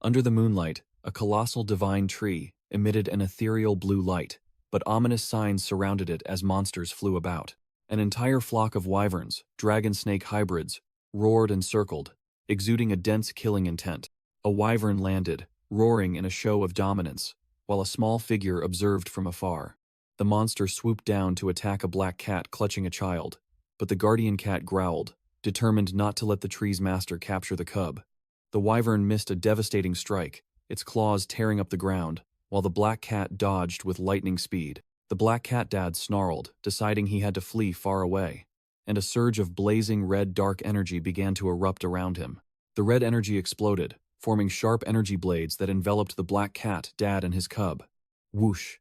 Under the moonlight, a colossal divine tree emitted an ethereal blue light, but ominous signs surrounded it as monsters flew about. An entire flock of wyverns, dragon-snake hybrids, roared and circled, exuding a dense killing intent. A wyvern landed, roaring in a show of dominance, while a small figure observed from afar. The monster swooped down to attack a black cat clutching a child, but the guardian cat growled, determined not to let the tree's master capture the cub. The wyvern missed a devastating strike, its claws tearing up the ground, while the black cat dodged with lightning speed. The black cat dad snarled, deciding he had to flee far away, and a surge of blazing red dark energy began to erupt around him. The red energy exploded, forming sharp energy blades that enveloped the black cat dad and his cub. Whoosh!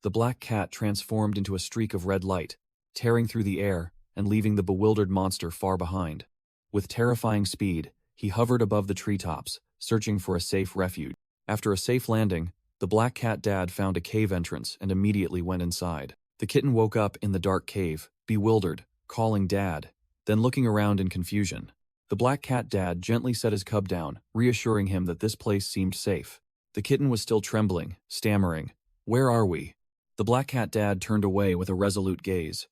The black cat transformed into a streak of red light, tearing through the air and leaving the bewildered monster far behind. With terrifying speed, he hovered above the treetops, searching for a safe refuge. After a safe landing, the black cat dad found a cave entrance and immediately went inside. The kitten woke up in the dark cave, bewildered, calling Dad, then looking around in confusion. The black cat dad gently set his cub down, reassuring him that this place seemed safe. The kitten was still trembling, stammering, "Where are we?" The black cat dad turned away with a resolute gaze.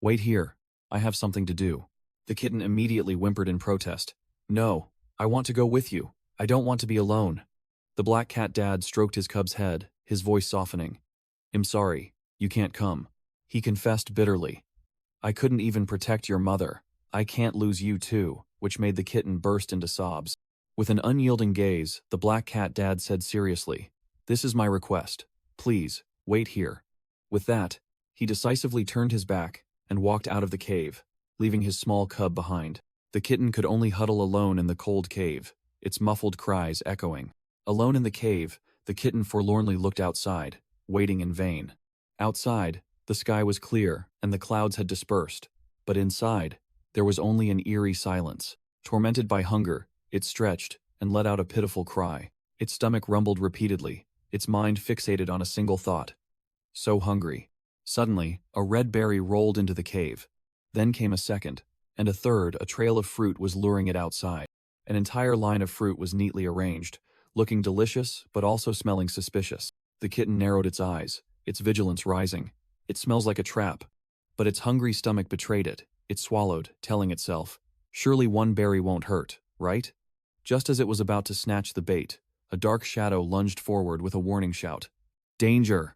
"Wait here. I have something to do." The kitten immediately whimpered in protest. "No, I want to go with you. I don't want to be alone." The black cat dad stroked his cub's head, his voice softening. "I'm sorry, you can't come." He confessed bitterly. "I couldn't even protect your mother. I can't lose you too," which made the kitten burst into sobs. With an unyielding gaze, the black cat dad said seriously, "This is my request. Please, wait here." With that, he decisively turned his back and walked out of the cave, leaving his small cub behind. The kitten could only huddle alone in the cold cave, its muffled cries echoing. Alone in the cave, the kitten forlornly looked outside, waiting in vain. Outside, the sky was clear and the clouds had dispersed, but inside, there was only an eerie silence. Tormented by hunger, it stretched and let out a pitiful cry. Its stomach rumbled repeatedly, its mind fixated on a single thought. So hungry. Suddenly, a red berry rolled into the cave. Then came a second, and a third. A trail of fruit was luring it outside. An entire line of fruit was neatly arranged, looking delicious but also smelling suspicious. The kitten narrowed its eyes, its vigilance rising. It smells like a trap. But its hungry stomach betrayed it. It swallowed, telling itself, "Surely one berry won't hurt, right?" Just as it was about to snatch the bait, a dark shadow lunged forward with a warning shout. "Danger!"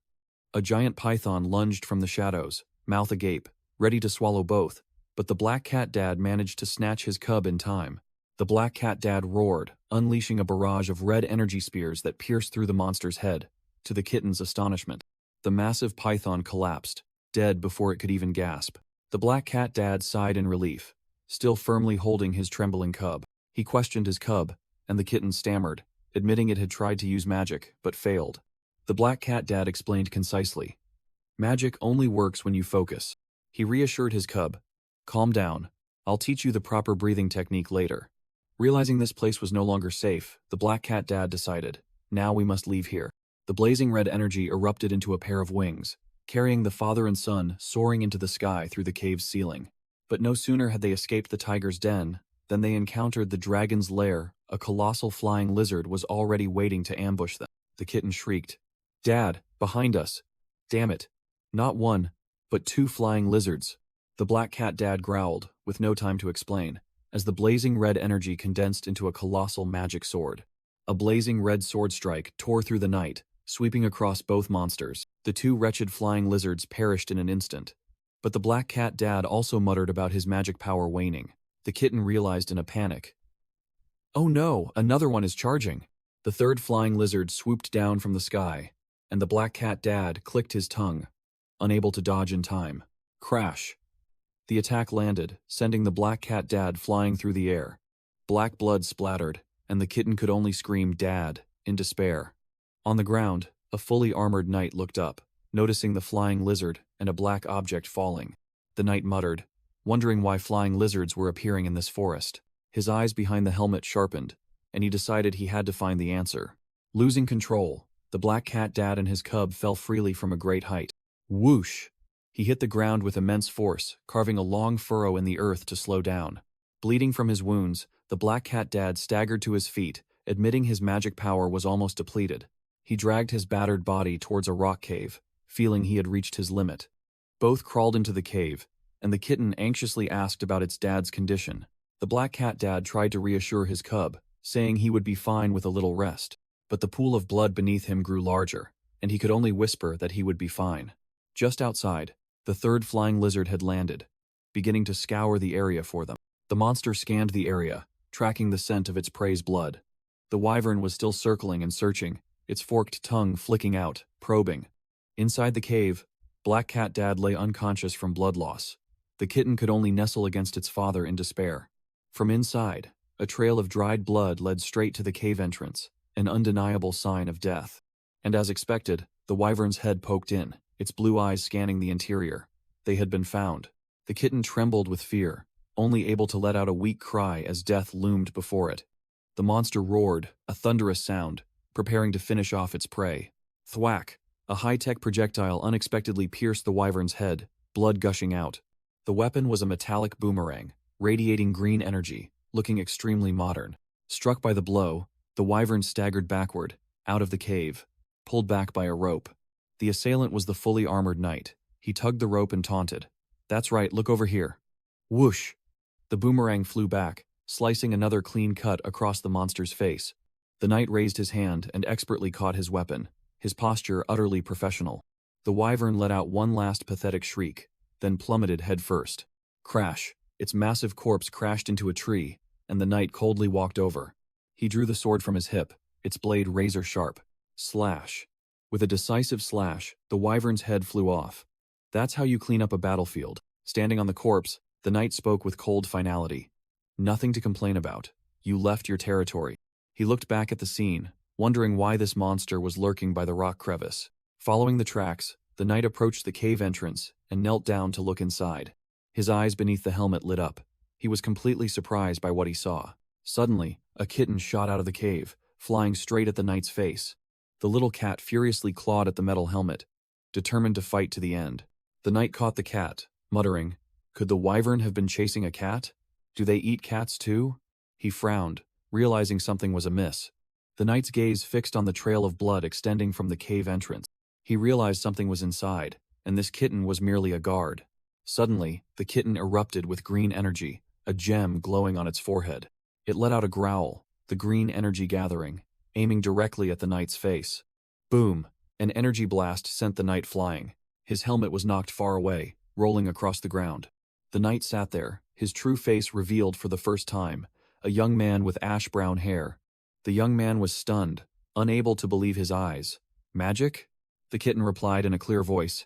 A giant python lunged from the shadows, mouth agape, ready to swallow both, but the black cat dad managed to snatch his cub in time. The black cat dad roared, unleashing a barrage of red energy spears that pierced through the monster's head. To the kitten's astonishment, the massive python collapsed, dead before it could even gasp. The black cat dad sighed in relief, still firmly holding his trembling cub. He questioned his cub, and the kitten stammered, admitting it had tried to use magic, but failed. The black cat dad explained concisely, "Magic only works when you focus." He reassured his cub, "Calm down. I'll teach you the proper breathing technique later." Realizing this place was no longer safe, the black cat dad decided, "Now we must leave here." The blazing red energy erupted into a pair of wings, carrying the father and son soaring into the sky through the cave's ceiling. But no sooner had they escaped the tiger's den than they encountered the dragon's lair. A colossal flying lizard was already waiting to ambush them. The kitten shrieked, "Dad, behind us! Damn it! Not one, but two flying lizards." The black cat dad growled, with no time to explain, as the blazing red energy condensed into a colossal magic sword. A blazing red sword strike tore through the night, sweeping across both monsters. The two wretched flying lizards perished in an instant. But the black cat dad also muttered about his magic power waning. The kitten realized in a panic, "Oh no, another one is charging." The third flying lizard swooped down from the sky, and the black cat dad clicked his tongue, unable to dodge in time. Crash! The attack landed, sending the black cat dad flying through the air. Black blood splattered, and the kitten could only scream "Dad" in despair. On the ground, a fully armored knight looked up, noticing the flying lizard and a black object falling. The knight muttered, wondering why flying lizards were appearing in this forest. His eyes behind the helmet sharpened, and he decided he had to find the answer. Losing control, the black cat dad and his cub fell freely from a great height. Whoosh! He hit the ground with immense force, carving a long furrow in the earth to slow down. Bleeding from his wounds, the black cat dad staggered to his feet admitting his magic power was almost depleted. He dragged his battered body towards a rock cave, feeling he had reached his limit. Both crawled into the cave, and the kitten anxiously asked about its dad's condition. The black cat dad tried to reassure his cub, saying he would be fine with a little rest. But the pool of blood beneath him grew larger, and he could only whisper that he would be fine. Just outside, the third flying lizard had landed, beginning to scour the area for them. The monster scanned the area, tracking the scent of its prey's blood. The wyvern was still circling and searching, its forked tongue flicking out, probing. Inside the cave, Black Cat Dad lay unconscious from blood loss. The kitten could only nestle against its father in despair. From inside, a trail of dried blood led straight to the cave entrance, an undeniable sign of death. And as expected, the wyvern's head poked in, its blue eyes scanning the interior. They had been found. The kitten trembled with fear, only able to let out a weak cry as death loomed before it. The monster roared, a thunderous sound, preparing to finish off its prey. Thwack! A high-tech projectile unexpectedly pierced the wyvern's head, blood gushing out. The weapon was a metallic boomerang, radiating green energy, looking extremely modern. Struck by the blow, the wyvern staggered backward, out of the cave, pulled back by a rope. The assailant was the fully armored knight. He tugged the rope and taunted. "That's right, look over here." Whoosh! The boomerang flew back, slicing another clean cut across the monster's face. The knight raised his hand and expertly caught his weapon, his posture utterly professional. The wyvern let out one last pathetic shriek, then plummeted headfirst. Crash! Its massive corpse crashed into a tree, and the knight coldly walked over. He drew the sword from his hip, its blade razor-sharp. Slash! With a decisive slash, the wyvern's head flew off. "That's how you clean up a battlefield." Standing on the corpse, the knight spoke with cold finality. "Nothing to complain about. You left your territory." He looked back at the scene, wondering why this monster was lurking by the rock crevice. Following the tracks, the knight approached the cave entrance and knelt down to look inside. His eyes beneath the helmet lit up. He was completely surprised by what he saw. Suddenly, a kitten shot out of the cave, flying straight at the knight's face. The little cat furiously clawed at the metal helmet, determined to fight to the end. The knight caught the cat, muttering, "Could the wyvern have been chasing a cat? Do they eat cats too?" He frowned, realizing something was amiss. The knight's gaze fixed on the trail of blood extending from the cave entrance. He realized something was inside, and this kitten was merely a guard. Suddenly, the kitten erupted with green energy, a gem glowing on its forehead. It let out a growl, the green energy gathering, aiming directly at the knight's face. Boom! An energy blast sent the knight flying. His helmet was knocked far away, rolling across the ground. The knight sat there, his true face revealed for the first time, a young man with ash-brown hair. The young man was stunned, unable to believe his eyes. "Magic?" The kitten replied in a clear voice.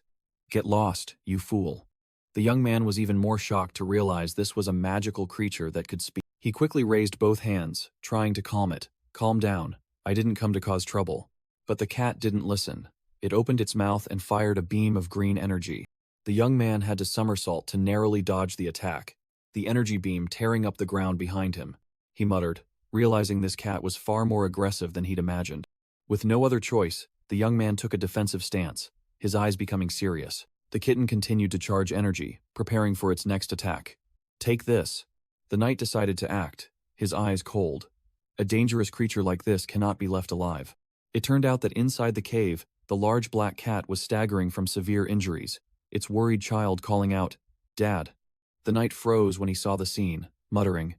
"Get lost, you fool." The young man was even more shocked to realize this was a magical creature that could speak. He quickly raised both hands, trying to calm it. "Calm down. I didn't come to cause trouble." But the cat didn't listen. It opened its mouth and fired a beam of green energy. The young man had to somersault to narrowly dodge the attack, the energy beam tearing up the ground behind him. He muttered, realizing this cat was far more aggressive than he'd imagined. With no other choice, the young man took a defensive stance, his eyes becoming serious. The kitten continued to charge energy, preparing for its next attack. "Take this." The knight decided to act, his eyes cold. A dangerous creature like this cannot be left alive. It turned out that inside the cave, the large black cat was staggering from severe injuries, its worried child calling out, "Dad." The knight froze when he saw the scene, muttering,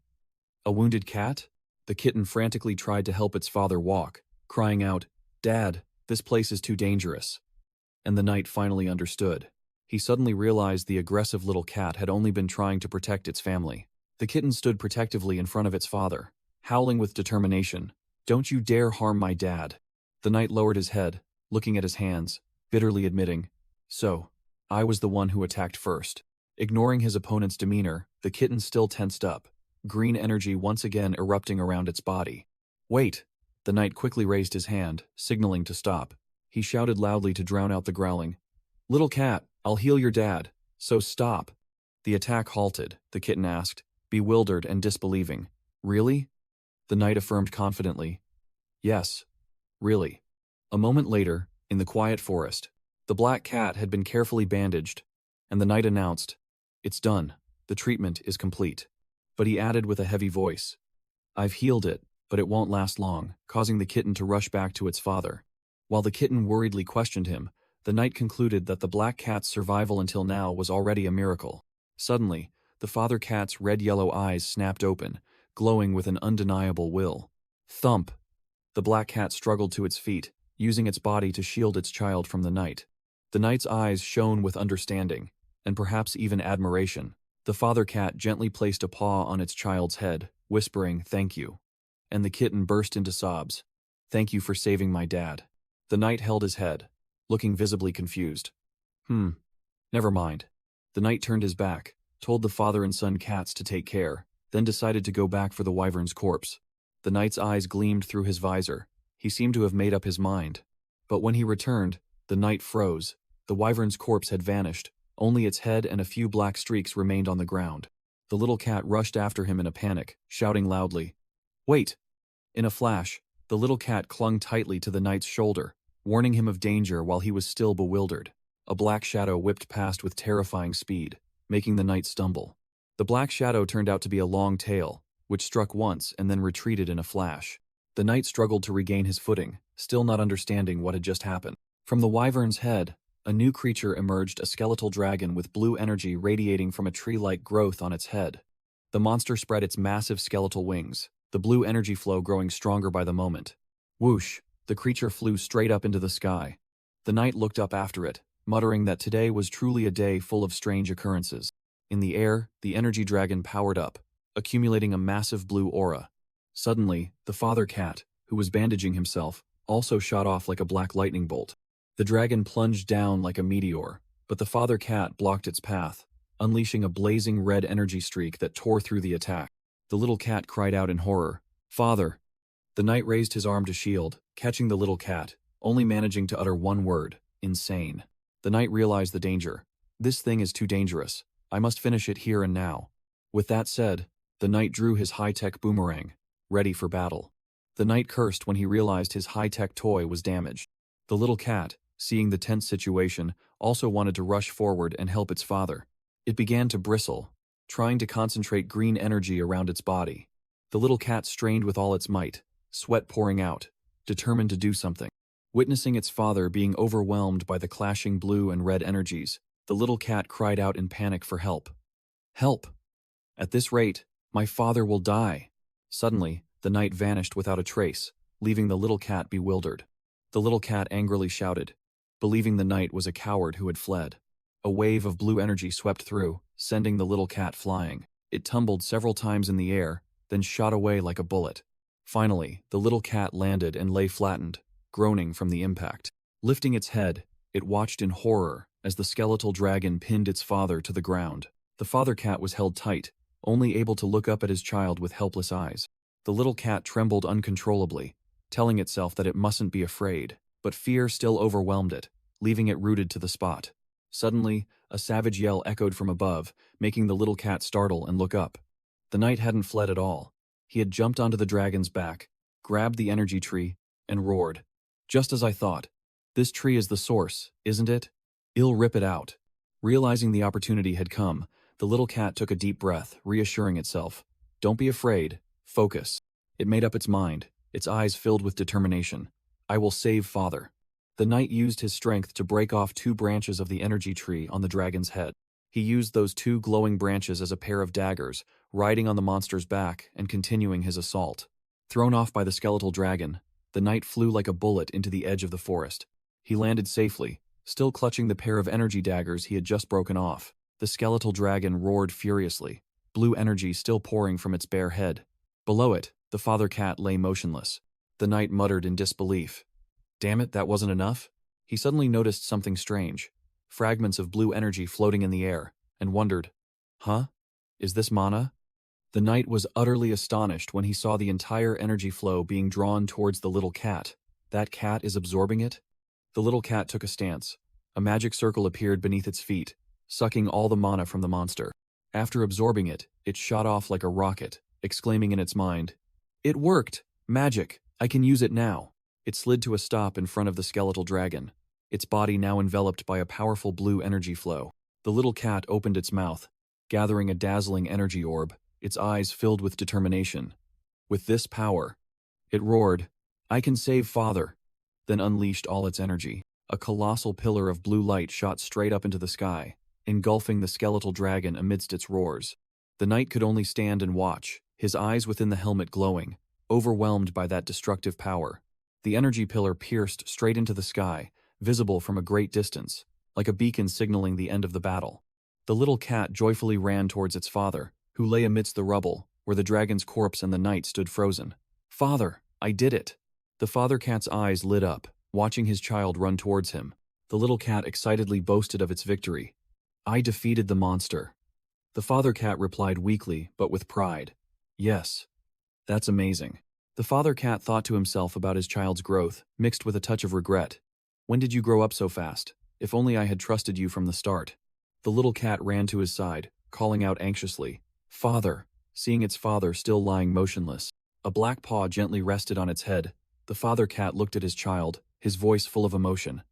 "A wounded cat?" The kitten frantically tried to help its father walk, crying out, "Dad, this place is too dangerous." And the knight finally understood. He suddenly realized the aggressive little cat had only been trying to protect its family. The kitten stood protectively in front of its father, howling with determination, "Don't you dare harm my dad." The knight lowered his head, looking at his hands, bitterly admitting, "So, I was the one who attacked first." Ignoring his opponent's demeanor, the kitten still tensed up, green energy once again erupting around its body. "Wait!" The knight quickly raised his hand, signaling to stop. He shouted loudly to drown out the growling, "Little cat, I'll heal your dad, so stop." The attack halted, the kitten asked, bewildered and disbelieving. "Really?" The knight affirmed confidently, "Yes, really." A moment later, in the quiet forest, the black cat had been carefully bandaged, and the knight announced, "It's done, the treatment is complete." But he added with a heavy voice, "I've healed it, but it won't last long, causing the kitten to rush back to its father. While the kitten worriedly questioned him, the knight concluded that the black cat's survival until now was already a miracle. Suddenly, the father cat's red-yellow eyes snapped open, glowing with an undeniable will. Thump! The black cat struggled to its feet, using its body to shield its child from the knight. The knight's eyes shone with understanding, and perhaps even admiration. The father cat gently placed a paw on its child's head, whispering, "Thank you." And the kitten burst into sobs. "Thank you for saving my dad." The knight held his head, looking visibly confused. Never mind." The knight turned his back, told the father and son cats to take care, then decided to go back for the wyvern's corpse. The knight's eyes gleamed through his visor. He seemed to have made up his mind. But when he returned, the knight froze. The wyvern's corpse had vanished. Only its head and a few black streaks remained on the ground. The little cat rushed after him in a panic, shouting loudly, "Wait!" In a flash, the little cat clung tightly to the knight's shoulder, warning him of danger while he was still bewildered. A black shadow whipped past with terrifying speed, making the knight stumble. The black shadow turned out to be a long tail, which struck once and then retreated in a flash. The knight struggled to regain his footing, still not understanding what had just happened. From the wyvern's head, a new creature emerged, a skeletal dragon with blue energy radiating from a tree-like growth on its head. The monster spread its massive skeletal wings, the blue energy flow growing stronger by the moment. Whoosh! The creature flew straight up into the sky. The knight looked up after it, muttering that today was truly a day full of strange occurrences. In the air, the energy dragon powered up, accumulating a massive blue aura. Suddenly, the father cat, who was bandaging himself, also shot off like a black lightning bolt. The dragon plunged down like a meteor, but the father cat blocked its path, unleashing a blazing red energy streak that tore through the attack. The little cat cried out in horror, "Father!" The knight raised his arm to shield, catching the little cat, only managing to utter one word, "Insane." The knight realized the danger. "This thing is too dangerous. I must finish it here and now." With that said, the knight drew his high-tech boomerang, ready for battle. The knight cursed when he realized his high-tech toy was damaged. The little cat, seeing the tense situation, also wanted to rush forward and help its father. It began to bristle, trying to concentrate green energy around its body. The little cat strained with all its might, sweat pouring out, determined to do something. Witnessing its father being overwhelmed by the clashing blue and red energies, the little cat cried out in panic for help. "Help! At this rate, my father will die." Suddenly, the knight vanished without a trace, leaving the little cat bewildered. The little cat angrily shouted, believing the knight was a coward who had fled. A wave of blue energy swept through, sending the little cat flying. It tumbled several times in the air, then shot away like a bullet. Finally, the little cat landed and lay flattened, groaning from the impact. Lifting its head, it watched in horror as the skeletal dragon pinned its father to the ground. The father cat was held tight, only able to look up at his child with helpless eyes. The little cat trembled uncontrollably, telling itself that it mustn't be afraid, but fear still overwhelmed it, leaving it rooted to the spot. Suddenly, a savage yell echoed from above, making the little cat startle and look up. The knight hadn't fled at all. He had jumped onto the dragon's back, grabbed the energy tree, and roared. "Just as I thought. This tree is the source, isn't it? I'll rip it out." Realizing the opportunity had come, the little cat took a deep breath, reassuring itself. "Don't be afraid. Focus." It made up its mind, its eyes filled with determination. "I will save father." The knight used his strength to break off 2 branches of the energy tree on the dragon's head. He used those 2 glowing branches as a pair of daggers, riding on the monster's back and continuing his assault. Thrown off by the skeletal dragon, the knight flew like a bullet into the edge of the forest. He landed safely, still clutching the pair of energy daggers he had just broken off. The skeletal dragon roared furiously, blue energy still pouring from its bare head. Below it, the father cat lay motionless. The knight muttered in disbelief. Damn it, that wasn't enough? He suddenly noticed something strange. Fragments of blue energy floating in the air, and wondered, "Huh? Is this mana?" The knight was utterly astonished when he saw the entire energy flow being drawn towards the little cat. That cat is absorbing it? The little cat took a stance. A magic circle appeared beneath its feet, sucking all the mana from the monster. After absorbing it, it shot off like a rocket, exclaiming in its mind, "It worked! Magic! I can use it now!" It slid to a stop in front of the skeletal dragon, its body now enveloped by a powerful blue energy flow. The little cat opened its mouth, gathering a dazzling energy orb, its eyes filled with determination. With this power, It roared, "I can save father," then unleashed all its energy. A colossal pillar of blue light shot straight up into the sky, engulfing the skeletal dragon amidst its roars. The knight could only stand and watch, his eyes within the helmet glowing, overwhelmed by that destructive power. The energy pillar pierced straight into the sky, visible from a great distance, like a beacon signaling the end of the battle. The little cat joyfully ran towards its father, who lay amidst the rubble, where the dragon's corpse and the knight stood frozen. "Father, I did it!" The father cat's eyes lit up, watching his child run towards him. The little cat excitedly boasted of its victory. "I defeated the monster." The father cat replied weakly, but with pride. "Yes. That's amazing." The father cat thought to himself about his child's growth, mixed with a touch of regret. "When did you grow up so fast? If only I had trusted you from the start." The little cat ran to his side, calling out anxiously, "Father," seeing its father still lying motionless. A black paw gently rested on its head. The father cat looked at his child, his voice full of emotion.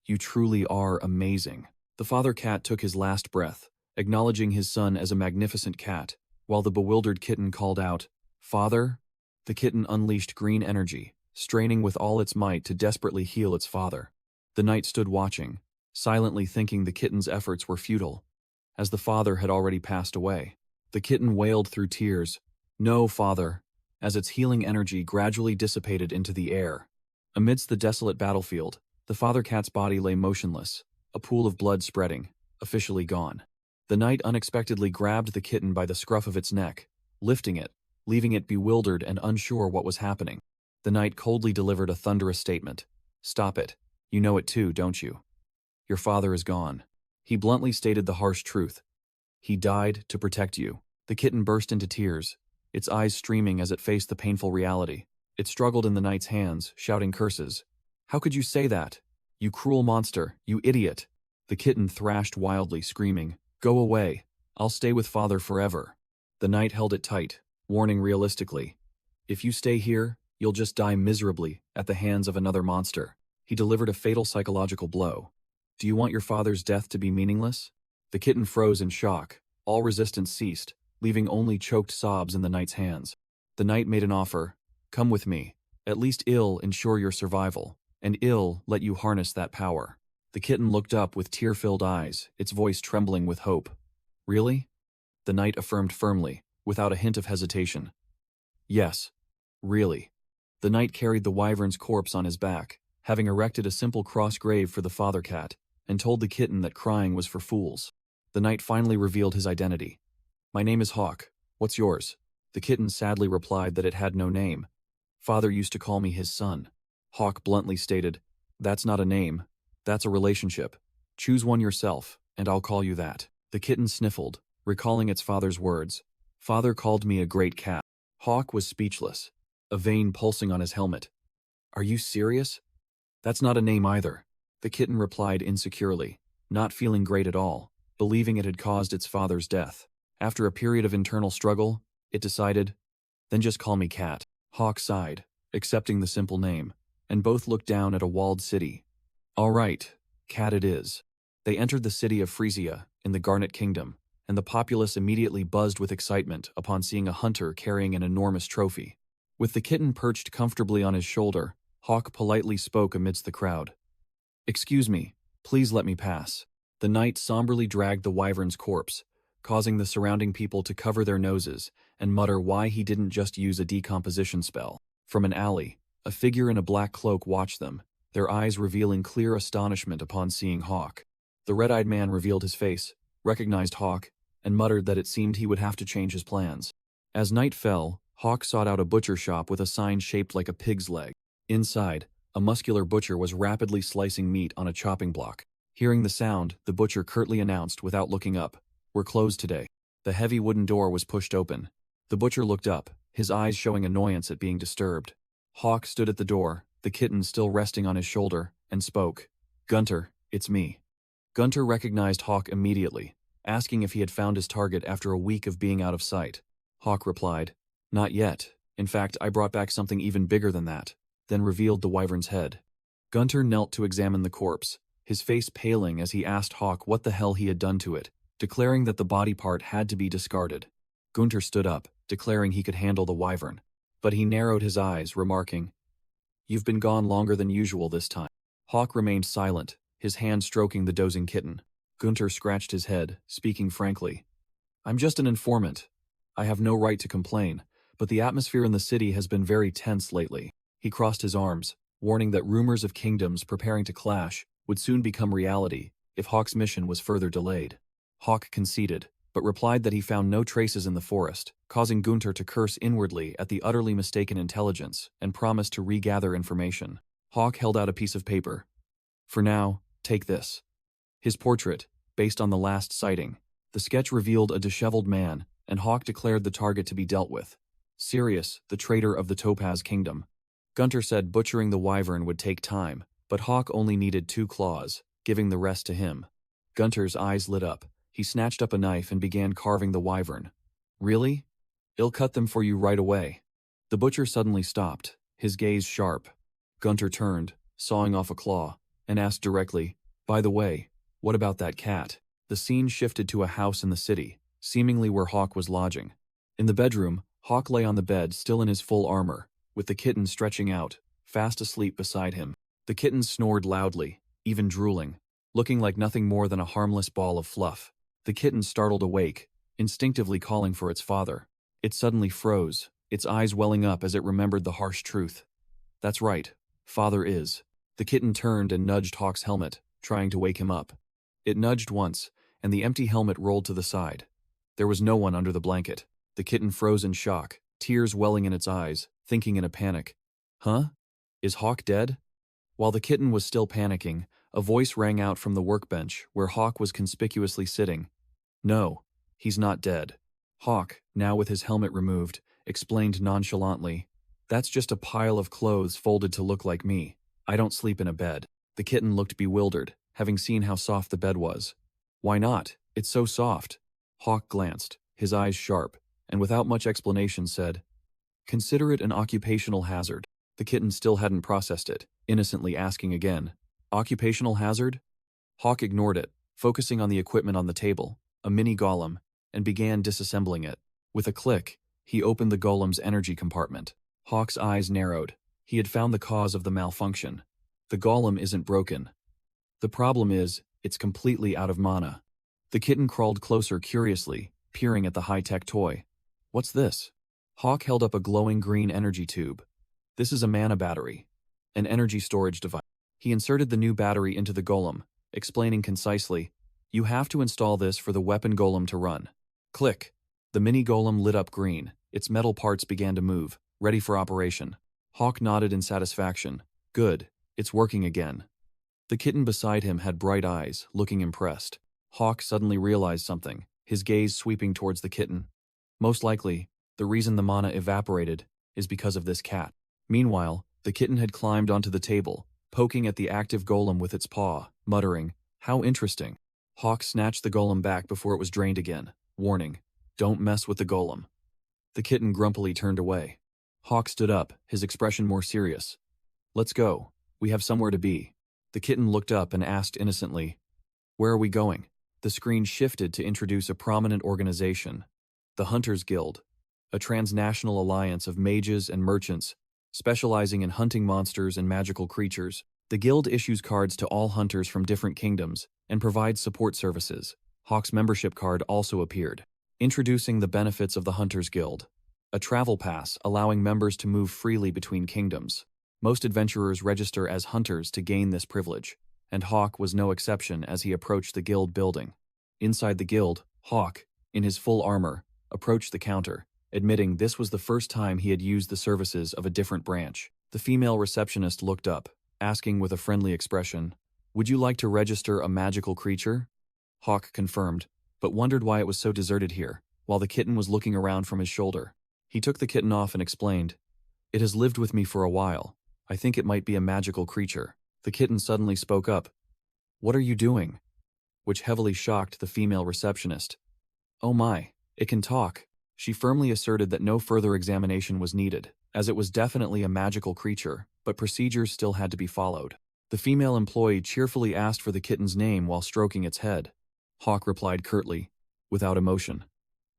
"You truly are amazing." The father cat took his last breath, acknowledging his son as a magnificent cat, while the bewildered kitten called out, "Father?" The kitten unleashed green energy, straining with all its might to desperately heal its father. The knight stood watching, silently thinking the kitten's efforts were futile, as the father had already passed away. The kitten wailed through tears, "No, father," as its healing energy gradually dissipated into the air. Amidst the desolate battlefield, the father cat's body lay motionless, a pool of blood spreading, officially gone. The knight unexpectedly grabbed the kitten by the scruff of its neck, lifting it, leaving it bewildered and unsure what was happening. The knight coldly delivered a thunderous statement. "Stop it. You know it too, don't you? Your father is gone." He bluntly stated the harsh truth. "He died to protect you." The kitten burst into tears, its eyes streaming as it faced the painful reality. It struggled in the knight's hands, shouting curses. "How could you say that? You cruel monster, you idiot!" The kitten thrashed wildly, screaming, "Go away. I'll stay with father forever." The knight held it tight, warning realistically, "If you stay here, you'll just die miserably at the hands of another monster." He delivered a fatal psychological blow. "Do you want your father's death to be meaningless?" The kitten froze in shock. All resistance ceased, leaving only choked sobs in the knight's hands. The knight made an offer. "Come with me. At least I'll ensure your survival, and I'll let you harness that power." The kitten looked up with tear-filled eyes, its voice trembling with hope. "Really?" The knight affirmed firmly, without a hint of hesitation. "Yes, really." The knight carried the wyvern's corpse on his back, having erected a simple cross grave for the father cat, and told the kitten that crying was for fools. The knight finally revealed his identity. "My name is Hawk. What's yours?" The kitten sadly replied that it had no name. "Father used to call me his son." Hawk bluntly stated, "That's not a name. That's a relationship. Choose one yourself, and I'll call you that." The kitten sniffled, recalling its father's words. "Father called me a great cat." Hawk was speechless, a vein pulsing on his helmet. "Are you serious? That's not a name either." The kitten replied insecurely, not feeling great at all, believing it had caused its father's death. After a period of internal struggle, it decided, "Then just call me Cat." Hawk sighed, accepting the simple name, and both looked down at a walled city. "All right, Cat it is." They entered the city of Frisia, in the Garnet Kingdom, and the populace immediately buzzed with excitement upon seeing a hunter carrying an enormous trophy. With the kitten perched comfortably on his shoulder, Hawk politely spoke amidst the crowd. "Excuse me, please let me pass." The knight somberly dragged the wyvern's corpse, causing the surrounding people to cover their noses and mutter why he didn't just use a decomposition spell. From an alley, a figure in a black cloak watched them, their eyes revealing clear astonishment upon seeing Hawk. The red-eyed man revealed his face, recognized Hawk, and muttered that it seemed he would have to change his plans. As night fell, Hawk sought out a butcher shop with a sign shaped like a pig's leg. Inside, a muscular butcher was rapidly slicing meat on a chopping block. Hearing the sound, the butcher curtly announced without looking up, "We're closed today." The heavy wooden door was pushed open. The butcher looked up, his eyes showing annoyance at being disturbed. Hawk stood at the door, the kitten still resting on his shoulder, and spoke. "Gunter, it's me." Gunter recognized Hawk immediately, asking if he had found his target after a week of being out of sight. Hawk replied, "Not yet. In fact, I brought back something even bigger than that," then revealed the wyvern's head. Gunter knelt to examine the corpse, his face paling as he asked Hawk what the hell he had done to it, declaring that the body part had to be discarded. Gunter stood up, declaring he could handle the wyvern. but he narrowed his eyes, remarking, "You've been gone longer than usual this time." Hawk remained silent, his hand stroking the dozing kitten. Gunter scratched his head, speaking frankly. "I'm just an informant. I have no right to complain, but the atmosphere in the city has been very tense lately." He crossed his arms, warning that rumors of kingdoms preparing to clash would soon become reality if Hawk's mission was further delayed. Hawk conceded, but replied that he found no traces in the forest, causing Gunter to curse inwardly at the utterly mistaken intelligence and promised to regather information. Hawk held out a piece of paper. "For now, take this." His portrait, based on the last sighting. The sketch revealed a disheveled man, and Hawk declared the target to be dealt with. Sirius, the traitor of the Topaz Kingdom. Gunter said butchering the wyvern would take time, but Hawk only needed 2 claws, giving the rest to him. Gunter's eyes lit up. He snatched up a knife and began carving the wyvern. "Really? I'll cut them for you right away." The butcher suddenly stopped, his gaze sharp. Gunter turned, sawing off a claw, and asked directly, "By the way, what about that cat?" The scene shifted to a house in the city, seemingly where Hawk was lodging. In the bedroom, Hawk lay on the bed still in his full armor, with the kitten stretching out, fast asleep beside him. The kitten snored loudly, even drooling, looking like nothing more than a harmless ball of fluff. The kitten startled awake, instinctively calling for its father. It suddenly froze, its eyes welling up as it remembered the harsh truth. "That's right, father is." The kitten turned and nudged Hawk's helmet, trying to wake him up. It nudged once, and the empty helmet rolled to the side. There was no one under the blanket. The kitten froze in shock, tears welling in its eyes, thinking in a panic, "Huh? Is Hawk dead?" While the kitten was still panicking, a voice rang out from the workbench where Hawk was conspicuously sitting. "No, he's not dead." Hawk, now with his helmet removed, explained nonchalantly, "That's just a pile of clothes folded to look like me. I don't sleep in a bed." The kitten looked bewildered, having seen how soft the bed was. "Why not? It's so soft." Hawk glanced, his eyes sharp, and without much explanation said, "Consider it an occupational hazard." The kitten still hadn't processed it, innocently asking again, "Occupational hazard?" Hawk ignored it, focusing on the equipment on the table, a mini golem, and began disassembling it. With a click, he opened the golem's energy compartment. Hawk's eyes narrowed. He had found the cause of the malfunction. The golem isn't broken. The problem is, it's completely out of mana. The kitten crawled closer curiously, peering at the high-tech toy. "What's this?" Hawk held up a glowing green energy tube. "This is a mana battery, an energy storage device." He inserted the new battery into the golem, explaining concisely, "You have to install this for the weapon golem to run." Click. The mini golem lit up green. Its metal parts began to move, ready for operation. Hawk nodded in satisfaction. "Good, it's working again." The kitten beside him had bright eyes, looking impressed. Hawk suddenly realized something, his gaze sweeping towards the kitten. Most likely, the reason the mana evaporated is because of this cat. Meanwhile, the kitten had climbed onto the table, poking at the active golem with its paw, muttering, "How interesting." Hawk snatched the golem back before it was drained again, warning, "Don't mess with the golem." The kitten grumpily turned away. Hawk stood up, his expression more serious. "Let's go. We have somewhere to be." The kitten looked up and asked innocently, "Where are we going?" The screen shifted to introduce a prominent organization, the Hunters Guild, a transnational alliance of mages and merchants specializing in hunting monsters and magical creatures. The guild issues cards to all hunters from different kingdoms and provides support services. Hawk's membership card also appeared, introducing the benefits of the Hunters Guild. A travel pass allowing members to move freely between kingdoms. Most adventurers register as hunters to gain this privilege, and Hawk was no exception as he approached the guild building. Inside the guild, Hawk, in his full armor, approached the counter, admitting this was the first time he had used the services of a different branch. The female receptionist looked up, asking with a friendly expression, "Would you like to register a magical creature?" Hawk confirmed, but wondered why it was so deserted here, while the kitten was looking around from his shoulder. He took the kitten off and explained, "It has lived with me for a while. I think it might be a magical creature." The kitten suddenly spoke up, "What are you doing?" which heavily shocked the female receptionist. "Oh my, it can talk." She firmly asserted that no further examination was needed, as it was definitely a magical creature, but procedures still had to be followed. The female employee cheerfully asked for the kitten's name while stroking its head. Hawk replied curtly, without emotion,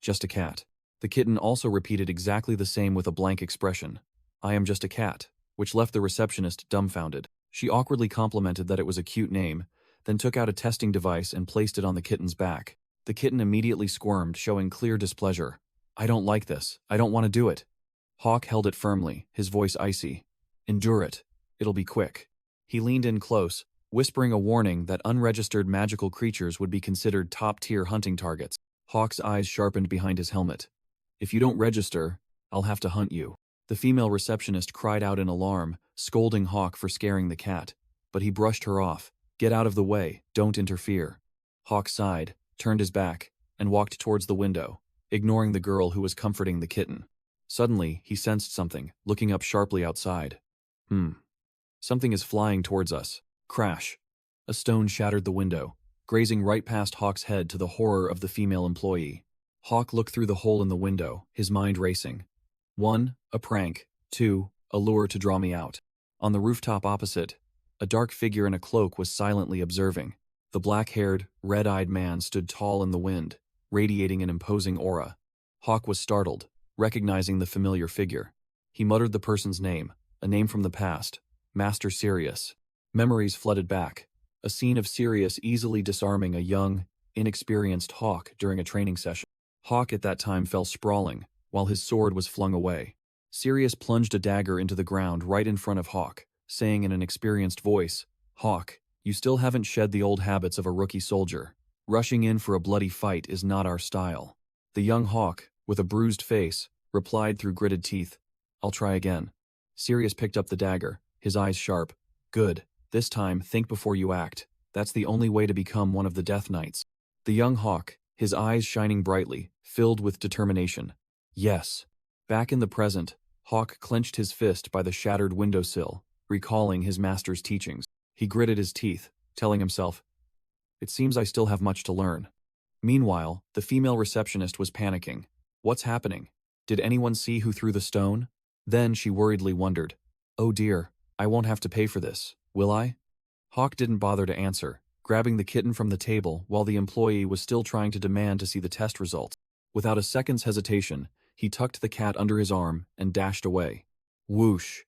"Just a cat." The kitten also repeated exactly the same with a blank expression. I am just a cat, which left the receptionist dumbfounded. She awkwardly complimented that it was a cute name, then took out a testing device and placed it on the kitten's back. The kitten immediately squirmed, showing clear displeasure. I don't like this. I don't want to do it. Hawk held it firmly, his voice icy. Endure it. It'll be quick. He leaned in close, whispering a warning that unregistered magical creatures would be considered top-tier hunting targets. Hawk's eyes sharpened behind his helmet. If you don't register, I'll have to hunt you. The female receptionist cried out in alarm, scolding Hawk for scaring the cat. But he brushed her off. Get out of the way, don't interfere. Hawk sighed, turned his back, and walked towards the window, ignoring the girl who was comforting the kitten. Suddenly, he sensed something, looking up sharply outside. Something is flying towards us. Crash. A stone shattered the window, grazing right past Hawk's head to the horror of the female employee. Hawk looked through the hole in the window, his mind racing. 1. A prank. 2. A lure to draw me out. On the rooftop opposite, a dark figure in a cloak was silently observing. The black-haired, red-eyed man stood tall in the wind, radiating an imposing aura. Hawk was startled, recognizing the familiar figure. He muttered the person's name, a name from the past, Master Sirius. Memories flooded back. A scene of Sirius easily disarming a young, inexperienced Hawk during a training session. Hawk at that time fell sprawling, while his sword was flung away. Sirius plunged a dagger into the ground right in front of Hawk, saying in an experienced voice, Hawk, you still haven't shed the old habits of a rookie soldier. Rushing in for a bloody fight is not our style. The young Hawk, with a bruised face, replied through gritted teeth, I'll try again. Sirius picked up the dagger, his eyes sharp. Good. This time, think before you act. That's the only way to become one of the Death Knights. The young Hawk, his eyes shining brightly, filled with determination. Yes. Back in the present, Hawk clenched his fist by the shattered windowsill, recalling his master's teachings. He gritted his teeth, telling himself, it seems I still have much to learn. Meanwhile, the female receptionist was panicking. What's happening? Did anyone see who threw the stone? Then she worriedly wondered, oh dear, I won't have to pay for this, will I? Hawk didn't bother to answer, grabbing the kitten from the table while the employee was still trying to demand to see the test results. Without a second's hesitation, he tucked the cat under his arm and dashed away. Whoosh!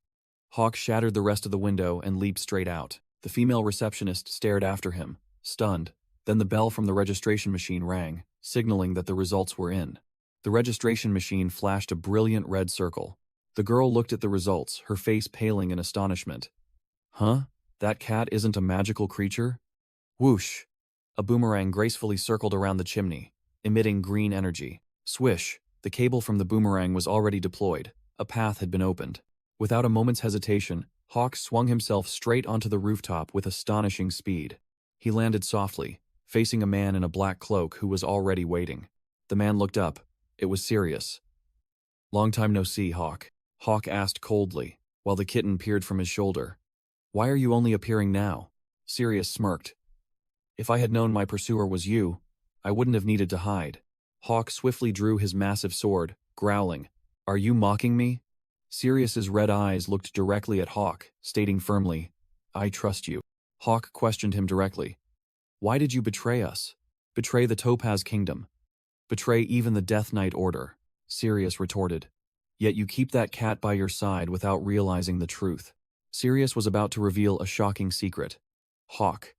Hawk shattered the rest of the window and leaped straight out. The female receptionist stared after him, stunned. Then the bell from the registration machine rang, signaling that the results were in. The registration machine flashed a brilliant red circle. The girl looked at the results, her face paling in astonishment. Huh? That cat isn't a magical creature? Whoosh! A boomerang gracefully circled around the chimney, emitting green energy. Swish! The cable from the boomerang was already deployed. A path had been opened. Without a moment's hesitation, Hawk swung himself straight onto the rooftop with astonishing speed. He landed softly, facing a man in a black cloak who was already waiting. The man looked up. It was Sirius. Long time no see, Hawk. Hawk asked coldly, while the kitten peered from his shoulder. Why are you only appearing now? Sirius smirked. If I had known my pursuer was you, I wouldn't have needed to hide. Hawk swiftly drew his massive sword, growling, Are you mocking me? Sirius's red eyes looked directly at Hawk, stating firmly, I trust you. Hawk questioned him directly. Why did you betray us? Betray the Topaz Kingdom. Betray even the Death Knight Order, Sirius retorted. Yet you keep that cat by your side without realizing the truth. Sirius was about to reveal a shocking secret. Hawk.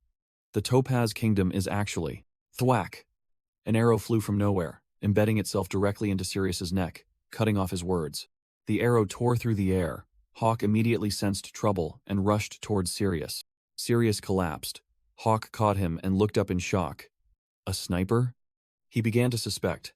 The Topaz Kingdom is actually... Thwack! An arrow flew from nowhere, embedding itself directly into Sirius's neck, cutting off his words. The arrow tore through the air. Hawk immediately sensed trouble and rushed towards Sirius. Sirius collapsed. Hawk caught him and looked up in shock. A sniper? He began to suspect.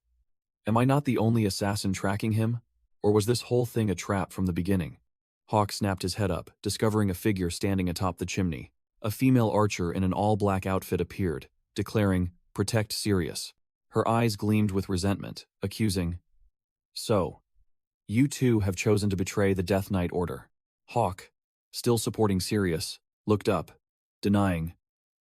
Am I not the only assassin tracking him? Or was this whole thing a trap from the beginning? Hawk snapped his head up, discovering a figure standing atop the chimney. A female archer in an all-black outfit appeared, declaring, Protect Sirius. Her eyes gleamed with resentment, accusing, So, you two have chosen to betray the Death Knight Order. Hawk, still supporting Sirius, looked up, denying,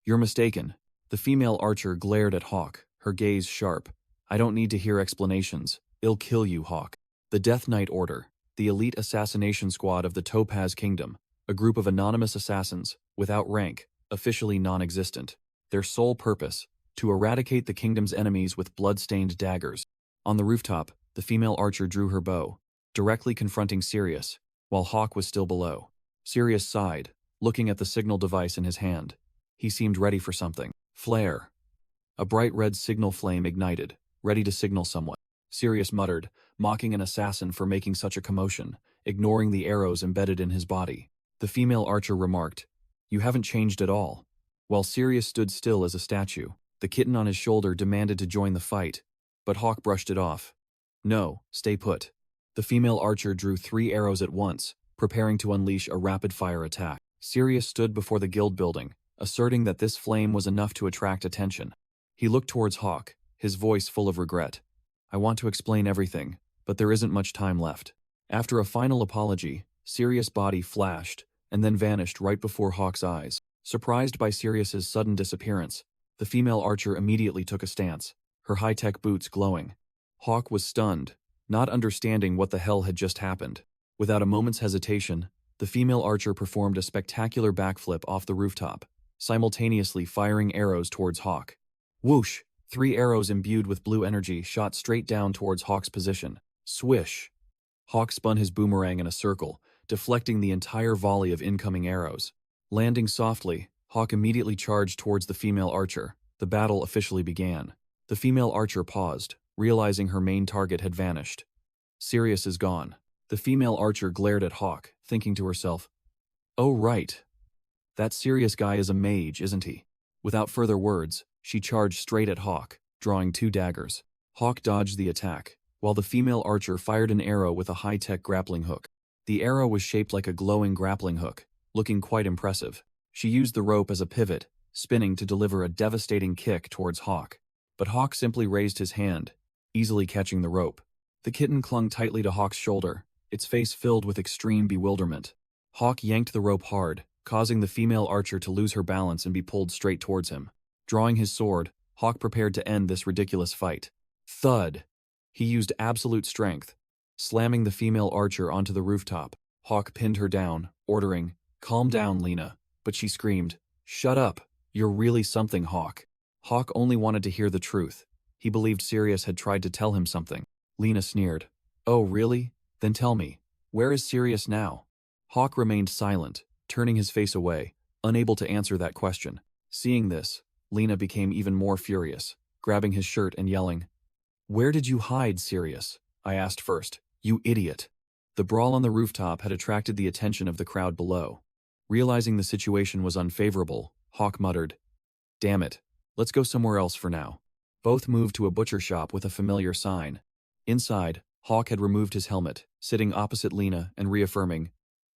You're mistaken. The female archer glared at Hawk, her gaze sharp. I don't need to hear explanations. I'll kill you, Hawk. The Death Knight Order, the elite assassination squad of the Topaz Kingdom, a group of anonymous assassins, without rank, officially non-existent. Their sole purpose, to eradicate the kingdom's enemies with blood-stained daggers. On the rooftop, The female archer drew her bow, directly confronting Sirius, while Hawk was still below. Sirius sighed, looking at the signal device in his hand. He seemed ready for something. Flare. A bright red signal flame ignited, ready to signal someone. Sirius muttered, mocking an assassin for making such a commotion, ignoring the arrows embedded in his body. The female archer remarked, "You haven't changed at all." While Sirius stood still as a statue, the kitten on his shoulder demanded to join the fight, but Hawk brushed it off. "No, stay put." The female archer drew 3 arrows at once, preparing to unleash a rapid-fire attack. Sirius stood before the guild building, asserting that this flame was enough to attract attention. He looked towards Hawk, his voice full of regret. "I want to explain everything, but there isn't much time left." After a final apology, Sirius' body flashed, and then vanished right before Hawk's eyes. Surprised by Sirius's sudden disappearance, the female archer immediately took a stance, her high-tech boots glowing. Hawk was stunned, not understanding what the hell had just happened. Without a moment's hesitation, the female archer performed a spectacular backflip off the rooftop, simultaneously firing arrows towards Hawk. Whoosh! 3 arrows imbued with blue energy shot straight down towards Hawk's position. Swish! Hawk spun his boomerang in a circle, deflecting the entire volley of incoming arrows. Landing softly, Hawk immediately charged towards the female archer. The battle officially began. The female archer paused, realizing her main target had vanished. Sirius is gone. The female archer glared at Hawk, thinking to herself, "Oh right. That Sirius guy is a mage, isn't he?" Without further words, she charged straight at Hawk, drawing 2 daggers. Hawk dodged the attack, while the female archer fired an arrow with a high-tech grappling hook. The arrow was shaped like a glowing grappling hook, looking quite impressive. She used the rope as a pivot, spinning to deliver a devastating kick towards Hawk. But Hawk simply raised his hand, easily catching the rope. The kitten clung tightly to Hawk's shoulder, its face filled with extreme bewilderment. Hawk yanked the rope hard, causing the female archer to lose her balance and be pulled straight towards him. Drawing his sword, Hawk prepared to end this ridiculous fight. Thud! He used absolute strength, slamming the female archer onto the rooftop. Hawk pinned her down, ordering, "Calm down, Lena," but she screamed, "Shut up! You're really something, Hawk." Hawk only wanted to hear the truth. He believed Sirius had tried to tell him something. Lena sneered. "Oh, really? Then tell me, where is Sirius now?" Hawk remained silent, turning his face away, unable to answer that question. Seeing this, Lena became even more furious, grabbing his shirt and yelling, "Where did you hide, Sirius? I asked first, you idiot." The brawl on the rooftop had attracted the attention of the crowd below. Realizing the situation was unfavorable, Hawk muttered, "Damn it, let's go somewhere else for now." Both moved to a butcher shop with a familiar sign. Inside, Hawk had removed his helmet, sitting opposite Lena and reaffirming,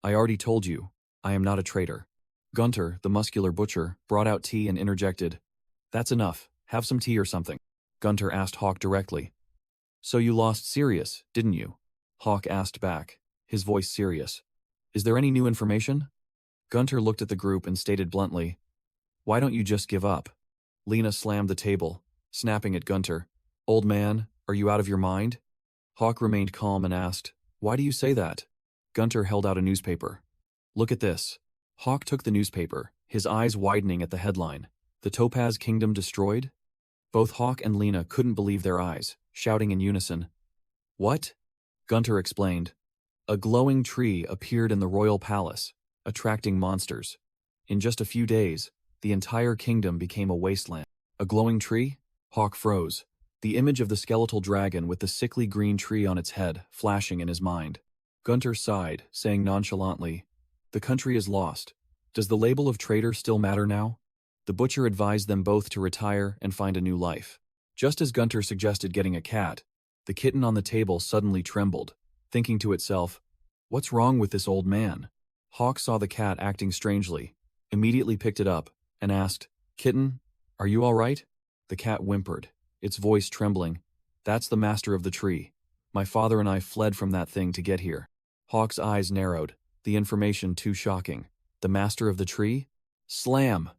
"I already told you, I am not a traitor." Gunter, the muscular butcher, brought out tea and interjected, "That's enough, have some tea or something." Gunter asked Hawk directly, "So you lost Sirius, didn't you?" Hawk asked back, his voice serious. "Is there any new information?" Gunter looked at the group and stated bluntly, "Why don't you just give up?" Lena slammed the table, snapping at Gunter, "Old man, are you out of your mind?" Hawk remained calm and asked, "Why do you say that?" Gunter held out a newspaper. "Look at this." Hawk took the newspaper, his eyes widening at the headline, "The Topaz Kingdom Destroyed?" Both Hawk and Lena couldn't believe their eyes, shouting in unison, "What?" Gunter explained, "A glowing tree appeared in the royal palace, attracting monsters. In just a few days, the entire kingdom became a wasteland." "A glowing tree?" Hawk froze, the image of the skeletal dragon with the sickly green tree on its head flashing in his mind. Gunter sighed, saying nonchalantly, "The country is lost. Does the label of traitor still matter now?" The butcher advised them both to retire and find a new life. Just as Gunter suggested getting a cat, the kitten on the table suddenly trembled, thinking to itself, "What's wrong with this old man?" Hawk saw the cat acting strangely, immediately picked it up, and asked, "Kitten, are you all right?" The cat whimpered, its voice trembling, "That's the master of the tree. My father and I fled from that thing to get here." Hawk's eyes narrowed, the information too shocking. The master of the tree? Slam!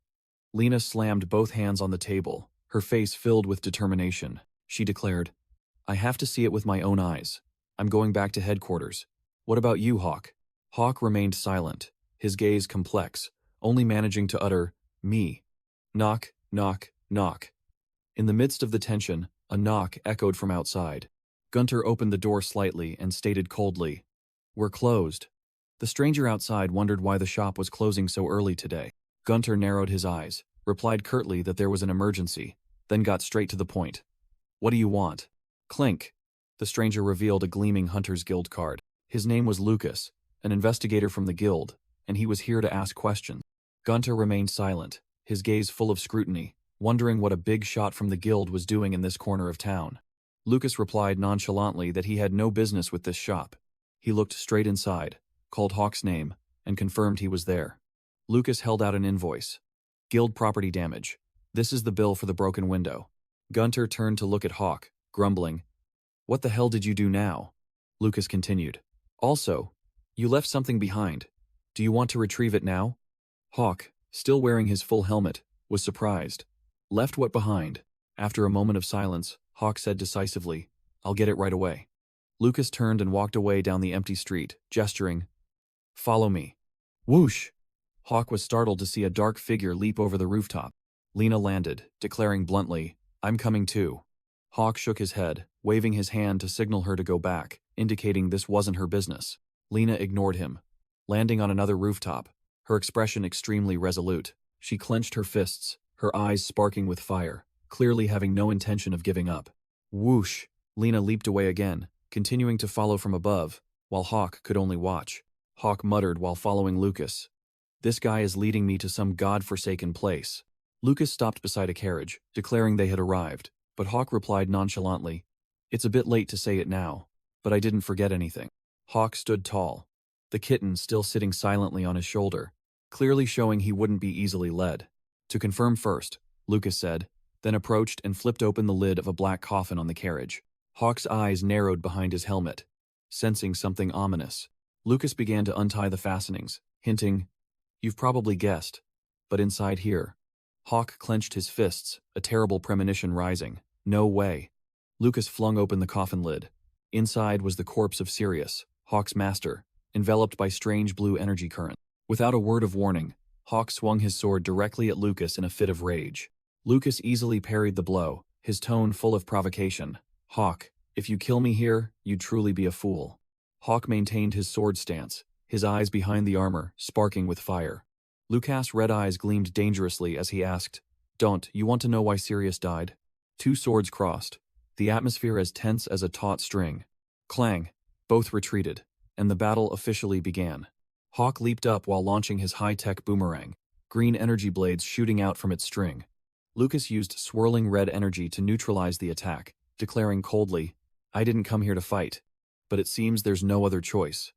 Lena slammed both hands on the table, her face filled with determination. She declared, "I have to see it with my own eyes. I'm going back to headquarters. What about you, Hawk?" Hawk remained silent, his gaze complex, only managing to utter, "Me." Knock, knock, knock. In the midst of the tension, a knock echoed from outside. Gunter opened the door slightly and stated coldly, "We're closed." The stranger outside wondered why the shop was closing so early today. Gunter narrowed his eyes, replied curtly that there was an emergency, then got straight to the point. "What do you want?" Clink. The stranger revealed a gleaming Hunter's Guild card. His name was Lucas, an investigator from the guild, and he was here to ask questions. Gunter remained silent, his gaze full of scrutiny, wondering what a big shot from the guild was doing in this corner of town. Lucas replied nonchalantly that he had no business with this shop. He looked straight inside, called Hawk's name, and confirmed he was there. Lucas held out an invoice. "Guild property damage. This is the bill for the broken window." Gunter turned to look at Hawk, grumbling. "What the hell did you do now?" Lucas continued. "Also, you left something behind. Do you want to retrieve it now?" Hawk, still wearing his full helmet, was surprised. "Left what behind?" After a moment of silence, Hawk said decisively, "I'll get it right away." Lucas turned and walked away down the empty street, gesturing, "Follow me." Whoosh! Hawk was startled to see a dark figure leap over the rooftop. Lena landed, declaring bluntly, "I'm coming too." Hawk shook his head, waving his hand to signal her to go back, indicating this wasn't her business. Lena ignored him. Landing on another rooftop, her expression extremely resolute, she clenched her fists, her eyes sparking with fire, clearly having no intention of giving up. Whoosh! Lena leaped away again, continuing to follow from above, while Hawk could only watch. Hawk muttered while following Lucas, "This guy is leading me to some god-forsaken place." Lucas stopped beside a carriage, declaring they had arrived, but Hawk replied nonchalantly, "It's a bit late to say it now, but I didn't forget anything." Hawk stood tall, the kitten still sitting silently on his shoulder, clearly showing he wouldn't be easily led. "To confirm first," Lucas said, then approached and flipped open the lid of a black coffin on the carriage. Hawk's eyes narrowed behind his helmet, sensing something ominous. Lucas began to untie the fastenings, hinting, "You've probably guessed, but inside here." Hawk clenched his fists, a terrible premonition rising. "No way." Lucas flung open the coffin lid. Inside was the corpse of Sirius, Hawk's master, enveloped by strange blue energy current. Without a word of warning, Hawk swung his sword directly at Lucas in a fit of rage. Lucas easily parried the blow, his tone full of provocation. "Hawk, if you kill me here, you'd truly be a fool." Hawk maintained his sword stance, his eyes behind the armor, sparking with fire. Lucas' red eyes gleamed dangerously as he asked, "Don't you want to know why Sirius died?" Two swords crossed, the atmosphere as tense as a taut string. Clang! Both retreated, and the battle officially began. Hawk leaped up while launching his high-tech boomerang, green energy blades shooting out from its string. Lucas used swirling red energy to neutralize the attack, declaring coldly, "I didn't come here to fight, but it seems there's no other choice."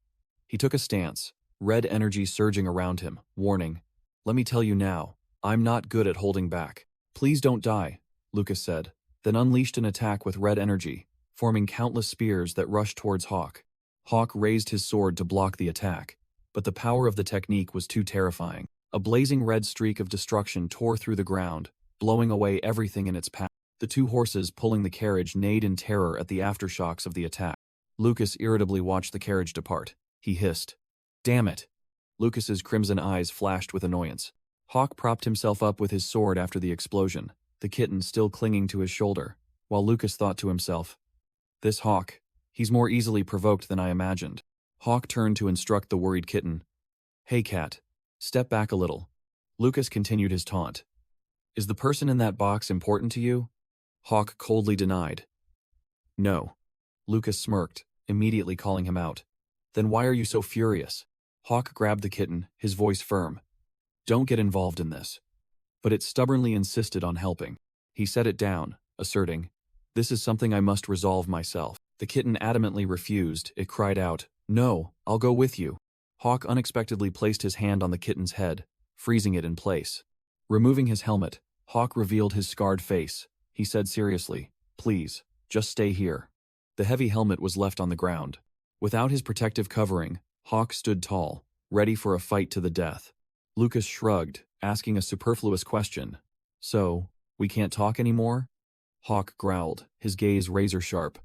He took a stance, red energy surging around him, warning, "Let me tell you now, I'm not good at holding back." "Please don't die," Lucas said, then unleashed an attack with red energy, forming countless spears that rushed towards Hawk. Hawk raised his sword to block the attack, but the power of the technique was too terrifying. A blazing red streak of destruction tore through the ground, blowing away everything in its path. The two horses pulling the carriage neighed in terror at the aftershocks of the attack. Lucas irritably watched the carriage depart. He hissed, "Damn it!" Lucas's crimson eyes flashed with annoyance. Hawk propped himself up with his sword after the explosion, the kitten still clinging to his shoulder, while Lucas thought to himself, "This Hawk, he's more easily provoked than I imagined." Hawk turned to instruct the worried kitten, "Hey cat, step back a little." Lucas continued his taunt. "Is the person in that box important to you?" Hawk coldly denied. "No." Lucas smirked, immediately calling him out. "Then why are you so furious?" Hawk grabbed the kitten, his voice firm. "Don't get involved in this." But it stubbornly insisted on helping. He set it down, asserting, "This is something I must resolve myself." The kitten adamantly refused. It cried out, "No, I'll go with you." Hawk unexpectedly placed his hand on the kitten's head, freezing it in place. Removing his helmet, Hawk revealed his scarred face. He said seriously, "Please, just stay here." The heavy helmet was left on the ground. Without his protective covering, Hawk stood tall, ready for a fight to the death. Lucas shrugged, asking a superfluous question. "So, we can't talk anymore?" Hawk growled, his gaze razor-sharp.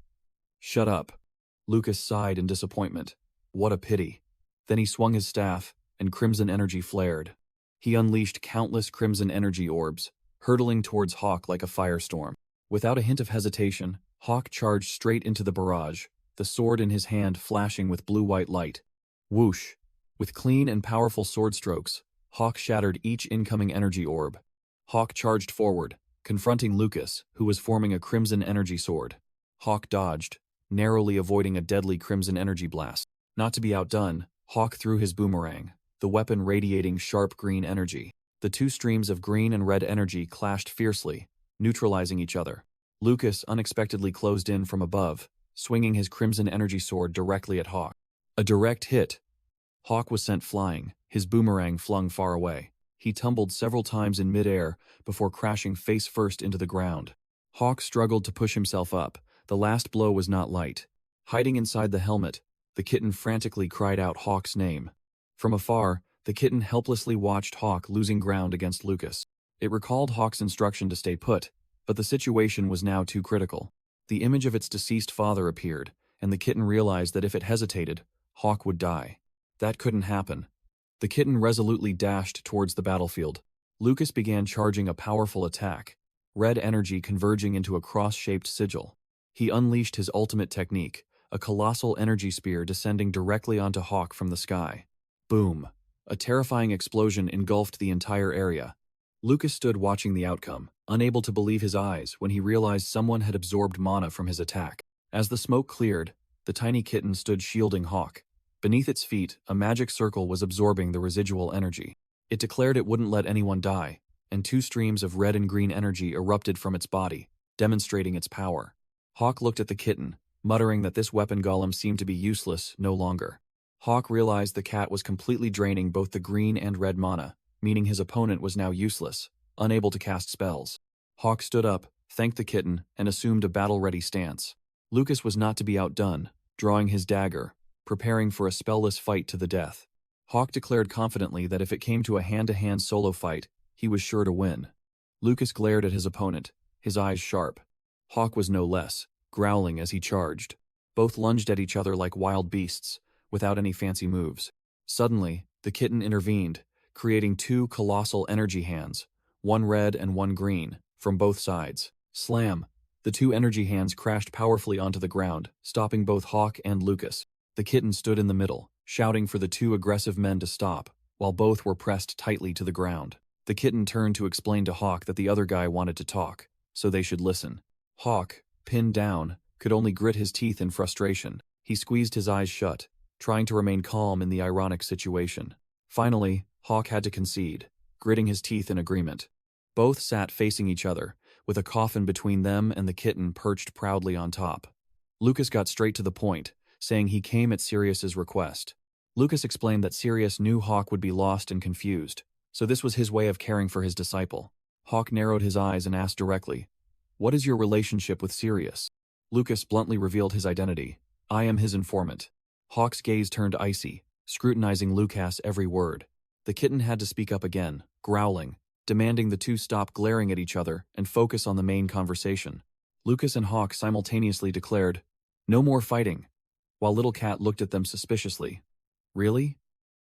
"Shut up." Lucas sighed in disappointment. What a pity. Then he swung his staff, and crimson energy flared. He unleashed countless crimson energy orbs, hurtling towards Hawk like a firestorm. Without a hint of hesitation, Hawk charged straight into the barrage, the sword in his hand flashing with blue-white light. Whoosh! With clean and powerful sword strokes, Hawk shattered each incoming energy orb. Hawk charged forward, confronting Lucas, who was forming a crimson energy sword. Hawk dodged, narrowly avoiding a deadly crimson energy blast. Not to be outdone, Hawk threw his boomerang, the weapon radiating sharp green energy. The two streams of green and red energy clashed fiercely, neutralizing each other. Lucas unexpectedly closed in from above, swinging his crimson energy sword directly at Hawk. A direct hit. Hawk was sent flying, his boomerang flung far away. He tumbled several times in midair before crashing face first into the ground. Hawk struggled to push himself up. The last blow was not light. Hiding inside the helmet, the kitten frantically cried out Hawk's name. From afar, the kitten helplessly watched Hawk losing ground against Lucas. It recalled Hawk's instruction to stay put, but the situation was now too critical. The image of its deceased father appeared, and the kitten realized that if it hesitated, Hawk would die. That couldn't happen. The kitten resolutely dashed towards the battlefield. Lucas began charging a powerful attack, red energy converging into a cross-shaped sigil. He unleashed his ultimate technique, a colossal energy spear descending directly onto Hawk from the sky. Boom! A terrifying explosion engulfed the entire area. Lucas stood watching the outcome, unable to believe his eyes when he realized someone had absorbed mana from his attack. As the smoke cleared, the tiny kitten stood shielding Hawk. Beneath its feet, a magic circle was absorbing the residual energy. It declared it wouldn't let anyone die, and two streams of red and green energy erupted from its body, demonstrating its power. Hawk looked at the kitten, muttering that this weapon golem seemed to be useless no longer. Hawk realized the cat was completely draining both the green and red mana, meaning his opponent was now useless, unable to cast spells. Hawk stood up, thanked the kitten, and assumed a battle-ready stance. Lucas was not to be outdone, drawing his dagger, preparing for a spellless fight to the death. Hawk declared confidently that if it came to a hand-to-hand solo fight, he was sure to win. Lucas glared at his opponent, his eyes sharp. Hawk was no less, growling as he charged. Both lunged at each other like wild beasts, without any fancy moves. Suddenly, the kitten intervened, creating two colossal energy hands, one red and one green, from both sides. Slam! The two energy hands crashed powerfully onto the ground, stopping both Hawk and Lucas. The kitten stood in the middle, shouting for the two aggressive men to stop, while both were pressed tightly to the ground. The kitten turned to explain to Hawk that the other guy wanted to talk, so they should listen. Hawk, pinned down, could only grit his teeth in frustration. He squeezed his eyes shut, trying to remain calm in the ironic situation. Finally, Hawk had to concede, gritting his teeth in agreement. Both sat facing each other, with a coffin between them and the kitten perched proudly on top. Lucas got straight to the point, saying he came at Sirius's request. Lucas explained that Sirius knew Hawk would be lost and confused, so this was his way of caring for his disciple. Hawk narrowed his eyes and asked directly, "What is your relationship with Sirius?" Lucas bluntly revealed his identity. "I am his informant." Hawk's gaze turned icy, scrutinizing Lucas' every word. The kitten had to speak up again, growling, demanding the two stop glaring at each other and focus on the main conversation. Lucas and Hawk simultaneously declared, "No more fighting," while Little Cat looked at them suspiciously. "Really?"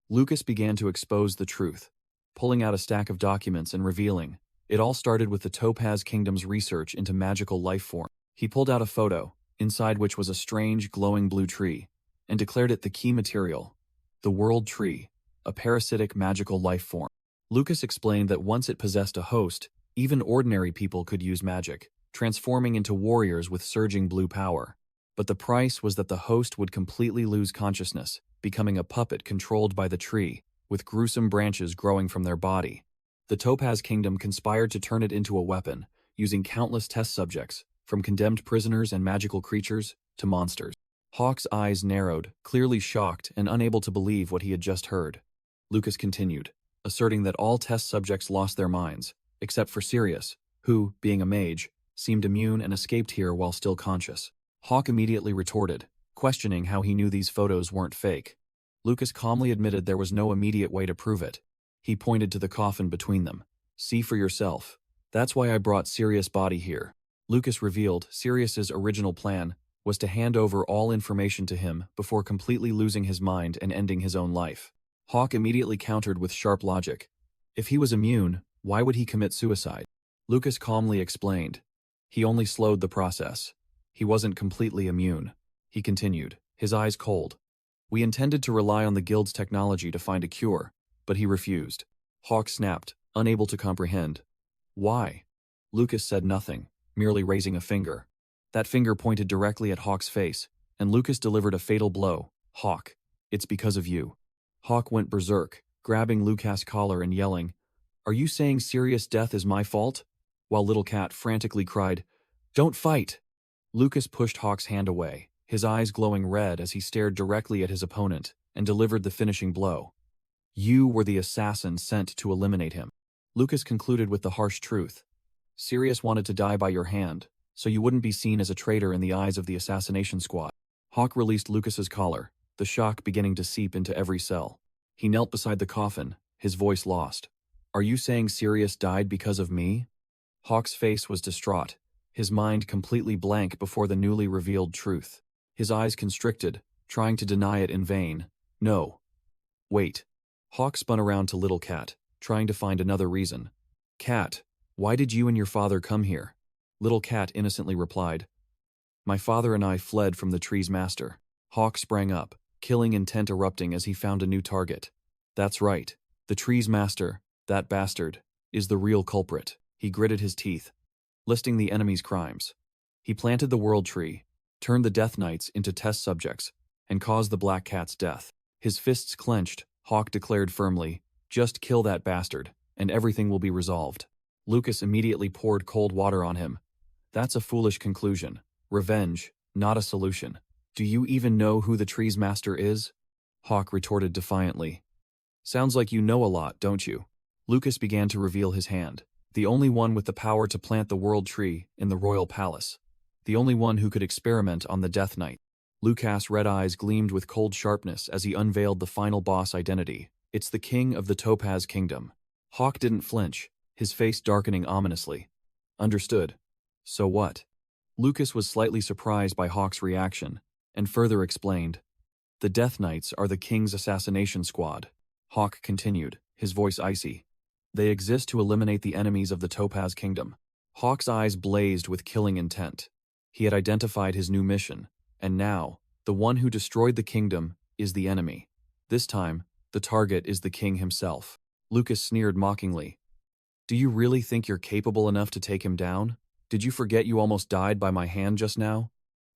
Lucas began to expose the truth, pulling out a stack of documents and revealing, it all started with the Topaz Kingdom's research into magical life form. He pulled out a photo, inside which was a strange, glowing blue tree, and declared it the key material, the World Tree, a parasitic magical life form. Lucas explained that once it possessed a host, even ordinary people could use magic, transforming into warriors with surging blue power. But the price was that the host would completely lose consciousness, becoming a puppet controlled by the tree, with gruesome branches growing from their body. The Topaz Kingdom conspired to turn it into a weapon, using countless test subjects, from condemned prisoners and magical creatures to monsters. Hawk's eyes narrowed, clearly shocked and unable to believe what he had just heard. Lucas continued, asserting that all test subjects lost their minds, except for Sirius, who, being a mage, seemed immune and escaped here while still conscious. Hawk immediately retorted, questioning how he knew these photos weren't fake. Lucas calmly admitted there was no immediate way to prove it. He pointed to the coffin between them. "See for yourself. That's why I brought Sirius' body here." Lucas revealed Sirius's original plan was to hand over all information to him before completely losing his mind and ending his own life. Hawk immediately countered with sharp logic. If he was immune, why would he commit suicide? Lucas calmly explained. He only slowed the process. He wasn't completely immune. He continued, his eyes cold. We intended to rely on the guild's technology to find a cure, but he refused. Hawk snapped, unable to comprehend. Why? Lucas said nothing, merely raising a finger. That finger pointed directly at Hawk's face, and Lucas delivered a fatal blow. Hawk, it's because of you. Hawk went berserk, grabbing Lucas' collar and yelling, Are you saying serious death is my fault? While Little Cat frantically cried, Don't fight! Lucas pushed Hawk's hand away, his eyes glowing red as he stared directly at his opponent, and delivered the finishing blow. You were the assassin sent to eliminate him. Lucas concluded with the harsh truth. Sirius wanted to die by your hand, so you wouldn't be seen as a traitor in the eyes of the assassination squad. Hawk released Lucas's collar, the shock beginning to seep into every cell. He knelt beside the coffin, his voice lost. Are you saying Sirius died because of me? Hawk's face was distraught, his mind completely blank before the newly revealed truth. His eyes constricted, trying to deny it in vain. No. Wait. Hawk spun around to Little Cat, trying to find another reason. Cat, why did you and your father come here? Little Cat innocently replied. My father and I fled from the tree's master. Hawk sprang up, killing intent erupting as he found a new target. That's right. The tree's master, that bastard, is the real culprit. He gritted his teeth, listing the enemy's crimes. He planted the world tree, turned the Death Knights into test subjects, and caused the Black Cat's death. His fists clenched, Hawk declared firmly, Just kill that bastard, and everything will be resolved. Lucas immediately poured cold water on him. That's a foolish conclusion. Revenge, not a solution. Do you even know who the tree's master is? Hawk retorted defiantly. Sounds like you know a lot, don't you? Lucas began to reveal his hand. The only one with the power to plant the world tree in the royal palace. The only one who could experiment on the Death Knight. Lucas' red eyes gleamed with cold sharpness as he unveiled the final boss identity. It's the king of the Topaz Kingdom. Hawk didn't flinch, his face darkening ominously. Understood. So what? Lucas was slightly surprised by Hawk's reaction, and further explained. The Death Knights are the king's assassination squad. Hawk continued, his voice icy. They exist to eliminate the enemies of the Topaz Kingdom. Hawk's eyes blazed with killing intent. He had identified his new mission, and now, the one who destroyed the kingdom is the enemy. This time, the target is the king himself. Lucas sneered mockingly. Do you really think you're capable enough to take him down? Did you forget you almost died by my hand just now?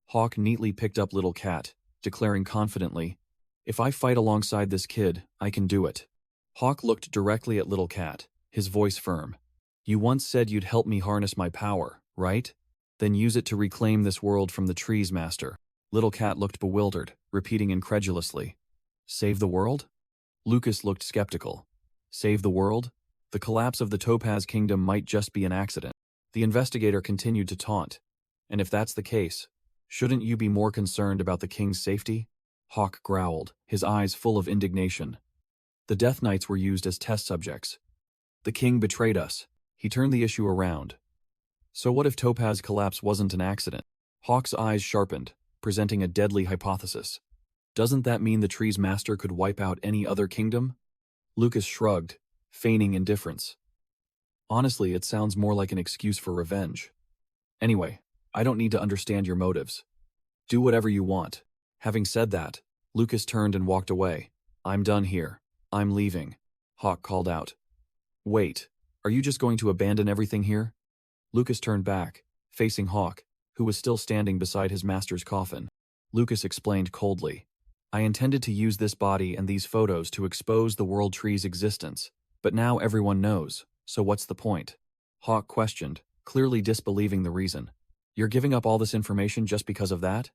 Hawk neatly picked up Little Cat, declaring confidently, If I fight alongside this kid, I can do it. Hawk looked directly at Little Cat, his voice firm. You once said you'd help me harness my power, right? Then use it to reclaim this world from the tree's master. Little Cat looked bewildered, repeating incredulously. Save the world? Lucas looked skeptical. Save the world? The collapse of the Topaz Kingdom might just be an accident. The investigator continued to taunt. And if that's the case, shouldn't you be more concerned about the king's safety? Hawk growled, his eyes full of indignation. The Death Knights were used as test subjects. The king betrayed us. He turned the issue around. So what if Topaz collapse wasn't an accident? Hawk's eyes sharpened, presenting a deadly hypothesis. Doesn't that mean the tree's master could wipe out any other kingdom? Lucas shrugged, feigning indifference. Honestly, it sounds more like an excuse for revenge. Anyway, I don't need to understand your motives. Do whatever you want. Having said that, Lucas turned and walked away. I'm done here. I'm leaving. Hawk called out. Wait, are you just going to abandon everything here? Lucas turned back, facing Hawk, who was still standing beside his master's coffin. Lucas explained coldly. I intended to use this body and these photos to expose the world tree's existence, but now everyone knows, so what's the point? Hawk questioned, clearly disbelieving the reason. You're giving up all this information just because of that?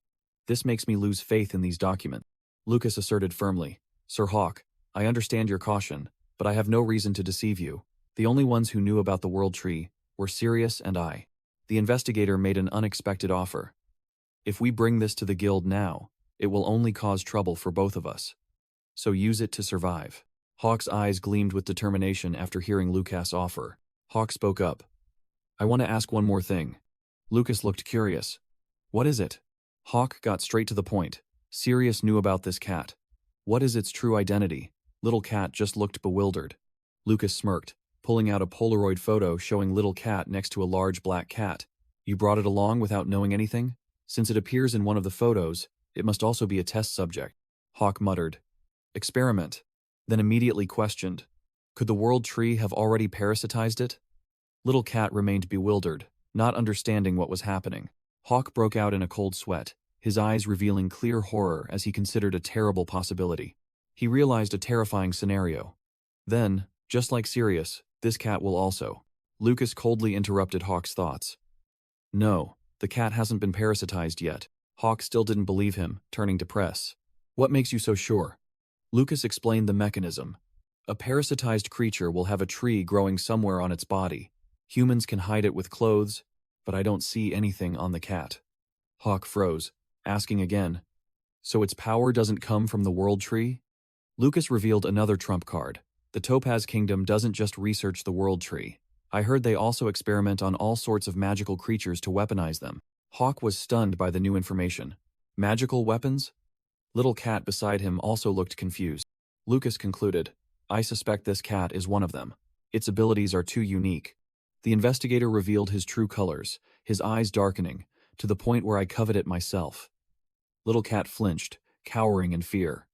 This makes me lose faith in these documents. Lucas asserted firmly. Sir Hawk, I understand your caution, but I have no reason to deceive you. The only ones who knew about the world tree were Sirius and I. The investigator made an unexpected offer. If we bring this to the guild now, it will only cause trouble for both of us. So use it to survive. Hawk's eyes gleamed with determination after hearing Lucas' offer. Hawk spoke up. I want to ask one more thing. Lucas looked curious. What is it? Hawk got straight to the point. Sirius knew about this cat. What is its true identity? Little Cat just looked bewildered. Lucas smirked, pulling out a Polaroid photo showing Little Cat next to a large black cat. You brought it along without knowing anything? Since it appears in one of the photos, it must also be a test subject. Hawk muttered. Experiment. Then immediately questioned. Could the world tree have already parasitized it? Little Cat remained bewildered, not understanding what was happening. Hawk broke out in a cold sweat, his eyes revealing clear horror as he considered a terrible possibility. He realized a terrifying scenario. Then, just like Sirius, this cat will also. Lucas coldly interrupted Hawk's thoughts. No, the cat hasn't been parasitized yet. Hawk still didn't believe him, turning to Press. What makes you so sure? Lucas explained the mechanism. A parasitized creature will have a tree growing somewhere on its body. Humans can hide it with clothes, but I don't see anything on the cat. Hawk froze, asking again. So its power doesn't come from the world tree? Lucas revealed another trump card. The Topaz Kingdom doesn't just research the world tree. I heard they also experiment on all sorts of magical creatures to weaponize them. Hawk was stunned by the new information. Magical weapons? Little Cat beside him also looked confused. Lucas concluded, I suspect this cat is one of them. Its abilities are too unique. The investigator revealed his true colors, his eyes darkening, to the point where I covet it myself. Little Cat flinched, cowering in fear.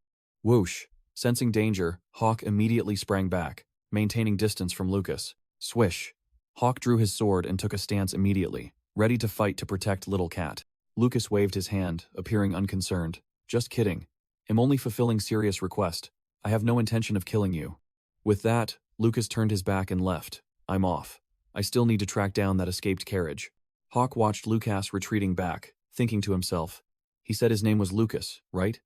Whoosh! Sensing danger, Hawk immediately sprang back, maintaining distance from Lucas. Swish! Hawk drew his sword and took a stance immediately, ready to fight to protect Little Cat. Lucas waved his hand, appearing unconcerned. Just kidding. I'm only fulfilling Sirius' request. I have no intention of killing you. With that, Lucas turned his back and left. I'm off. I still need to track down that escaped carriage. Hawk watched Lucas retreating back, thinking to himself. He said his name was Lucas, right?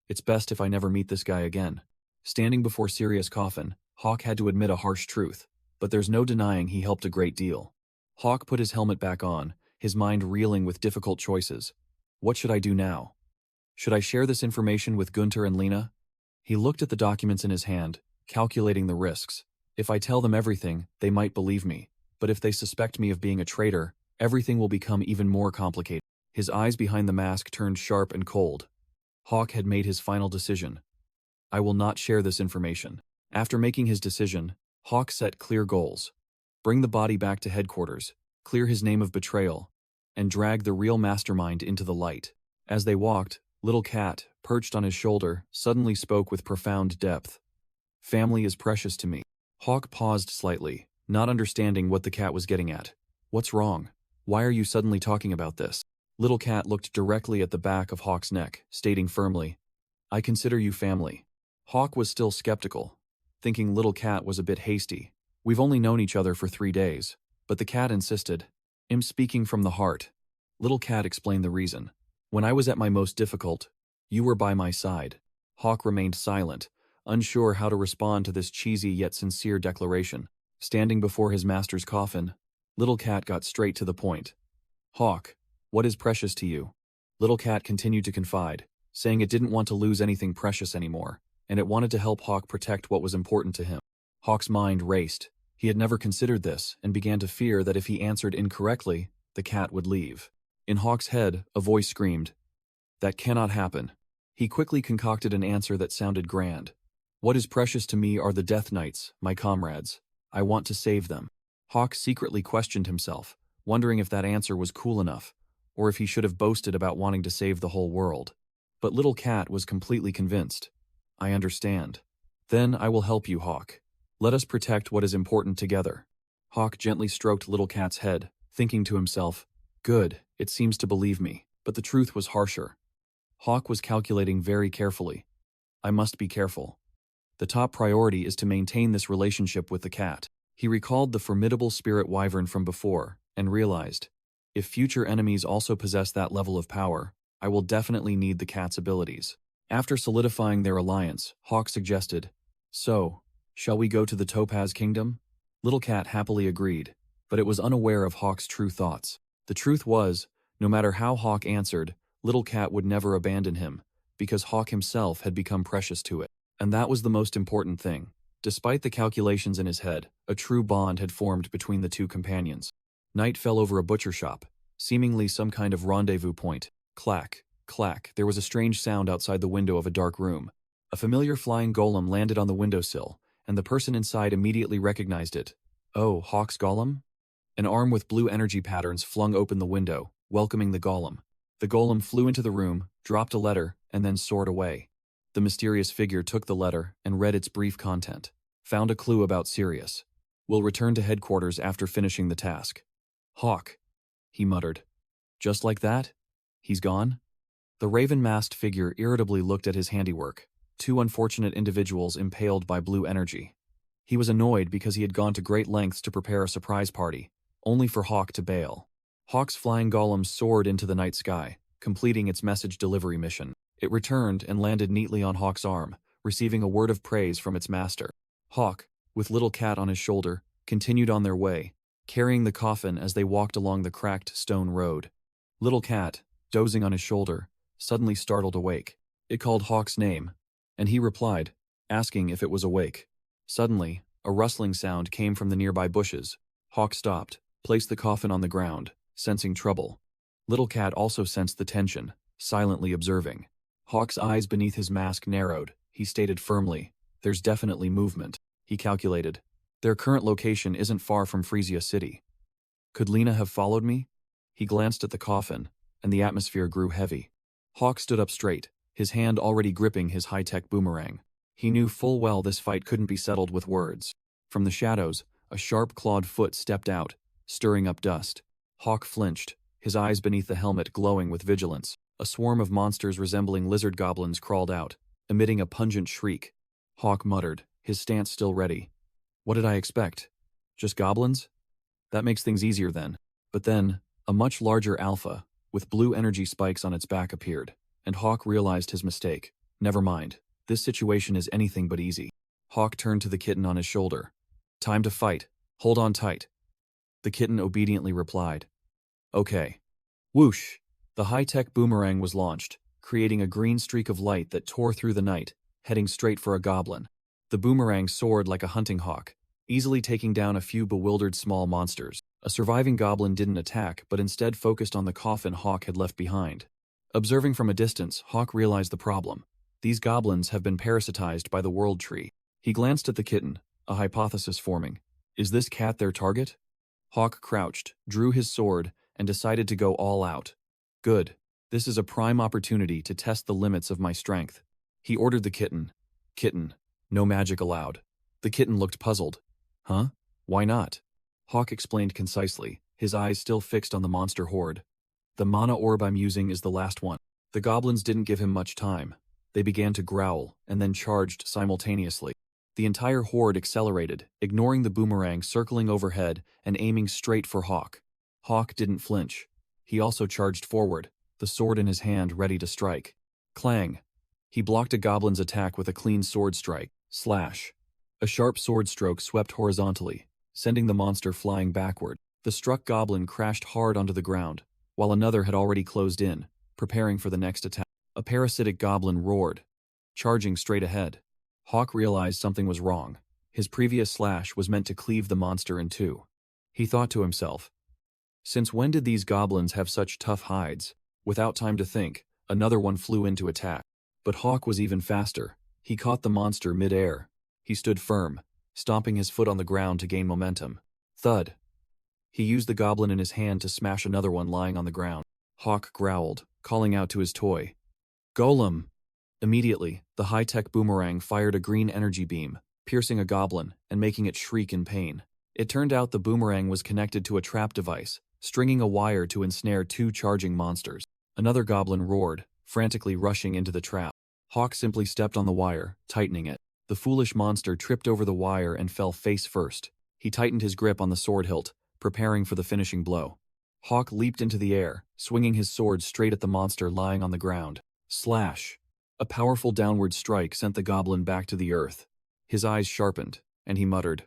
It's best if I never meet this guy again. Standing before Sirius' coffin, Hawk had to admit a harsh truth, but there's no denying he helped a great deal. Hawk put his helmet back on, his mind reeling with difficult choices. What should I do now? Should I share this information with Gunter and Lena? He looked at the documents in his hand, calculating the risks. If I tell them everything, they might believe me. But if they suspect me of being a traitor, everything will become even more complicated. His eyes behind the mask turned sharp and cold. Hawk had made his final decision. I will not share this information. After making his decision, Hawk set clear goals. Bring the body back to headquarters, clear his name of betrayal, and drag the real mastermind into the light. As they walked, Little Cat, perched on his shoulder, suddenly spoke with profound depth. Family is precious to me. Hawk paused slightly, not understanding what the cat was getting at. What's wrong? Why are you suddenly talking about this? Little Cat looked directly at the back of Hawk's neck, stating firmly, I consider you family. Hawk was still skeptical, thinking Little Cat was a bit hasty. We've only known each other for 3 days, but the cat insisted. I'm speaking from the heart. Little Cat explained the reason. When I was at my most difficult, you were by my side. Hawk remained silent, unsure how to respond to this cheesy yet sincere declaration. Standing before his master's coffin, Little Cat got straight to the point. Hawk, what is precious to you? Little Cat continued to confide, saying it didn't want to lose anything precious anymore, and it wanted to help Hawk protect what was important to him. Hawk's mind raced. He had never considered this and began to fear that if he answered incorrectly, the cat would leave. In Hawk's head, a voice screamed, That cannot happen. He quickly concocted an answer that sounded grand. What is precious to me are the Death Knights, my comrades. I want to save them. Hawk secretly questioned himself, wondering if that answer was cool enough, or if he should have boasted about wanting to save the whole world. But Little Cat was completely convinced. I understand. Then I will help you, Hawk. Let us protect what is important together. Hawk gently stroked Little Cat's head, thinking to himself, Good, it seems to believe me. But the truth was harsher. Hawk was calculating very carefully. I must be careful. The top priority is to maintain this relationship with the cat. He recalled the formidable spirit wyvern from before, and realized, if future enemies also possess that level of power, I will definitely need the cat's abilities. After solidifying their alliance, Hawk suggested, So, shall we go to the Topaz Kingdom? Little Cat happily agreed, but it was unaware of Hawk's true thoughts. The truth was, no matter how Hawk answered, Little Cat would never abandon him, because Hawk himself had become precious to it. And that was the most important thing. Despite the calculations in his head, a true bond had formed between the two companions. Night fell over a butcher shop, seemingly some kind of rendezvous point. Clack, clack, there was a strange sound outside the window of a dark room. A familiar flying golem landed on the windowsill, and the person inside immediately recognized it. Oh, Hawk's golem? An arm with blue energy patterns flung open the window, welcoming the golem. The golem flew into the room, dropped a letter, and then soared away. The mysterious figure took the letter and read its brief content. Found a clue about Sirius. Will return to headquarters after finishing the task. Hawk, he muttered. Just like that? He's gone? The raven-masked figure irritably looked at his handiwork. Two unfortunate individuals impaled by blue energy. He was annoyed because he had gone to great lengths to prepare a surprise party, only for Hawk to bail. Hawk's flying golem soared into the night sky, completing its message delivery mission. It returned and landed neatly on Hawk's arm, receiving a word of praise from its master. Hawk, with Little Cat on his shoulder, continued on their way, carrying the coffin as they walked along the cracked stone road. Little Cat, dozing on his shoulder, suddenly startled awake. It called Hawk's name, and he replied, asking if it was awake. Suddenly, a rustling sound came from the nearby bushes. Hawk stopped, placed the coffin on the ground, sensing trouble. Little Cat also sensed the tension, silently observing. Hawk's eyes beneath his mask narrowed. He stated firmly, "There's definitely movement." He calculated. Their current location isn't far from Frisia City. Could Lena have followed me? He glanced at the coffin, and the atmosphere grew heavy. Hawk stood up straight, his hand already gripping his high-tech boomerang. He knew full well this fight couldn't be settled with words. From the shadows, a sharp clawed foot stepped out, stirring up dust. Hawk flinched, his eyes beneath the helmet glowing with vigilance. A swarm of monsters resembling lizard goblins crawled out, emitting a pungent shriek. Hawk muttered, his stance still ready. What did I expect? Just goblins? That makes things easier then. But then, a much larger alpha, with blue energy spikes on its back appeared, and Hawk realized his mistake. Never mind, this situation is anything but easy. Hawk turned to the kitten on his shoulder. Time to fight. Hold on tight. The kitten obediently replied. Okay. Whoosh! The high-tech boomerang was launched, creating a green streak of light that tore through the night, heading straight for a goblin. The boomerang soared like a hunting hawk, easily taking down a few bewildered small monsters. A surviving goblin didn't attack, but instead focused on the coffin Hawk had left behind. Observing from a distance, Hawk realized the problem. These goblins have been parasitized by the world tree. He glanced at the kitten, a hypothesis forming. Is this cat their target? Hawk crouched, drew his sword, and decided to go all out. Good. This is a prime opportunity to test the limits of my strength. He ordered the kitten. Kitten. No magic allowed. The kitten looked puzzled. Huh? Why not? Hawk explained concisely, his eyes still fixed on the monster horde. The mana orb I'm using is the last one. The goblins didn't give him much time. They began to growl, and then charged simultaneously. The entire horde accelerated, ignoring the boomerang circling overhead and aiming straight for Hawk. Hawk didn't flinch. He also charged forward, the sword in his hand ready to strike. Clang! He blocked a goblin's attack with a clean sword strike. Slash! A sharp sword stroke swept horizontally, sending the monster flying backward. The struck goblin crashed hard onto the ground, while another had already closed in, preparing for the next attack. A parasitic goblin roared, charging straight ahead. Hawk realized something was wrong. His previous slash was meant to cleave the monster in two. He thought to himself, since when did these goblins have such tough hides? Without time to think, another one flew in to attack. But Hawk was even faster. He caught the monster mid-air. He stood firm, stomping his foot on the ground to gain momentum. Thud. He used the goblin in his hand to smash another one lying on the ground. Hawk growled, calling out to his toy. Golem! Immediately, the high-tech boomerang fired a green energy beam, piercing a goblin and making it shriek in pain. It turned out the boomerang was connected to a trap device, stringing a wire to ensnare two charging monsters. Another goblin roared, frantically rushing into the trap. Hawk simply stepped on the wire, tightening it. The foolish monster tripped over the wire and fell face first. He tightened his grip on the sword hilt, preparing for the finishing blow. Hawk leaped into the air, swinging his sword straight at the monster lying on the ground. Slash! A powerful downward strike sent the goblin back to the earth. His eyes sharpened, and he muttered,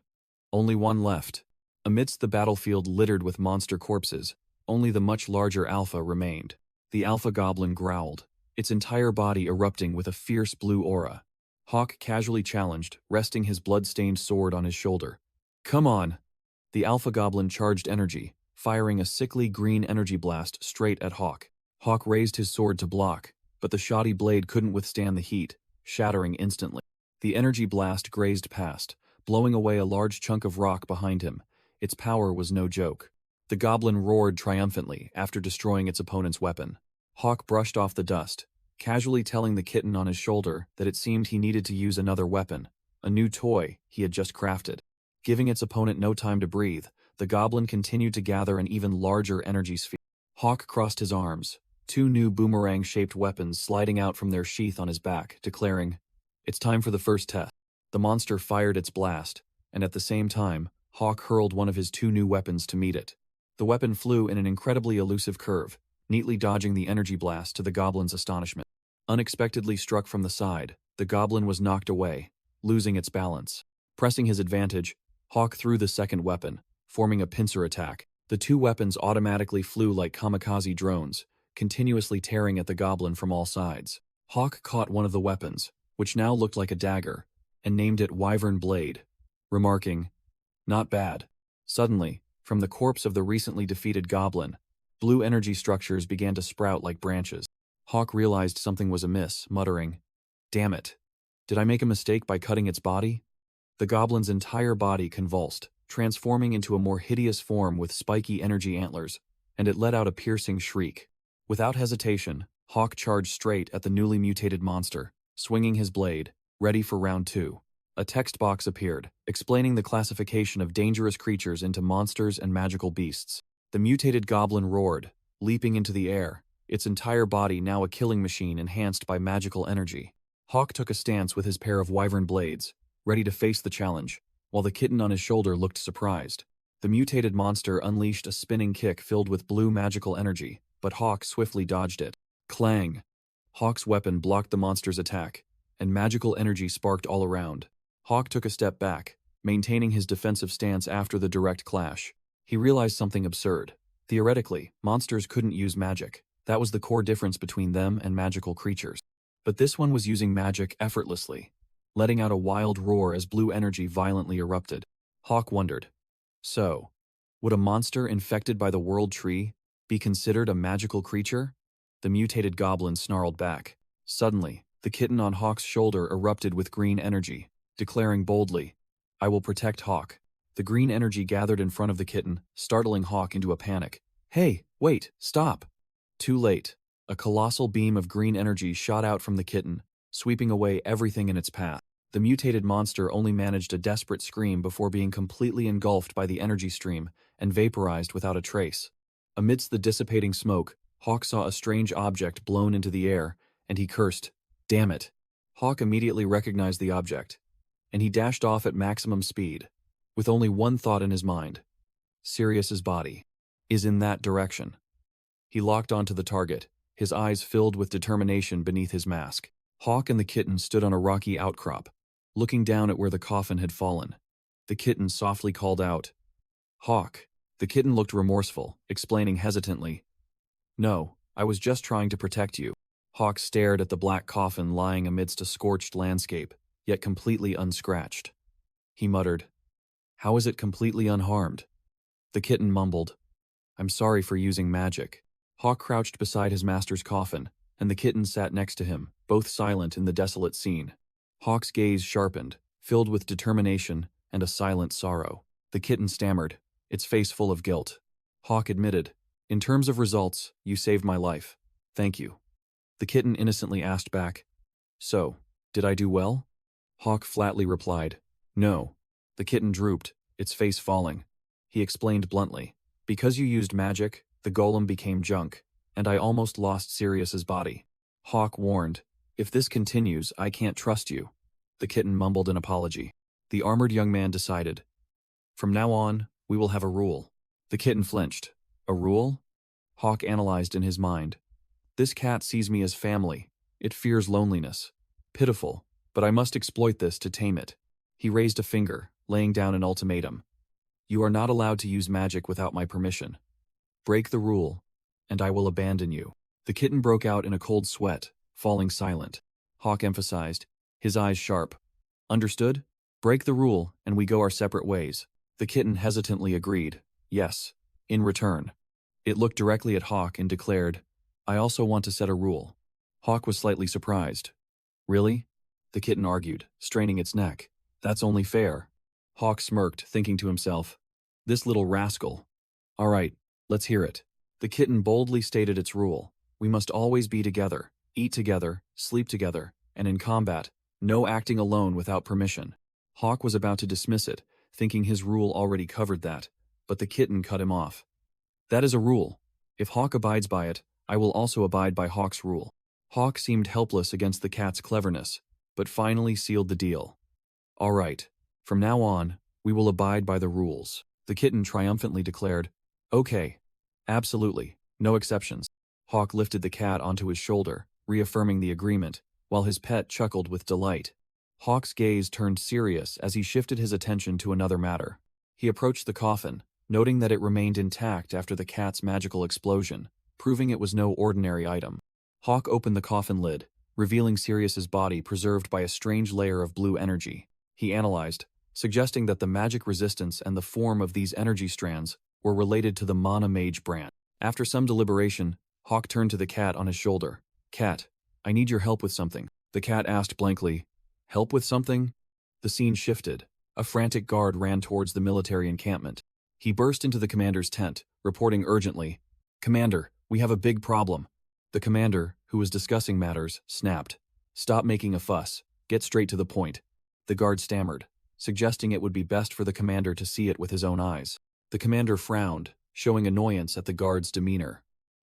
"Only one left." Amidst the battlefield littered with monster corpses, only the much larger alpha remained. The alpha goblin growled, its entire body erupting with a fierce blue aura. Hawk casually challenged, resting his blood-stained sword on his shoulder. Come on! The alpha goblin charged energy, firing a sickly green energy blast straight at Hawk. Hawk raised his sword to block, but the shoddy blade couldn't withstand the heat, shattering instantly. The energy blast grazed past, blowing away a large chunk of rock behind him. Its power was no joke. The goblin roared triumphantly after destroying its opponent's weapon. Hawk brushed off the dust, casually telling the kitten on his shoulder that it seemed he needed to use another weapon, a new toy he had just crafted. Giving its opponent no time to breathe, the goblin continued to gather an even larger energy sphere. Hawk crossed his arms, two new boomerang-shaped weapons sliding out from their sheath on his back, declaring, "It's time for the first test." The monster fired its blast, and at the same time, Hawk hurled one of his two new weapons to meet it. The weapon flew in an incredibly elusive curve, neatly dodging the energy blast to the goblin's astonishment. Unexpectedly struck from the side, the goblin was knocked away, losing its balance. Pressing his advantage, Hawk threw the second weapon, forming a pincer attack. The two weapons automatically flew like kamikaze drones, continuously tearing at the goblin from all sides. Hawk caught one of the weapons, which now looked like a dagger, and named it Wyvern Blade, remarking, "Not bad." Suddenly, from the corpse of the recently defeated goblin, blue energy structures began to sprout like branches. Hawk realized something was amiss, muttering, "Damn it. Did I make a mistake by cutting its body?" The goblin's entire body convulsed, transforming into a more hideous form with spiky energy antlers, and it let out a piercing shriek. Without hesitation, Hawk charged straight at the newly mutated monster, swinging his blade, ready for round 2. A text box appeared, explaining the classification of dangerous creatures into monsters and magical beasts. The mutated goblin roared, leaping into the air, its entire body now a killing machine enhanced by magical energy. Hawk took a stance with his pair of wyvern blades, ready to face the challenge, while the kitten on his shoulder looked surprised. The mutated monster unleashed a spinning kick filled with blue magical energy, but Hawk swiftly dodged it. Clang! Hawk's weapon blocked the monster's attack, and magical energy sparked all around. Hawk took a step back, maintaining his defensive stance after the direct clash. He realized something absurd. Theoretically, monsters couldn't use magic. That was the core difference between them and magical creatures. But this one was using magic effortlessly, letting out a wild roar as blue energy violently erupted. Hawk wondered, so, would a monster infected by the World Tree be considered a magical creature? The mutated goblin snarled back. Suddenly, the kitten on Hawk's shoulder erupted with green energy, declaring boldly, "I will protect Hawk." The green energy gathered in front of the kitten, startling Hawk into a panic. "Hey, wait, stop!" Too late. A colossal beam of green energy shot out from the kitten, sweeping away everything in its path. The mutated monster only managed a desperate scream before being completely engulfed by the energy stream and vaporized without a trace. Amidst the dissipating smoke, Hawk saw a strange object blown into the air, and he cursed, "Damn it." Hawk immediately recognized the object, and he dashed off at maximum speed, with only one thought in his mind. Sirius's body is in that direction. He locked onto the target, his eyes filled with determination beneath his mask. Hawk and the kitten stood on a rocky outcrop, looking down at where the coffin had fallen. The kitten softly called out, "Hawk." The kitten looked remorseful, explaining hesitantly, "No, I was just trying to protect you." Hawk stared at the black coffin lying amidst a scorched landscape, yet completely unscratched. He muttered, "How is it completely unharmed?" The kitten mumbled, "I'm sorry for using magic." Hawk crouched beside his master's coffin, and the kitten sat next to him, both silent in the desolate scene. Hawk's gaze sharpened, filled with determination and a silent sorrow. The kitten stammered, its face full of guilt. Hawk admitted, "In terms of results, you saved my life. Thank you." The kitten innocently asked back, "So, did I do well?" Hawk flatly replied, "No." The kitten drooped, its face falling. He explained bluntly, "Because you used magic, the golem became junk, and I almost lost Sirius's body." Hawk warned, "If this continues, I can't trust you." The kitten mumbled an apology. The armored young man decided, "From now on, we will have a rule." The kitten flinched. "A rule?" Hawk analyzed in his mind. "This cat sees me as family. It fears loneliness. Pitiful, but I must exploit this to tame it." He raised a finger, laying down an ultimatum. "You are not allowed to use magic without my permission. Break the rule, and I will abandon you." The kitten broke out in a cold sweat, falling silent. Hawk emphasized, his eyes sharp. "Understood? Break the rule, and we go our separate ways." The kitten hesitantly agreed, "Yes, in return." It looked directly at Hawk and declared, "I also want to set a rule." Hawk was slightly surprised. "Really?" The kitten argued, straining its neck. "That's only fair." Hawk smirked, thinking to himself, "This little rascal. All right, let's hear it." The kitten boldly stated its rule. We must always be together, eat together, sleep together, and in combat, no acting alone without permission. Hawk was about to dismiss it, thinking his rule already covered that, but the kitten cut him off. That is a rule. If Hawk abides by it, I will also abide by Hawk's rule. Hawk seemed helpless against the cat's cleverness, but finally sealed the deal. All right, from now on, we will abide by the rules, the kitten triumphantly declared. Okay. Absolutely, no exceptions. Hawk lifted the cat onto his shoulder, reaffirming the agreement, while his pet chuckled with delight. Hawk's gaze turned serious as he shifted his attention to another matter. He approached the coffin, noting that it remained intact after the cat's magical explosion, proving it was no ordinary item. Hawk opened the coffin lid, revealing Sirius's body preserved by a strange layer of blue energy. He analyzed, suggesting that the magic resistance and the form of these energy strands were related to the Mana Mage brand. After some deliberation, Hawk turned to the cat on his shoulder. Cat, I need your help with something. The cat asked blankly. Help with something? The scene shifted. A frantic guard ran towards the military encampment. He burst into the commander's tent, reporting urgently. Commander, we have a big problem. The commander, who was discussing matters, snapped. Stop making a fuss. Get straight to the point. The guard stammered, suggesting it would be best for the commander to see it with his own eyes. The commander frowned, showing annoyance at the guard's demeanor.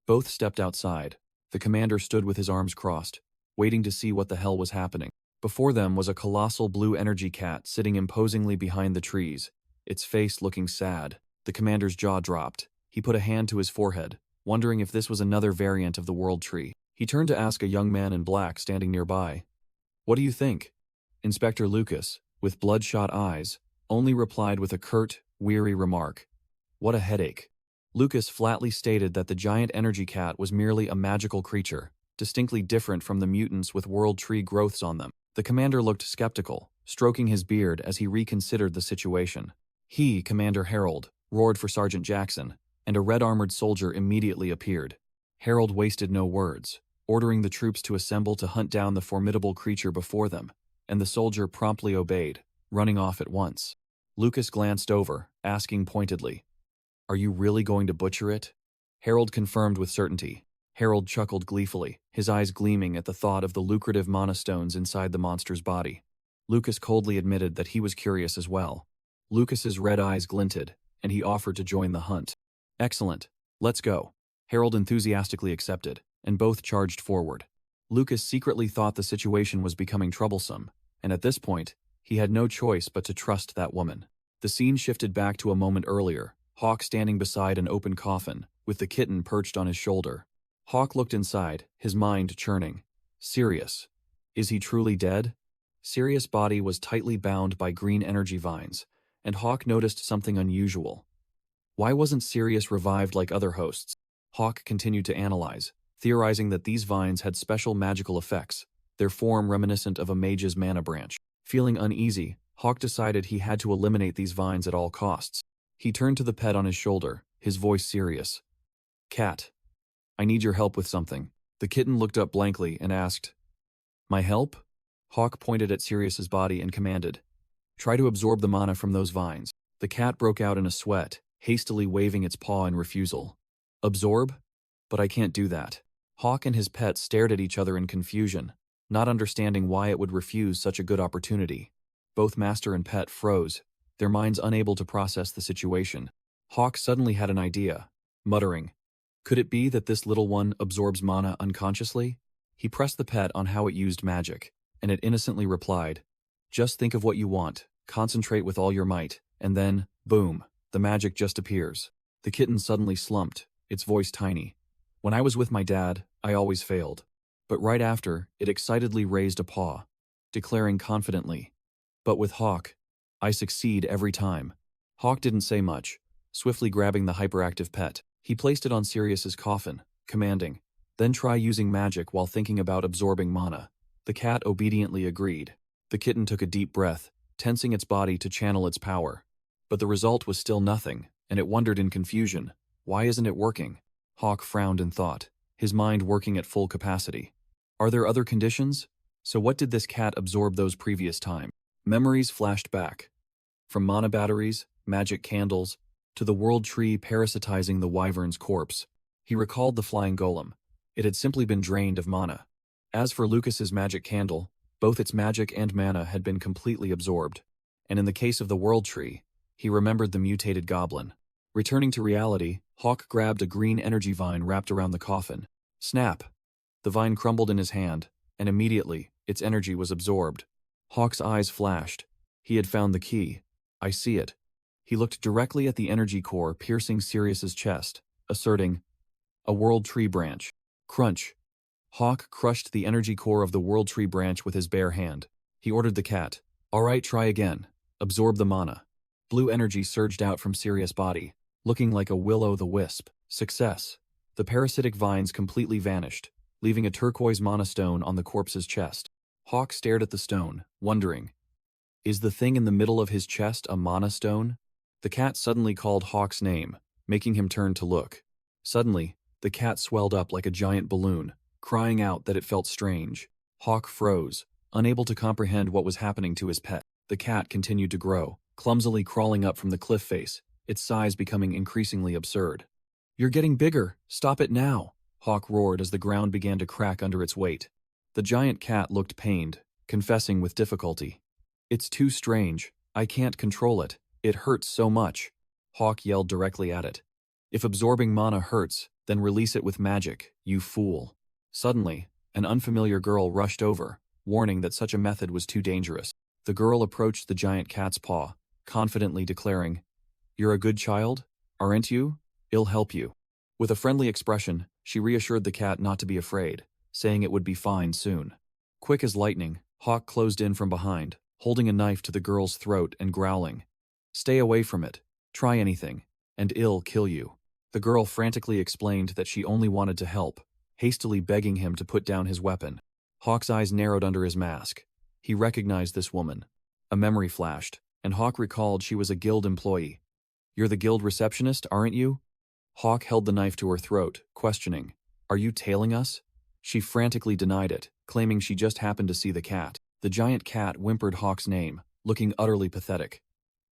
Both stepped outside. The commander stood with his arms crossed, waiting to see what the hell was happening. Before them was a colossal blue energy cat sitting imposingly behind the trees, its face looking sad. The commander's jaw dropped. He put a hand to his forehead, wondering if this was another variant of the world tree. He turned to ask a young man in black standing nearby. What do you think? Inspector Lucas, with bloodshot eyes, only replied with a curt, weary remark. What a headache. Lucas flatly stated that the giant energy cat was merely a magical creature, distinctly different from the mutants with world tree growths on them. The commander looked skeptical, stroking his beard as he reconsidered the situation. He, Commander Harold, roared for Sergeant Jackson, and a red-armored soldier immediately appeared. Harold wasted no words, ordering the troops to assemble to hunt down the formidable creature before them, and the soldier promptly obeyed, running off at once. Lucas glanced over, asking pointedly, Are you really going to butcher it? Harold confirmed with certainty. Harold chuckled gleefully, his eyes gleaming at the thought of the lucrative mana stones inside the monster's body. Lucas coldly admitted that he was curious as well. Lucas's red eyes glinted, and he offered to join the hunt. Excellent. Let's go. Harold enthusiastically accepted, and both charged forward. Lucas secretly thought the situation was becoming troublesome, and at this point, he had no choice but to trust that woman. The scene shifted back to a moment earlier, Hawk standing beside an open coffin, with the kitten perched on his shoulder. Hawk looked inside, his mind churning. Sirius. Is he truly dead? Sirius' body was tightly bound by green energy vines, and Hawk noticed something unusual. Why wasn't Sirius revived like other hosts? Hawk continued to analyze, theorizing that these vines had special magical effects, their form reminiscent of a mage's mana branch. Feeling uneasy, Hawk decided he had to eliminate these vines at all costs. He turned to the pet on his shoulder, his voice serious. Cat. I need your help with something. The kitten looked up blankly and asked, My help? Hawk pointed at Sirius's body and commanded, Try to absorb the mana from those vines. The cat broke out in a sweat, hastily waving its paw in refusal. Absorb? But I can't do that. Hawk and his pet stared at each other in confusion, not understanding why it would refuse such a good opportunity. Both master and pet froze, their minds unable to process the situation. Hawk suddenly had an idea, muttering, Could it be that this little one absorbs mana unconsciously? He pressed the pet on how it used magic, and it innocently replied, Just think of what you want, concentrate with all your might, and then, boom, the magic just appears. The kitten suddenly slumped, its voice tiny. When I was with my dad, I always failed. But right after, it excitedly raised a paw, declaring confidently, But with Hawk, I succeed every time. Hawk didn't say much, swiftly grabbing the hyperactive pet. He placed it on Sirius's coffin, commanding, Then try using magic while thinking about absorbing mana. The cat obediently agreed. The kitten took a deep breath, tensing its body to channel its power. But the result was still nothing, and it wondered in confusion, Why isn't it working? Hawk frowned in thought, his mind working at full capacity. Are there other conditions? So what did this cat absorb those previous times? Memories flashed back. From mana batteries, magic candles, to the world tree parasitizing the wyvern's corpse. He recalled the flying golem, It had simply been drained of mana. As for Lucas's magic candle, both its magic and mana had been completely absorbed. And in the case of the World Tree, he remembered the mutated goblin. Returning to reality, Hawk grabbed a green energy vine wrapped around the coffin. Snap! The vine crumbled in his hand, and immediately, its energy was absorbed. Hawk's eyes flashed. He had found the key. I see it. He looked directly at the energy core piercing Sirius's chest, asserting, a World Tree branch. Crunch. Hawk crushed the energy core of the World Tree branch with his bare hand. He ordered the cat. All right, try again. Absorb the mana. Blue energy surged out from Sirius' body, looking like a will-o'-the-wisp. Success. The parasitic vines completely vanished, leaving a turquoise mana stone on the corpse's chest. Hawk stared at the stone, wondering, is the thing in the middle of his chest a mana stone? The cat suddenly called Hawk's name, making him turn to look. Suddenly, the cat swelled up like a giant balloon, crying out that it felt strange. Hawk froze, unable to comprehend what was happening to his pet. The cat continued to grow, clumsily crawling up from the cliff face, its size becoming increasingly absurd. You're getting bigger, stop it now, Hawk roared as the ground began to crack under its weight. The giant cat looked pained, confessing with difficulty. It's too strange, I can't control it, it hurts so much. Hawk yelled directly at it. If absorbing mana hurts, then release it with magic, you fool. Suddenly, an unfamiliar girl rushed over, warning that such a method was too dangerous. The girl approached the giant cat's paw, confidently declaring, You're a good child, aren't you? I'll help you. With a friendly expression, she reassured the cat not to be afraid, saying it would be fine soon. Quick as lightning, Hawk closed in from behind, holding a knife to the girl's throat and growling, Stay away from it, try anything, and I'll kill you. The girl frantically explained that she only wanted to help, hastily begging him to put down his weapon. Hawk's eyes narrowed under his mask. He recognized this woman. A memory flashed, and Hawk recalled she was a guild employee. You're the guild receptionist, aren't you? Hawk held the knife to her throat, questioning, Are you tailing us? She frantically denied it, claiming she just happened to see the cat. The giant cat whimpered Hawk's name, looking utterly pathetic.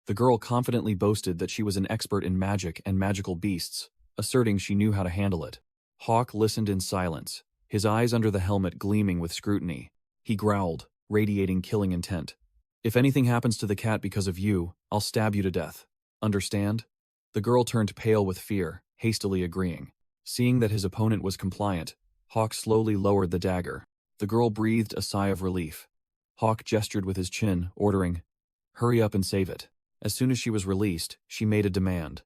The girl confidently boasted that she was an expert in magic and magical beasts, asserting she knew how to handle it. Hawk listened in silence, his eyes under the helmet gleaming with scrutiny. He growled, radiating killing intent. If anything happens to the cat because of you, I'll stab you to death. Understand? The girl turned pale with fear, hastily agreeing. Seeing that his opponent was compliant, Hawk slowly lowered the dagger. The girl breathed a sigh of relief. Hawk gestured with his chin, ordering, Hurry up and save it. As soon as she was released, she made a demand.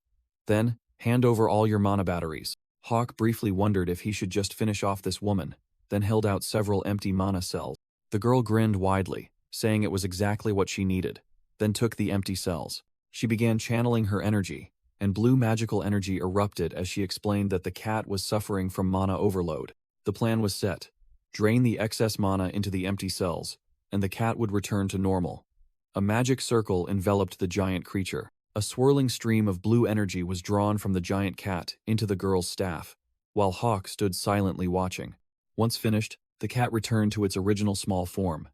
Then, hand over all your mana batteries. Hawk briefly wondered if he should just finish off this woman, then held out several empty mana cells. The girl grinned widely, saying it was exactly what she needed, then took the empty cells. She began channeling her energy, and blue magical energy erupted as she explained that the cat was suffering from mana overload. The plan was set. Drain the excess mana into the empty cells, and the cat would return to normal. A magic circle enveloped the giant creature. A swirling stream of blue energy was drawn from the giant cat into the girl's staff, while Hawk stood silently watching. Once finished, the cat returned to its original small form.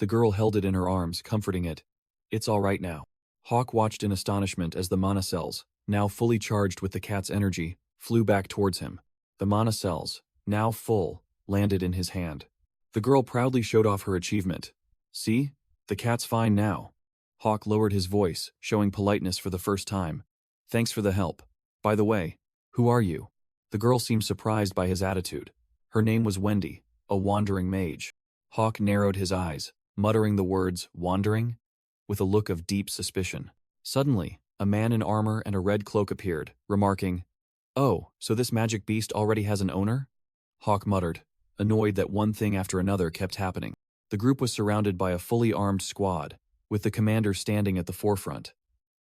The girl held it in her arms, comforting it. It's all right now. Hawk watched in astonishment as the mana cells, now fully charged with the cat's energy, flew back towards him. The mana cells, now full, landed in his hand. The girl proudly showed off her achievement. See? The cat's fine now. Hawk lowered his voice, showing politeness for the first time. Thanks for the help. By the way, who are you? The girl seemed surprised by his attitude. Her name was Wendy, a wandering mage. Hawk narrowed his eyes, muttering the words, wandering, with a look of deep suspicion. Suddenly, a man in armor and a red cloak appeared, remarking, Oh, so this magic beast already has an owner? Hawk muttered, annoyed that one thing after another kept happening. The group was surrounded by a fully armed squad, with the commander standing at the forefront.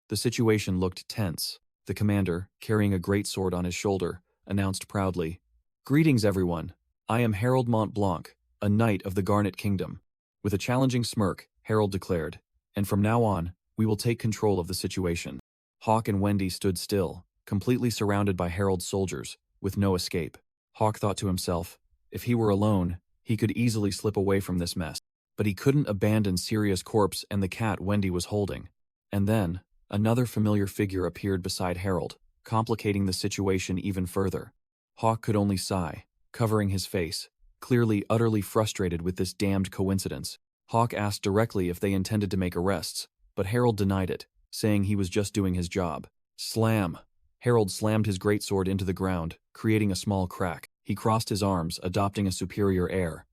The situation looked tense. The commander, carrying a great sword on his shoulder, announced proudly, Greetings, everyone. I am Harold Montblanc, a knight of the Garnet Kingdom. With a challenging smirk, Harold declared, And from now on, we will take control of the situation. Hawk and Wendy stood still, completely surrounded by Harold's soldiers, with no escape. Hawk thought to himself, if he were alone, he could easily slip away from this mess. But he couldn't abandon Sirius' corpse and the cat Wendy was holding. And then, another familiar figure appeared beside Harold, complicating the situation even further. Hawk could only sigh, covering his face, clearly utterly frustrated with this damned coincidence. Hawk asked directly if they intended to make arrests, but Harold denied it, saying he was just doing his job. Slam! Harold slammed his greatsword into the ground, creating a small crack. He crossed his arms, adopting a superior air.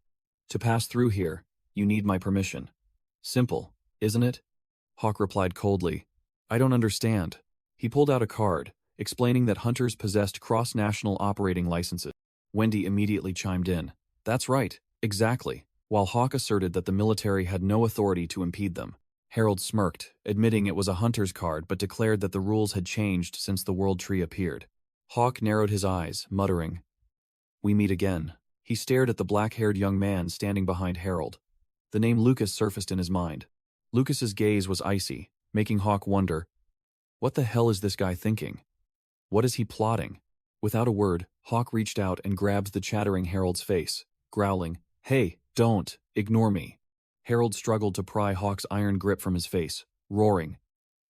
To pass through here, you need my permission. Simple, isn't it? Hawk replied coldly. I don't understand. He pulled out a card, explaining that hunters possessed cross-national operating licenses. Wendy immediately chimed in. That's right, exactly, while Hawk asserted that the military had no authority to impede them. Harold smirked, admitting it was a hunter's card but declared that the rules had changed since the World Tree appeared. Hawk narrowed his eyes, muttering, We meet again. He stared at the black-haired young man standing behind Harold. The name Lucas surfaced in his mind. Lucas's gaze was icy, making Hawk wonder, what the hell is this guy thinking? What is he plotting? Without a word, Hawk reached out and grabbed the chattering Harold's face, growling, Hey, don't, ignore me. Harold struggled to pry Hawk's iron grip from his face, roaring,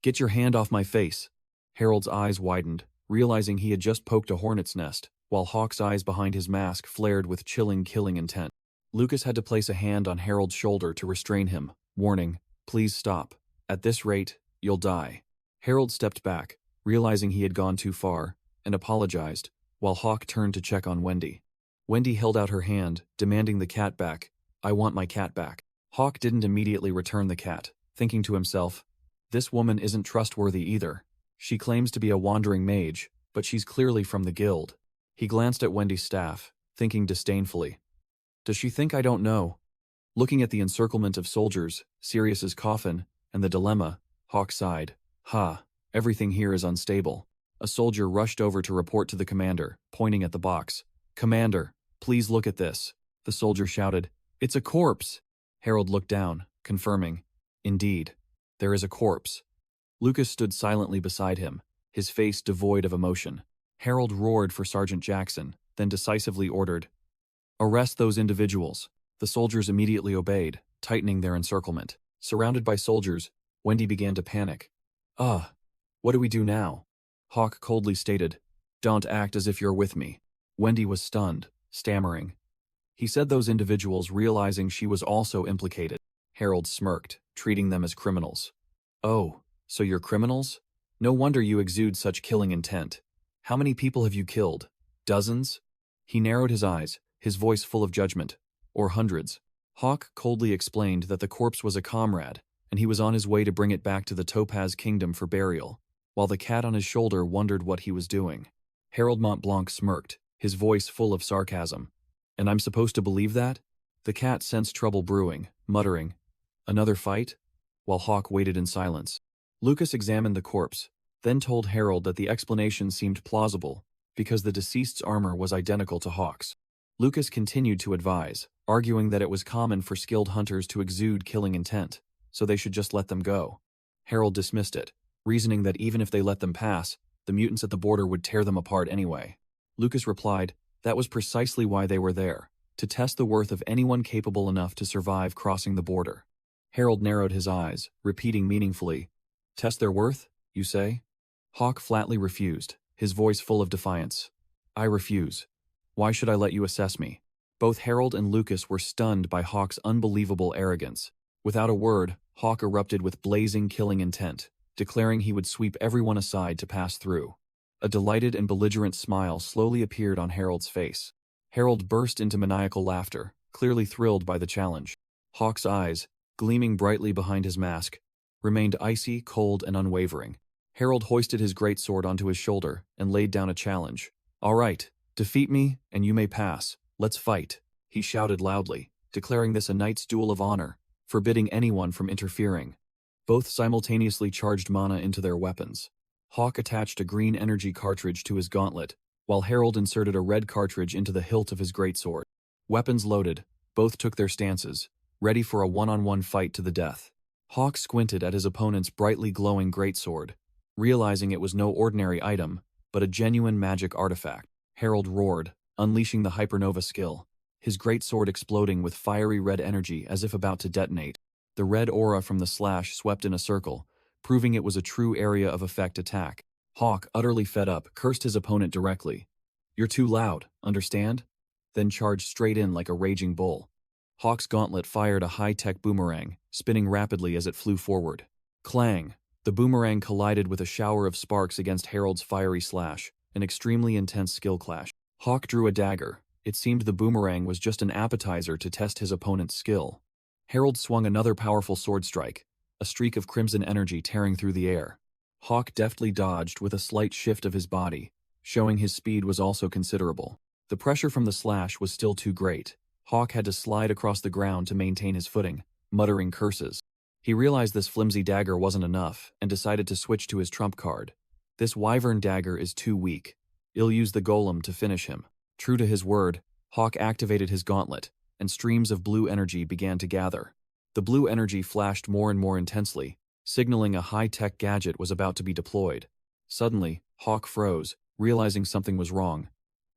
Get your hand off my face. Harold's eyes widened, realizing he had just poked a hornet's nest, while Hawk's eyes behind his mask flared with chilling killing intent. Lucas had to place a hand on Harold's shoulder to restrain him, warning, Please stop. At this rate, you'll die. Harold stepped back, realizing he had gone too far, and apologized, while Hawk turned to check on Wendy. Wendy held out her hand, demanding the cat back. I want my cat back. Hawk didn't immediately return the cat, thinking to himself, This woman isn't trustworthy either. She claims to be a wandering mage, but she's clearly from the guild. He glanced at Wendy's staff, thinking disdainfully, Does she think I don't know? Looking at the encirclement of soldiers, Sirius's coffin, and the dilemma, Hawk sighed. Everything here is unstable. A soldier rushed over to report to the commander, pointing at the box. Commander, please look at this. The soldier shouted, It's a corpse. Harold looked down, confirming, Indeed, there is a corpse. Lucas stood silently beside him, his face devoid of emotion. Harold roared for Sergeant Jackson, then decisively ordered, Arrest those individuals. The soldiers immediately obeyed, tightening their encirclement. Surrounded by soldiers, Wendy began to panic. What do we do now? Hawk coldly stated, Don't act as if you're with me. Wendy was stunned, stammering. He said those individuals, realizing she was also implicated. Harold smirked, treating them as criminals. Oh, so you're criminals? No wonder you exude such killing intent. How many people have you killed? Dozens? He narrowed his eyes, his voice full of judgment. Or hundreds. Hawk coldly explained that the corpse was a comrade, and he was on his way to bring it back to the Topaz Kingdom for burial, while the cat on his shoulder wondered what he was doing. Harold Montblanc smirked, his voice full of sarcasm. And I'm supposed to believe that? The cat sensed trouble brewing, muttering, Another fight? While Hawk waited in silence. Lucas examined the corpse, then told Harold that the explanation seemed plausible, because the deceased's armor was identical to Hawk's. Lucas continued to advise, arguing that it was common for skilled hunters to exude killing intent, so they should just let them go. Harold dismissed it, reasoning that even if they let them pass, the mutants at the border would tear them apart anyway. Lucas replied, that was precisely why they were there, to test the worth of anyone capable enough to survive crossing the border. Harold narrowed his eyes, repeating meaningfully, Test their worth, you say? Hawk flatly refused, his voice full of defiance. I refuse. Why should I let you assess me? Both Harold and Lucas were stunned by Hawk's unbelievable arrogance. Without a word, Hawk erupted with blazing killing intent, declaring he would sweep everyone aside to pass through. A delighted and belligerent smile slowly appeared on Harold's face. Harold burst into maniacal laughter, clearly thrilled by the challenge. Hawk's eyes, gleaming brightly behind his mask, remained icy, cold, and unwavering. Harold hoisted his greatsword onto his shoulder and laid down a challenge. All right, defeat me, and you may pass. Let's fight, he shouted loudly, declaring this a knight's duel of honor, forbidding anyone from interfering. Both simultaneously charged mana into their weapons. Hawk attached a green energy cartridge to his gauntlet, while Harold inserted a red cartridge into the hilt of his greatsword. Weapons loaded, both took their stances, ready for a one-on-one fight to the death. Hawk squinted at his opponent's brightly glowing greatsword, realizing it was no ordinary item, but a genuine magic artifact. Harold roared, unleashing the hypernova skill, his greatsword exploding with fiery red energy as if about to detonate. The red aura from the slash swept in a circle, proving it was a true area of effect attack. Hawk, utterly fed up, cursed his opponent directly. You're too loud, understand? then charged straight in like a raging bull. Hawk's gauntlet fired a high-tech boomerang, spinning rapidly as it flew forward. Clang! The boomerang collided with a shower of sparks against Harold's fiery slash, an extremely intense skill clash. Hawk drew a dagger. It seemed the boomerang was just an appetizer to test his opponent's skill. Harold swung another powerful sword strike, a streak of crimson energy tearing through the air. Hawk deftly dodged with a slight shift of his body, showing his speed was also considerable. The pressure from the slash was still too great. Hawk had to slide across the ground to maintain his footing, muttering curses. He realized this flimsy dagger wasn't enough and decided to switch to his trump card. This wyvern dagger is too weak. I'll use the golem to finish him. True to his word, Hawk activated his gauntlet, and streams of blue energy began to gather. The blue energy flashed more and more intensely, signaling a high-tech gadget was about to be deployed. Suddenly, Hawk froze, realizing something was wrong.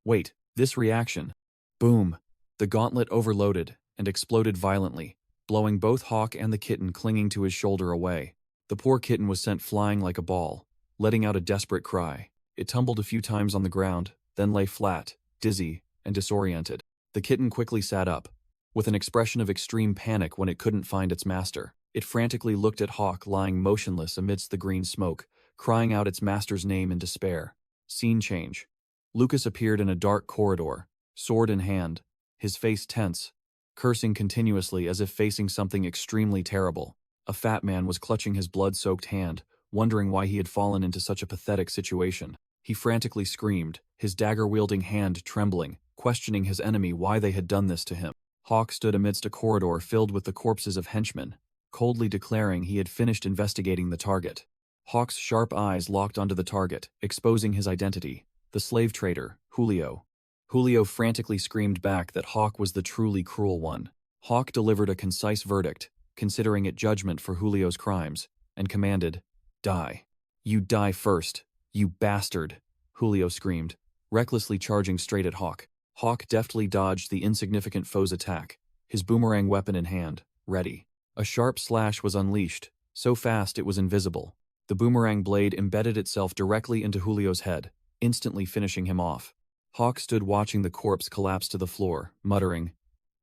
Wait, this reaction. Boom! The gauntlet overloaded and exploded violently, blowing both Hawk and the kitten clinging to his shoulder away. The poor kitten was sent flying like a ball, letting out a desperate cry. It tumbled a few times on the ground, then lay flat, dizzy, and disoriented. The kitten quickly sat up, with an expression of extreme panic when it couldn't find its master. It frantically looked at Hawk lying motionless amidst the green smoke, crying out its master's name in despair. Scene change. Lucas appeared in a dark corridor, sword in hand, his face tense, cursing continuously as if facing something extremely terrible. A fat man was clutching his blood-soaked hand, wondering why he had fallen into such a pathetic situation. He frantically screamed, his dagger-wielding hand trembling, questioning his enemy why they had done this to him. Hawk stood amidst a corridor filled with the corpses of henchmen, coldly declaring he had finished investigating the target. Hawk's sharp eyes locked onto the target, exposing his identity, the slave trader, Julio. Julio frantically screamed back that Hawk was the truly cruel one. Hawk delivered a concise verdict, considering it judgment for Julio's crimes, and commanded, "Die. You die first, you bastard," Julio screamed, recklessly charging straight at Hawk. Hawk deftly dodged the insignificant foe's attack, his boomerang weapon in hand, ready. A sharp slash was unleashed, so fast it was invisible. The boomerang blade embedded itself directly into Julio's head, instantly finishing him off. Hawk stood watching the corpse collapse to the floor, muttering,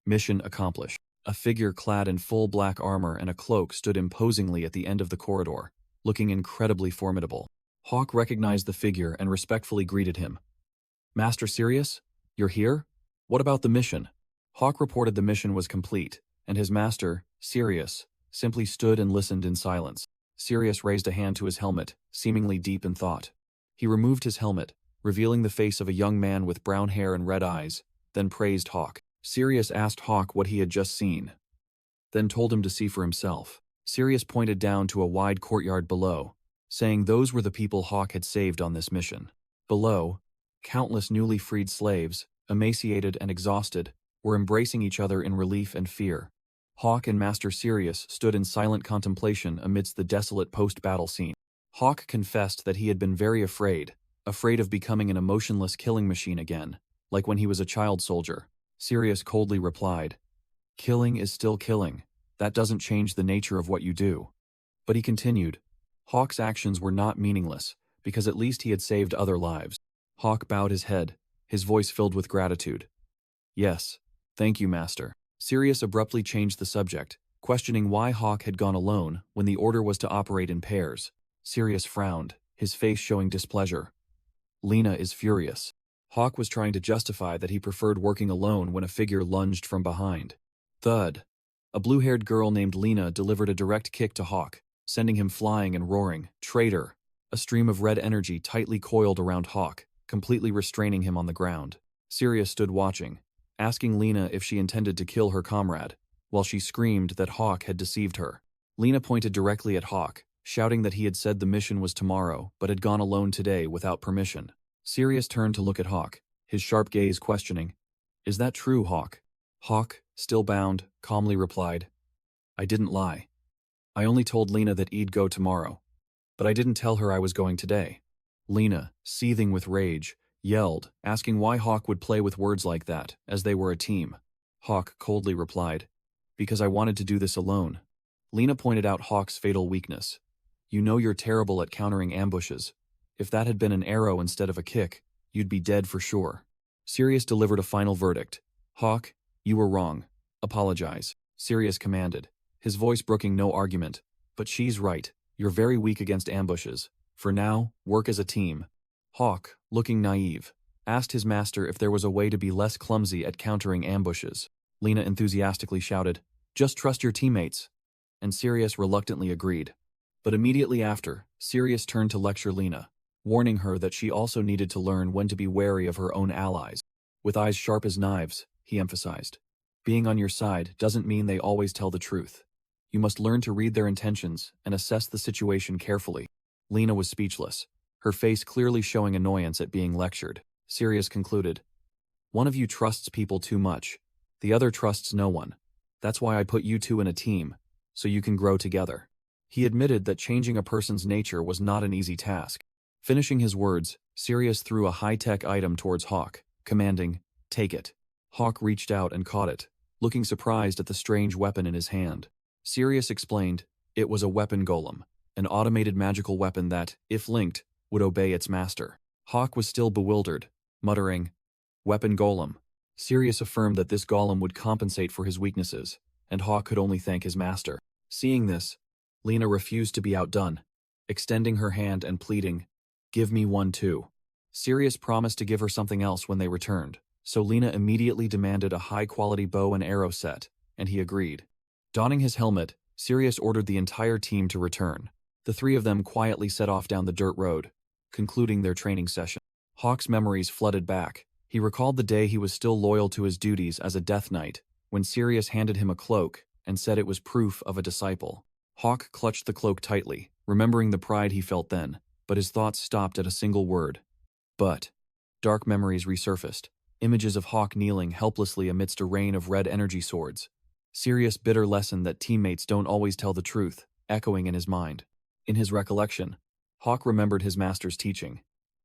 "Mission accomplished." A figure clad in full black armor and a cloak stood imposingly at the end of the corridor, looking incredibly formidable. Hawk recognized the figure and respectfully greeted him. "Master Sirius? You're here? What about the mission?" Hawk reported the mission was complete, and his master, Sirius, simply stood and listened in silence. Sirius raised a hand to his helmet, seemingly deep in thought. He removed his helmet, revealing the face of a young man with brown hair and red eyes, then praised Hawk. Sirius asked Hawk what he had just seen, then told him to see for himself. Sirius pointed down to a wide courtyard below, saying those were the people Hawk had saved on this mission. Below, countless newly freed slaves, emaciated and exhausted, were embracing each other in relief and fear. Hawk and Master Sirius stood in silent contemplation amidst the desolate post-battle scene. Hawk confessed that he had been very afraid of becoming an emotionless killing machine again, like when he was a child soldier. Sirius coldly replied, "Killing is still killing. That doesn't change the nature of what you do." But he continued, Hawk's actions were not meaningless, because at least he had saved other lives. Hawk bowed his head, his voice filled with gratitude. "Yes, thank you, Master." Sirius abruptly changed the subject, questioning why Hawk had gone alone when the order was to operate in pairs. Sirius frowned, his face showing displeasure. "Lena is furious." Hawk was trying to justify that he preferred working alone when a figure lunged from behind. Thud. A blue-haired girl named Lena delivered a direct kick to Hawk, sending him flying and roaring, "Traitor!" A stream of red energy tightly coiled around Hawk, completely restraining him on the ground. Sirius stood watching, asking Lena if she intended to kill her comrade, while she screamed that Hawk had deceived her. Lena pointed directly at Hawk, shouting that he had said the mission was tomorrow but had gone alone today without permission. Sirius turned to look at Hawk, his sharp gaze questioning, "Is that true, Hawk?" Hawk, still bound, calmly replied, "I didn't lie. I only told Lena that I'd go tomorrow, but I didn't tell her I was going today." Lena, seething with rage, yelled, asking why Hawk would play with words like that, as they were a team. Hawk coldly replied, "Because I wanted to do this alone." Lena pointed out Hawk's fatal weakness. "You know you're terrible at countering ambushes. If that had been an arrow instead of a kick, you'd be dead for sure." Sirius delivered a final verdict, Hawk, you were wrong. Apologize, Sirius commanded, his voice brooking no argument. But she's right. You're very weak against ambushes. For now, work as a team. Hawk, looking naive, asked his master if there was a way to be less clumsy at countering ambushes. Lena enthusiastically shouted, "Just trust your teammates." And Sirius reluctantly agreed. But immediately after, Sirius turned to lecture Lena, warning her that she also needed to learn when to be wary of her own allies. With eyes sharp as knives, he emphasized, being on your side doesn't mean they always tell the truth. You must learn to read their intentions and assess the situation carefully. Lena was speechless, her face clearly showing annoyance at being lectured. Sirius concluded, "One of you trusts people too much. The other trusts no one. That's why I put you two in a team, so you can grow together." He admitted that changing a person's nature was not an easy task. Finishing his words, Sirius threw a high-tech item towards Hawk, commanding, "Take it." Hawk reached out and caught it, looking surprised at the strange weapon in his hand. Sirius explained, it was a weapon golem, an automated magical weapon that, if linked, would obey its master. Hawk was still bewildered, muttering, "Weapon golem." Sirius affirmed that this golem would compensate for his weaknesses, and Hawk could only thank his master. Seeing this, Lena refused to be outdone, extending her hand and pleading, "Give me one too." Sirius promised to give her something else when they returned, so Lena immediately demanded a high-quality bow and arrow set, and he agreed. Donning his helmet, Sirius ordered the entire team to return. The three of them quietly set off down the dirt road, concluding their training session. Hawk's memories flooded back. He recalled the day he was still loyal to his duties as a Death Knight, when Sirius handed him a cloak and said it was proof of a disciple. Hawk clutched the cloak tightly, remembering the pride he felt then, but his thoughts stopped at a single word. But dark memories resurfaced, images of Hawk kneeling helplessly amidst a rain of red energy swords. Sirius' bitter lesson that teammates don't always tell the truth, echoing in his mind. In his recollection, Hawk remembered his master's teaching.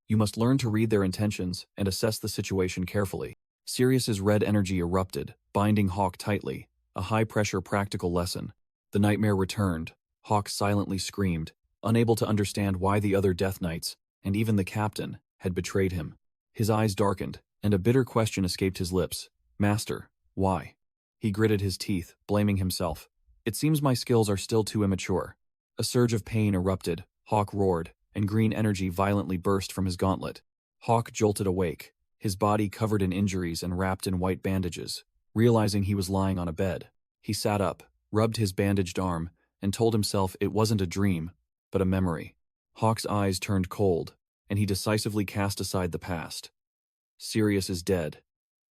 You must learn to read their intentions and assess the situation carefully. Sirius's red energy erupted, binding Hawk tightly, a high-pressure practical lesson. The nightmare returned. Hawk silently screamed, unable to understand why the other Death Knights, and even the captain, had betrayed him. His eyes darkened, and a bitter question escaped his lips. "Master, why?" He gritted his teeth, blaming himself. "It seems my skills are still too immature." A surge of pain erupted, Hawk roared, and green energy violently burst from his gauntlet. Hawk jolted awake, his body covered in injuries and wrapped in white bandages. Realizing he was lying on a bed, he sat up, rubbed his bandaged arm, and told himself it wasn't a dream, but a memory. Hawk's eyes turned cold, and he decisively cast aside the past. Sirius is dead.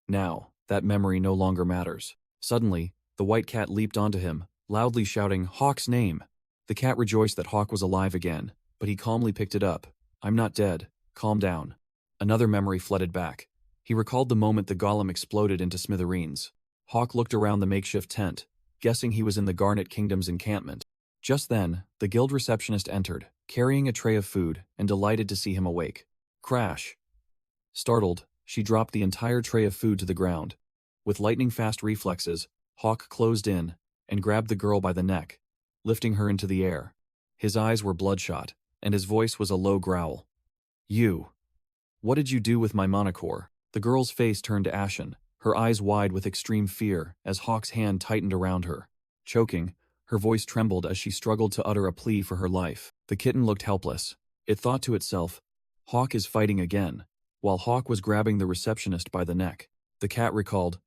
Now, that memory no longer matters. Suddenly, the white cat leaped onto him, loudly shouting Hawk's name. The cat rejoiced that Hawk was alive again, but he calmly picked it up. "I'm not dead. Calm down." Another memory flooded back. He recalled the moment the golem exploded into smithereens. Hawk looked around the makeshift tent, guessing he was in the Garnet Kingdom's encampment. Just then, the guild receptionist entered, carrying a tray of food, and delighted to see him awake. Crash! Startled, she dropped the entire tray of food to the ground. With lightning-fast reflexes, Hawk closed in and grabbed the girl by the neck, lifting her into the air. His eyes were bloodshot, and his voice was a low growl. "You. What did you do with my monocore?" The girl's face turned ashen, her eyes wide with extreme fear as Hawk's hand tightened around her. Choking, her voice trembled as she struggled to utter a plea for her life. The kitten looked helpless. It thought to itself, Hawk is fighting again, while Hawk was grabbing the receptionist by the neck. The cat recalled,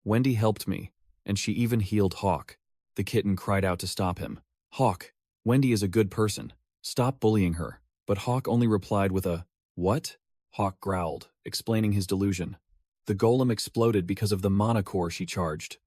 "Wendy helped me, and she even healed Hawk." The kitten cried out to stop him. "Hawk, Wendy is a good person. Stop bullying her." But Hawk only replied with a, "What?" Hawk growled, explaining his delusion. The golem exploded because of the monocore she charged.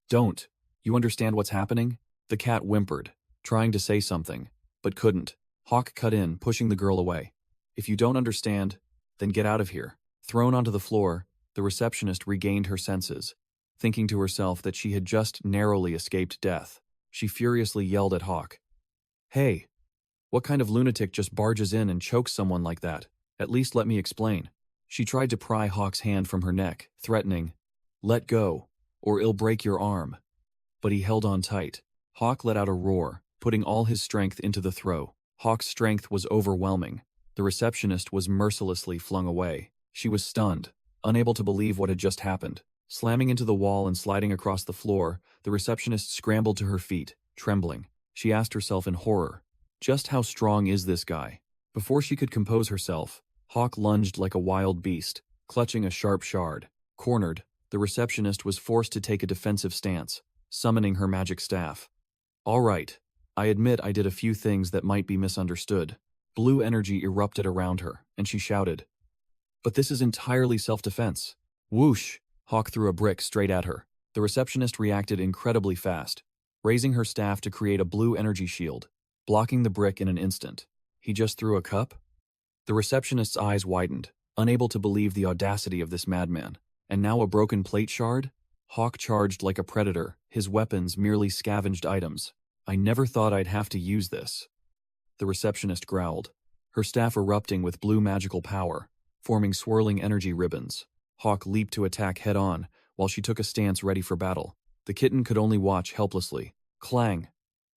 "Don't. You understand what's happening?" The cat whimpered, trying to say something, but couldn't. Hawk cut in, pushing the girl away. "If you don't understand, then get out of here." Thrown onto the floor, the receptionist regained her senses, thinking to herself that she had just narrowly escaped death. She furiously yelled at Hawk. "Hey, what kind of lunatic just barges in and chokes someone like that? At least let me explain." She tried to pry Hawk's hand from her neck, threatening, "Let go, or it'll break your arm." But he held on tight. Hawk let out a roar, putting all his strength into the throw. Hawk's strength was overwhelming. The receptionist was mercilessly flung away. She was stunned, unable to believe what had just happened. Slamming into the wall and sliding across the floor, the receptionist scrambled to her feet, trembling. She asked herself in horror, just how strong is this guy? Before she could compose herself, Hawk lunged like a wild beast, clutching a sharp shard. Cornered, the receptionist was forced to take a defensive stance, summoning her magic staff. All right, I admit I did a few things that might be misunderstood. Blue energy erupted around her, and she shouted, but this is entirely self-defense. Whoosh! Hawk threw a brick straight at her. The receptionist reacted incredibly fast, raising her staff to create a blue energy shield, blocking the brick in an instant. He just threw a cup? The receptionist's eyes widened, unable to believe the audacity of this madman. And now a broken plate shard? Hawk charged like a predator, his weapons merely scavenged items. I never thought I'd have to use this. The receptionist growled, her staff erupting with blue magical power, forming swirling energy ribbons. Hawk leaped to attack head-on, while she took a stance ready for battle. The kitten could only watch helplessly. Clang!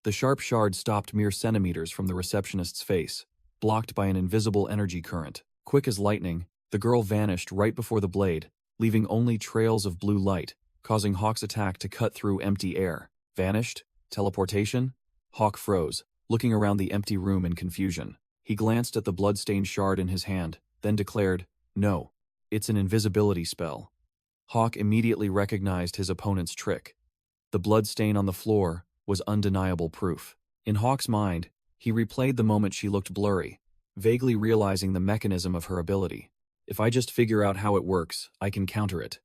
The sharp shard stopped mere centimeters from the receptionist's face, blocked by an invisible energy current. Quick as lightning, the girl vanished right before the blade, leaving only trails of blue light, causing Hawk's attack to cut through empty air. Vanished? Teleportation? Hawk froze, looking around the empty room in confusion. He glanced at the blood-stained shard in his hand, then declared, no, it's an invisibility spell. Hawk immediately recognized his opponent's trick. The blood stain on the floor was undeniable proof. In Hawk's mind, he replayed the moment she looked blurry, vaguely realizing the mechanism of her ability. If I just figure out how it works, I can counter it.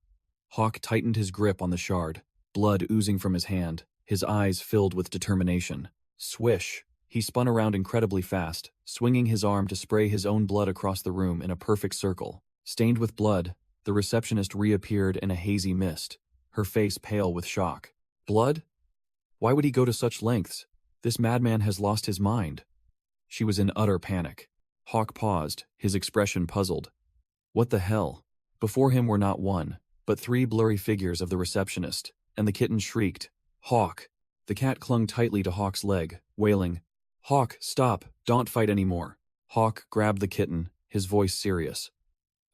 Hawk tightened his grip on the shard, blood oozing from his hand, his eyes filled with determination. Swish! He spun around incredibly fast, swinging his arm to spray his own blood across the room in a perfect circle. Stained with blood, the receptionist reappeared in a hazy mist, her face pale with shock. Blood? Why would he go to such lengths? This madman has lost his mind. She was in utter panic. Hawk paused, his expression puzzled. What the hell? Before him were not one, but three blurry figures of the receptionist, and the kitten shrieked, Hawk! The cat clung tightly to Hawk's leg, wailing, Hawk, stop, don't fight anymore. Hawk grabbed the kitten, his voice serious.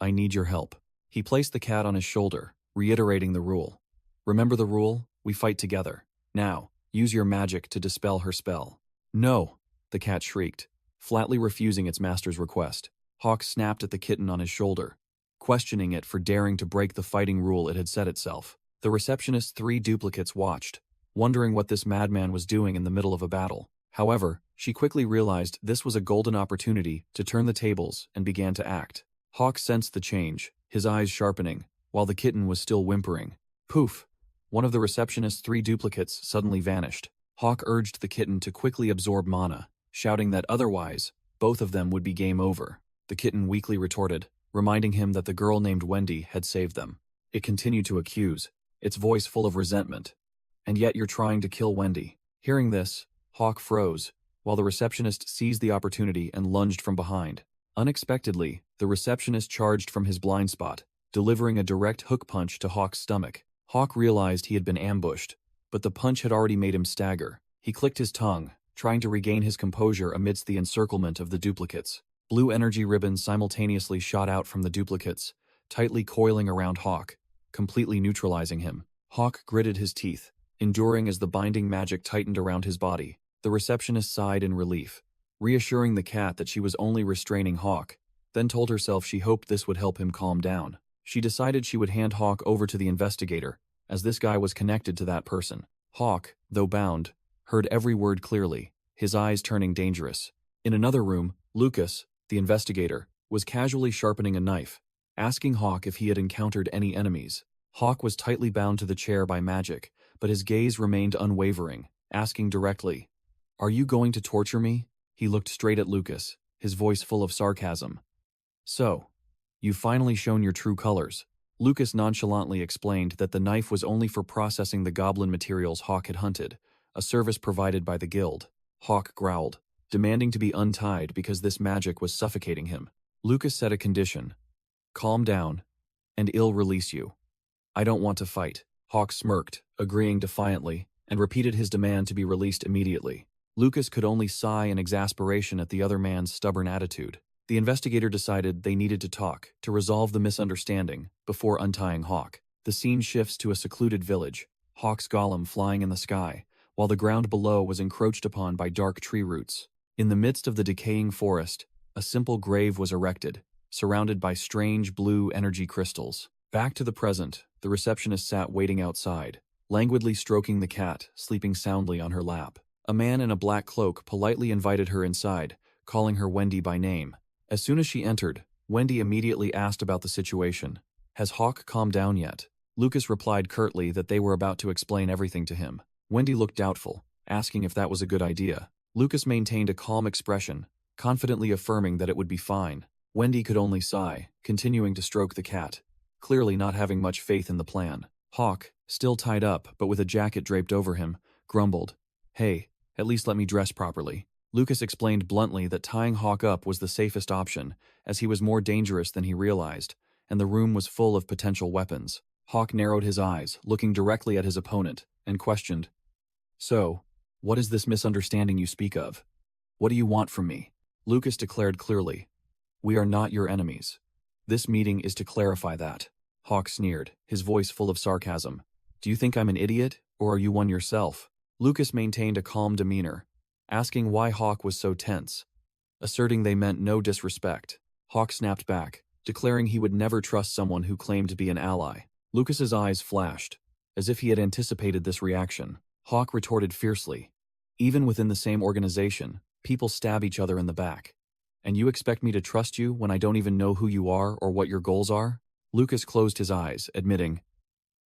I need your help. He placed the cat on his shoulder, reiterating the rule. Remember the rule? We fight together. Now, use your magic to dispel her spell. No, the cat shrieked, flatly refusing its master's request. Hawk snapped at the kitten on his shoulder, questioning it for daring to break the fighting rule it had set itself. The receptionist's three duplicates watched, wondering what this madman was doing in the middle of a battle. However, she quickly realized this was a golden opportunity to turn the tables and began to act. Hawk sensed the change, his eyes sharpening, while the kitten was still whimpering. Poof! One of the receptionist's three duplicates suddenly vanished. Hawk urged the kitten to quickly absorb mana, shouting that otherwise, both of them would be game over. The kitten weakly retorted, reminding him that the girl named Wendy had saved them. It continued to accuse, its voice full of resentment. And yet you're trying to kill Wendy. Hearing this, Hawk froze, while the receptionist seized the opportunity and lunged from behind. Unexpectedly, the receptionist charged from his blind spot, delivering a direct hook punch to Hawk's stomach. Hawk realized he had been ambushed, but the punch had already made him stagger. He clicked his tongue, trying to regain his composure amidst the encirclement of the duplicates. Blue energy ribbons simultaneously shot out from the duplicates, tightly coiling around Hawk, completely neutralizing him. Hawk gritted his teeth, enduring as the binding magic tightened around his body. The receptionist sighed in relief, reassuring the cat that she was only restraining Hawk, then told herself she hoped this would help him calm down. She decided she would hand Hawk over to the investigator, as this guy was connected to that person. Hawk, though bound, heard every word clearly, his eyes turning dangerous. In another room, Lucas, the investigator, was casually sharpening a knife, asking Hawk if he had encountered any enemies. Hawk was tightly bound to the chair by magic, but his gaze remained unwavering, asking directly, Are you going to torture me? He looked straight at Lucas, his voice full of sarcasm. So, you've finally shown your true colors. Lucas nonchalantly explained that the knife was only for processing the goblin materials Hawk had hunted, a service provided by the guild. Hawk growled, demanding to be untied because this magic was suffocating him. Lucas set a condition. Calm down, and I'll release you. I don't want to fight. Hawk smirked, agreeing defiantly, and repeated his demand to be released immediately. Lucas could only sigh in exasperation at the other man's stubborn attitude. The investigator decided they needed to talk to resolve the misunderstanding before untying Hawk. The scene shifts to a secluded village, Hawk's golem flying in the sky, while the ground below was encroached upon by dark tree roots. In the midst of the decaying forest, a simple grave was erected, surrounded by strange blue energy crystals. Back to the present, the receptionist sat waiting outside, languidly stroking the cat, sleeping soundly on her lap. A man in a black cloak politely invited her inside, calling her Wendy by name. As soon as she entered, Wendy immediately asked about the situation. "Has Hawk calmed down yet?" Lucas replied curtly that they were about to explain everything to him. Wendy looked doubtful, asking if that was a good idea. Lucas maintained a calm expression, confidently affirming that it would be fine. Wendy could only sigh, continuing to stroke the cat, clearly not having much faith in the plan. Hawk, still tied up but with a jacket draped over him, grumbled, "Hey, at least let me dress properly." Lucas explained bluntly that tying Hawk up was the safest option, as he was more dangerous than he realized, and the room was full of potential weapons. Hawk narrowed his eyes, looking directly at his opponent, and questioned, "So, what is this misunderstanding you speak of? What do you want from me?" Lucas declared clearly, "We are not your enemies. This meeting is to clarify that." Hawk sneered, his voice full of sarcasm. "Do you think I'm an idiot, or are you one yourself?" Lucas maintained a calm demeanor, asking why Hawk was so tense, asserting they meant no disrespect. Hawk snapped back, declaring he would never trust someone who claimed to be an ally. Lucas's eyes flashed, as if he had anticipated this reaction. Hawk retorted fiercely, "Even within the same organization, people stab each other in the back. And you expect me to trust you when I don't even know who you are or what your goals are?" Lucas closed his eyes, admitting,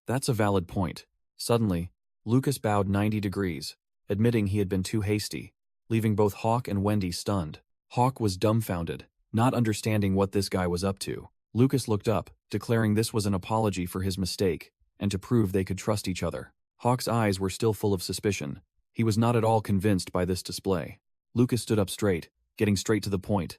"That's a valid point." Suddenly, Lucas bowed 90 degrees, admitting he had been too hasty, leaving both Hawk and Wendy stunned. Hawk was dumbfounded, not understanding what this guy was up to. Lucas looked up, declaring this was an apology for his mistake, and to prove they could trust each other. Hawk's eyes were still full of suspicion. He was not at all convinced by this display. Lucas stood up straight, getting straight to the point.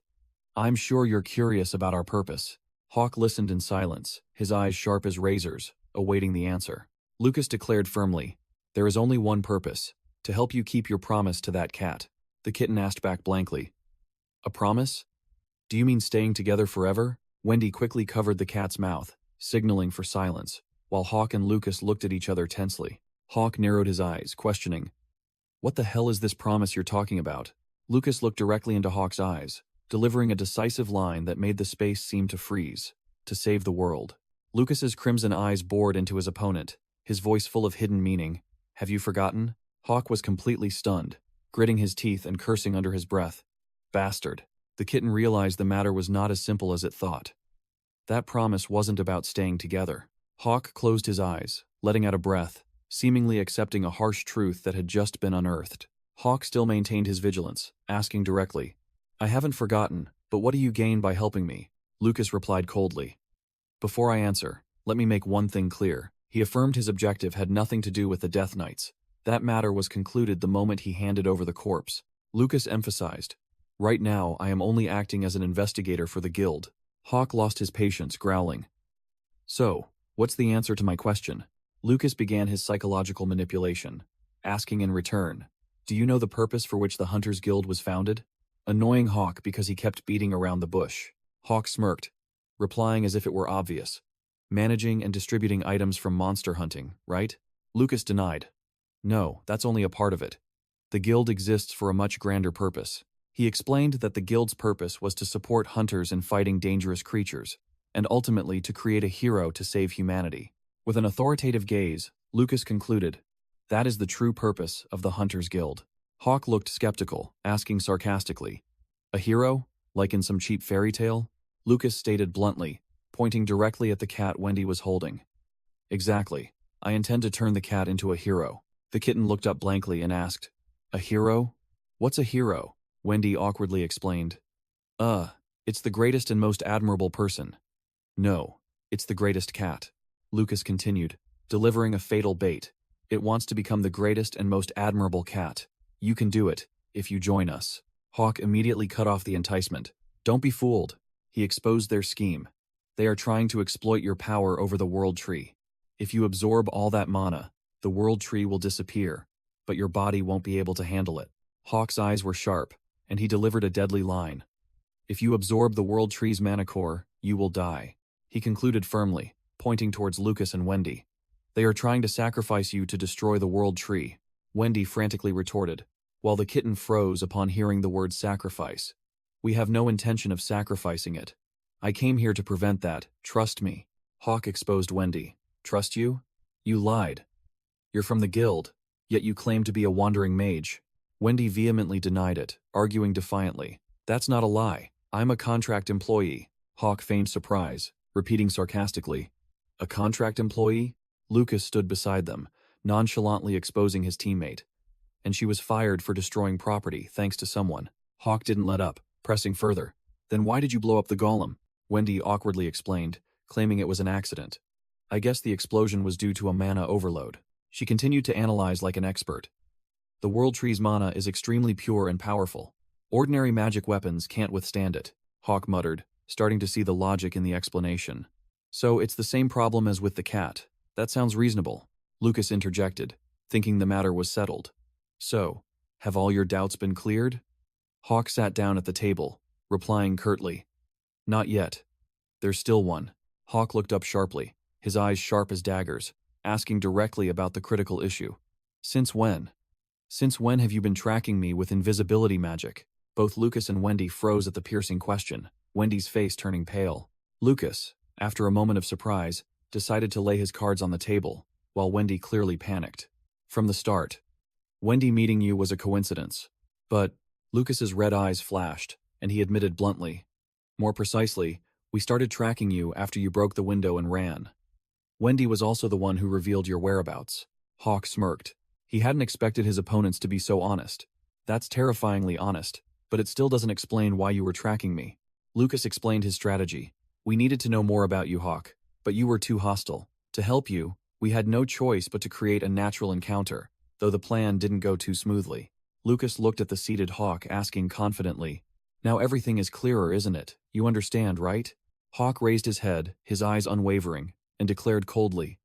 "I'm sure you're curious about our purpose." Hawk listened in silence, his eyes sharp as razors, awaiting the answer. Lucas declared firmly, "There is only one purpose, to help you keep your promise to that cat." The kitten asked back blankly, "A promise? Do you mean staying together forever?" Wendy quickly covered the cat's mouth, signaling for silence, while Hawk and Lucas looked at each other tensely. Hawk narrowed his eyes, questioning, "What the hell is this promise you're talking about?" Lucas looked directly into Hawk's eyes, delivering a decisive line that made the space seem to freeze. "To save the world." Lucas's crimson eyes bored into his opponent, his voice full of hidden meaning. "Have you forgotten?" Hawk was completely stunned, gritting his teeth and cursing under his breath. "Bastard." The kitten realized the matter was not as simple as it thought. That promise wasn't about staying together. Hawk closed his eyes, letting out a breath, seemingly accepting a harsh truth that had just been unearthed. Hawk still maintained his vigilance, asking directly, "I haven't forgotten, but what do you gain by helping me?" Lucas replied coldly, "Before I answer, let me make one thing clear." He affirmed his objective had nothing to do with the Death Knights. That matter was concluded the moment he handed over the corpse. Lucas emphasized, "Right now I am only acting as an investigator for the guild." Hawk lost his patience, growling, "So, what's the answer to my question?" Lucas began his psychological manipulation, asking in return, "Do you know the purpose for which the Hunters Guild was founded?" Annoying Hawk because he kept beating around the bush. Hawk smirked, replying as if it were obvious, "Managing and distributing items from monster hunting, right?" Lucas denied, "No, that's only a part of it. The guild exists for a much grander purpose." He explained that the guild's purpose was to support hunters in fighting dangerous creatures, and ultimately to create a hero to save humanity. With an authoritative gaze, Lucas concluded, "That is the true purpose of the Hunters Guild." Hawk looked skeptical, asking sarcastically, "A hero? Like in some cheap fairy tale?" Lucas stated bluntly, pointing directly at the cat Wendy was holding, "Exactly. I intend to turn the cat into a hero." The kitten looked up blankly and asked, "A hero? What's a hero?" Wendy awkwardly explained, It's the greatest and most admirable person." "No, it's the greatest cat," Lucas continued, delivering a fatal bait. "It wants to become the greatest and most admirable cat. You can do it, if you join us." Hawk immediately cut off the enticement. "Don't be fooled." He exposed their scheme. "They are trying to exploit your power over the World Tree. If you absorb all that mana, the World Tree will disappear, but your body won't be able to handle it." Hawk's eyes were sharp, and he delivered a deadly line. "If you absorb the World Tree's mana core, you will die." He concluded firmly, pointing towards Lucas and Wendy. They are trying to sacrifice you to destroy the world tree, Wendy frantically retorted, while the kitten froze upon hearing the word sacrifice. We have no intention of sacrificing it. I came here to prevent that, trust me. Hawk exposed Wendy. Trust you? You lied. You're from the guild, yet you claim to be a wandering mage. Wendy vehemently denied it, arguing defiantly. That's not a lie. I'm a contract employee. Hawk feigned surprise, repeating sarcastically. A contract employee? Lucas stood beside them, nonchalantly exposing his teammate. And she was fired for destroying property, thanks to someone. Hawk didn't let up, pressing further. Then why did you blow up the golem? Wendy awkwardly explained, claiming it was an accident. I guess the explosion was due to a mana overload. She continued to analyze like an expert. The world tree's mana is extremely pure and powerful. Ordinary magic weapons can't withstand it, Hawk muttered, starting to see the logic in the explanation. So it's the same problem as with the cat. That sounds reasonable, Lucas interjected, thinking the matter was settled. So, have all your doubts been cleared? Hawk sat down at the table, replying curtly. Not yet. There's still one. Hawk looked up sharply, his eyes sharp as daggers, asking directly about the critical issue. Since when? Since when have you been tracking me with invisibility magic? Both Lucas and Wendy froze at the piercing question, Wendy's face turning pale. Lucas, after a moment of surprise, decided to lay his cards on the table, while Wendy clearly panicked. From the start. Wendy meeting you was a coincidence. But Lucas's red eyes flashed, and he admitted bluntly. More precisely, we started tracking you after you broke the window and ran. Wendy was also the one who revealed your whereabouts. Hawk smirked. He hadn't expected his opponents to be so honest. That's terrifyingly honest, but it still doesn't explain why you were tracking me. Lucas explained his strategy. We needed to know more about you, Hawk, but you were too hostile. To help you, we had no choice but to create a natural encounter, though the plan didn't go too smoothly. Lucas looked at the seated Hawk, asking confidently, Now everything is clearer, isn't it? You understand, right? Hawk raised his head, his eyes unwavering, and declared coldly,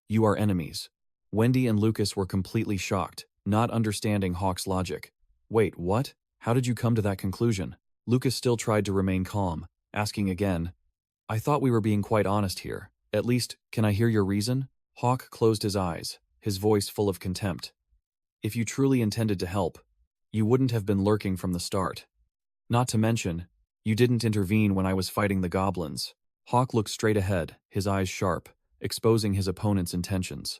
You are enemies. Wendy and Lucas were completely shocked, not understanding Hawk's logic. Wait, what? How did you come to that conclusion? Lucas still tried to remain calm, asking again, I thought we were being quite honest here. At least, can I hear your reason? Hawk closed his eyes, his voice full of contempt. If you truly intended to help, you wouldn't have been lurking from the start. Not to mention, you didn't intervene when I was fighting the goblins. Hawk looked straight ahead, his eyes sharp, exposing his opponent's intentions.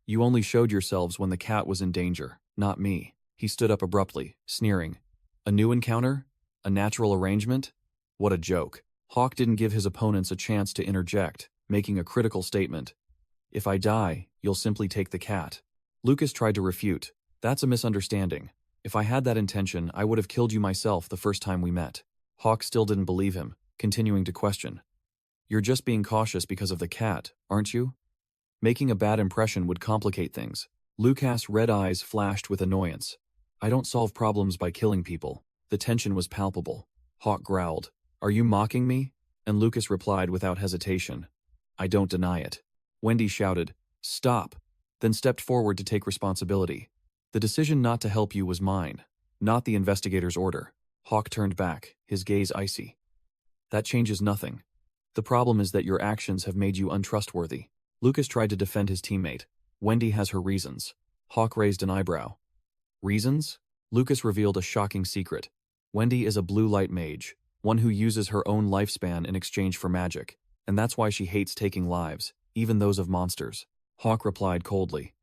You only showed yourselves when the cat was in danger, not me. He stood up abruptly, sneering. A new encounter? A natural arrangement? What a joke. Hawk didn't give his opponents a chance to interject, making a critical statement. If I die, you'll simply take the cat. Lucas tried to refute. That's a misunderstanding. If I had that intention, I would have killed you myself the first time we met. Hawk still didn't believe him, continuing to question. You're just being cautious because of the cat, aren't you? Making a bad impression would complicate things. Lucas' red eyes flashed with annoyance. I don't solve problems by killing people. The tension was palpable. Hawk growled. Are you mocking me? And Lucas replied without hesitation. I don't deny it. Wendy shouted, Stop, then stepped forward to take responsibility. The decision not to help you was mine, not the investigator's order. Hawk turned back, his gaze icy. That changes nothing. The problem is that your actions have made you untrustworthy. Lucas tried to defend his teammate. Wendy has her reasons. Hawk raised an eyebrow. Reasons? Lucas revealed a shocking secret. Wendy is a blue light mage, one who uses her own lifespan in exchange for magic, and that's why she hates taking lives, even those of monsters. Hawk replied coldly.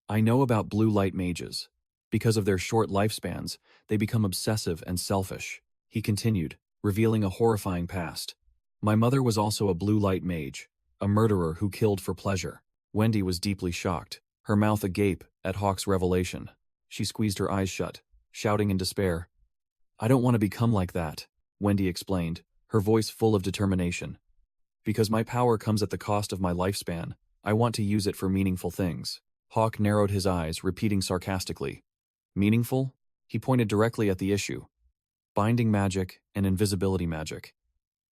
I know about blue light mages. Because of their short lifespans, they become obsessive and selfish. He continued, revealing a horrifying past. My mother was also a blue light mage, a murderer who killed for pleasure. Wendy was deeply shocked, her mouth agape at Hawk's revelation. She squeezed her eyes shut, shouting in despair. I don't want to become like that, Wendy explained, her voice full of determination. Because my power comes at the cost of my lifespan, I want to use it for meaningful things. Hawk narrowed his eyes, repeating sarcastically. Meaningful? He pointed directly at the issue. Binding magic and invisibility magic.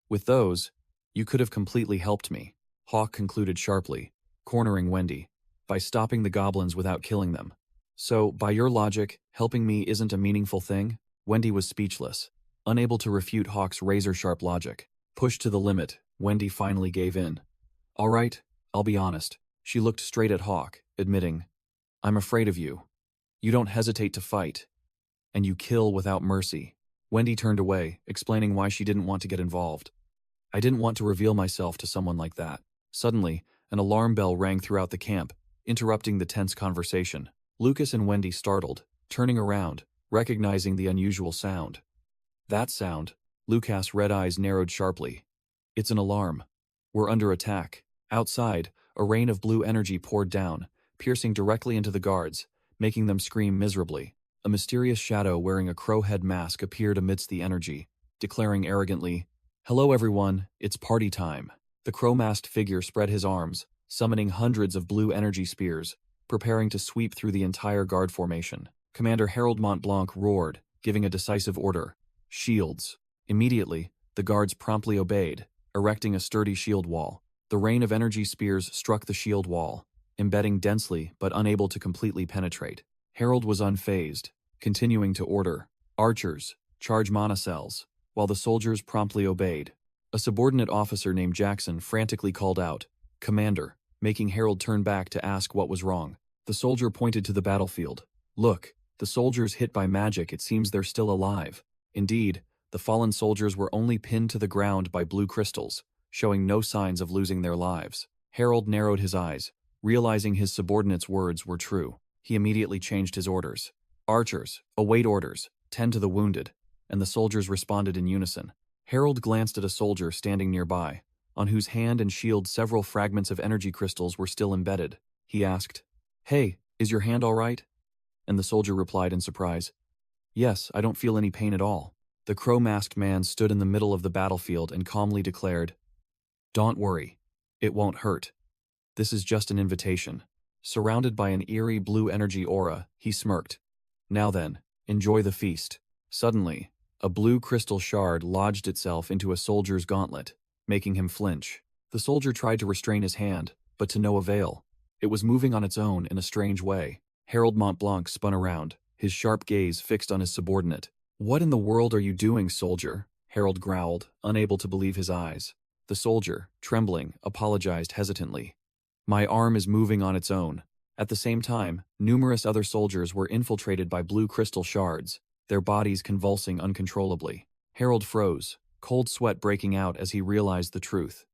With those, you could have completely helped me, Hawk concluded sharply, cornering Wendy, by stopping the goblins without killing them. So, by your logic, helping me isn't a meaningful thing? Wendy was speechless, unable to refute Hawk's razor-sharp logic. Pushed to the limit, Wendy finally gave in. All right, I'll be honest. She looked straight at Hawk, admitting, I'm afraid of you. You don't hesitate to fight. And you kill without mercy. Wendy turned away, explaining why she didn't want to get involved. I didn't want to reveal myself to someone like that. Suddenly, an alarm bell rang throughout the camp, interrupting the tense conversation. Lucas and Wendy startled, turning around, recognizing the unusual sound. That sound, Lucas' red eyes narrowed sharply. It's an alarm. We're under attack. Outside, a rain of blue energy poured down, piercing directly into the guards, making them scream miserably. A mysterious shadow wearing a crow head mask appeared amidst the energy, declaring arrogantly, Hello everyone, it's party time. The crow-masked figure spread his arms, summoning hundreds of blue energy spears, preparing to sweep through the entire guard formation. Commander Harold Montblanc roared, giving a decisive order. Shields. Immediately, the guards promptly obeyed, erecting a sturdy shield wall. The rain of energy spears struck the shield wall, embedding densely but unable to completely penetrate. Harold was unfazed, continuing to order, Archers, charge mana cells, while the soldiers promptly obeyed. A subordinate officer named Jackson frantically called out, Commander, making Harold turn back to ask what was wrong. The soldier pointed to the battlefield. Look, the soldiers hit by magic, it seems they're still alive. Indeed, the fallen soldiers were only pinned to the ground by blue crystals, showing no signs of losing their lives. Harold narrowed his eyes, realizing his subordinate's words were true. He immediately changed his orders. Archers, await orders, tend to the wounded, and the soldiers responded in unison. Harold glanced at a soldier standing nearby, on whose hand and shield several fragments of energy crystals were still embedded. He asked, Hey, is your hand all right? And the soldier replied in surprise, Yes, I don't feel any pain at all. The crow-masked man stood in the middle of the battlefield and calmly declared, Don't worry. It won't hurt. This is just an invitation. Surrounded by an eerie blue energy aura, he smirked. Now then, enjoy the feast. Suddenly, a blue crystal shard lodged itself into a soldier's gauntlet, making him flinch. The soldier tried to restrain his hand, but to no avail. It was moving on its own in a strange way. Harold Montblanc spun around, his sharp gaze fixed on his subordinate. What in the world are you doing, soldier? Harold growled, unable to believe his eyes. The soldier, trembling, apologized hesitantly. My arm is moving on its own. At the same time, numerous other soldiers were infiltrated by blue crystal shards, their bodies convulsing uncontrollably. Harold froze, cold sweat breaking out as he realized the truth.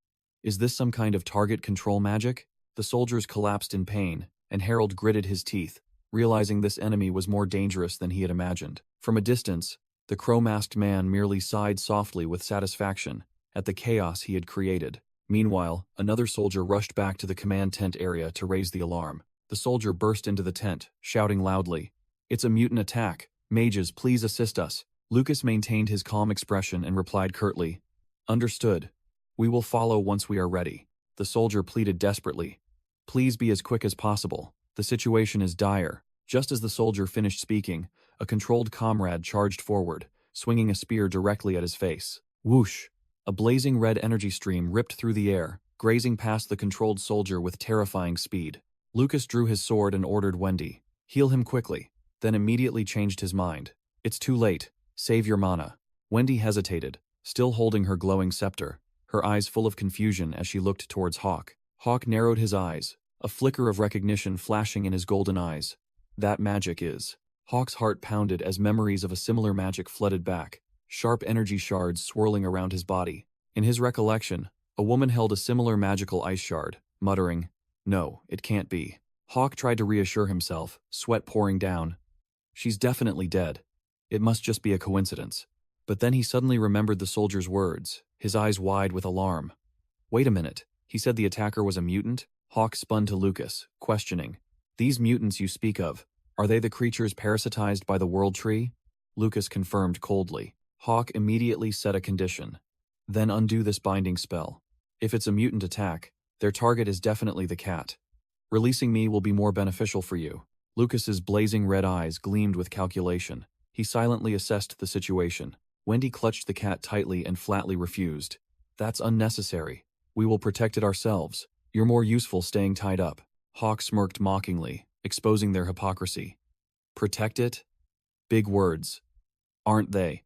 Is this some kind of target control magic? The soldiers collapsed in pain, and Harold gritted his teeth, realizing this enemy was more dangerous than he had imagined. From a distance, the crow-masked man merely sighed softly with satisfaction at the chaos he had created. Meanwhile, another soldier rushed back to the command tent area to raise the alarm. The soldier burst into the tent, shouting loudly, It's a mutant attack. Mages, please assist us. Lucas maintained his calm expression and replied curtly, Understood. We will follow once we are ready. The soldier pleaded desperately, Please be as quick as possible. The situation is dire. Just as the soldier finished speaking, a controlled comrade charged forward, swinging a spear directly at his face. Whoosh! A blazing red energy stream ripped through the air, grazing past the controlled soldier with terrifying speed. Lucas drew his sword and ordered Wendy, Heal him quickly, then immediately changed his mind. It's too late. Save your mana. Wendy hesitated, still holding her glowing scepter, her eyes full of confusion as she looked towards Hawk. Hawk narrowed his eyes, a flicker of recognition flashing in his golden eyes. That magic is. Hawk's heart pounded as memories of a similar magic flooded back, sharp energy shards swirling around his body. In his recollection, a woman held a similar magical ice shard, muttering, No, it can't be. Hawk tried to reassure himself, sweat pouring down. She's definitely dead. It must just be a coincidence. But then he suddenly remembered the soldier's words, his eyes wide with alarm. Wait a minute, he said the attacker was a mutant? Hawk spun to Lucas, questioning. These mutants you speak of, are they the creatures parasitized by the World Tree? Lucas confirmed coldly. Hawk immediately set a condition. Then undo this binding spell. If it's a mutant attack, their target is definitely the cat. Releasing me will be more beneficial for you. Lucas's blazing red eyes gleamed with calculation. He silently assessed the situation. Wendy clutched the cat tightly and flatly refused. That's unnecessary. We will protect it ourselves. You're more useful staying tied up. Hawk smirked mockingly, exposing their hypocrisy. Protect it? Big words. Aren't they?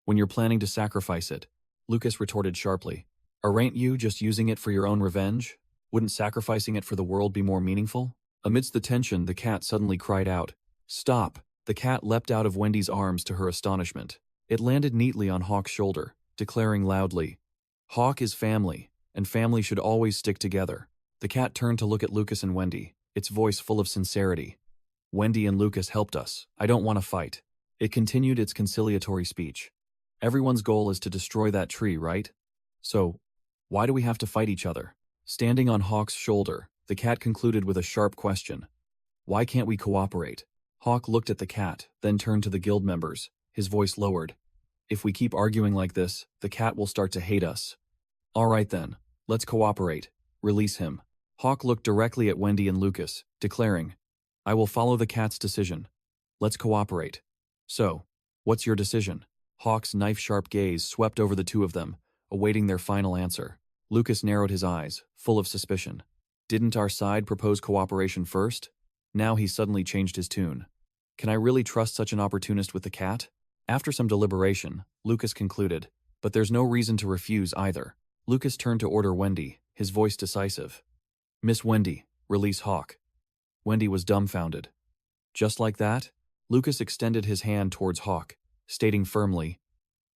When you're planning to sacrifice it, Lucas retorted sharply. Aren't you just using it for your own revenge? Wouldn't sacrificing it for the world be more meaningful? Amidst the tension, the cat suddenly cried out, "Stop!" The cat leapt out of Wendy's arms to her astonishment. It landed neatly on Hawk's shoulder, declaring loudly, "Hawk is family, and family should always stick together." The cat turned to look at Lucas and Wendy, its voice full of sincerity. "Wendy and Lucas helped us. I don't want to fight." It continued its conciliatory speech. "Everyone's goal is to destroy that tree, right? So, why do we have to fight each other?" Standing on Hawk's shoulder, the cat concluded with a sharp question. "Why can't we cooperate?" Hawk looked at the cat, then turned to the guild members, his voice lowered. "If we keep arguing like this, the cat will start to hate us." "All right then, let's cooperate. Release him." Hawk looked directly at Wendy and Lucas, declaring, "I will follow the cat's decision. Let's cooperate." "So, what's your decision?" Hawk's knife-sharp gaze swept over the two of them, awaiting their final answer. Lucas narrowed his eyes, full of suspicion. Didn't our side propose cooperation first? Now he suddenly changed his tune. Can I really trust such an opportunist with the cat? After some deliberation, Lucas concluded, but there's no reason to refuse either. Lucas turned to order Wendy, his voice decisive. "Miss Wendy, release Hawk." Wendy was dumbfounded. Just like that? Lucas extended his hand towards Hawk, stating firmly,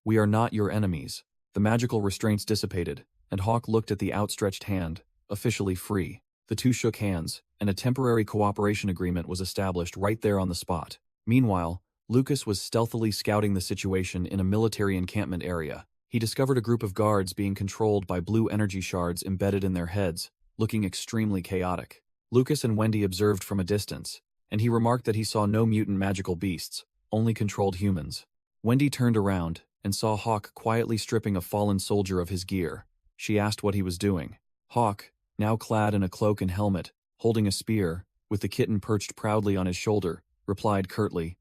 "We are not your enemies." The magical restraints dissipated, and Hawk looked at the outstretched hand, officially free. The two shook hands, and a temporary cooperation agreement was established right there on the spot. Meanwhile, Lucas was stealthily scouting the situation in a military encampment area. He discovered a group of guards being controlled by blue energy shards embedded in their heads, looking extremely chaotic. Lucas and Wendy observed from a distance, and he remarked that he saw no mutant magical beasts, only controlled humans. Wendy turned around and saw Hawk quietly stripping a fallen soldier of his gear. She asked what he was doing. Hawk, now clad in a cloak and helmet, holding a spear, with the kitten perched proudly on his shoulder, replied curtly,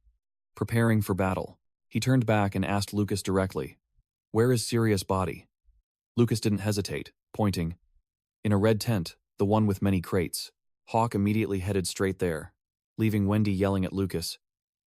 "Preparing for battle." He turned back and asked Lucas directly, "Where is Sirius' body?" Lucas didn't hesitate, pointing, "In a red tent, the one with many crates." Hawk immediately headed straight there, leaving Wendy yelling at Lucas,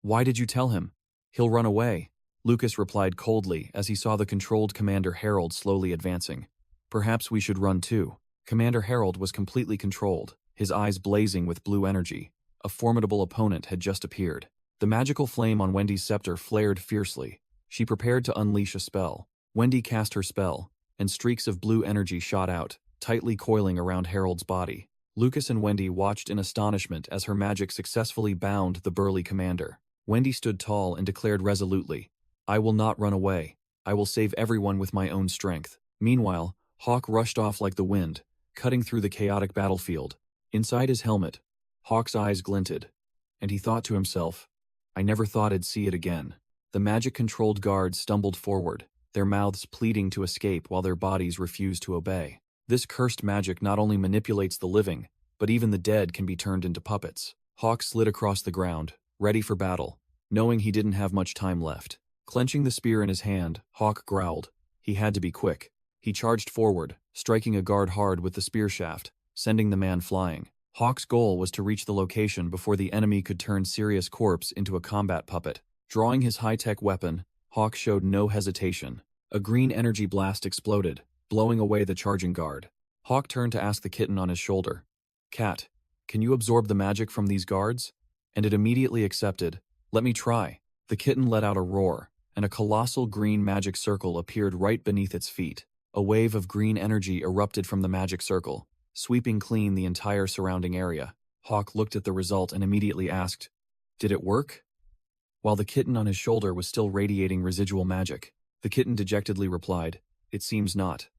"Why did you tell him? He'll run away." Lucas replied coldly as he saw the controlled Commander Harold slowly advancing. "Perhaps we should run too." Commander Harold was completely controlled, his eyes blazing with blue energy. A formidable opponent had just appeared. The magical flame on Wendy's scepter flared fiercely. She prepared to unleash a spell. Wendy cast her spell, and streaks of blue energy shot out, tightly coiling around Harold's body. Lucas and Wendy watched in astonishment as her magic successfully bound the burly commander. Wendy stood tall and declared resolutely, "I will not run away. I will save everyone with my own strength." Meanwhile, Hawk rushed off like the wind, cutting through the chaotic battlefield. Inside his helmet, Hawk's eyes glinted, and he thought to himself, "I never thought I'd see it again." The magic-controlled guards stumbled forward, their mouths pleading to escape while their bodies refused to obey. This cursed magic not only manipulates the living, but even the dead can be turned into puppets. Hawk slid across the ground, ready for battle, knowing he didn't have much time left. Clenching the spear in his hand, Hawk growled. He had to be quick. He charged forward, striking a guard hard with the spear shaft, sending the man flying. Hawk's goal was to reach the location before the enemy could turn Sirius' corpse into a combat puppet. Drawing his high-tech weapon, Hawk showed no hesitation. A green energy blast exploded, blowing away the charging guard. Hawk turned to ask the kitten on his shoulder, "Cat, can you absorb the magic from these guards?" And it immediately accepted. "Let me try." The kitten let out a roar, and a colossal green magic circle appeared right beneath its feet. A wave of green energy erupted from the magic circle, sweeping clean the entire surrounding area. Hawk looked at the result and immediately asked, "Did it work?" While the kitten on his shoulder was still radiating residual magic, the kitten dejectedly replied, "It seems not."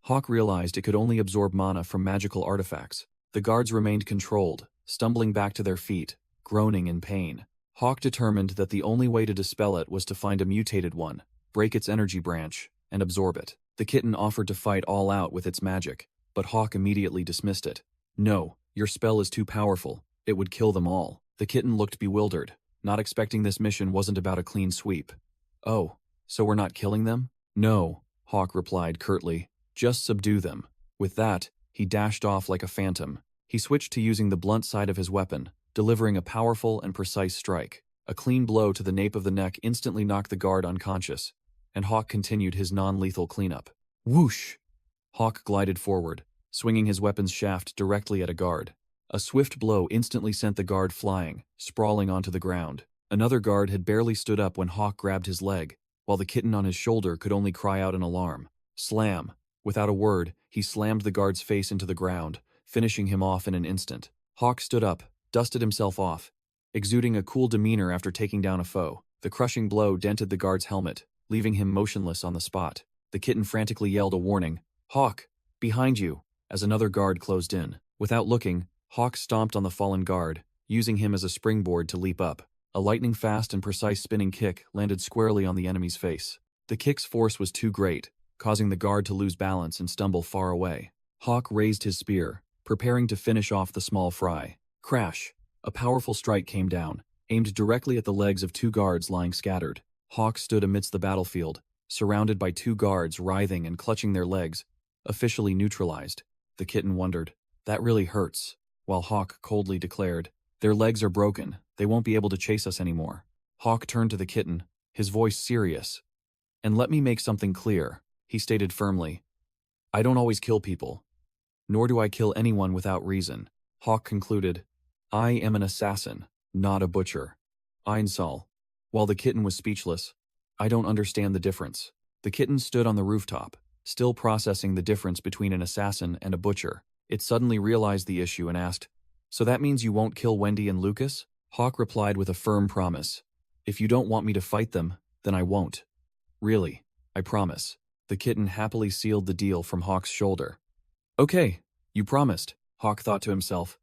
Hawk realized it could only absorb mana from magical artifacts. The guards remained controlled, stumbling back to their feet, groaning in pain. Hawk determined that the only way to dispel it was to find a mutated one, break its energy branch, and absorb it. The kitten offered to fight all out with its magic, but Hawk immediately dismissed it. "No, your spell is too powerful. It would kill them all." The kitten looked bewildered, not expecting this mission wasn't about a clean sweep. "Oh, so we're not killing them?" "No," Hawk replied curtly. "Just subdue them." With that, he dashed off like a phantom. He switched to using the blunt side of his weapon, delivering a powerful and precise strike. A clean blow to the nape of the neck instantly knocked the guard unconscious, and Hawk continued his non-lethal cleanup. Whoosh! Hawk glided forward, swinging his weapon's shaft directly at a guard. A swift blow instantly sent the guard flying, sprawling onto the ground. Another guard had barely stood up when Hawk grabbed his leg, while the kitten on his shoulder could only cry out in alarm. Slam! Without a word, he slammed the guard's face into the ground, finishing him off in an instant. Hawk stood up, dusted himself off, exuding a cool demeanor after taking down a foe. The crushing blow dented the guard's helmet, leaving him motionless on the spot. The kitten frantically yelled a warning, "Hawk! Behind you!" as another guard closed in. Without looking, Hawk stomped on the fallen guard, using him as a springboard to leap up. A lightning-fast and precise spinning kick landed squarely on the enemy's face. The kick's force was too great, causing the guard to lose balance and stumble far away. Hawk raised his spear, preparing to finish off the small fry. Crash! A powerful strike came down, aimed directly at the legs of two guards lying scattered. Hawk stood amidst the battlefield, surrounded by two guards writhing and clutching their legs, officially neutralized. The kitten wondered, "That really hurts," while Hawk coldly declared, "Their legs are broken, they won't be able to chase us anymore." Hawk turned to the kitten, his voice serious. "And let me make something clear," he stated firmly. "I don't always kill people. Nor do I kill anyone without reason." Hawk concluded, "I am an assassin, not a butcher." Einsal. While the kitten was speechless, "I don't understand the difference." The kitten stood on the rooftop, still processing the difference between an assassin and a butcher. It suddenly realized the issue and asked, "So that means you won't kill Wendy and Lucas?" Hawk replied with a firm promise. "If you don't want me to fight them, then I won't. Really, I promise." The kitten happily sealed the deal from Hawk's shoulder. "Okay, you promised," Hawk thought to himself.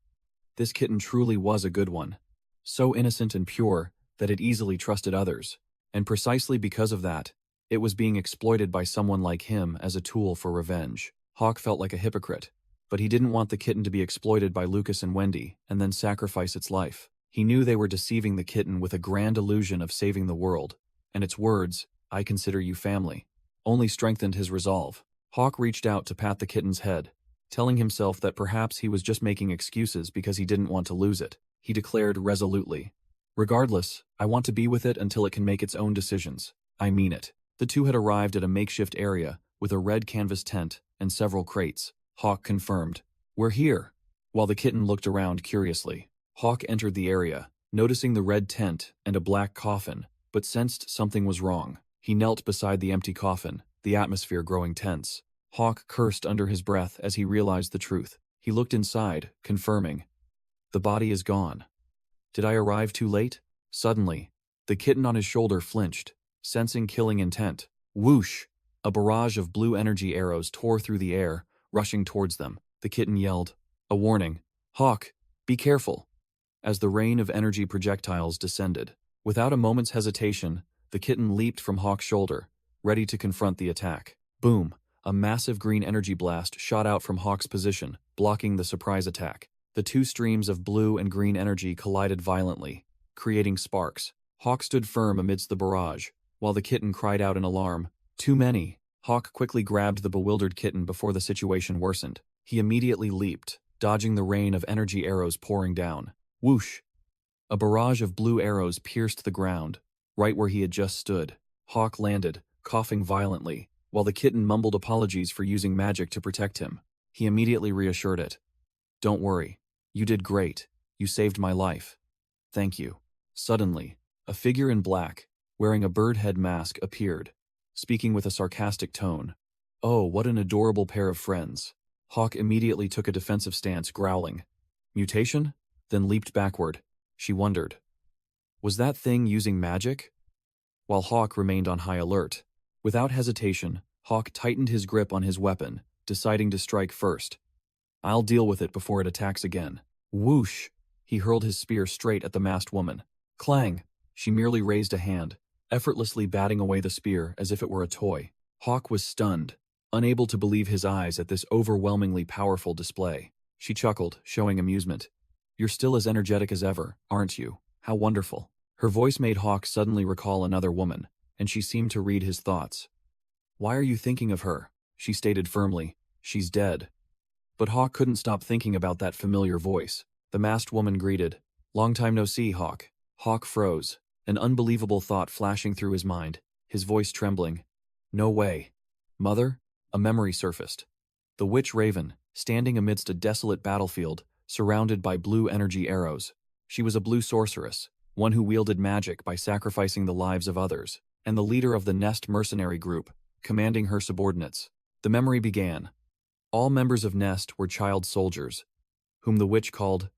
This kitten truly was a good one. So innocent and pure that it easily trusted others. And precisely because of that, it was being exploited by someone like him as a tool for revenge. Hawk felt like a hypocrite, but he didn't want the kitten to be exploited by Lucas and Wendy and then sacrifice its life. He knew they were deceiving the kitten with a grand illusion of saving the world, and its words, "I consider you family," only strengthened his resolve. Hawk reached out to pat the kitten's head, telling himself that perhaps he was just making excuses because he didn't want to lose it. He declared resolutely, "Regardless, I want to be with it until it can make its own decisions. I mean it." The two had arrived at a makeshift area with a red canvas tent and several crates. Hawk confirmed, "We're here." While the kitten looked around curiously, Hawk entered the area, noticing the red tent and a black coffin, but sensed something was wrong. He knelt beside the empty coffin, the atmosphere growing tense. Hawk cursed under his breath as he realized the truth. He looked inside, confirming, "The body is gone. Did I arrive too late?" Suddenly, the kitten on his shoulder flinched, sensing killing intent. Whoosh! A barrage of blue energy arrows tore through the air, rushing towards them. The kitten yelled, a warning, "Hawk, be careful," as the rain of energy projectiles descended. Without a moment's hesitation, the kitten leaped from Hawk's shoulder, ready to confront the attack. Boom! A massive green energy blast shot out from Hawk's position, blocking the surprise attack. The two streams of blue and green energy collided violently, creating sparks. Hawk stood firm amidst the barrage, while the kitten cried out in alarm, "Too many!" Hawk quickly grabbed the bewildered kitten before the situation worsened. He immediately leaped, dodging the rain of energy arrows pouring down. Whoosh! A barrage of blue arrows pierced the ground, right where he had just stood. Hawk landed, coughing violently, while the kitten mumbled apologies for using magic to protect him. He immediately reassured it. "Don't worry. You did great. You saved my life. Thank you." Suddenly, a figure in black, wearing a bird head mask, appeared, speaking with a sarcastic tone. "Oh, what an adorable pair of friends." Hawk immediately took a defensive stance, growling, "Mutation?" Then leaped backward. She wondered, was that thing using magic? While Hawk remained on high alert. Without hesitation, Hawk tightened his grip on his weapon, deciding to strike first. "I'll deal with it before it attacks again." Whoosh! He hurled his spear straight at the masked woman. Clang! She merely raised a hand, effortlessly batting away the spear as if it were a toy. Hawk was stunned, unable to believe his eyes at this overwhelmingly powerful display. She chuckled, showing amusement. "You're still as energetic as ever, aren't you? How wonderful." Her voice made Hawk suddenly recall another woman, and she seemed to read his thoughts. "Why are you thinking of her?" she stated firmly. "She's dead." But Hawk couldn't stop thinking about that familiar voice. The masked woman greeted, "Long time no see, Hawk." Hawk froze, an unbelievable thought flashing through his mind, his voice trembling. "No way. Mother?" A memory surfaced. The witch Raven, standing amidst a desolate battlefield, surrounded by blue energy arrows. She was a blue sorceress, one who wielded magic by sacrificing the lives of others, and the leader of the Nest mercenary group, commanding her subordinates. The memory began. All members of Nest were child soldiers, whom the witch called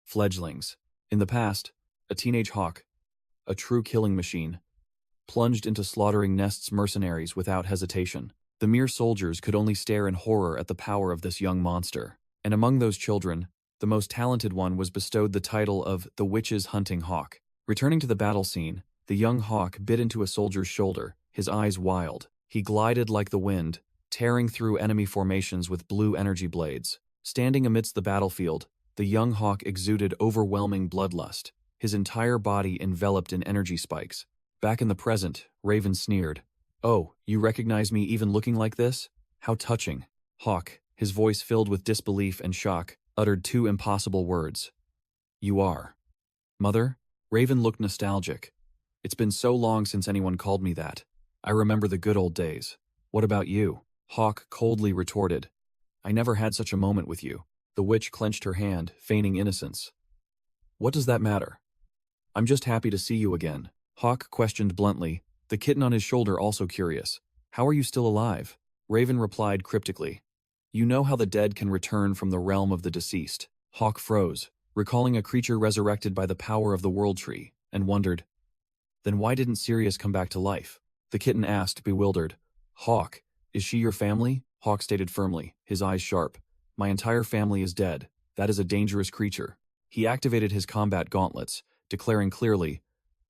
fledglings. In the past, a teenage hawk, a true killing machine, plunged into slaughtering Nest's mercenaries without hesitation. The mere soldiers could only stare in horror at the power of this young monster. And among those children, the most talented one was bestowed the title of the Witch's Hunting Hawk. Returning to the battle scene, the young hawk bit into a soldier's shoulder, his eyes wild. He glided like the wind, tearing through enemy formations with blue energy blades. Standing amidst the battlefield, the young hawk exuded overwhelming bloodlust, his entire body enveloped in energy spikes. Back in the present, Raven sneered. "Oh, you recognize me even looking like this? How touching." Hawk, his voice filled with disbelief and shock, uttered two impossible words. "You are." "Mother?" Raven looked nostalgic. "It's been so long since anyone called me that. I remember the good old days." "What about you?" Hawk coldly retorted. "I never had such a moment with you." The witch clenched her hand, feigning innocence. "What does that matter? I'm just happy to see you again." Hawk questioned bluntly, the kitten on his shoulder also curious. "How are you still alive?" Raven replied cryptically. "You know how the dead can return from the realm of the deceased." Hawk froze, recalling a creature resurrected by the power of the World Tree, and wondered, "Then why didn't Sirius come back to life?" The kitten asked, bewildered. "Hawk, is she your family?" Hawk stated firmly, his eyes sharp. "My entire family is dead. That is a dangerous creature." He activated his combat gauntlets, declaring clearly,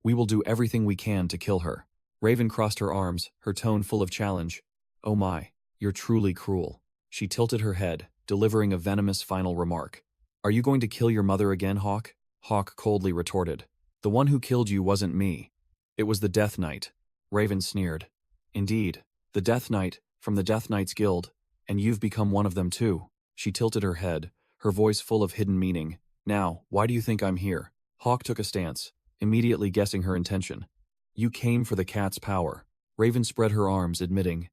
"We will do everything we can to kill her." Raven crossed her arms, her tone full of challenge. "Oh my, you're truly cruel." She tilted her head, delivering a venomous final remark. "Are you going to kill your mother again, Hawk?" Hawk coldly retorted. "The one who killed you wasn't me. It was the Death Knight." Raven sneered. "Indeed, the Death Knight, from the Death Knights Guild, and you've become one of them too." She tilted her head, her voice full of hidden meaning. "Now, why do you think I'm here?" Hawk took a stance, immediately guessing her intention. "You came for the cat's power." Raven spread her arms, admitting,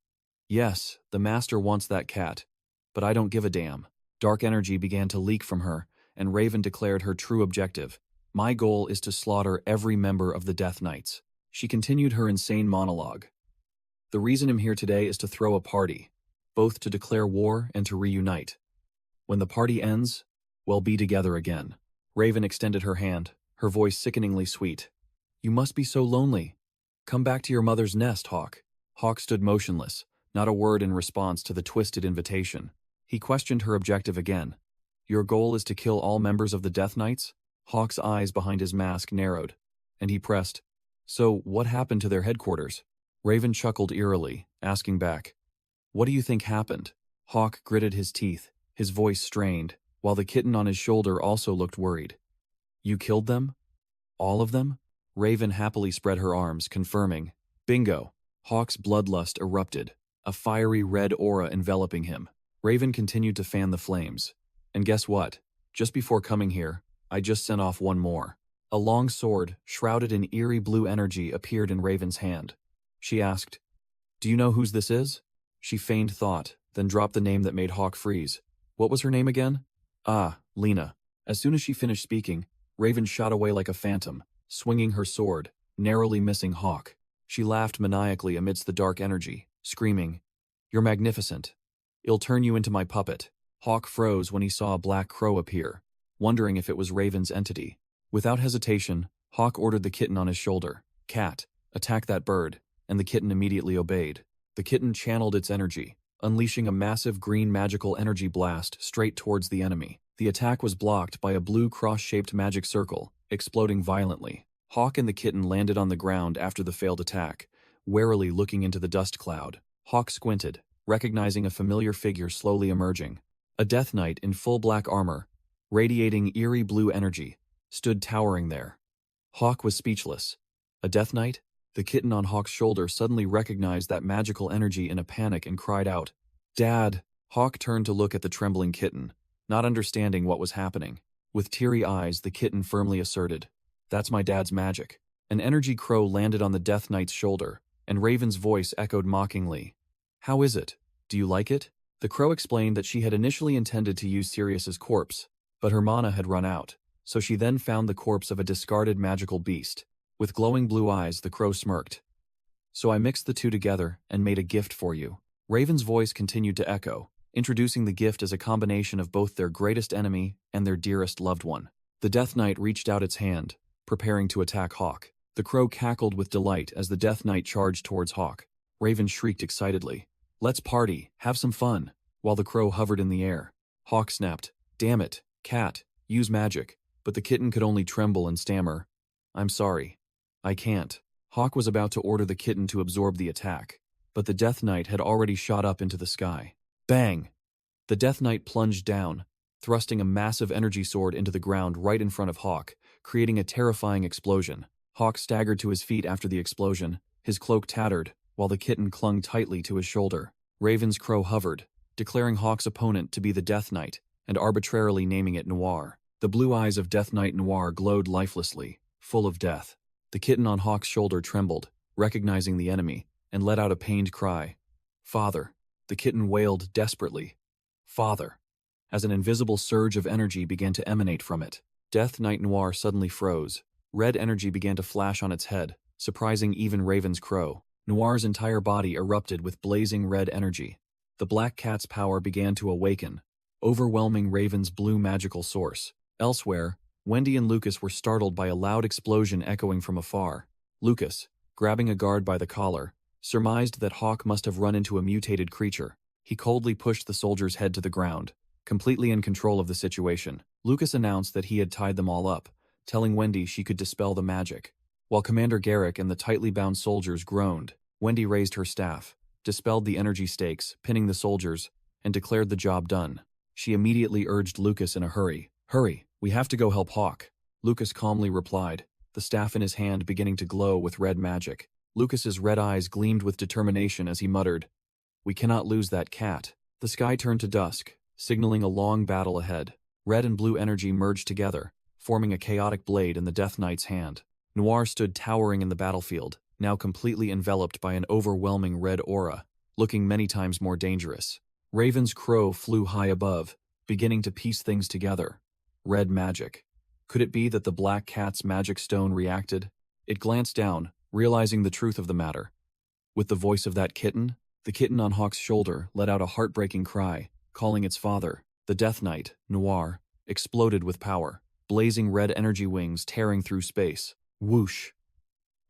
"Yes, the master wants that cat, but I don't give a damn." Dark energy began to leak from her, and Raven declared her true objective. "My goal is to slaughter every member of the Death Knights." She continued her insane monologue. "The reason I'm here today is to throw a party, both to declare war and to reunite. When the party ends, we'll be together again." Raven extended her hand, her voice sickeningly sweet. "You must be so lonely. Come back to your mother's nest, Hawk." Hawk stood motionless, not a word in response to the twisted invitation. He questioned her objective again. "Your goal is to kill all members of the Death Knights?" Hawk's eyes behind his mask narrowed, and he pressed, "So, what happened to their headquarters?" Raven chuckled eerily, asking back, "What do you think happened?" Hawk gritted his teeth, his voice strained, while the kitten on his shoulder also looked worried. "You killed them? All of them?" Raven happily spread her arms, confirming. "Bingo." Hawk's bloodlust erupted, a fiery red aura enveloping him. Raven continued to fan the flames. "And guess what? Just before coming here, I just sent off one more." A long sword, shrouded in eerie blue energy, appeared in Raven's hand. She asked, "Do you know whose this is?" She feigned thought, then dropped the name that made Hawk freeze. "What was her name again?" "Ah, Lena." As soon as she finished speaking, Raven shot away like a phantom, swinging her sword, narrowly missing Hawk. She laughed maniacally amidst the dark energy, screaming, "You're magnificent. I'll turn you into my puppet." Hawk froze when he saw a black crow appear, wondering if it was Raven's entity. Without hesitation, Hawk ordered the kitten on his shoulder, "Cat, attack that bird," and the kitten immediately obeyed. The kitten channeled its energy, unleashing a massive green magical energy blast straight towards the enemy. The attack was blocked by a blue cross-shaped magic circle, exploding violently. Hawk and the kitten landed on the ground after the failed attack, warily looking into the dust cloud. Hawk squinted, recognizing a familiar figure slowly emerging. A Death Knight in full black armor, radiating eerie blue energy, stood towering there. Hawk was speechless. A Death Knight? The kitten on Hawk's shoulder suddenly recognized that magical energy in a panic and cried out, "Dad!" Hawk turned to look at the trembling kitten, not understanding what was happening. With teary eyes, the kitten firmly asserted, "That's my dad's magic." An energy crow landed on the Death Knight's shoulder, and Raven's voice echoed mockingly, "How is it? Do you like it?" The crow explained that she had initially intended to use Sirius's corpse, but her mana had run out, so she then found the corpse of a discarded magical beast. With glowing blue eyes, the crow smirked. So I mixed the two together and made a gift for you. Raven's voice continued to echo, introducing the gift as a combination of both their greatest enemy and their dearest loved one. The Death Knight reached out its hand, preparing to attack Hawk. The crow cackled with delight as the Death Knight charged towards Hawk. Raven shrieked excitedly, "Let's party, have some fun," while the crow hovered in the air. Hawk snapped, "Damn it, cat, use magic," but the kitten could only tremble and stammer, "I'm sorry. I can't." Hawk was about to order the kitten to absorb the attack, but the Death Knight had already shot up into the sky. Bang! The Death Knight plunged down, thrusting a massive energy sword into the ground right in front of Hawk, creating a terrifying explosion. Hawk staggered to his feet after the explosion, his cloak tattered, while the kitten clung tightly to his shoulder. Raven's crow hovered, declaring Hawk's opponent to be the Death Knight, and arbitrarily naming it Noir. The blue eyes of Death Knight Noir glowed lifelessly, full of death. The kitten on Hawk's shoulder trembled, recognizing the enemy, and let out a pained cry. "Father." The kitten wailed desperately. "Father." As an invisible surge of energy began to emanate from it, Death Knight Noir suddenly froze. Red energy began to flash on its head, surprising even Raven's crow. Noir's entire body erupted with blazing red energy. The black cat's power began to awaken, overwhelming Raven's blue magical source. Elsewhere, Wendy and Lucas were startled by a loud explosion echoing from afar. Lucas, grabbing a guard by the collar, surmised that Hawk must have run into a mutated creature. He coldly pushed the soldier's head to the ground, completely in control of the situation. Lucas announced that he had tied them all up, telling Wendy she could dispel the magic. While Commander Garrick and the tightly bound soldiers groaned, Wendy raised her staff, dispelled the energy stakes, pinning the soldiers, and declared the job done. She immediately urged Lucas in a hurry. "Hurry, we have to go help Hawk." Lucas calmly replied, the staff in his hand beginning to glow with red magic. Lucas's red eyes gleamed with determination as he muttered, "We cannot lose that cat." The sky turned to dusk, signaling a long battle ahead. Red and blue energy merged together, forming a chaotic blade in the Death Knight's hand. Noir stood towering in the battlefield, now completely enveloped by an overwhelming red aura, looking many times more dangerous. Raven's crow flew high above, beginning to piece things together. Red magic. Could it be that the black cat's magic stone reacted? It glanced down, realizing the truth of the matter. With the voice of that kitten, the kitten on Hawk's shoulder let out a heartbreaking cry, calling its father. The Death Knight, Noir, exploded with power, blazing red energy wings tearing through space. Whoosh!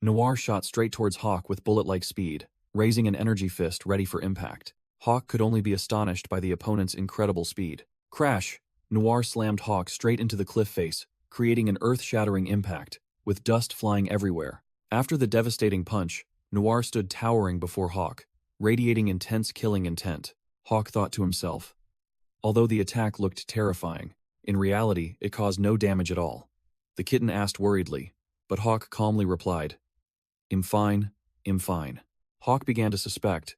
Noir shot straight towards Hawk with bullet-like speed, raising an energy fist ready for impact. Hawk could only be astonished by the opponent's incredible speed. Crash! Noir slammed Hawk straight into the cliff face, creating an earth-shattering impact, with dust flying everywhere. After the devastating punch, Noir stood towering before Hawk, radiating intense killing intent. Hawk thought to himself. Although the attack looked terrifying, in reality it caused no damage at all. The kitten asked worriedly, but Hawk calmly replied, I'm fine. Hawk began to suspect.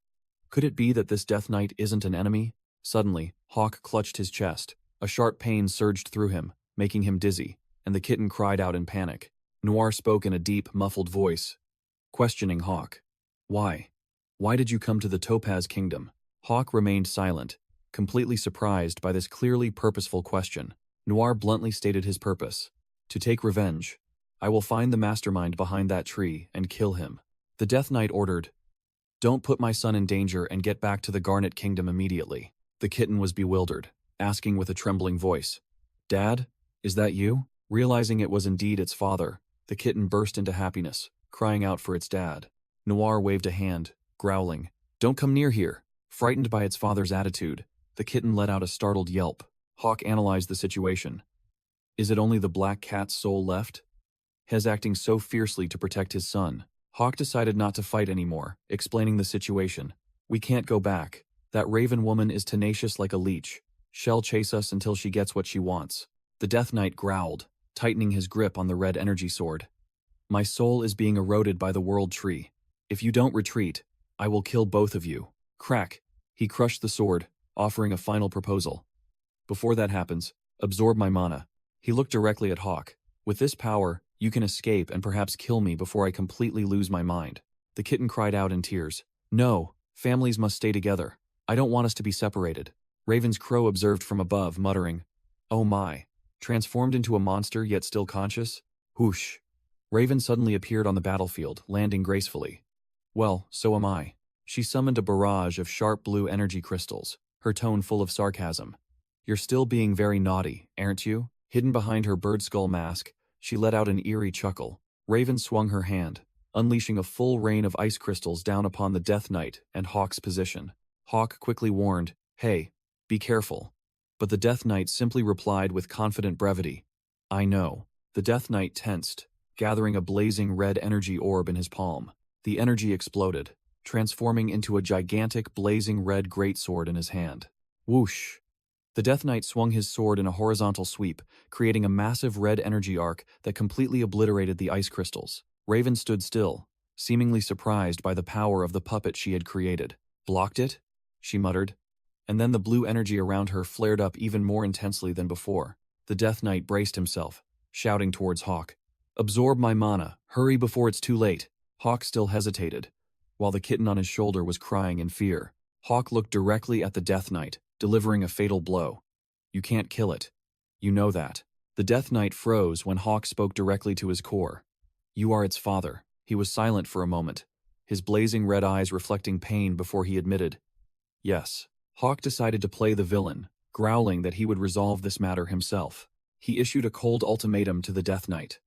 Could it be that this Death Knight isn't an enemy? Suddenly, Hawk clutched his chest. A sharp pain surged through him, making him dizzy, and the kitten cried out in panic. Noir spoke in a deep, muffled voice, questioning Hawk. Why? Why did you come to the Topaz Kingdom? Hawk remained silent, completely surprised by this clearly purposeful question. Noir bluntly stated his purpose. To take revenge. I will find the mastermind behind that tree and kill him. The Death Knight ordered, Don't put my son in danger and get back to the Garnet Kingdom immediately. The kitten was bewildered, asking with a trembling voice, Dad, is that you? Realizing it was indeed its father, the kitten burst into happiness, crying out for its dad. Noir waved a hand, growling, Don't come near here. Frightened by its father's attitude, the kitten let out a startled yelp. Hawk analyzed the situation. Is it only the black cat's soul left? Hez acting so fiercely to protect his son. Hawk decided not to fight anymore, explaining the situation. We can't go back. That Raven woman is tenacious like a leech. She'll chase us until she gets what she wants. The Death Knight growled, tightening his grip on the red energy sword. My soul is being eroded by the world tree. If you don't retreat, I will kill both of you. Crack! He crushed the sword, offering a final proposal. Before that happens, absorb my mana. He looked directly at Hawk. With this power, you can escape and perhaps kill me before I completely lose my mind. The kitten cried out in tears. No, families must stay together. I don't want us to be separated. Raven's crow observed from above, muttering, "Oh my. Transformed into a monster yet still conscious? Whoosh." Raven suddenly appeared on the battlefield, landing gracefully. "Well, so am I." She summoned a barrage of sharp blue energy crystals, her tone full of sarcasm. "You're still being very naughty, aren't you?" Hidden behind her bird skull mask, she let out an eerie chuckle. Raven swung her hand, unleashing a full rain of ice crystals down upon the Death Knight and Hawk's position. Hawk quickly warned, "Hey, be careful." But the Death Knight simply replied with confident brevity, "I know." The Death Knight tensed, gathering a blazing red energy orb in his palm. The energy exploded, transforming into a gigantic blazing red greatsword in his hand. Whoosh! The Death Knight swung his sword in a horizontal sweep, creating a massive red energy arc that completely obliterated the ice crystals. Raven stood still, seemingly surprised by the power of the puppet she had created. "Blocked it?" she muttered. And then the blue energy around her flared up even more intensely than before. The Death Knight braced himself, shouting towards Hawk, "Absorb my mana, hurry before it's too late." Hawk still hesitated, while the kitten on his shoulder was crying in fear. Hawk looked directly at the Death Knight, delivering a fatal blow. "You can't kill it. You know that." The Death Knight froze when Hawk spoke directly to his core. "You are its father." He was silent for a moment, his blazing red eyes reflecting pain before he admitted, "Yes." Hawk decided to play the villain, growling that he would resolve this matter himself. He issued a cold ultimatum to the Death Knight.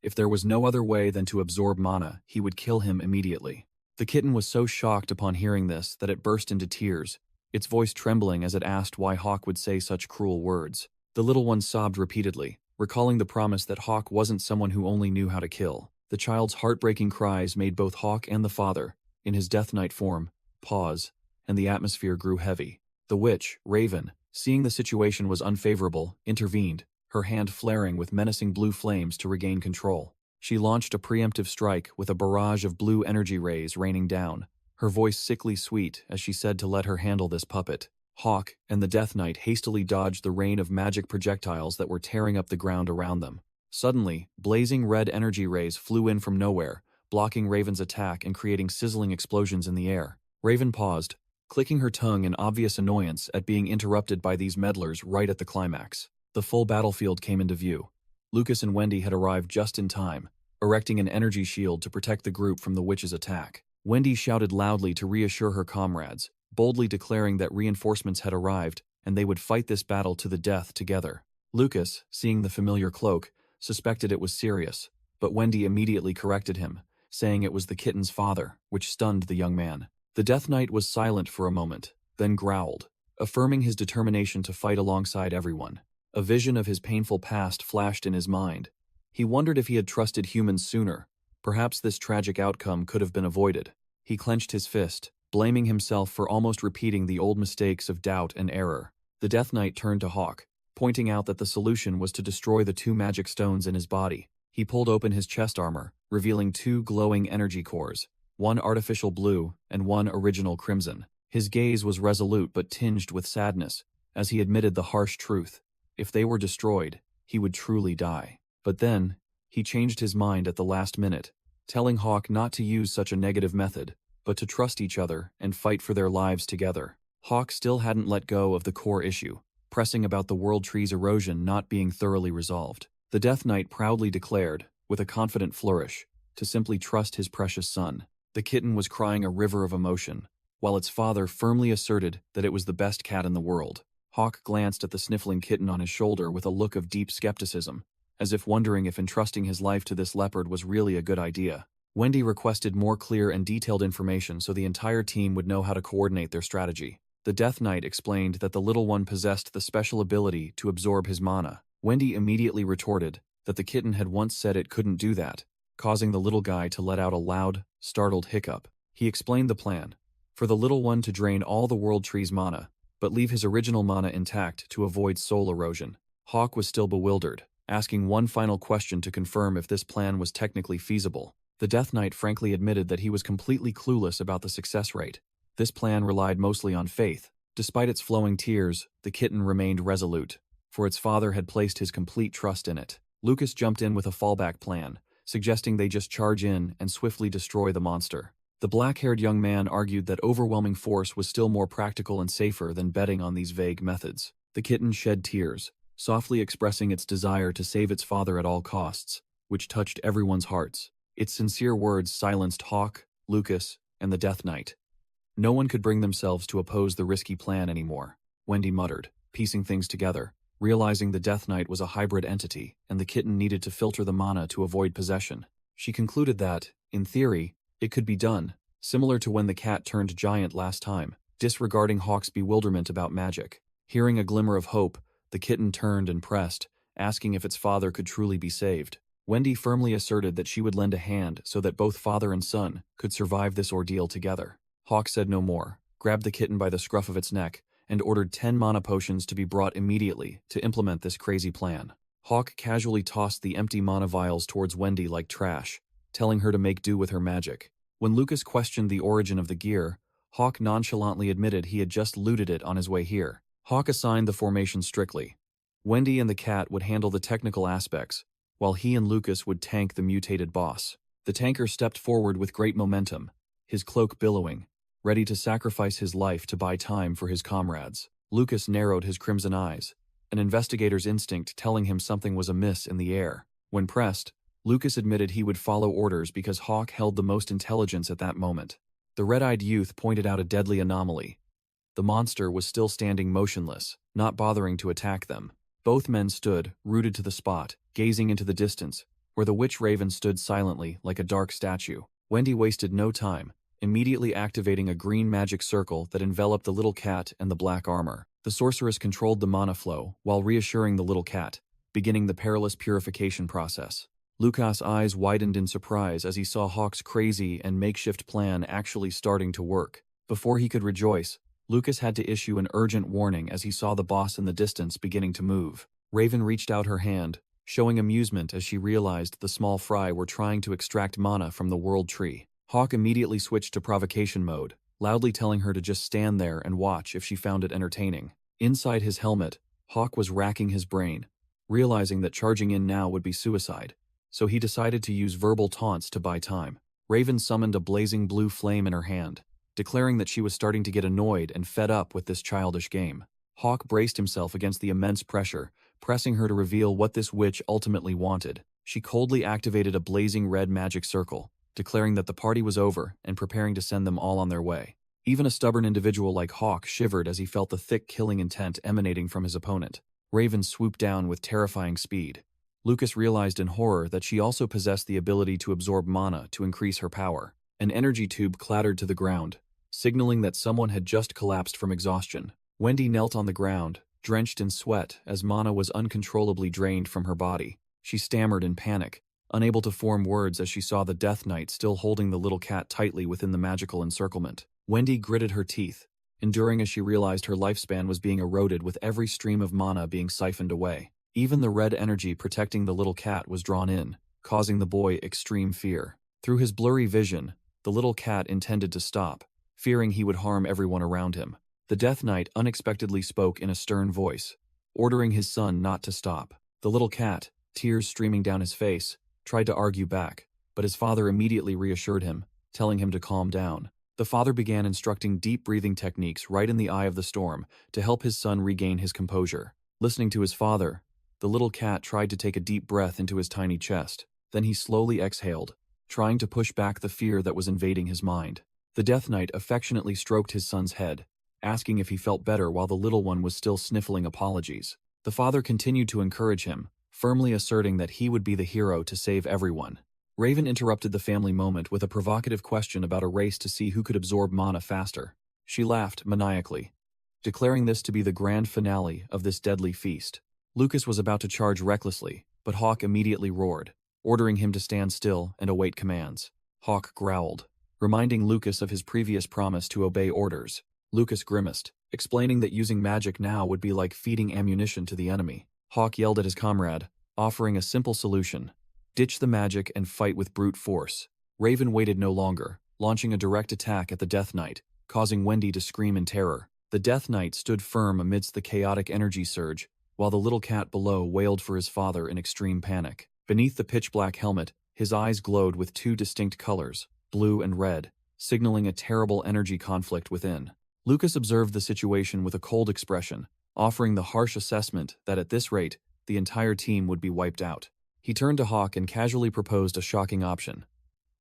If there was no other way than to absorb mana, he would kill him immediately. The kitten was so shocked upon hearing this that it burst into tears, its voice trembling as it asked why Hawk would say such cruel words. The little one sobbed repeatedly, recalling the promise that Hawk wasn't someone who only knew how to kill. The child's heartbreaking cries made both Hawk and the father, in his Death Knight form, pause, and the atmosphere grew heavy. The witch, Raven, seeing the situation was unfavorable, intervened, her hand flaring with menacing blue flames to regain control. She launched a preemptive strike with a barrage of blue energy rays raining down, her voice sickly sweet as she said to let her handle this puppet. Hawk and the Death Knight hastily dodged the rain of magic projectiles that were tearing up the ground around them. Suddenly, blazing red energy rays flew in from nowhere, blocking Raven's attack and creating sizzling explosions in the air. Raven paused, clicking her tongue in obvious annoyance at being interrupted by these meddlers right at the climax. The full battlefield came into view. Lucas and Wendy had arrived just in time, erecting an energy shield to protect the group from the witch's attack. Wendy shouted loudly to reassure her comrades, boldly declaring that reinforcements had arrived and they would fight this battle to the death together. Lucas, seeing the familiar cloak, suspected it was serious, but Wendy immediately corrected him, saying it was the kitten's father, which stunned the young man. The Death Knight was silent for a moment, then growled, affirming his determination to fight alongside everyone. A vision of his painful past flashed in his mind. He wondered if he had trusted humans sooner. Perhaps this tragic outcome could have been avoided. He clenched his fist, blaming himself for almost repeating the old mistakes of doubt and error. The Death Knight turned to Hawk, pointing out that the solution was to destroy the 2 magic stones in his body. He pulled open his chest armor, revealing 2 glowing energy cores, one artificial blue and one original crimson. His gaze was resolute but tinged with sadness, as he admitted the harsh truth. If they were destroyed, he would truly die. But then, he changed his mind at the last minute, telling Hawk not to use such a negative method, but to trust each other and fight for their lives together. Hawk still hadn't let go of the core issue, pressing about the world tree's erosion not being thoroughly resolved. The Death Knight proudly declared, with a confident flourish, to simply trust his precious son. The kitten was crying a river of emotion, while its father firmly asserted that it was the best cat in the world. Hawk glanced at the sniffling kitten on his shoulder with a look of deep skepticism, as if wondering if entrusting his life to this leopard was really a good idea. Wendy requested more clear and detailed information so the entire team would know how to coordinate their strategy. The Death Knight explained that the little one possessed the special ability to absorb his mana. Wendy immediately retorted that the kitten had once said it couldn't do that, causing the little guy to let out a loud, startled hiccup. He explained the plan: for the little one to drain all the world tree's mana, but leave his original mana intact to avoid soul erosion. Hawk was still bewildered, asking one final question to confirm if this plan was technically feasible. The Death Knight frankly admitted that he was completely clueless about the success rate. This plan relied mostly on faith. Despite its flowing tears, the kitten remained resolute, for its father had placed his complete trust in it. Lucas jumped in with a fallback plan, suggesting they just charge in and swiftly destroy the monster. The black-haired young man argued that overwhelming force was still more practical and safer than betting on these vague methods. The kitten shed tears, softly expressing its desire to save its father at all costs, which touched everyone's hearts. Its sincere words silenced Hawk, Lucas, and the Death Knight. No one could bring themselves to oppose the risky plan anymore, Wendy muttered, piecing things together, realizing the Death Knight was a hybrid entity, and the kitten needed to filter the mana to avoid possession. She concluded that, in theory, it could be done, similar to when the cat turned giant last time, disregarding Hawk's bewilderment about magic. Hearing a glimmer of hope, the kitten turned and pressed, asking if its father could truly be saved. Wendy firmly asserted that she would lend a hand so that both father and son could survive this ordeal together. Hawk said no more, grabbed the kitten by the scruff of its neck, and ordered 10 mana potions to be brought immediately to implement this crazy plan. Hawk casually tossed the empty mana vials towards Wendy like trash, telling her to make do with her magic. When Lucas questioned the origin of the gear, Hawk nonchalantly admitted he had just looted it on his way here. Hawk assigned the formation strictly. Wendy and the cat would handle the technical aspects, while he and Lucas would tank the mutated boss. The tanker stepped forward with great momentum, his cloak billowing, ready to sacrifice his life to buy time for his comrades. Lucas narrowed his crimson eyes, an investigator's instinct telling him something was amiss in the air. When pressed, Lucas admitted he would follow orders because Hawk held the most intelligence at that moment. The red-eyed youth pointed out a deadly anomaly. The monster was still standing motionless, not bothering to attack them. Both men stood, rooted to the spot, gazing into the distance, where the witch raven stood silently like a dark statue. Wendy wasted no time, immediately activating a green magic circle that enveloped the little cat and the black armor. The sorceress controlled the mana flow while reassuring the little cat, beginning the perilous purification process. Lucas' eyes widened in surprise as he saw Hawk's crazy and makeshift plan actually starting to work. Before he could rejoice, Lucas had to issue an urgent warning as he saw the boss in the distance beginning to move. Raven reached out her hand, showing amusement as she realized the small fry were trying to extract mana from the world tree. Hawk immediately switched to provocation mode, loudly telling her to just stand there and watch if she found it entertaining. Inside his helmet, Hawk was racking his brain, realizing that charging in now would be suicide, so he decided to use verbal taunts to buy time. Raven summoned a blazing blue flame in her hand, declaring that she was starting to get annoyed and fed up with this childish game. Hawk braced himself against the immense pressure, pressing her to reveal what this witch ultimately wanted. She coldly activated a blazing red magic circle, declaring that the party was over and preparing to send them all on their way. Even a stubborn individual like Hawk shivered as he felt the thick killing intent emanating from his opponent. Raven swooped down with terrifying speed. Lucas realized in horror that she also possessed the ability to absorb mana to increase her power. An energy tube clattered to the ground, signaling that someone had just collapsed from exhaustion. Wendy knelt on the ground, drenched in sweat as mana was uncontrollably drained from her body. She stammered in panic, unable to form words as she saw the Death Knight still holding the little cat tightly within the magical encirclement. Wendy gritted her teeth, enduring as she realized her lifespan was being eroded with every stream of mana being siphoned away. Even the red energy protecting the little cat was drawn in, causing the boy extreme fear. Through his blurry vision, the little cat intended to stop, fearing he would harm everyone around him. The Death Knight unexpectedly spoke in a stern voice, ordering his son not to stop. The little cat, tears streaming down his face, tried to argue back, but his father immediately reassured him, telling him to calm down. The father began instructing deep breathing techniques right in the eye of the storm to help his son regain his composure. Listening to his father, the little cat tried to take a deep breath into his tiny chest. Then he slowly exhaled, trying to push back the fear that was invading his mind. The Death Knight affectionately stroked his son's head, asking if he felt better while the little one was still sniffling apologies. The father continued to encourage him, firmly asserting that he would be the hero to save everyone. Raven interrupted the family moment with a provocative question about a race to see who could absorb mana faster. She laughed maniacally, declaring this to be the grand finale of this deadly feast. Lucas was about to charge recklessly, but Hawk immediately roared, ordering him to stand still and await commands. Hawk growled, reminding Lucas of his previous promise to obey orders. Lucas grimaced, explaining that using magic now would be like feeding ammunition to the enemy. Hawk yelled at his comrade, offering a simple solution: ditch the magic and fight with brute force. Raven waited no longer, launching a direct attack at the Death Knight, causing Wendy to scream in terror. The Death Knight stood firm amidst the chaotic energy surge, while the little cat below wailed for his father in extreme panic. Beneath the pitch-black helmet, his eyes glowed with two distinct colors, blue and red, signaling a terrible energy conflict within. Lucas observed the situation with a cold expression, offering the harsh assessment that at this rate, the entire team would be wiped out. He turned to Hawk and casually proposed a shocking option: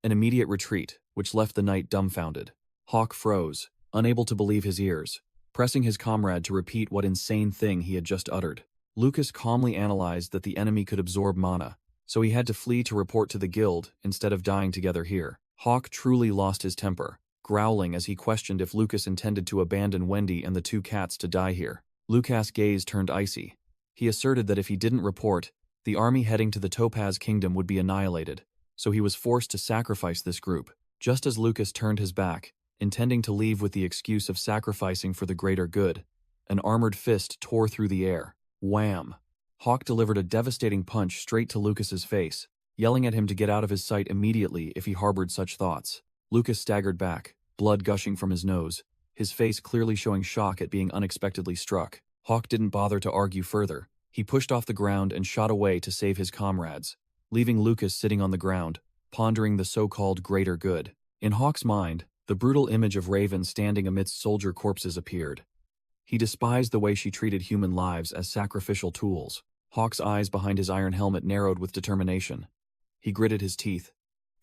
an immediate retreat, which left the knight dumbfounded. Hawk froze, unable to believe his ears, pressing his comrade to repeat what insane thing he had just uttered. Lucas calmly analyzed that the enemy could absorb mana, so he had to flee to report to the guild instead of dying together here. Hawk truly lost his temper, growling as he questioned if Lucas intended to abandon Wendy and the two cats to die here. Lucas' gaze turned icy. He asserted that if he didn't report, the army heading to the Topaz Kingdom would be annihilated, so he was forced to sacrifice this group. Just as Lucas turned his back, intending to leave with the excuse of sacrificing for the greater good, an armored fist tore through the air. Wham! Hawk delivered a devastating punch straight to Lucas's face, yelling at him to get out of his sight immediately if he harbored such thoughts. Lucas staggered back, blood gushing from his nose, his face clearly showing shock at being unexpectedly struck. Hawk didn't bother to argue further. He pushed off the ground and shot away to save his comrades, leaving Lucas sitting on the ground, pondering the so-called greater good. In Hawk's mind, the brutal image of Raven standing amidst soldier corpses appeared. He despised the way she treated human lives as sacrificial tools. Hawk's eyes behind his iron helmet narrowed with determination. He gritted his teeth,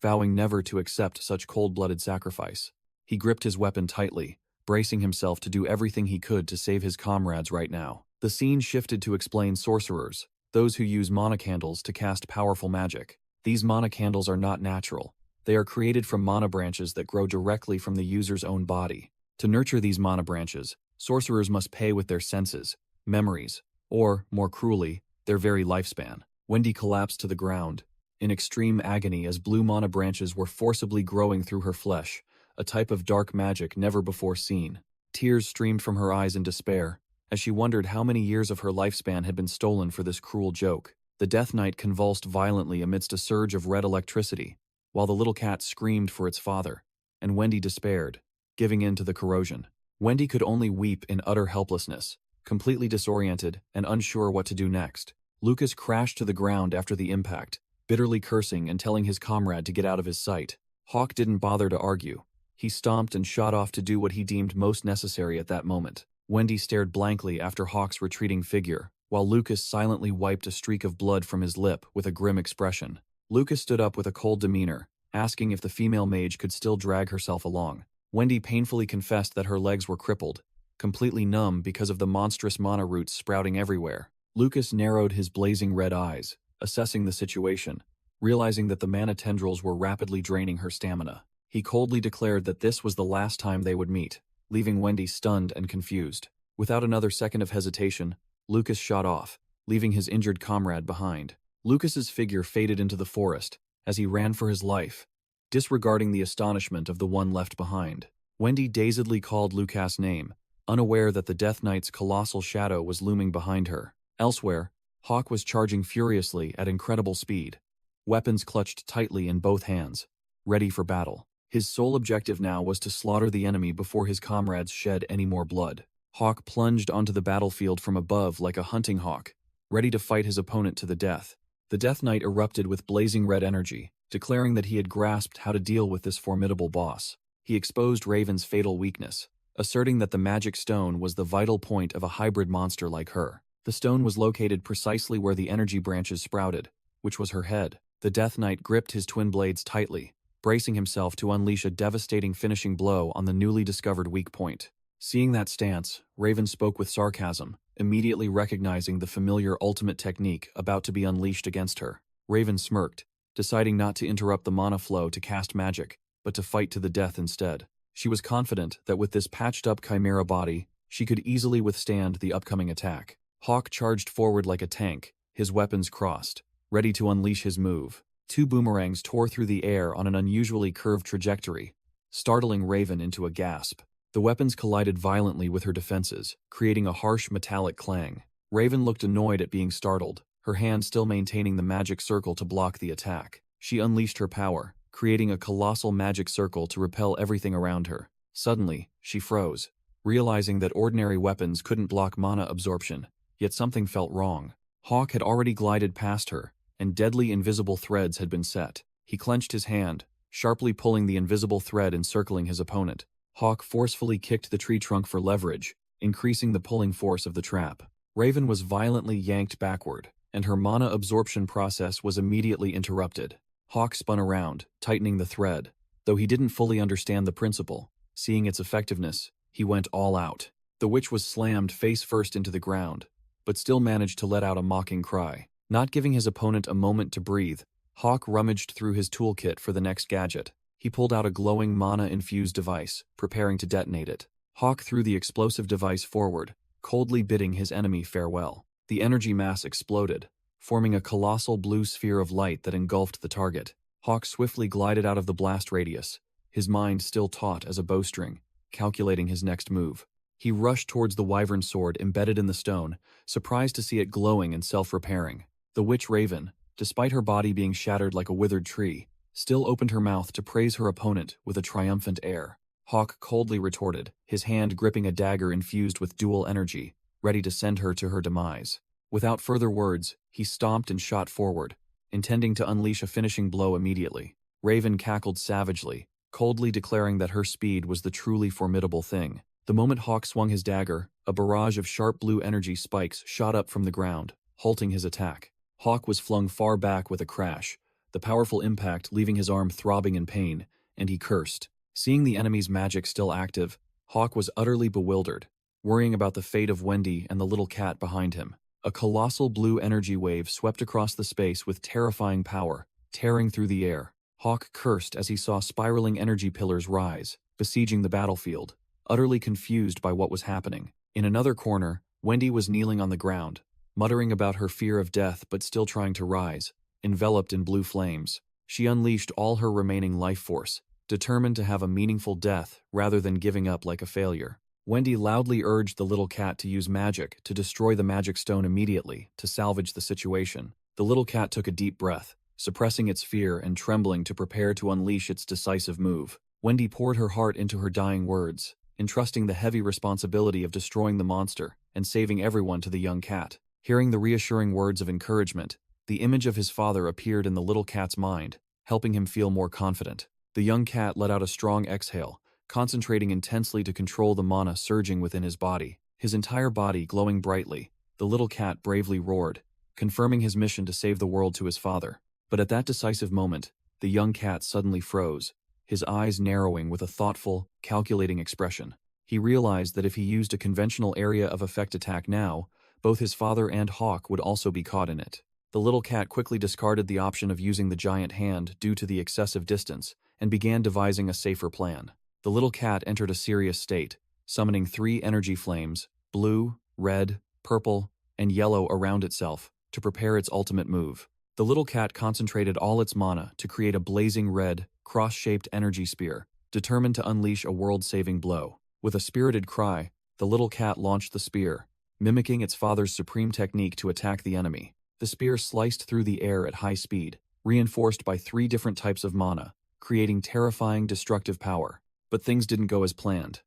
vowing never to accept such cold-blooded sacrifice. He gripped his weapon tightly, bracing himself to do everything he could to save his comrades right now. The scene shifted to explain sorcerers, those who use mana candles to cast powerful magic. These mana candles are not natural. They are created from mana branches that grow directly from the user's own body. To nurture these mana branches, sorcerers must pay with their senses, memories, or, more cruelly, their very lifespan. Wendy collapsed to the ground, in extreme agony as blue mana branches were forcibly growing through her flesh, a type of dark magic never before seen. Tears streamed from her eyes in despair, as she wondered how many years of her lifespan had been stolen for this cruel joke. The Death Knight convulsed violently amidst a surge of red electricity, while the little cat screamed for its father, and Wendy despaired, giving in to the corrosion. Wendy could only weep in utter helplessness, completely disoriented and unsure what to do next. Lucas crashed to the ground after the impact, bitterly cursing and telling his comrade to get out of his sight. Hawk didn't bother to argue. He stomped and shot off to do what he deemed most necessary at that moment. Wendy stared blankly after Hawk's retreating figure, while Lucas silently wiped a streak of blood from his lip with a grim expression. Lucas stood up with a cold demeanor, asking if the female mage could still drag herself along. Wendy painfully confessed that her legs were crippled, completely numb because of the monstrous mana roots sprouting everywhere. Lucas narrowed his blazing red eyes, assessing the situation, realizing that the mana tendrils were rapidly draining her stamina. He coldly declared that this was the last time they would meet, leaving Wendy stunned and confused. Without another second of hesitation, Lucas shot off, leaving his injured comrade behind. Lucas's figure faded into the forest as he ran for his life, disregarding the astonishment of the one left behind. Wendy dazedly called Lucas' name, unaware that the Death Knight's colossal shadow was looming behind her. Elsewhere, Hawk was charging furiously at incredible speed, weapons clutched tightly in both hands, ready for battle. His sole objective now was to slaughter the enemy before his comrades shed any more blood. Hawk plunged onto the battlefield from above like a hunting hawk, ready to fight his opponent to the death. The Death Knight erupted with blazing red energy, declaring that he had grasped how to deal with this formidable boss. He exposed Raven's fatal weakness, asserting that the magic stone was the vital point of a hybrid monster like her. The stone was located precisely where the energy branches sprouted, which was her head. The Death Knight gripped his twin blades tightly, bracing himself to unleash a devastating finishing blow on the newly discovered weak point. Seeing that stance, Raven spoke with sarcasm, immediately recognizing the familiar ultimate technique about to be unleashed against her. Raven smirked, deciding not to interrupt the mana flow to cast magic, but to fight to the death instead. She was confident that with this patched-up chimera body, she could easily withstand the upcoming attack. Hawk charged forward like a tank, his weapons crossed, ready to unleash his move. Two boomerangs tore through the air on an unusually curved trajectory, startling Raven into a gasp. The weapons collided violently with her defenses, creating a harsh metallic clang. Raven looked annoyed at being startled, her hand still maintaining the magic circle to block the attack. She unleashed her power, creating a colossal magic circle to repel everything around her. Suddenly, she froze, realizing that ordinary weapons couldn't block mana absorption, yet something felt wrong. Hawk had already glided past her, and deadly invisible threads had been set. He clenched his hand, sharply pulling the invisible thread encircling his opponent. Hawk forcefully kicked the tree trunk for leverage, increasing the pulling force of the trap. Raven was violently yanked backward, and her mana absorption process was immediately interrupted. Hawk spun around, tightening the thread. Though he didn't fully understand the principle, seeing its effectiveness, he went all out. The witch was slammed face first into the ground, but still managed to let out a mocking cry. Not giving his opponent a moment to breathe, Hawk rummaged through his toolkit for the next gadget. He pulled out a glowing mana-infused device, preparing to detonate it. Hawk threw the explosive device forward, coldly bidding his enemy farewell. The energy mass exploded, forming a colossal blue sphere of light that engulfed the target. Hawk swiftly glided out of the blast radius, his mind still taut as a bowstring, calculating his next move. He rushed towards the wyvern sword embedded in the stone, surprised to see it glowing and self-repairing. The witch Raven, despite her body being shattered like a withered tree, still opened her mouth to praise her opponent with a triumphant air. Hawk coldly retorted, his hand gripping a dagger infused with dual energy, ready to send her to her demise. Without further words, he stomped and shot forward, intending to unleash a finishing blow immediately. Raven cackled savagely, coldly declaring that her speed was the truly formidable thing. The moment Hawk swung his dagger, a barrage of sharp blue energy spikes shot up from the ground, halting his attack. Hawk was flung far back with a crash, the powerful impact leaving his arm throbbing in pain, and he cursed. Seeing the enemy's magic still active, Hawk was utterly bewildered, worrying about the fate of Wendy and the little cat behind him. A colossal blue energy wave swept across the space with terrifying power, tearing through the air. Hawk cursed as he saw spiraling energy pillars rise, besieging the battlefield, utterly confused by what was happening. In another corner, Wendy was kneeling on the ground, muttering about her fear of death but still trying to rise, enveloped in blue flames. She unleashed all her remaining life force, determined to have a meaningful death rather than giving up like a failure. Wendy loudly urged the little cat to use magic to destroy the magic stone immediately to salvage the situation. The little cat took a deep breath, suppressing its fear and trembling to prepare to unleash its decisive move. Wendy poured her heart into her dying words, entrusting the heavy responsibility of destroying the monster and saving everyone to the young cat. Hearing the reassuring words of encouragement, the image of his father appeared in the little cat's mind, helping him feel more confident. The young cat let out a strong exhale, concentrating intensely to control the mana surging within his body. His entire body glowing brightly, the little cat bravely roared, confirming his mission to save the world to his father. But at that decisive moment, the young cat suddenly froze, his eyes narrowing with a thoughtful, calculating expression. He realized that if he used a conventional area of effect attack now, both his father and Hawk would also be caught in it. The little cat quickly discarded the option of using the giant hand due to the excessive distance and began devising a safer plan. The little cat entered a serious state, summoning 3 energy flames, blue, red, purple, and yellow around itself, to prepare its ultimate move. The little cat concentrated all its mana to create a blazing red, cross-shaped energy spear, determined to unleash a world-saving blow. With a spirited cry, the little cat launched the spear, mimicking its father's supreme technique to attack the enemy. The spear sliced through the air at high speed, reinforced by 3 different types of mana, creating terrifying destructive power. But things didn't go as planned.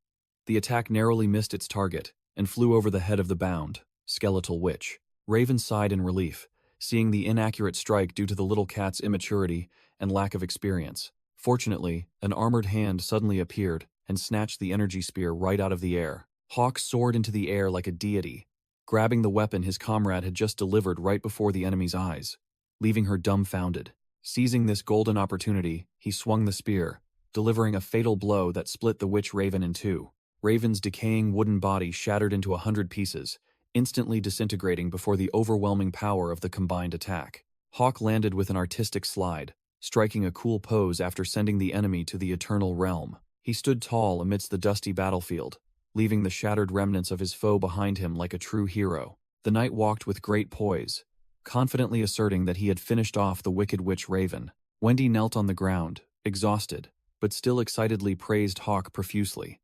The attack narrowly missed its target and flew over the head of the bound, skeletal witch. Raven sighed in relief, seeing the inaccurate strike due to the little cat's immaturity and lack of experience. Fortunately, an armored hand suddenly appeared and snatched the energy spear right out of the air. Hawk soared into the air like a deity, grabbing the weapon his comrade had just delivered right before the enemy's eyes, leaving her dumbfounded. Seizing this golden opportunity, he swung the spear, delivering a fatal blow that split the witch Raven in 2. Raven's decaying wooden body shattered into 100 pieces, instantly disintegrating before the overwhelming power of the combined attack. Hawk landed with an artistic slide, striking a cool pose after sending the enemy to the eternal realm. He stood tall amidst the dusty battlefield, leaving the shattered remnants of his foe behind him like a true hero. The knight walked with great poise, confidently asserting that he had finished off the wicked witch Raven. Wendy knelt on the ground, exhausted, but still excitedly praised Hawk profusely,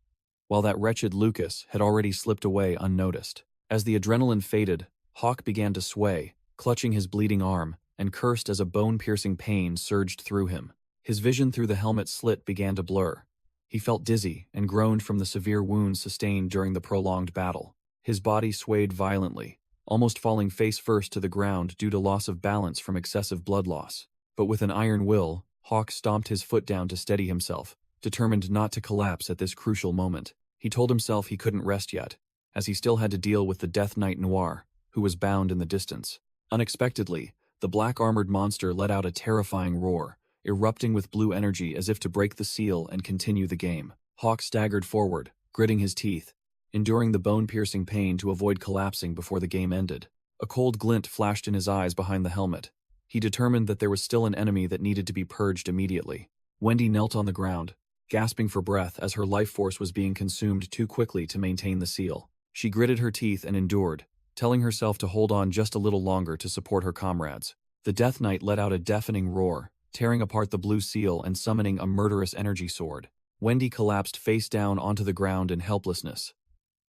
while that wretched Lucas had already slipped away unnoticed. As the adrenaline faded, Hawk began to sway, clutching his bleeding arm, and cursed as a bone-piercing pain surged through him. His vision through the helmet slit began to blur. He felt dizzy and groaned from the severe wounds sustained during the prolonged battle. His body swayed violently, almost falling face first to the ground due to loss of balance from excessive blood loss. But with an iron will, Hawk stomped his foot down to steady himself, determined not to collapse at this crucial moment. He told himself he couldn't rest yet, as he still had to deal with the Death Knight Noir, who was bound in the distance. Unexpectedly, the black-armored monster let out a terrifying roar, erupting with blue energy as if to break the seal and continue the game. Hawk staggered forward, gritting his teeth, enduring the bone-piercing pain to avoid collapsing before the game ended. A cold glint flashed in his eyes behind the helmet. He determined that there was still an enemy that needed to be purged immediately. Wendy knelt on the ground, gasping for breath as her life force was being consumed too quickly to maintain the seal. She gritted her teeth and endured, telling herself to hold on just a little longer to support her comrades. The Death Knight let out a deafening roar, tearing apart the blue seal and summoning a murderous energy sword. Wendy collapsed face down onto the ground in helplessness,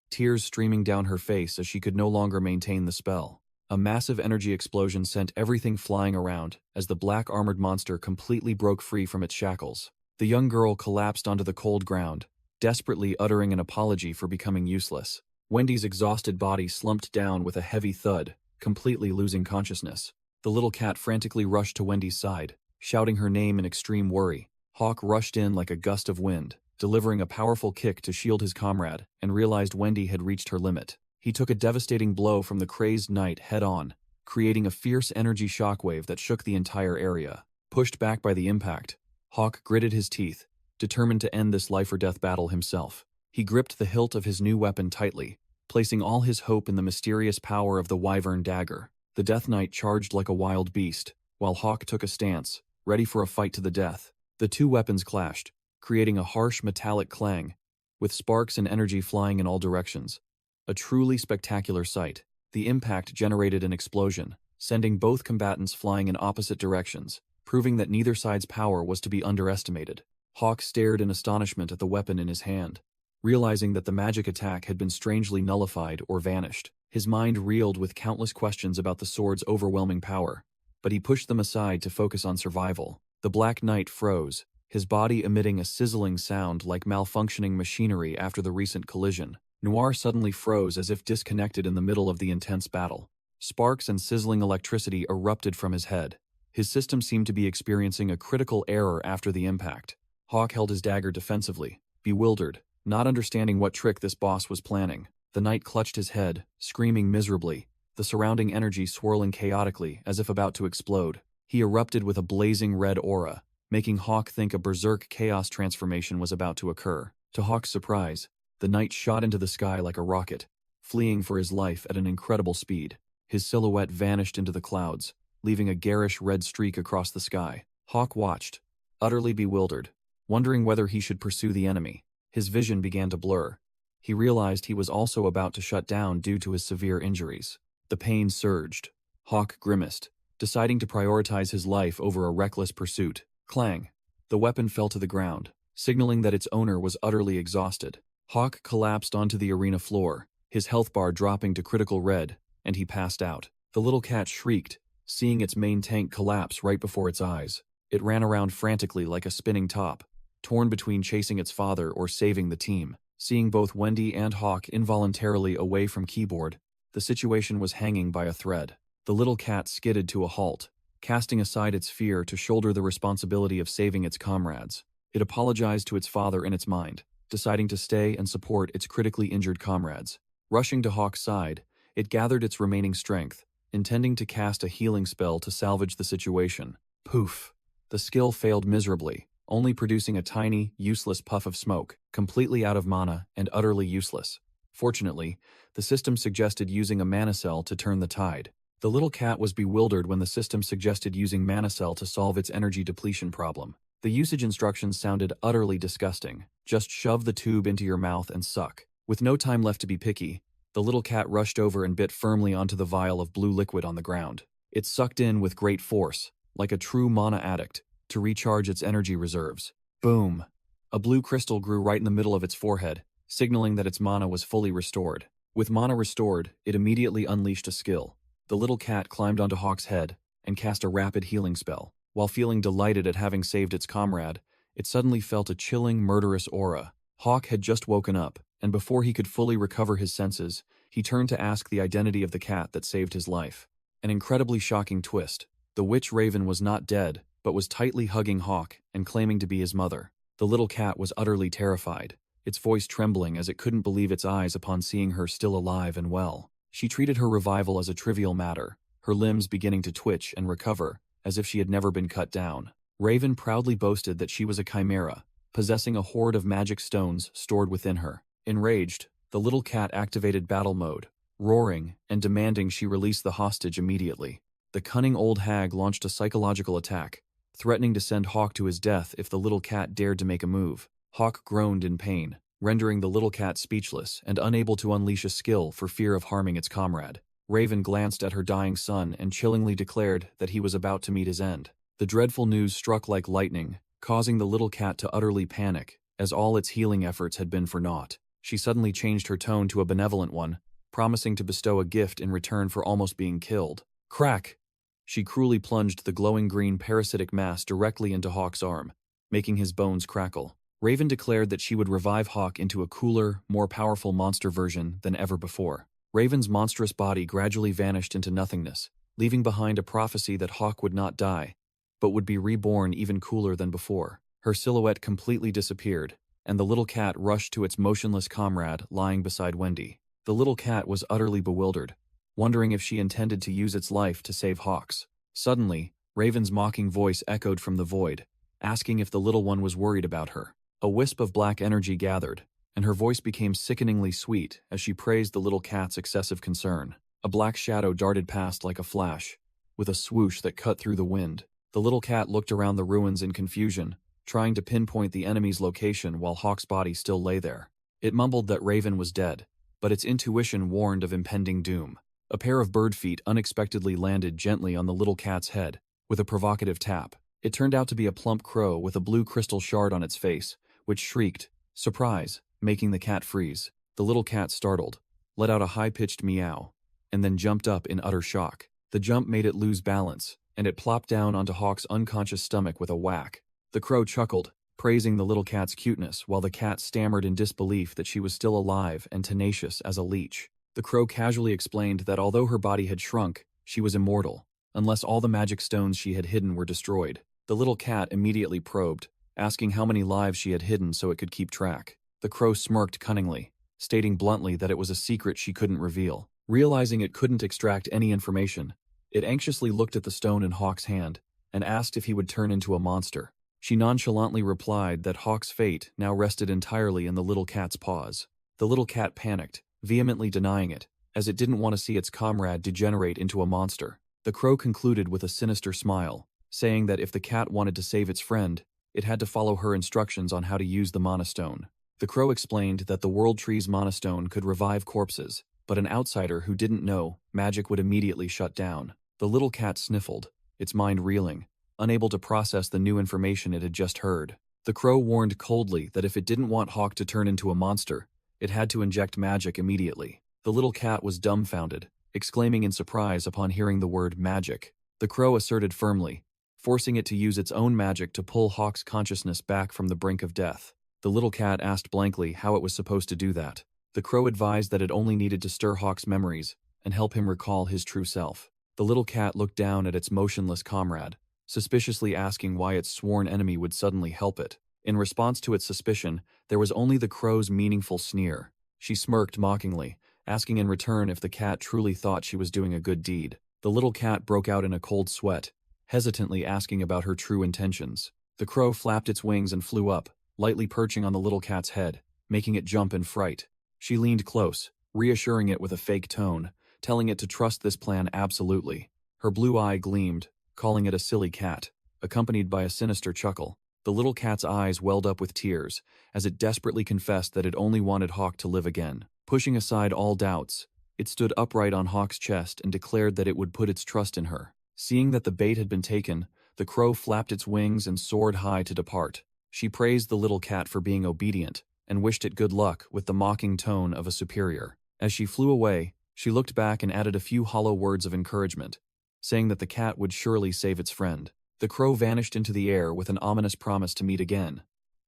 tears streaming down her face as she could no longer maintain the spell. A massive energy explosion sent everything flying around as the black-armored monster completely broke free from its shackles. The young girl collapsed onto the cold ground, desperately uttering an apology for becoming useless. Wendy's exhausted body slumped down with a heavy thud, completely losing consciousness. The little cat frantically rushed to Wendy's side, shouting her name in extreme worry. Hawk rushed in like a gust of wind, delivering a powerful kick to shield his comrade, and realized Wendy had reached her limit. He took a devastating blow from the crazed knight head-on, creating a fierce energy shockwave that shook the entire area. Pushed back by the impact, Hawk gritted his teeth, determined to end this life-or-death battle himself. He gripped the hilt of his new weapon tightly, placing all his hope in the mysterious power of the wyvern dagger. The Death Knight charged like a wild beast, while Hawk took a stance, ready for a fight to the death. The two weapons clashed, creating a harsh metallic clang, with sparks and energy flying in all directions. A truly spectacular sight. The impact generated an explosion, sending both combatants flying in opposite directions, proving that neither side's power was to be underestimated. Hawk stared in astonishment at the weapon in his hand, realizing that the magic attack had been strangely nullified or vanished. His mind reeled with countless questions about the sword's overwhelming power, but he pushed them aside to focus on survival. The Black Knight froze, his body emitting a sizzling sound like malfunctioning machinery after the recent collision. Noir suddenly froze as if disconnected in the middle of the intense battle. Sparks and sizzling electricity erupted from his head. His system seemed to be experiencing a critical error after the impact. Hawk held his dagger defensively, bewildered, not understanding what trick this boss was planning. The knight clutched his head, screaming miserably, the surrounding energy swirling chaotically as if about to explode. He erupted with a blazing red aura, making Hawk think a berserk chaos transformation was about to occur. To Hawk's surprise, the knight shot into the sky like a rocket, fleeing for his life at an incredible speed. His silhouette vanished into the clouds, leaving a garish red streak across the sky. Hawk watched, utterly bewildered, wondering whether he should pursue the enemy. His vision began to blur. He realized he was also about to shut down due to his severe injuries. The pain surged. Hawk grimaced, deciding to prioritize his life over a reckless pursuit. Clang! The weapon fell to the ground, signaling that its owner was utterly exhausted. Hawk collapsed onto the arena floor, his health bar dropping to critical red, and he passed out. The little cat shrieked, seeing its main tank collapse right before its eyes. It ran around frantically like a spinning top, torn between chasing its father or saving the team. Seeing both Wendy and Hawk involuntarily away from keyboard, the situation was hanging by a thread. The little cat skidded to a halt, casting aside its fear to shoulder the responsibility of saving its comrades. It apologized to its father in its mind, deciding to stay and support its critically injured comrades. Rushing to Hawk's side, it gathered its remaining strength, intending to cast a healing spell to salvage the situation. Poof! The skill failed miserably, only producing a tiny, useless puff of smoke, completely out of mana and utterly useless. Fortunately, the system suggested using a mana cell to turn the tide. The little cat was bewildered when the system suggested using mana cell to solve its energy depletion problem. The usage instructions sounded utterly disgusting. Just shove the tube into your mouth and suck. With no time left to be picky, the little cat rushed over and bit firmly onto the vial of blue liquid on the ground. It sucked in with great force, like a true mana addict, to recharge its energy reserves. Boom! A blue crystal grew right in the middle of its forehead, signaling that its mana was fully restored. With mana restored, it immediately unleashed a skill. The little cat climbed onto Hawk's head and cast a rapid healing spell. While feeling delighted at having saved its comrade, it suddenly felt a chilling, murderous aura. Hawk had just woken up, and before he could fully recover his senses, he turned to ask the identity of the cat that saved his life. An incredibly shocking twist. The witch raven was not dead, but was tightly hugging Hawk and claiming to be his mother. The little cat was utterly terrified, its voice trembling as it couldn't believe its eyes upon seeing her still alive and well. She treated her revival as a trivial matter, her limbs beginning to twitch and recover, as if she had never been cut down. Raven proudly boasted that she was a chimera, possessing a hoard of magic stones stored within her. Enraged, the little cat activated battle mode, roaring and demanding she release the hostage immediately. The cunning old hag launched a psychological attack, threatening to send Hawk to his death if the little cat dared to make a move. Hawk groaned in pain, rendering the little cat speechless and unable to unleash a skill for fear of harming its comrade. Raven glanced at her dying son and chillingly declared that he was about to meet his end. The dreadful news struck like lightning, causing the little cat to utterly panic, as all its healing efforts had been for naught. She suddenly changed her tone to a benevolent one, promising to bestow a gift in return for almost being killed. Crack! She cruelly plunged the glowing green parasitic mass directly into Hawk's arm, making his bones crackle. Raven declared that she would revive Hawk into a cooler, more powerful monster version than ever before. Raven's monstrous body gradually vanished into nothingness, leaving behind a prophecy that Hawk would not die, but would be reborn even cooler than before. Her silhouette completely disappeared, and the little cat rushed to its motionless comrade lying beside Wendy. The little cat was utterly bewildered, wondering if she intended to use its life to save Hawk's. Suddenly, Raven's mocking voice echoed from the void, asking if the little one was worried about her. A wisp of black energy gathered, and her voice became sickeningly sweet as she praised the little cat's excessive concern. A black shadow darted past like a flash, with a swoosh that cut through the wind. The little cat looked around the ruins in confusion, trying to pinpoint the enemy's location while Hawk's body still lay there. It mumbled that Raven was dead, but its intuition warned of impending doom. A pair of bird feet unexpectedly landed gently on the little cat's head, with a provocative tap. It turned out to be a plump crow with a blue crystal shard on its face, which shrieked, "Surprise!" making the cat freeze. The little cat, startled, let out a high-pitched meow, and then jumped up in utter shock. The jump made it lose balance, and it plopped down onto Hawk's unconscious stomach with a whack. The crow chuckled, praising the little cat's cuteness, while the cat stammered in disbelief that she was still alive and tenacious as a leech. The crow casually explained that although her body had shrunk, she was immortal, unless all the magic stones she had hidden were destroyed. The little cat immediately probed, asking how many lives she had hidden so it could keep track. The crow smirked cunningly, stating bluntly that it was a secret she couldn't reveal. Realizing it couldn't extract any information, it anxiously looked at the stone in Hawk's hand and asked if he would turn into a monster. She nonchalantly replied that Hawk's fate now rested entirely in the little cat's paws. The little cat panicked, vehemently denying it, as it didn't want to see its comrade degenerate into a monster. The crow concluded with a sinister smile, saying that if the cat wanted to save its friend, it had to follow her instructions on how to use the mana stone. The crow explained that the World Tree's mana stone could revive corpses, but an outsider who didn't know magic would immediately shut down. The little cat sniffled, its mind reeling, unable to process the new information it had just heard. The crow warned coldly that if it didn't want Hawk to turn into a monster, it had to inject magic immediately. The little cat was dumbfounded, exclaiming in surprise upon hearing the word magic. The crow asserted firmly, forcing it to use its own magic to pull Hawk's consciousness back from the brink of death. The little cat asked blankly how it was supposed to do that. The crow advised that it only needed to stir Hawk's memories and help him recall his true self. The little cat looked down at its motionless comrade, suspiciously asking why its sworn enemy would suddenly help it. In response to its suspicion, there was only the crow's meaningful sneer. She smirked mockingly, asking in return if the cat truly thought she was doing a good deed. The little cat broke out in a cold sweat, hesitantly asking about her true intentions. The crow flapped its wings and flew up, lightly perching on the little cat's head, making it jump in fright. She leaned close, reassuring it with a fake tone, telling it to trust this plan absolutely. Her blue eye gleamed, calling it a silly cat, accompanied by a sinister chuckle. The little cat's eyes welled up with tears, as it desperately confessed that it only wanted Hawk to live again. Pushing aside all doubts, it stood upright on Hawk's chest and declared that it would put its trust in her. Seeing that the bait had been taken, the crow flapped its wings and soared high to depart. She praised the little cat for being obedient, and wished it good luck with the mocking tone of a superior. As she flew away, she looked back and added a few hollow words of encouragement, saying that the cat would surely save its friend. The crow vanished into the air with an ominous promise to meet again,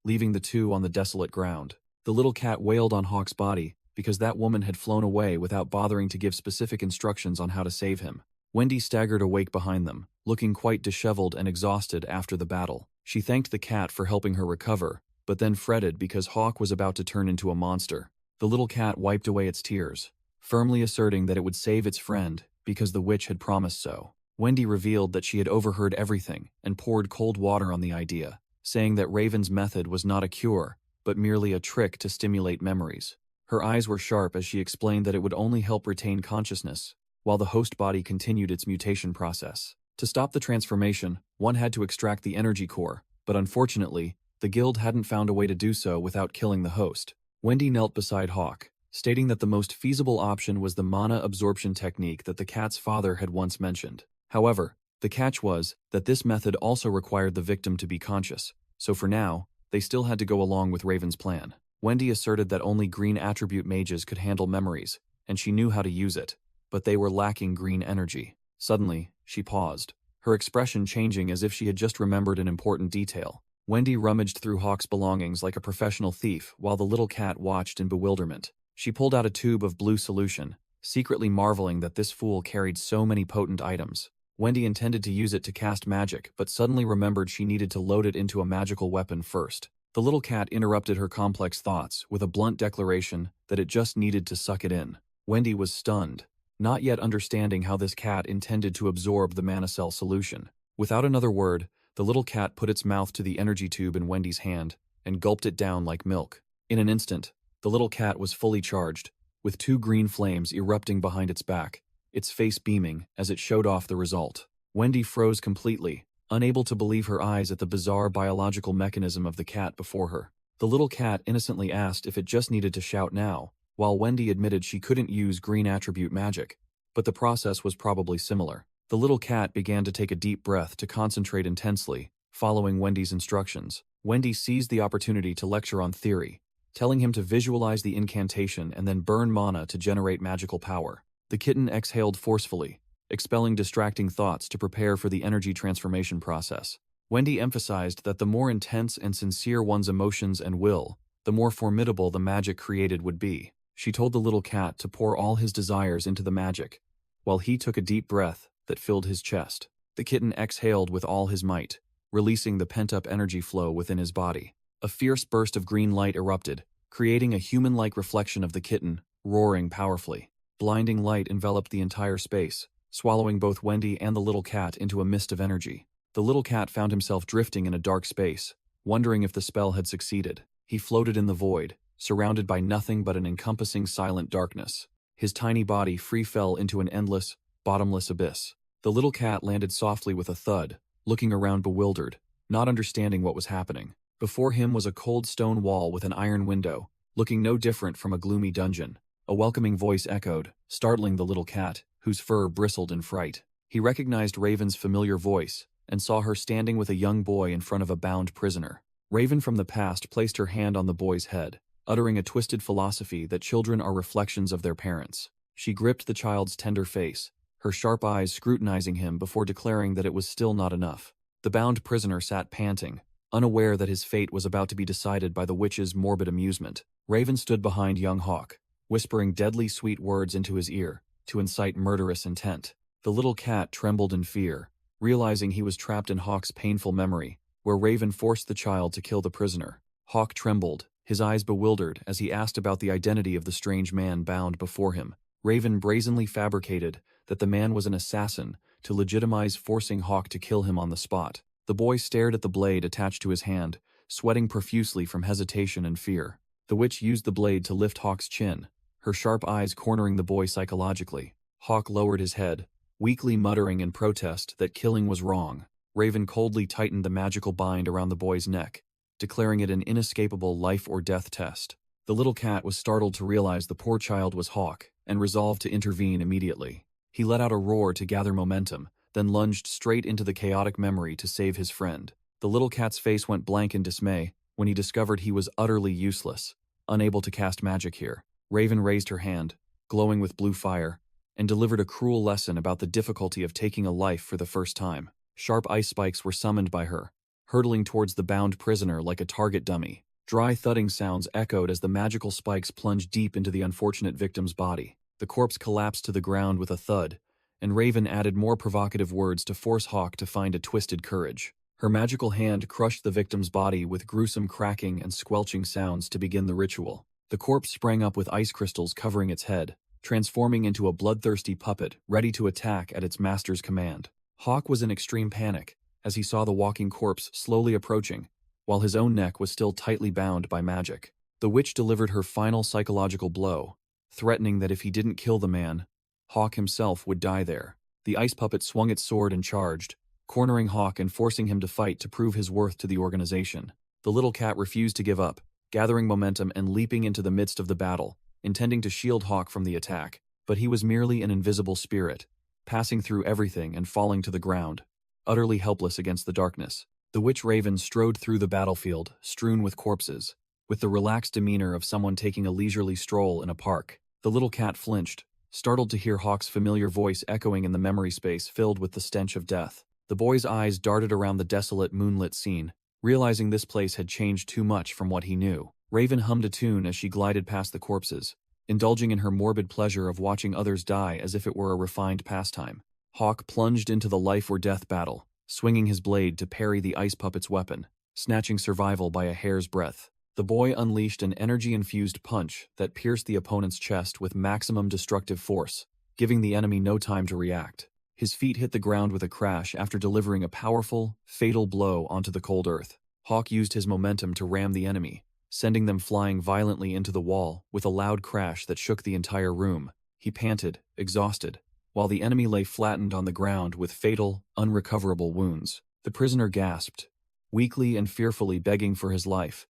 leaving the two on the desolate ground. The little cat wailed on Hawk's body because that woman had flown away without bothering to give specific instructions on how to save him. Wendy staggered awake behind them, looking quite disheveled and exhausted after the battle. She thanked the cat for helping her recover, but then fretted because Hawk was about to turn into a monster. The little cat wiped away its tears, firmly asserting that it would save its friend because the witch had promised so. Wendy revealed that she had overheard everything and poured cold water on the idea, saying that Raven's method was not a cure, but merely a trick to stimulate memories. Her eyes were sharp as she explained that it would only help retain consciousness, while the host body continued its mutation process. To stop the transformation, one had to extract the energy core, but unfortunately, the guild hadn't found a way to do so without killing the host. Wendy knelt beside Hawk, stating that the most feasible option was the mana absorption technique that the cat's father had once mentioned. However, the catch was that this method also required the victim to be conscious, so for now, they still had to go along with Raven's plan. Wendy asserted that only green attribute mages could handle memories, and she knew how to use it, but they were lacking green energy. Suddenly, she paused, her expression changing as if she had just remembered an important detail. Wendy rummaged through Hawk's belongings like a professional thief while the little cat watched in bewilderment. She pulled out a tube of blue solution, secretly marveling that this fool carried so many potent items. Wendy intended to use it to cast magic, but suddenly remembered she needed to load it into a magical weapon first. The little cat interrupted her complex thoughts with a blunt declaration that it just needed to suck it in. Wendy was stunned, not yet understanding how this cat intended to absorb the mana cell solution. Without another word, the little cat put its mouth to the energy tube in Wendy's hand and gulped it down like milk. In an instant, the little cat was fully charged, with 2 green flames erupting behind its back, its face beaming as it showed off the result. Wendy froze completely, unable to believe her eyes at the bizarre biological mechanism of the cat before her. The little cat innocently asked if it just needed to shout now, while Wendy admitted she couldn't use green attribute magic, but the process was probably similar. The little cat began to take a deep breath to concentrate intensely, following Wendy's instructions. Wendy seized the opportunity to lecture on theory, telling him to visualize the incantation and then burn mana to generate magical power. The kitten exhaled forcefully, expelling distracting thoughts to prepare for the energy transformation process. Wendy emphasized that the more intense and sincere one's emotions and will, the more formidable the magic created would be. She told the little cat to pour all his desires into the magic, while he took a deep breath that filled his chest. The kitten exhaled with all his might, releasing the pent-up energy flow within his body. A fierce burst of green light erupted, creating a human-like reflection of the kitten, roaring powerfully. Blinding light enveloped the entire space, swallowing both Wendy and the little cat into a mist of energy. The little cat found himself drifting in a dark space, wondering if the spell had succeeded. He floated in the void, surrounded by nothing but an encompassing silent darkness. His tiny body free fell into an endless, bottomless abyss. The little cat landed softly with a thud, looking around bewildered, not understanding what was happening. Before him was a cold stone wall with an iron window, looking no different from a gloomy dungeon. A welcoming voice echoed, startling the little cat, whose fur bristled in fright. He recognized Raven's familiar voice and saw her standing with a young boy in front of a bound prisoner. Raven from the past placed her hand on the boy's head, uttering a twisted philosophy that children are reflections of their parents. She gripped the child's tender face, her sharp eyes scrutinizing him before declaring that it was still not enough. The bound prisoner sat panting, unaware that his fate was about to be decided by the witch's morbid amusement. Raven stood behind young Hawk, whispering deadly sweet words into his ear to incite murderous intent. The little cat trembled in fear, realizing he was trapped in Hawk's painful memory, where Raven forced the child to kill the prisoner. Hawk trembled, his eyes bewildered as he asked about the identity of the strange man bound before him. Raven brazenly fabricated that the man was an assassin to legitimize forcing Hawk to kill him on the spot. The boy stared at the blade attached to his hand, sweating profusely from hesitation and fear. The witch used the blade to lift Hawk's chin, her sharp eyes cornering the boy psychologically. Hawk lowered his head, weakly muttering in protest that killing was wrong. Raven coldly tightened the magical bind around the boy's neck, declaring it an inescapable life-or-death test. The little cat was startled to realize the poor child was Hawk, and resolved to intervene immediately. He let out a roar to gather momentum, then lunged straight into the chaotic memory to save his friend. The little cat's face went blank in dismay when he discovered he was utterly useless, unable to cast magic here. Raven raised her hand, glowing with blue fire, and delivered a cruel lesson about the difficulty of taking a life for the first time. Sharp ice spikes were summoned by her, hurtling towards the bound prisoner like a target dummy. Dry thudding sounds echoed as the magical spikes plunged deep into the unfortunate victim's body. The corpse collapsed to the ground with a thud, and Raven added more provocative words to force Hawk to find a twisted courage. Her magical hand crushed the victim's body with gruesome cracking and squelching sounds to begin the ritual. The corpse sprang up with ice crystals covering its head, transforming into a bloodthirsty puppet ready to attack at its master's command. Hawk was in extreme panic as he saw the walking corpse slowly approaching, while his own neck was still tightly bound by magic. The witch delivered her final psychological blow, threatening that if he didn't kill the man, Hawk himself would die there. The ice puppet swung its sword and charged, cornering Hawk and forcing him to fight to prove his worth to the organization. The little cat refused to give up, gathering momentum and leaping into the midst of the battle, intending to shield Hawk from the attack. But he was merely an invisible spirit, passing through everything and falling to the ground, utterly helpless against the darkness. The witch Raven strode through the battlefield, strewn with corpses, with the relaxed demeanor of someone taking a leisurely stroll in a park. The little cat flinched, startled to hear Hawk's familiar voice echoing in the memory space filled with the stench of death. The boy's eyes darted around the desolate moonlit scene, realizing this place had changed too much from what he knew. Raven hummed a tune as she glided past the corpses, indulging in her morbid pleasure of watching others die as if it were a refined pastime. Hawk plunged into the life-or-death battle, swinging his blade to parry the ice puppet's weapon, snatching survival by a hair's breadth. The boy unleashed an energy-infused punch that pierced the opponent's chest with maximum destructive force, giving the enemy no time to react. His feet hit the ground with a crash after delivering a powerful, fatal blow onto the cold earth. Hawk used his momentum to ram the enemy, sending them flying violently into the wall with a loud crash that shook the entire room. He panted, exhausted, while the enemy lay flattened on the ground with fatal, unrecoverable wounds. The prisoner gasped, weakly and fearfully begging for his life,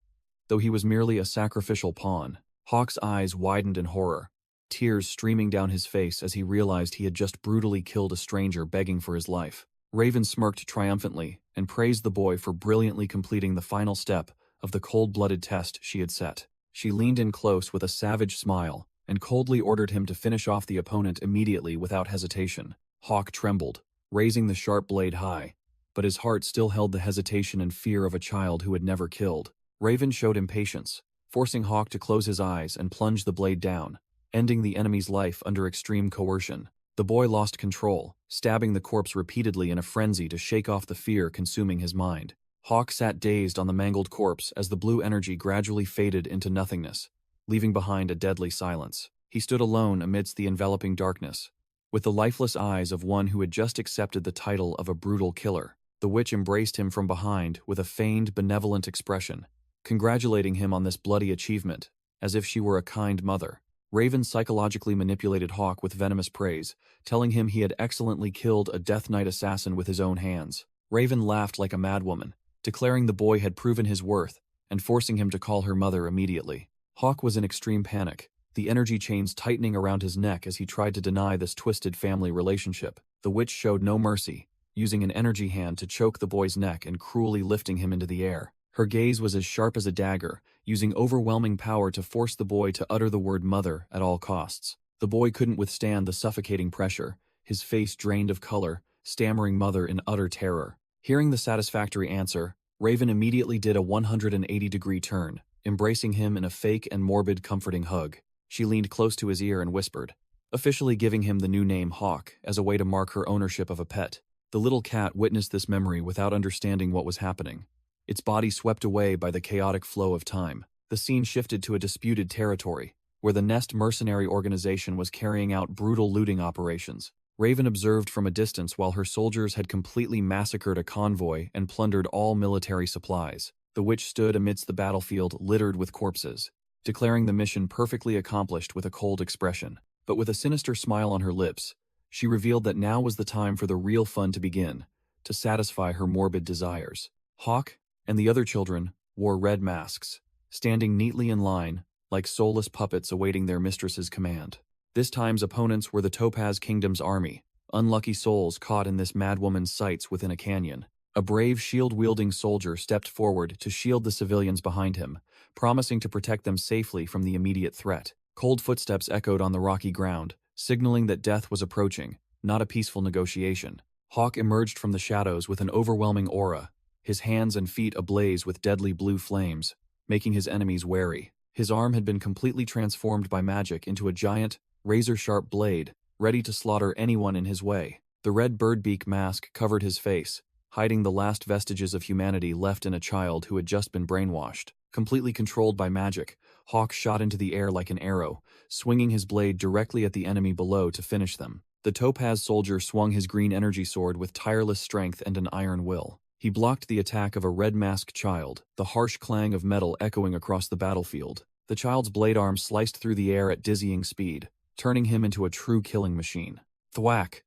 though he was merely a sacrificial pawn. Hawk's eyes widened in horror, tears streaming down his face as he realized he had just brutally killed a stranger begging for his life. Raven smirked triumphantly and praised the boy for brilliantly completing the final step of the cold-blooded test she had set. She leaned in close with a savage smile and coldly ordered him to finish off the opponent immediately without hesitation. Hawk trembled, raising the sharp blade high, but his heart still held the hesitation and fear of a child who had never killed. Raven showed impatience, forcing Hawk to close his eyes and plunge the blade down, ending the enemy's life under extreme coercion. The boy lost control, stabbing the corpse repeatedly in a frenzy to shake off the fear consuming his mind. Hawk sat dazed on the mangled corpse as the blue energy gradually faded into nothingness, leaving behind a deadly silence. He stood alone amidst the enveloping darkness, with the lifeless eyes of one who had just accepted the title of a brutal killer. The witch embraced him from behind with a feigned, benevolent expression, congratulating him on this bloody achievement, as if she were a kind mother. Raven psychologically manipulated Hawk with venomous praise, telling him he had excellently killed a Death Knight assassin with his own hands. Raven laughed like a madwoman, declaring the boy had proven his worth and forcing him to call her mother immediately. Hawk was in extreme panic, the energy chains tightening around his neck as he tried to deny this twisted family relationship. The witch showed no mercy, using an energy hand to choke the boy's neck and cruelly lifting him into the air. Her gaze was as sharp as a dagger, using overwhelming power to force the boy to utter the word mother at all costs. The boy couldn't withstand the suffocating pressure, his face drained of color, stammering mother in utter terror. Hearing the satisfactory answer, Raven immediately did a 180-degree turn, embracing him in a fake and morbid comforting hug. She leaned close to his ear and whispered, officially giving him the new name Hawk as a way to mark her ownership of a pet. The little cat witnessed this memory without understanding what was happening, its body swept away by the chaotic flow of time. The scene shifted to a disputed territory, where the Nest mercenary organization was carrying out brutal looting operations. Raven observed from a distance while her soldiers had completely massacred a convoy and plundered all military supplies. The witch stood amidst the battlefield littered with corpses, declaring the mission perfectly accomplished with a cold expression. But with a sinister smile on her lips, she revealed that now was the time for the real fun to begin, to satisfy her morbid desires. Hawk and the other children wore red masks, standing neatly in line, like soulless puppets awaiting their mistress's command. This time's opponents were the Topaz Kingdom's army, unlucky souls caught in this madwoman's sights within a canyon. A brave shield-wielding soldier stepped forward to shield the civilians behind him, promising to protect them safely from the immediate threat. Cold footsteps echoed on the rocky ground, signaling that death was approaching, not a peaceful negotiation. Hawk emerged from the shadows with an overwhelming aura, his hands and feet ablaze with deadly blue flames, making his enemies wary. His arm had been completely transformed by magic into a giant, razor-sharp blade, ready to slaughter anyone in his way. The red birdbeak mask covered his face, hiding the last vestiges of humanity left in a child who had just been brainwashed. Completely controlled by magic, Hawk shot into the air like an arrow, swinging his blade directly at the enemy below to finish them. The topaz soldier swung his green energy sword with tireless strength and an iron will. He blocked the attack of a red-masked child, the harsh clang of metal echoing across the battlefield. The child's blade arm sliced through the air at dizzying speed, turning him into a true killing machine. Thwack!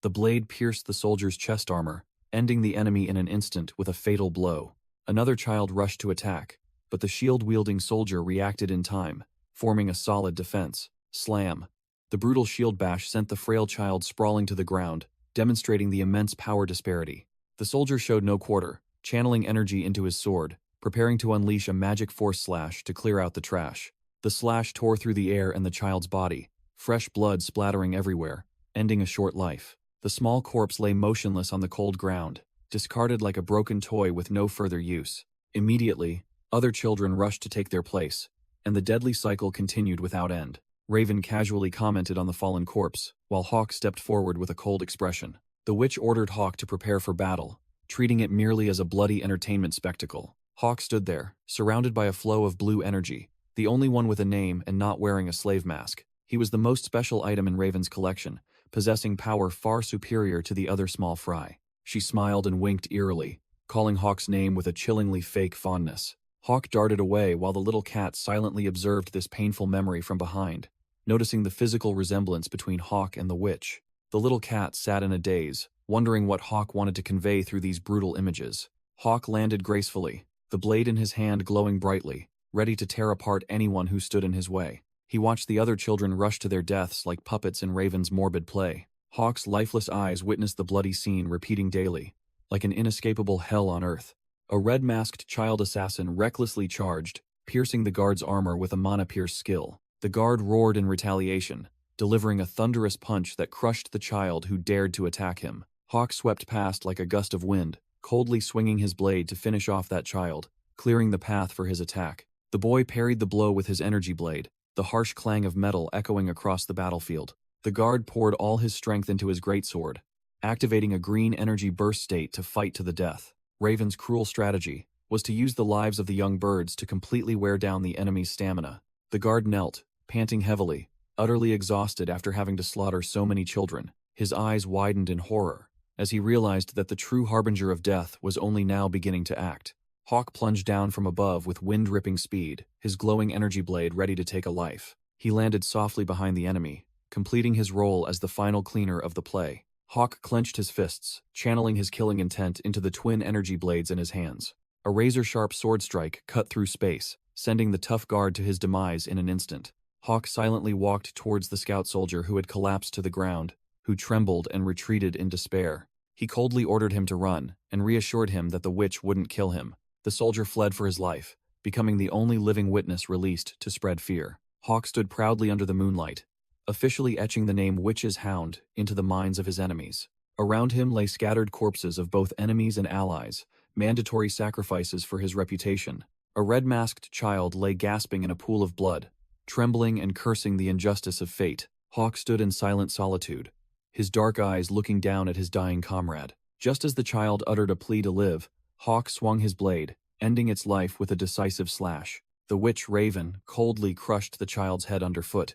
The blade pierced the soldier's chest armor, ending the enemy in an instant with a fatal blow. Another child rushed to attack, but the shield-wielding soldier reacted in time, forming a solid defense. Slam! The brutal shield bash sent the frail child sprawling to the ground, demonstrating the immense power disparity. The soldier showed no quarter, channeling energy into his sword, preparing to unleash a magic force slash to clear out the trash. The slash tore through the air and the child's body, fresh blood splattering everywhere, ending a short life. The small corpse lay motionless on the cold ground, discarded like a broken toy with no further use. Immediately, other children rushed to take their place, and the deadly cycle continued without end. Raven casually commented on the fallen corpse, while Hawk stepped forward with a cold expression. The witch ordered Hawk to prepare for battle, treating it merely as a bloody entertainment spectacle. Hawk stood there, surrounded by a flow of blue energy, the only one with a name and not wearing a slave mask. He was the most special item in Raven's collection, possessing power far superior to the other small fry. She smiled and winked eerily, calling Hawk's name with a chillingly fake fondness. Hawk darted away while the little cat silently observed this painful memory from behind, noticing the physical resemblance between Hawk and the witch. The little cat sat in a daze, wondering what Hawk wanted to convey through these brutal images. Hawk landed gracefully, the blade in his hand glowing brightly, ready to tear apart anyone who stood in his way. He watched the other children rush to their deaths like puppets in Raven's morbid play. Hawk's lifeless eyes witnessed the bloody scene repeating daily, like an inescapable hell on earth. A red-masked child assassin recklessly charged, piercing the guard's armor with a mana-pierce skill. The guard roared in retaliation, delivering a thunderous punch that crushed the child who dared to attack him. Hawk swept past like a gust of wind, coldly swinging his blade to finish off that child, clearing the path for his attack. The boy parried the blow with his energy blade, the harsh clang of metal echoing across the battlefield. The guard poured all his strength into his greatsword, activating a green energy burst state to fight to the death. Raven's cruel strategy was to use the lives of the young birds to completely wear down the enemy's stamina. The guard knelt, panting heavily, utterly exhausted after having to slaughter so many children. His eyes widened in horror, as he realized that the true harbinger of death was only now beginning to act. Hawk plunged down from above with wind-ripping speed, his glowing energy blade ready to take a life. He landed softly behind the enemy, completing his role as the final cleaner of the play. Hawk clenched his fists, channeling his killing intent into the twin energy blades in his hands. A razor-sharp sword strike cut through space, sending the tough guard to his demise in an instant. Hawk silently walked towards the scout soldier who had collapsed to the ground, who trembled and retreated in despair. He coldly ordered him to run, and reassured him that the witch wouldn't kill him. The soldier fled for his life, becoming the only living witness released to spread fear. Hawk stood proudly under the moonlight, officially etching the name Witch's Hound into the minds of his enemies. Around him lay scattered corpses of both enemies and allies, mandatory sacrifices for his reputation. A red-masked child lay gasping in a pool of blood, trembling and cursing the injustice of fate. Hawk stood in silent solitude, his dark eyes looking down at his dying comrade. Just as the child uttered a plea to live, Hawk swung his blade, ending its life with a decisive slash. The witch Raven coldly crushed the child's head underfoot,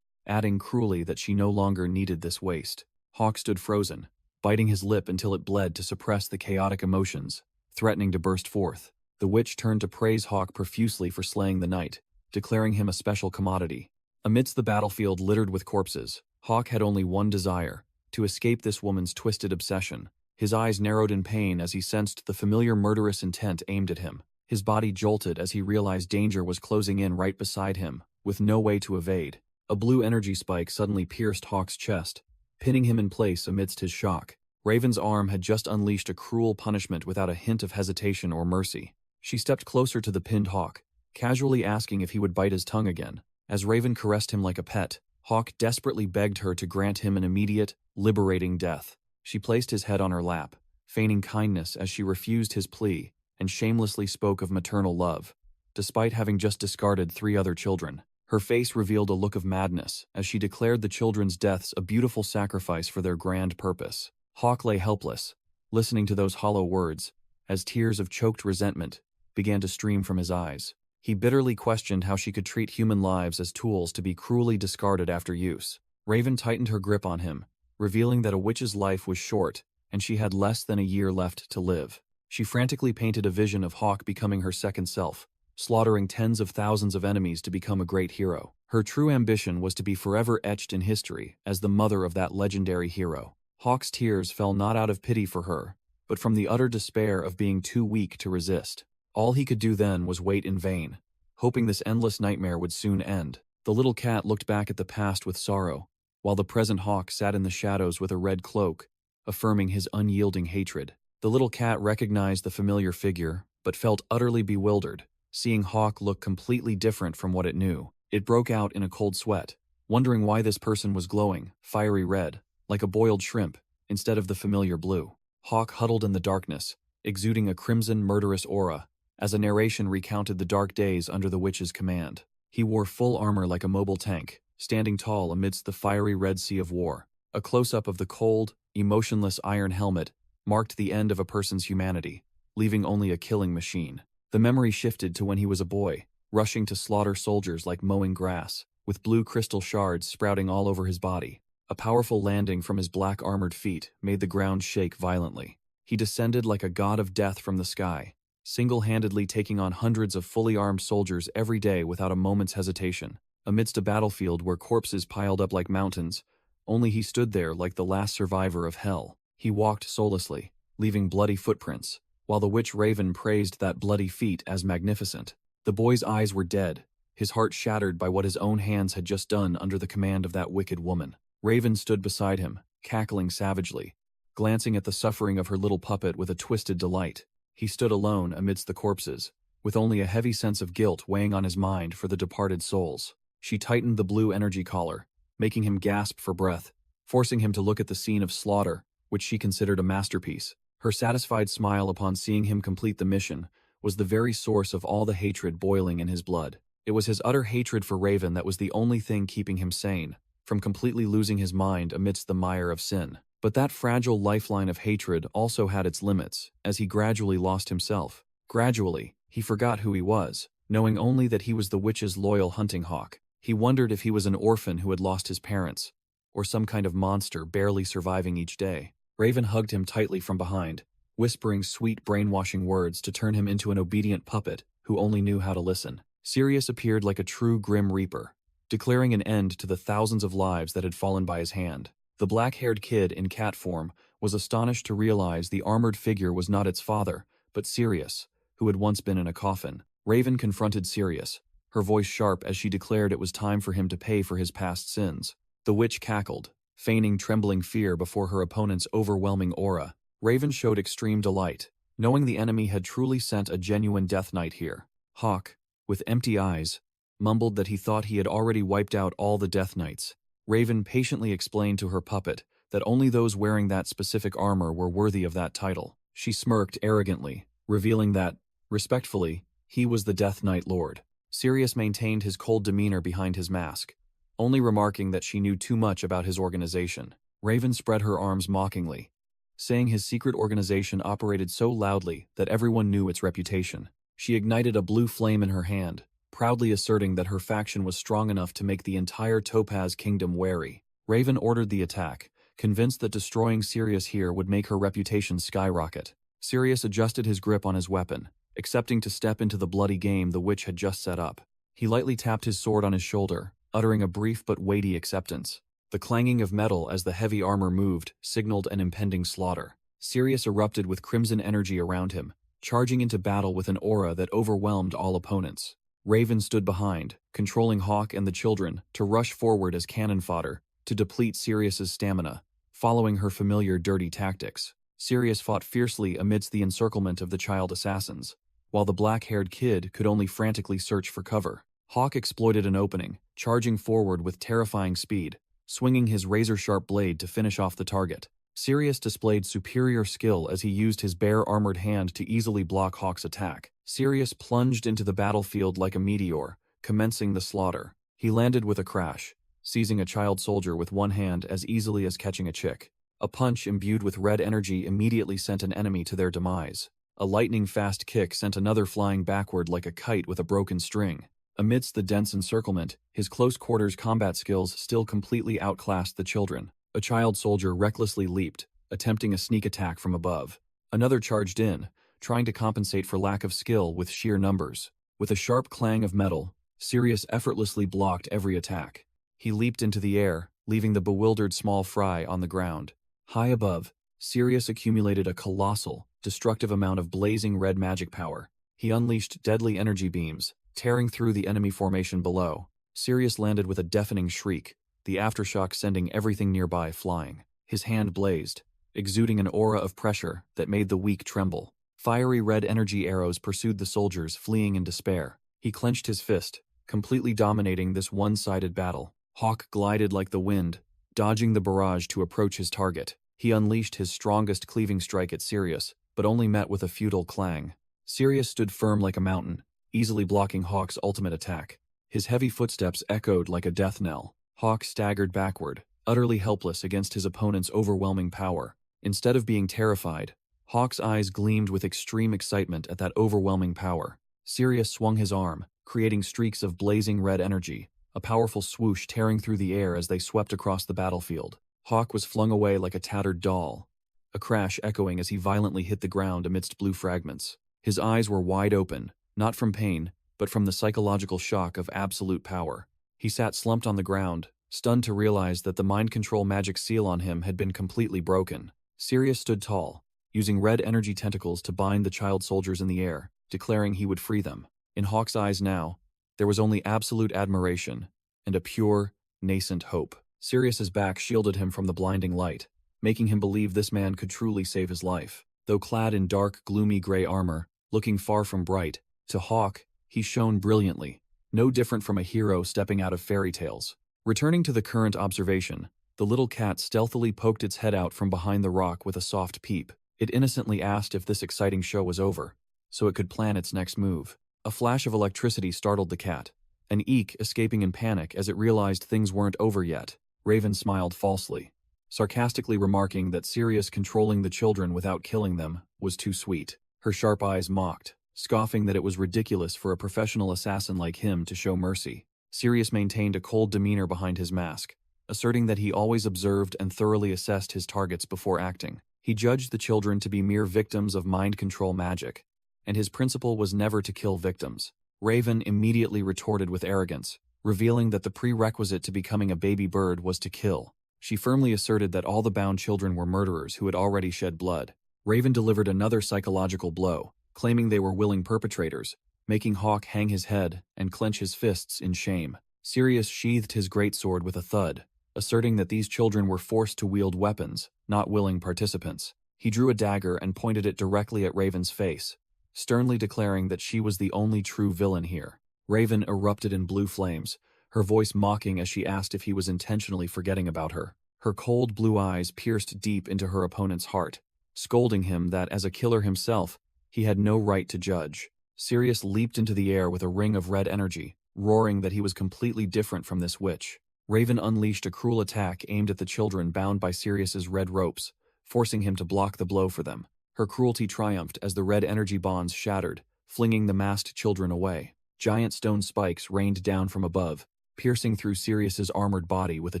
adding cruelly that she no longer needed this waste. Hawk stood frozen, biting his lip until it bled to suppress the chaotic emotions, threatening to burst forth. The witch turned to praise Hawk profusely for slaying the knight, declaring him a special commodity. Amidst the battlefield littered with corpses, Hawk had only one desire: to escape this woman's twisted obsession. His eyes narrowed in pain as he sensed the familiar murderous intent aimed at him. His body jolted as he realized danger was closing in right beside him, with no way to evade. A blue energy spike suddenly pierced Hawk's chest, pinning him in place amidst his shock. Raven's arm had just unleashed a cruel punishment without a hint of hesitation or mercy. She stepped closer to the pinned Hawk, casually asking if he would bite his tongue again. As Raven caressed him like a pet, Hawk desperately begged her to grant him an immediate, liberating death. She placed his head on her lap, feigning kindness as she refused his plea, and shamelessly spoke of maternal love, despite having just discarded 3 other children. Her face revealed a look of madness as she declared the children's deaths a beautiful sacrifice for their grand purpose. Hawk lay helpless, listening to those hollow words, as tears of choked resentment began to stream from his eyes. He bitterly questioned how she could treat human lives as tools to be cruelly discarded after use. Raven tightened her grip on him, revealing that a witch's life was short and she had less than a year left to live. She frantically painted a vision of Hawk becoming her second self, slaughtering tens of thousands of enemies to become a great hero. Her true ambition was to be forever etched in history as the mother of that legendary hero. Hawk's tears fell not out of pity for her, but from the utter despair of being too weak to resist. All he could do then was wait in vain, hoping this endless nightmare would soon end. The little cat looked back at the past with sorrow, while the present Hawk sat in the shadows with a red cloak, affirming his unyielding hatred. The little cat recognized the familiar figure, but felt utterly bewildered, seeing Hawk look completely different from what it knew. It broke out in a cold sweat, wondering why this person was glowing, fiery red, like a boiled shrimp, instead of the familiar blue. Hawk huddled in the darkness, exuding a crimson, murderous aura, as a narration recounted the dark days under the witch's command. He wore full armor like a mobile tank, standing tall amidst the fiery red sea of war. A close-up of the cold, emotionless iron helmet marked the end of a person's humanity, leaving only a killing machine. The memory shifted to when he was a boy, rushing to slaughter soldiers like mowing grass, with blue crystal shards sprouting all over his body. A powerful landing from his black armored feet made the ground shake violently. He descended like a god of death from the sky, single-handedly taking on hundreds of fully armed soldiers every day without a moment's hesitation. Amidst a battlefield where corpses piled up like mountains, only he stood there like the last survivor of hell. He walked soullessly, leaving bloody footprints, while the witch Raven praised that bloody feat as magnificent. The boy's eyes were dead, his heart shattered by what his own hands had just done under the command of that wicked woman. Raven stood beside him, cackling savagely, glancing at the suffering of her little puppet with a twisted delight. He stood alone amidst the corpses, with only a heavy sense of guilt weighing on his mind for the departed souls. She tightened the blue energy collar, making him gasp for breath, forcing him to look at the scene of slaughter, which she considered a masterpiece. Her satisfied smile upon seeing him complete the mission was the very source of all the hatred boiling in his blood. It was his utter hatred for Raven that was the only thing keeping him sane, from completely losing his mind amidst the mire of sin. But that fragile lifeline of hatred also had its limits, as he gradually lost himself. Gradually, he forgot who he was, knowing only that he was the witch's loyal hunting hawk. He wondered if he was an orphan who had lost his parents, or some kind of monster barely surviving each day. Raven hugged him tightly from behind, whispering sweet brainwashing words to turn him into an obedient puppet who only knew how to listen. Sirius appeared like a true grim reaper, declaring an end to the thousands of lives that had fallen by his hand. The black-haired kid in cat form was astonished to realize the armored figure was not its father, but Sirius, who had once been in a coffin. Raven confronted Sirius, her voice sharp as she declared it was time for him to pay for his past sins. The witch cackled, feigning trembling fear before her opponent's overwhelming aura. Raven showed extreme delight, knowing the enemy had truly sent a genuine death knight here. Hawk, with empty eyes, mumbled that he thought he had already wiped out all the death knights. Raven patiently explained to her puppet that only those wearing that specific armor were worthy of that title. She smirked arrogantly, revealing that, respectfully, he was the Death Knight Lord. Sirius maintained his cold demeanor behind his mask, only remarking that she knew too much about his organization. Raven spread her arms mockingly, saying his secret organization operated so loudly that everyone knew its reputation. She ignited a blue flame in her hand, proudly asserting that her faction was strong enough to make the entire Topaz Kingdom wary. Raven ordered the attack, convinced that destroying Sirius here would make her reputation skyrocket. Sirius adjusted his grip on his weapon, accepting to step into the bloody game the witch had just set up. He lightly tapped his sword on his shoulder, uttering a brief but weighty acceptance. The clanging of metal as the heavy armor moved signaled an impending slaughter. Sirius erupted with crimson energy around him, charging into battle with an aura that overwhelmed all opponents. Raven stood behind, controlling Hawk and the children to rush forward as cannon fodder to deplete Sirius's stamina, following her familiar dirty tactics. Sirius fought fiercely amidst the encirclement of the child assassins, while the black-haired kid could only frantically search for cover. Hawk exploited an opening, charging forward with terrifying speed, swinging his razor-sharp blade to finish off the target. Sirius displayed superior skill as he used his bare armored hand to easily block Hawk's attack. Sirius plunged into the battlefield like a meteor, commencing the slaughter. He He landed with a crash, seizing a child soldier with one hand as easily as catching a chick. A punch imbued with red energy immediately sent an enemy to their demise. A lightning-fast kick sent another flying backward like a kite with a broken string. Amidst the dense encirclement, his close-quarters combat skills still completely outclassed the children. A child soldier recklessly leaped, attempting a sneak attack from above. Another charged in, trying to compensate for lack of skill with sheer numbers. With a sharp clang of metal, Sirius effortlessly blocked every attack. He leaped into the air, leaving the bewildered small fry on the ground. High above, Sirius accumulated a colossal, destructive amount of blazing red magic power. He unleashed deadly energy beams, tearing through the enemy formation below. Sirius landed with a deafening shriek, the aftershock sending everything nearby flying. His hand blazed, exuding an aura of pressure that made the weak tremble. Fiery red energy arrows pursued the soldiers, fleeing in despair. He clenched his fist, completely dominating this one-sided battle. Hawk glided like the wind, dodging the barrage to approach his target. He unleashed his strongest cleaving strike at Sirius, but only met with a futile clang. Sirius stood firm like a mountain, easily blocking Hawk's ultimate attack. His heavy footsteps echoed like a death knell. Hawk staggered backward, utterly helpless against his opponent's overwhelming power. Instead of being terrified, Hawk's eyes gleamed with extreme excitement at that overwhelming power. Sirius swung his arm, creating streaks of blazing red energy, a powerful swoosh tearing through the air as they swept across the battlefield. Hawk was flung away like a tattered doll, a crash echoing as he violently hit the ground amidst blue fragments. His eyes were wide open, not from pain, but from the psychological shock of absolute power. He sat slumped on the ground, stunned to realize that the mind control magic seal on him had been completely broken. Sirius stood tall, using red energy tentacles to bind the child soldiers in the air, declaring he would free them. In Hawk's eyes now, there was only absolute admiration and a pure, nascent hope. Sirius's back shielded him from the blinding light, making him believe this man could truly save his life. Though clad in dark, gloomy gray armor, looking far from bright, to Hawk, he shone brilliantly, no different from a hero stepping out of fairy tales. Returning to the current observation, the little cat stealthily poked its head out from behind the rock with a soft peep. It innocently asked if this exciting show was over, so it could plan its next move. A flash of electricity startled the cat, an eek escaping in panic as it realized things weren't over yet. Raven smiled falsely, sarcastically remarking that Sirius controlling the children without killing them was too sweet. Her sharp eyes mocked, scoffing that it was ridiculous for a professional assassin like him to show mercy. Sirius maintained a cold demeanor behind his mask, asserting that he always observed and thoroughly assessed his targets before acting. He judged the children to be mere victims of mind control magic, and his principle was never to kill victims. Raven immediately retorted with arrogance, revealing that the prerequisite to becoming a baby bird was to kill. She firmly asserted that all the bound children were murderers who had already shed blood. Raven delivered another psychological blow, claiming they were willing perpetrators, making Hawk hang his head and clench his fists in shame. Sirius sheathed his greatsword with a thud, asserting that these children were forced to wield weapons, not willing participants. He drew a dagger and pointed it directly at Raven's face, sternly declaring that she was the only true villain here. Raven erupted in blue flames, her voice mocking as she asked if he was intentionally forgetting about her. Her cold blue eyes pierced deep into her opponent's heart, scolding him that as a killer himself, he had no right to judge. Sirius leaped into the air with a ring of red energy, roaring that he was completely different from this witch. Raven unleashed a cruel attack aimed at the children bound by Sirius's red ropes, forcing him to block the blow for them. Her cruelty triumphed as the red energy bonds shattered, flinging the masked children away. Giant stone spikes rained down from above, piercing through Sirius's armored body with a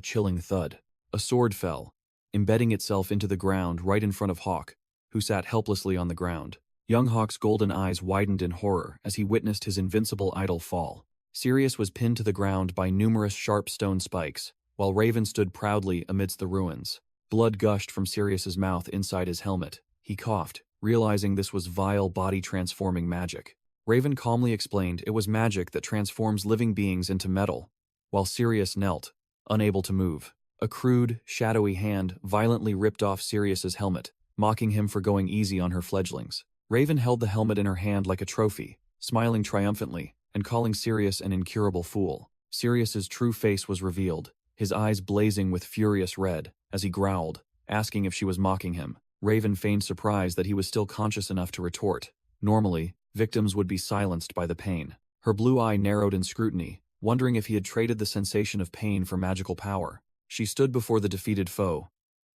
chilling thud. A sword fell, embedding itself into the ground right in front of Hawk, who sat helplessly on the ground. Young Hawk's golden eyes widened in horror as he witnessed his invincible idol fall. Sirius was pinned to the ground by numerous sharp stone spikes, while Raven stood proudly amidst the ruins. Blood gushed from Sirius's mouth inside his helmet. He coughed, realizing this was vile body-transforming magic. Raven calmly explained it was magic that transforms living beings into metal, while Sirius knelt, unable to move. A crude, shadowy hand violently ripped off Sirius's helmet, mocking him for going easy on her fledglings. Raven held the helmet in her hand like a trophy, smiling triumphantly, and calling Sirius an incurable fool. Sirius's true face was revealed, his eyes blazing with furious red, as he growled, asking if she was mocking him. Raven feigned surprise that he was still conscious enough to retort. Normally, victims would be silenced by the pain. Her blue eye narrowed in scrutiny, wondering if he had traded the sensation of pain for magical power. She stood before the defeated foe,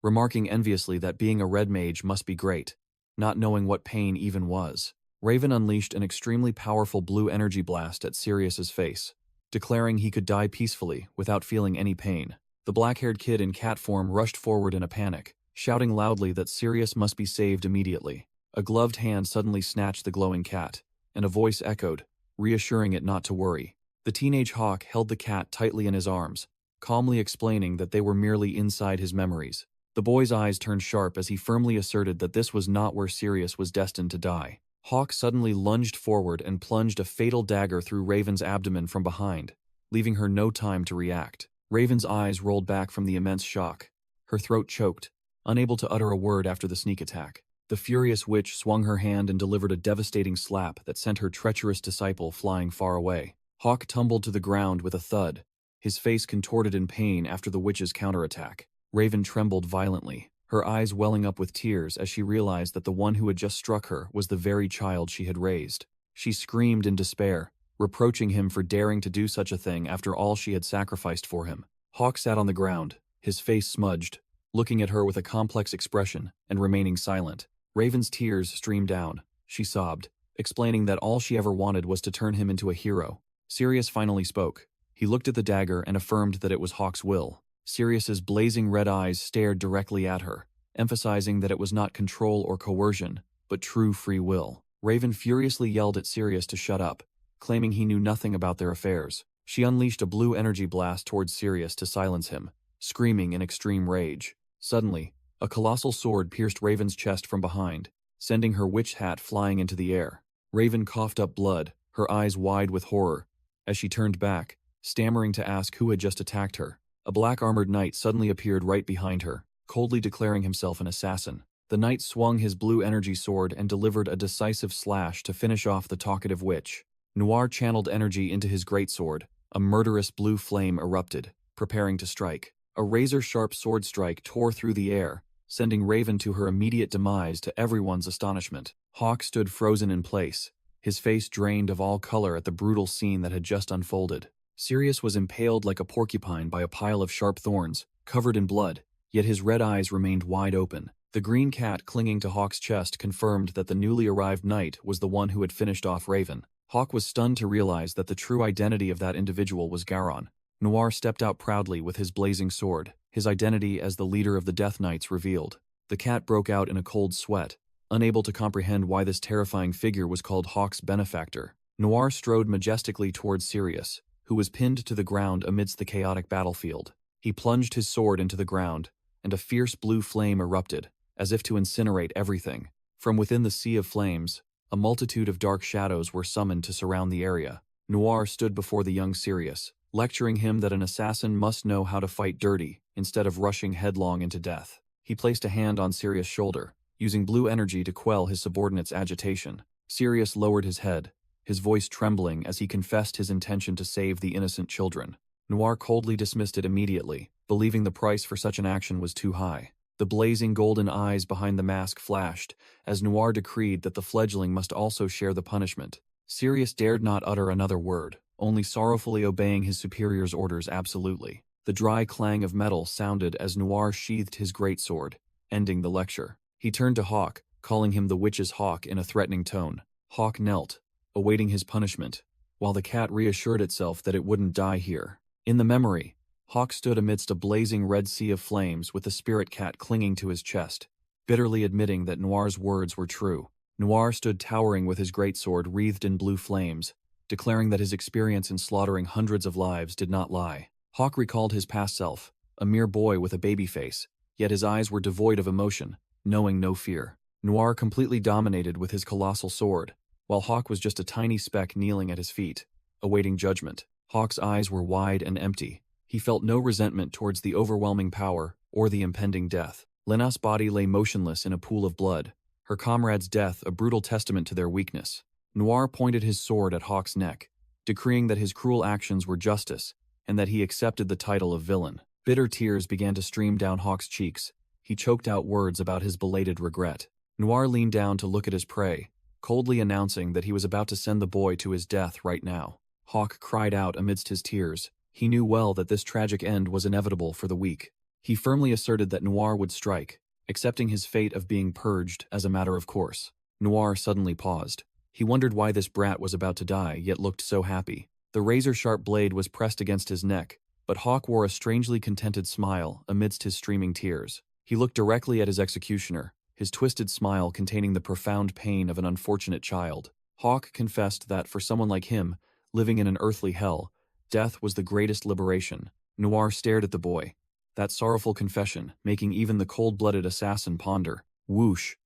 remarking enviously that being a red mage must be great, not knowing what pain even was. Raven unleashed an extremely powerful blue energy blast at Sirius's face, declaring he could die peacefully without feeling any pain. The black-haired kid in cat form rushed forward in a panic, shouting loudly that Sirius must be saved immediately. A gloved hand suddenly snatched the glowing cat, and a voice echoed, reassuring it not to worry. The teenage hawk held the cat tightly in his arms, calmly explaining that they were merely inside his memories. The boy's eyes turned sharp as he firmly asserted that this was not where Sirius was destined to die. Hawk suddenly lunged forward and plunged a fatal dagger through Raven's abdomen from behind, leaving her no time to react. Raven's eyes rolled back from the immense shock. Her throat choked, unable to utter a word after the sneak attack. The furious witch swung her hand and delivered a devastating slap that sent her treacherous disciple flying far away. Hawk tumbled to the ground with a thud, his face contorted in pain after the witch's counterattack. Raven trembled violently, her eyes welling up with tears as she realized that the one who had just struck her was the very child she had raised. She screamed in despair, reproaching him for daring to do such a thing after all she had sacrificed for him. Hawk sat on the ground, his face smudged, looking at her with a complex expression and remaining silent. Raven's tears streamed down. She sobbed, explaining that all she ever wanted was to turn him into a hero. Sirius finally spoke. He looked at the dagger and affirmed that it was Hawk's will. Sirius's blazing red eyes stared directly at her, emphasizing that it was not control or coercion, but true free will. Raven furiously yelled at Sirius to shut up, claiming he knew nothing about their affairs. She unleashed a blue energy blast towards Sirius to silence him, screaming in extreme rage. Suddenly, a colossal sword pierced Raven's chest from behind, sending her witch hat flying into the air. Raven coughed up blood, her eyes wide with horror, as she turned back, stammering to ask who had just attacked her. A black-armored knight suddenly appeared right behind her, coldly declaring himself an assassin. The knight swung his blue energy sword and delivered a decisive slash to finish off the talkative witch. Noir channeled energy into his greatsword. A murderous blue flame erupted, preparing to strike. A razor-sharp sword strike tore through the air, sending Raven to her immediate demise to everyone's astonishment. Hawk stood frozen in place, his face drained of all color at the brutal scene that had just unfolded. Sirius was impaled like a porcupine by a pile of sharp thorns, covered in blood, yet his red eyes remained wide open. The green cat clinging to Hawk's chest confirmed that the newly arrived knight was the one who had finished off Raven. Hawk was stunned to realize that the true identity of that individual was Garon. Noir stepped out proudly with his blazing sword, his identity as the leader of the Death Knights revealed. The cat broke out in a cold sweat, unable to comprehend why this terrifying figure was called Hawk's benefactor. Noir strode majestically towards Sirius, who was pinned to the ground amidst the chaotic battlefield. He plunged his sword into the ground, and a fierce blue flame erupted, as if to incinerate everything. From within the sea of flames, a multitude of dark shadows were summoned to surround the area. Noir stood before the young Sirius, lecturing him that an assassin must know how to fight dirty, instead of rushing headlong into death. He placed a hand on Sirius' shoulder, using blue energy to quell his subordinate's agitation. Sirius lowered his head, his voice trembling as he confessed his intention to save the innocent children. Noir coldly dismissed it immediately, believing the price for such an action was too high. The blazing golden eyes behind the mask flashed, as Noir decreed that the fledgling must also share the punishment. Sirius dared not utter another word, only sorrowfully obeying his superior's orders absolutely. The dry clang of metal sounded as Noir sheathed his greatsword, ending the lecture. He turned to Hawk, calling him the witch's hawk in a threatening tone. Hawk knelt, awaiting his punishment, while the cat reassured itself that it wouldn't die here. In the memory, Hawk stood amidst a blazing red sea of flames with the spirit cat clinging to his chest, bitterly admitting that Noir's words were true. Noir stood towering with his greatsword wreathed in blue flames, declaring that his experience in slaughtering hundreds of lives did not lie. Hawk recalled his past self, a mere boy with a baby face, yet his eyes were devoid of emotion, knowing no fear. Noir completely dominated with his colossal sword, while Hawk was just a tiny speck kneeling at his feet, awaiting judgment. Hawk's eyes were wide and empty. He felt no resentment towards the overwhelming power or the impending death. Lena's body lay motionless in a pool of blood, her comrade's death a brutal testament to their weakness. Noir pointed his sword at Hawk's neck, decreeing that his cruel actions were justice and that he accepted the title of villain. Bitter tears began to stream down Hawk's cheeks. He choked out words about his belated regret. Noir leaned down to look at his prey, coldly announcing that he was about to send the boy to his death right now. Hawk cried out amidst his tears. He knew well that this tragic end was inevitable for the weak. He firmly asserted that Noir would strike, accepting his fate of being purged as a matter of course. Noir suddenly paused. He wondered why this brat was about to die, yet looked so happy. The razor-sharp blade was pressed against his neck, but Hawk wore a strangely contented smile amidst his streaming tears. He looked directly at his executioner, his twisted smile containing the profound pain of an unfortunate child. Hawk confessed that for someone like him, living in an earthly hell, death was the greatest liberation. Noir stared at the boy, that sorrowful confession making even the cold-blooded assassin ponder. Whoosh!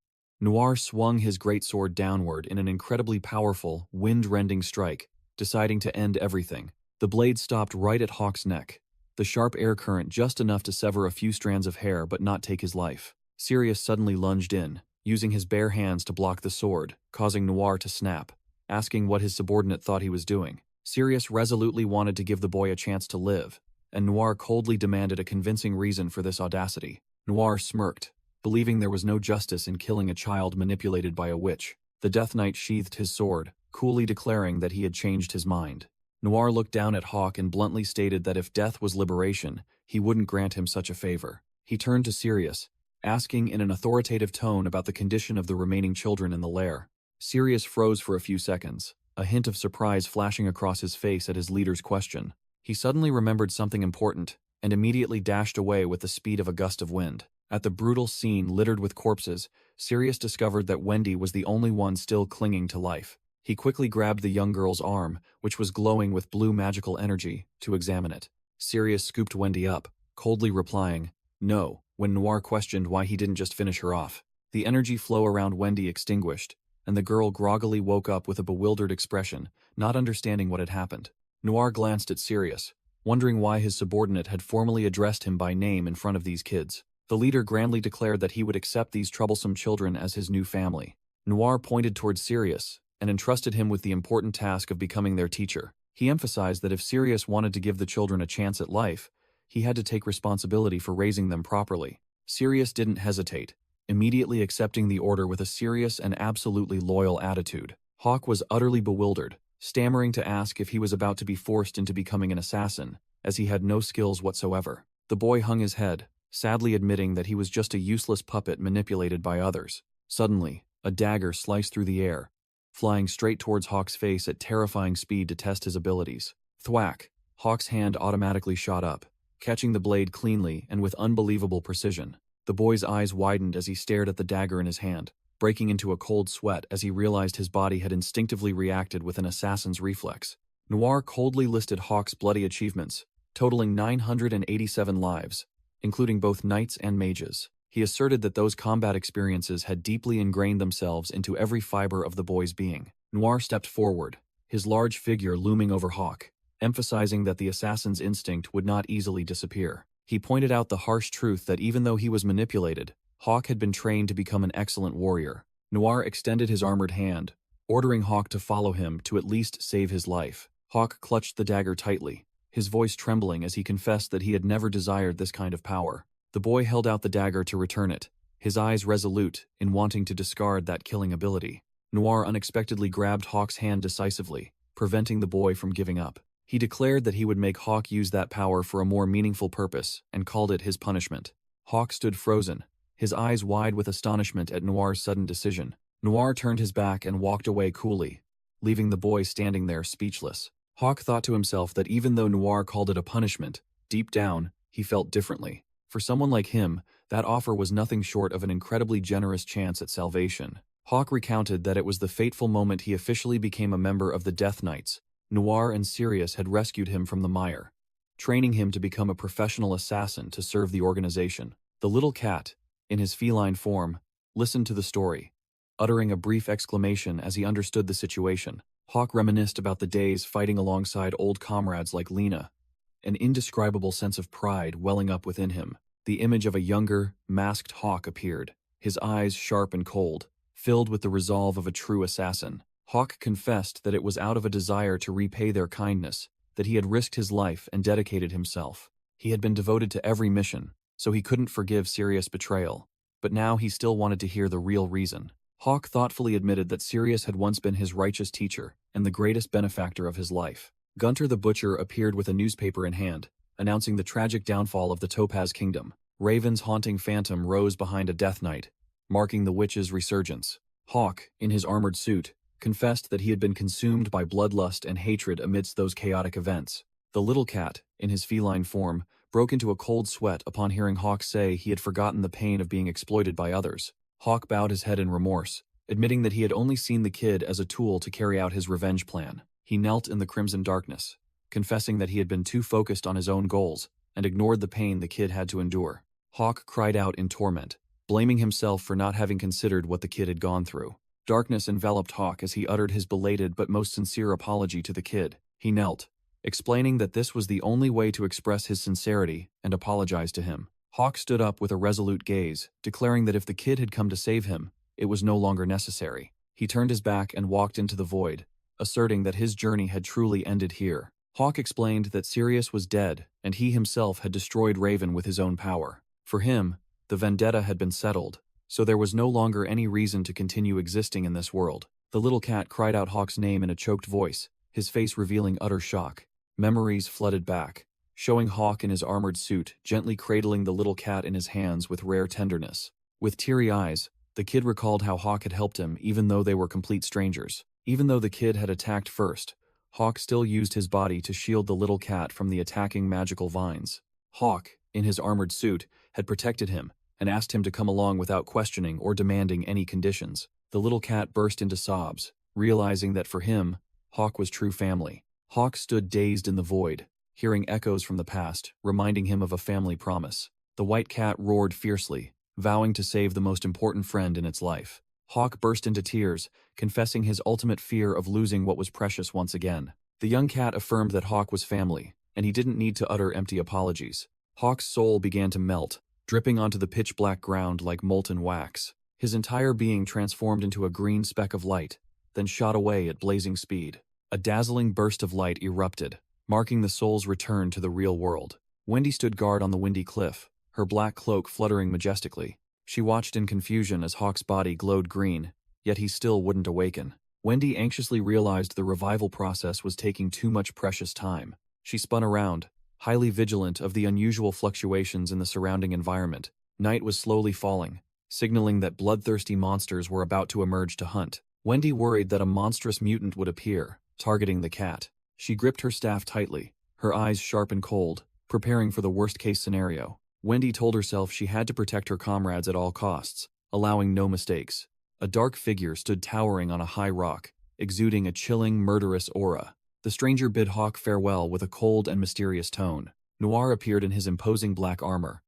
Noir swung his great sword downward in an incredibly powerful, wind-rending strike, deciding to end everything. The blade stopped right at Hawk's neck, the sharp air current just enough to sever a few strands of hair but not take his life. Sirius suddenly lunged in, using his bare hands to block the sword, causing Noir to snap, asking what his subordinate thought he was doing. Sirius resolutely wanted to give the boy a chance to live, and Noir coldly demanded a convincing reason for this audacity. Noir smirked, believing there was no justice in killing a child manipulated by a witch. The Death Knight sheathed his sword, coolly declaring that he had changed his mind. Noir looked down at Hawk and bluntly stated that if death was liberation, he wouldn't grant him such a favor. He turned to Sirius, asking in an authoritative tone about the condition of the remaining children in the lair. Sirius froze for a few seconds, a hint of surprise flashing across his face at his leader's question. He suddenly remembered something important, and immediately dashed away with the speed of a gust of wind. At the brutal scene littered with corpses, Sirius discovered that Wendy was the only one still clinging to life. He quickly grabbed the young girl's arm, which was glowing with blue magical energy, to examine it. Sirius scooped Wendy up, coldly replying, "No," when Noir questioned why he didn't just finish her off. The energy flow around Wendy extinguished, and the girl groggily woke up with a bewildered expression, not understanding what had happened. Noir glanced at Sirius, wondering why his subordinate had formally addressed him by name in front of these kids. The leader grandly declared that he would accept these troublesome children as his new family. Noir pointed towards Sirius and entrusted him with the important task of becoming their teacher. He emphasized that if Sirius wanted to give the children a chance at life, he had to take responsibility for raising them properly. Sirius didn't hesitate, immediately accepting the order with a serious and absolutely loyal attitude. Hawk was utterly bewildered, stammering to ask if he was about to be forced into becoming an assassin, as he had no skills whatsoever. The boy hung his head, sadly admitting that he was just a useless puppet manipulated by others. Suddenly, a dagger sliced through the air, flying straight towards Hawk's face at terrifying speed to test his abilities. Thwack! Hawk's hand automatically shot up, catching the blade cleanly and with unbelievable precision. The boy's eyes widened as he stared at the dagger in his hand, breaking into a cold sweat as he realized his body had instinctively reacted with an assassin's reflex. Noir coldly listed Hawk's bloody achievements, totaling 987 lives, including both knights and mages. He asserted that those combat experiences had deeply ingrained themselves into every fiber of the boy's being. Noir stepped forward, his large figure looming over Hawk, emphasizing that the assassin's instinct would not easily disappear. He pointed out the harsh truth that even though he was manipulated, Hawk had been trained to become an excellent warrior. Noir extended his armored hand, ordering Hawk to follow him to at least save his life. Hawk clutched the dagger tightly, his voice trembling as he confessed that he had never desired this kind of power. The boy held out the dagger to return it, his eyes resolute in wanting to discard that killing ability. Noir unexpectedly grabbed Hawk's hand decisively, preventing the boy from giving up. He declared that he would make Hawk use that power for a more meaningful purpose and called it his punishment. Hawk stood frozen, his eyes wide with astonishment at Noir's sudden decision. Noir turned his back and walked away coolly, leaving the boy standing there speechless. Hawk thought to himself that even though Noir called it a punishment, deep down, he felt differently. For someone like him, that offer was nothing short of an incredibly generous chance at salvation. Hawk recounted that it was the fateful moment he officially became a member of the Death Knights. Noir and Sirius had rescued him from the mire, training him to become a professional assassin to serve the organization. The little cat, in his feline form, listened to the story, uttering a brief exclamation as he understood the situation. Hawk reminisced about the days fighting alongside old comrades like Lena, an indescribable sense of pride welling up within him. The image of a younger, masked Hawk appeared, his eyes sharp and cold, filled with the resolve of a true assassin. Hawk confessed that it was out of a desire to repay their kindness that he had risked his life and dedicated himself. He had been devoted to every mission, so he couldn't forgive Sirius' betrayal, but now he still wanted to hear the real reason. Hawk thoughtfully admitted that Sirius had once been his righteous teacher and the greatest benefactor of his life. Gunter the Butcher appeared with a newspaper in hand, announcing the tragic downfall of the Topaz Kingdom. Raven's haunting phantom rose behind a death knight, marking the witch's resurgence. Hawk, in his armored suit, confessed that he had been consumed by bloodlust and hatred amidst those chaotic events. The little cat, in his feline form, broke into a cold sweat upon hearing Hawk say he had forgotten the pain of being exploited by others. Hawk bowed his head in remorse, admitting that he had only seen the kid as a tool to carry out his revenge plan. He knelt in the crimson darkness, confessing that he had been too focused on his own goals and ignored the pain the kid had to endure. Hawk cried out in torment, blaming himself for not having considered what the kid had gone through. Darkness enveloped Hawk as he uttered his belated but most sincere apology to the kid. He knelt, explaining that this was the only way to express his sincerity and apologize to him. Hawk stood up with a resolute gaze, declaring that if the kid had come to save him, it was no longer necessary. He turned his back and walked into the void, asserting that his journey had truly ended here. Hawk explained that Sirius was dead and he himself had destroyed Raven with his own power. For him, the vendetta had been settled, so there was no longer any reason to continue existing in this world. The little cat cried out Hawk's name in a choked voice, his face revealing utter shock. Memories flooded back, showing Hawk in his armored suit, gently cradling the little cat in his hands with rare tenderness. With teary eyes, the kid recalled how Hawk had helped him even though they were complete strangers. Even though the kid had attacked first, Hawk still used his body to shield the little cat from the attacking magical vines. Hawk, in his armored suit, had protected him and asked him to come along without questioning or demanding any conditions. The little cat burst into sobs, realizing that for him, Hawk was true family. Hawk stood dazed in the void, hearing echoes from the past, reminding him of a family promise. The white cat roared fiercely, vowing to save the most important friend in its life. Hawk burst into tears, confessing his ultimate fear of losing what was precious once again. The young cat affirmed that Hawk was family, and he didn't need to utter empty apologies. Hawk's soul began to melt, dripping onto the pitch-black ground like molten wax. His entire being transformed into a green speck of light, then shot away at blazing speed. A dazzling burst of light erupted, marking the soul's return to the real world. Wendy stood guard on the windy cliff, her black cloak fluttering majestically. She watched in confusion as Hawk's body glowed green, yet he still wouldn't awaken. Wendy anxiously realized the revival process was taking too much precious time. She spun around, highly vigilant of the unusual fluctuations in the surrounding environment. Night was slowly falling, signaling that bloodthirsty monsters were about to emerge to hunt. Wendy worried that a monstrous mutant would appear, targeting the cat. She gripped her staff tightly, her eyes sharp and cold, preparing for the worst-case scenario. Wendy told herself she had to protect her comrades at all costs, allowing no mistakes. A dark figure stood towering on a high rock, exuding a chilling, murderous aura. The stranger bid Hawk farewell with a cold and mysterious tone. Noir appeared in his imposing black armor,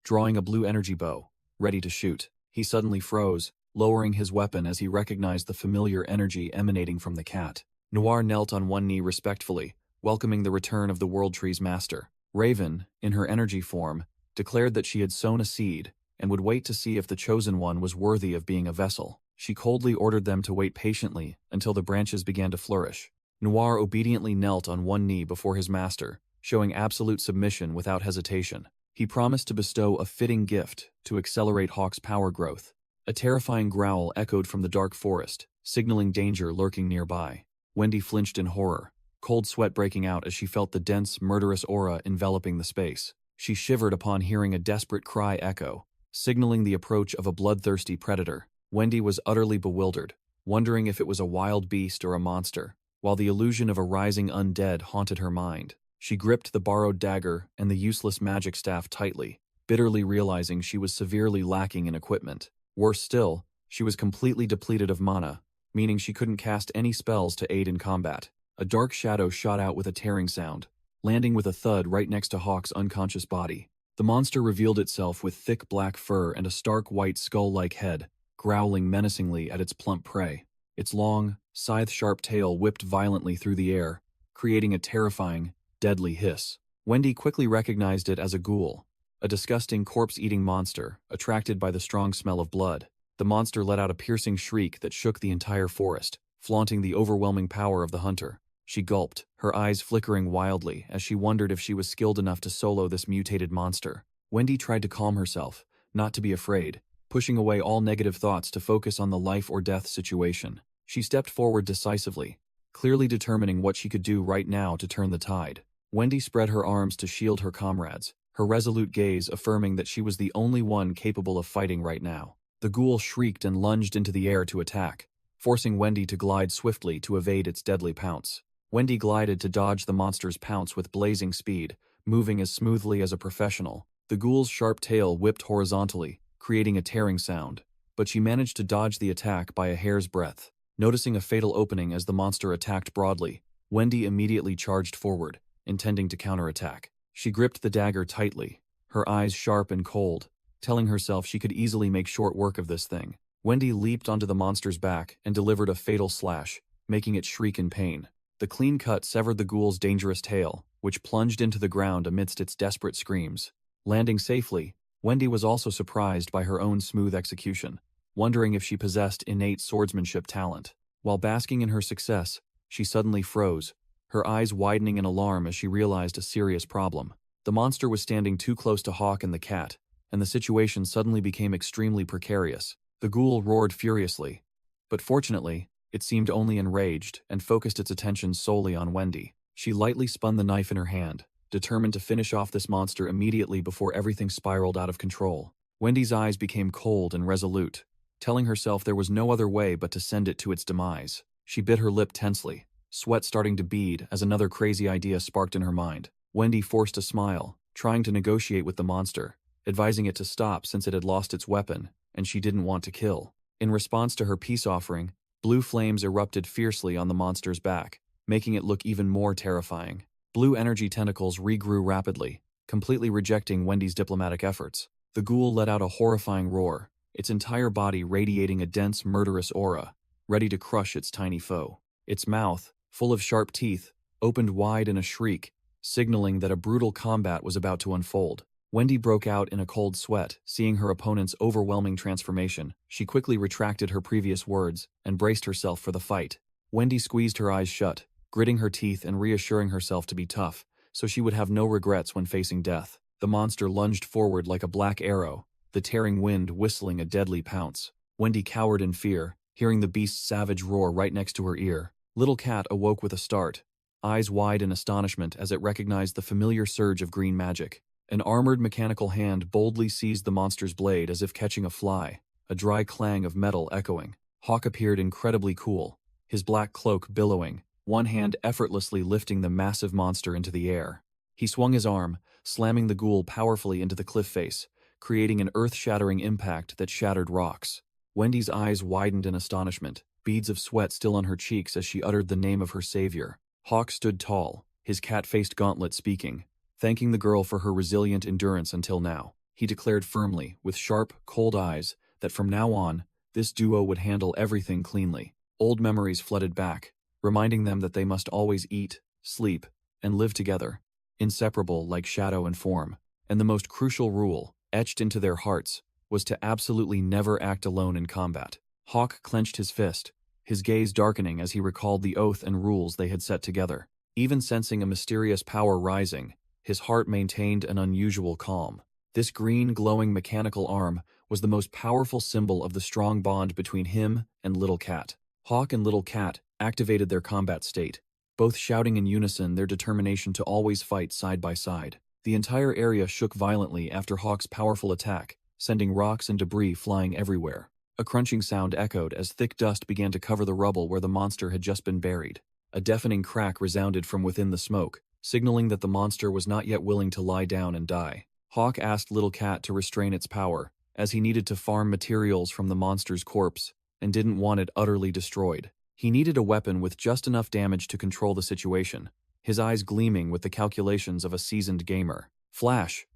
drawing a blue energy bow, ready to shoot. He suddenly froze, lowering his weapon as he recognized the familiar energy emanating from the cat. Noir knelt on one knee respectfully, welcoming the return of the World Tree's master. Raven, in her energy form, declared that she had sown a seed and would wait to see if the chosen one was worthy of being a vessel. She coldly ordered them to wait patiently until the branches began to flourish. Noir obediently knelt on one knee before his master, showing absolute submission without hesitation. He promised to bestow a fitting gift to accelerate Hawk's power growth. A terrifying growl echoed from the dark forest, signaling danger lurking nearby. Wendy flinched in horror, cold sweat breaking out as she felt the dense, murderous aura enveloping the space. She shivered upon hearing a desperate cry echo, signaling the approach of a bloodthirsty predator. Wendy was utterly bewildered, wondering if it was a wild beast or a monster, while the illusion of a rising undead haunted her mind. She gripped the borrowed dagger and the useless magic staff tightly, bitterly realizing she was severely lacking in equipment. Worse still, she was completely depleted of mana, meaning she couldn't cast any spells to aid in combat. A dark shadow shot out with a tearing sound, landing with a thud right next to Hawk's unconscious body. The monster revealed itself with thick black fur and a stark white skull-like head, growling menacingly at its plump prey. Its long, scythe-sharp tail whipped violently through the air, creating a terrifying, deadly hiss. Wendy quickly recognized it as a ghoul, a disgusting corpse-eating monster, attracted by the strong smell of blood. The monster let out a piercing shriek that shook the entire forest, flaunting the overwhelming power of the hunter. She gulped, her eyes flickering wildly as she wondered if she was skilled enough to solo this mutated monster. Wendy tried to calm herself, not to be afraid, pushing away all negative thoughts to focus on the life-or-death situation. She stepped forward decisively, clearly determining what she could do right now to turn the tide. Wendy spread her arms to shield her comrades, her resolute gaze affirming that she was the only one capable of fighting right now. The ghoul shrieked and lunged into the air to attack, forcing Wendy to glide swiftly to evade its deadly pounce. Wendy glided to dodge the monster's pounce with blazing speed, moving as smoothly as a professional. The ghoul's sharp tail whipped horizontally, creating a tearing sound, but she managed to dodge the attack by a hair's breadth. Noticing a fatal opening as the monster attacked broadly, Wendy immediately charged forward, intending to counterattack. She gripped the dagger tightly, her eyes sharp and cold, telling herself she could easily make short work of this thing. Wendy leaped onto the monster's back and delivered a fatal slash, making it shriek in pain. The clean cut severed the ghoul's dangerous tail, which plunged into the ground amidst its desperate screams. Landing safely, Wendy was also surprised by her own smooth execution, wondering if she possessed innate swordsmanship talent. While basking in her success, she suddenly froze, her eyes widening in alarm as she realized a serious problem. The monster was standing too close to Hawk and the cat, and the situation suddenly became extremely precarious. The ghoul roared furiously, but fortunately, it seemed only enraged and focused its attention solely on Wendy. She lightly spun the knife in her hand, determined to finish off this monster immediately before everything spiraled out of control. Wendy's eyes became cold and resolute, telling herself there was no other way but to send it to its demise. She bit her lip tensely, sweat starting to bead as another crazy idea sparked in her mind. Wendy forced a smile, trying to negotiate with the monster, advising it to stop since it had lost its weapon, and she didn't want to kill. In response to her peace offering, blue flames erupted fiercely on the monster's back, making it look even more terrifying. Blue energy tentacles regrew rapidly, completely rejecting Wendy's diplomatic efforts. The ghoul let out a horrifying roar, its entire body radiating a dense, murderous aura, ready to crush its tiny foe. Its mouth, full of sharp teeth, opened wide in a shriek, signaling that a brutal combat was about to unfold. Wendy broke out in a cold sweat, seeing her opponent's overwhelming transformation. She quickly retracted her previous words and braced herself for the fight. Wendy squeezed her eyes shut, gritting her teeth and reassuring herself to be tough, so she would have no regrets when facing death. The monster lunged forward like a black arrow, the tearing wind whistling a deadly pounce. Wendy cowered in fear, hearing the beast's savage roar right next to her ear. Little Cat awoke with a start, eyes wide in astonishment as it recognized the familiar surge of green magic. An armored mechanical hand boldly seized the monster's blade as if catching a fly, a dry clang of metal echoing. Hawk appeared incredibly cool, his black cloak billowing, one hand effortlessly lifting the massive monster into the air. He swung his arm, slamming the ghoul powerfully into the cliff face, creating an earth-shattering impact that shattered rocks. Wendy's eyes widened in astonishment, beads of sweat still on her cheeks as she uttered the name of her savior. Hawk stood tall, his cat-faced gauntlet speaking, thanking the girl for her resilient endurance until now. He declared firmly, with sharp, cold eyes, that from now on, this duo would handle everything cleanly. Old memories flooded back, reminding them that they must always eat, sleep, and live together, inseparable like shadow and form. And the most crucial rule, etched into their hearts, was to absolutely never act alone in combat. Hawk clenched his fist, his gaze darkening as he recalled the oath and rules they had set together. Even sensing a mysterious power rising, his heart maintained an unusual calm. This green, glowing mechanical arm was the most powerful symbol of the strong bond between him and Little Cat. Hawk and Little Cat activated their combat state, both shouting in unison their determination to always fight side by side. The entire area shook violently after Hawk's powerful attack, sending rocks and debris flying everywhere. A crunching sound echoed as thick dust began to cover the rubble where the monster had just been buried. A deafening crack resounded from within the smoke, signaling that the monster was not yet willing to lie down and die. Hawk asked Little Cat to restrain its power, as he needed to farm materials from the monster's corpse and didn't want it utterly destroyed. He needed a weapon with just enough damage to control the situation, his eyes gleaming with the calculations of a seasoned gamer. Flash!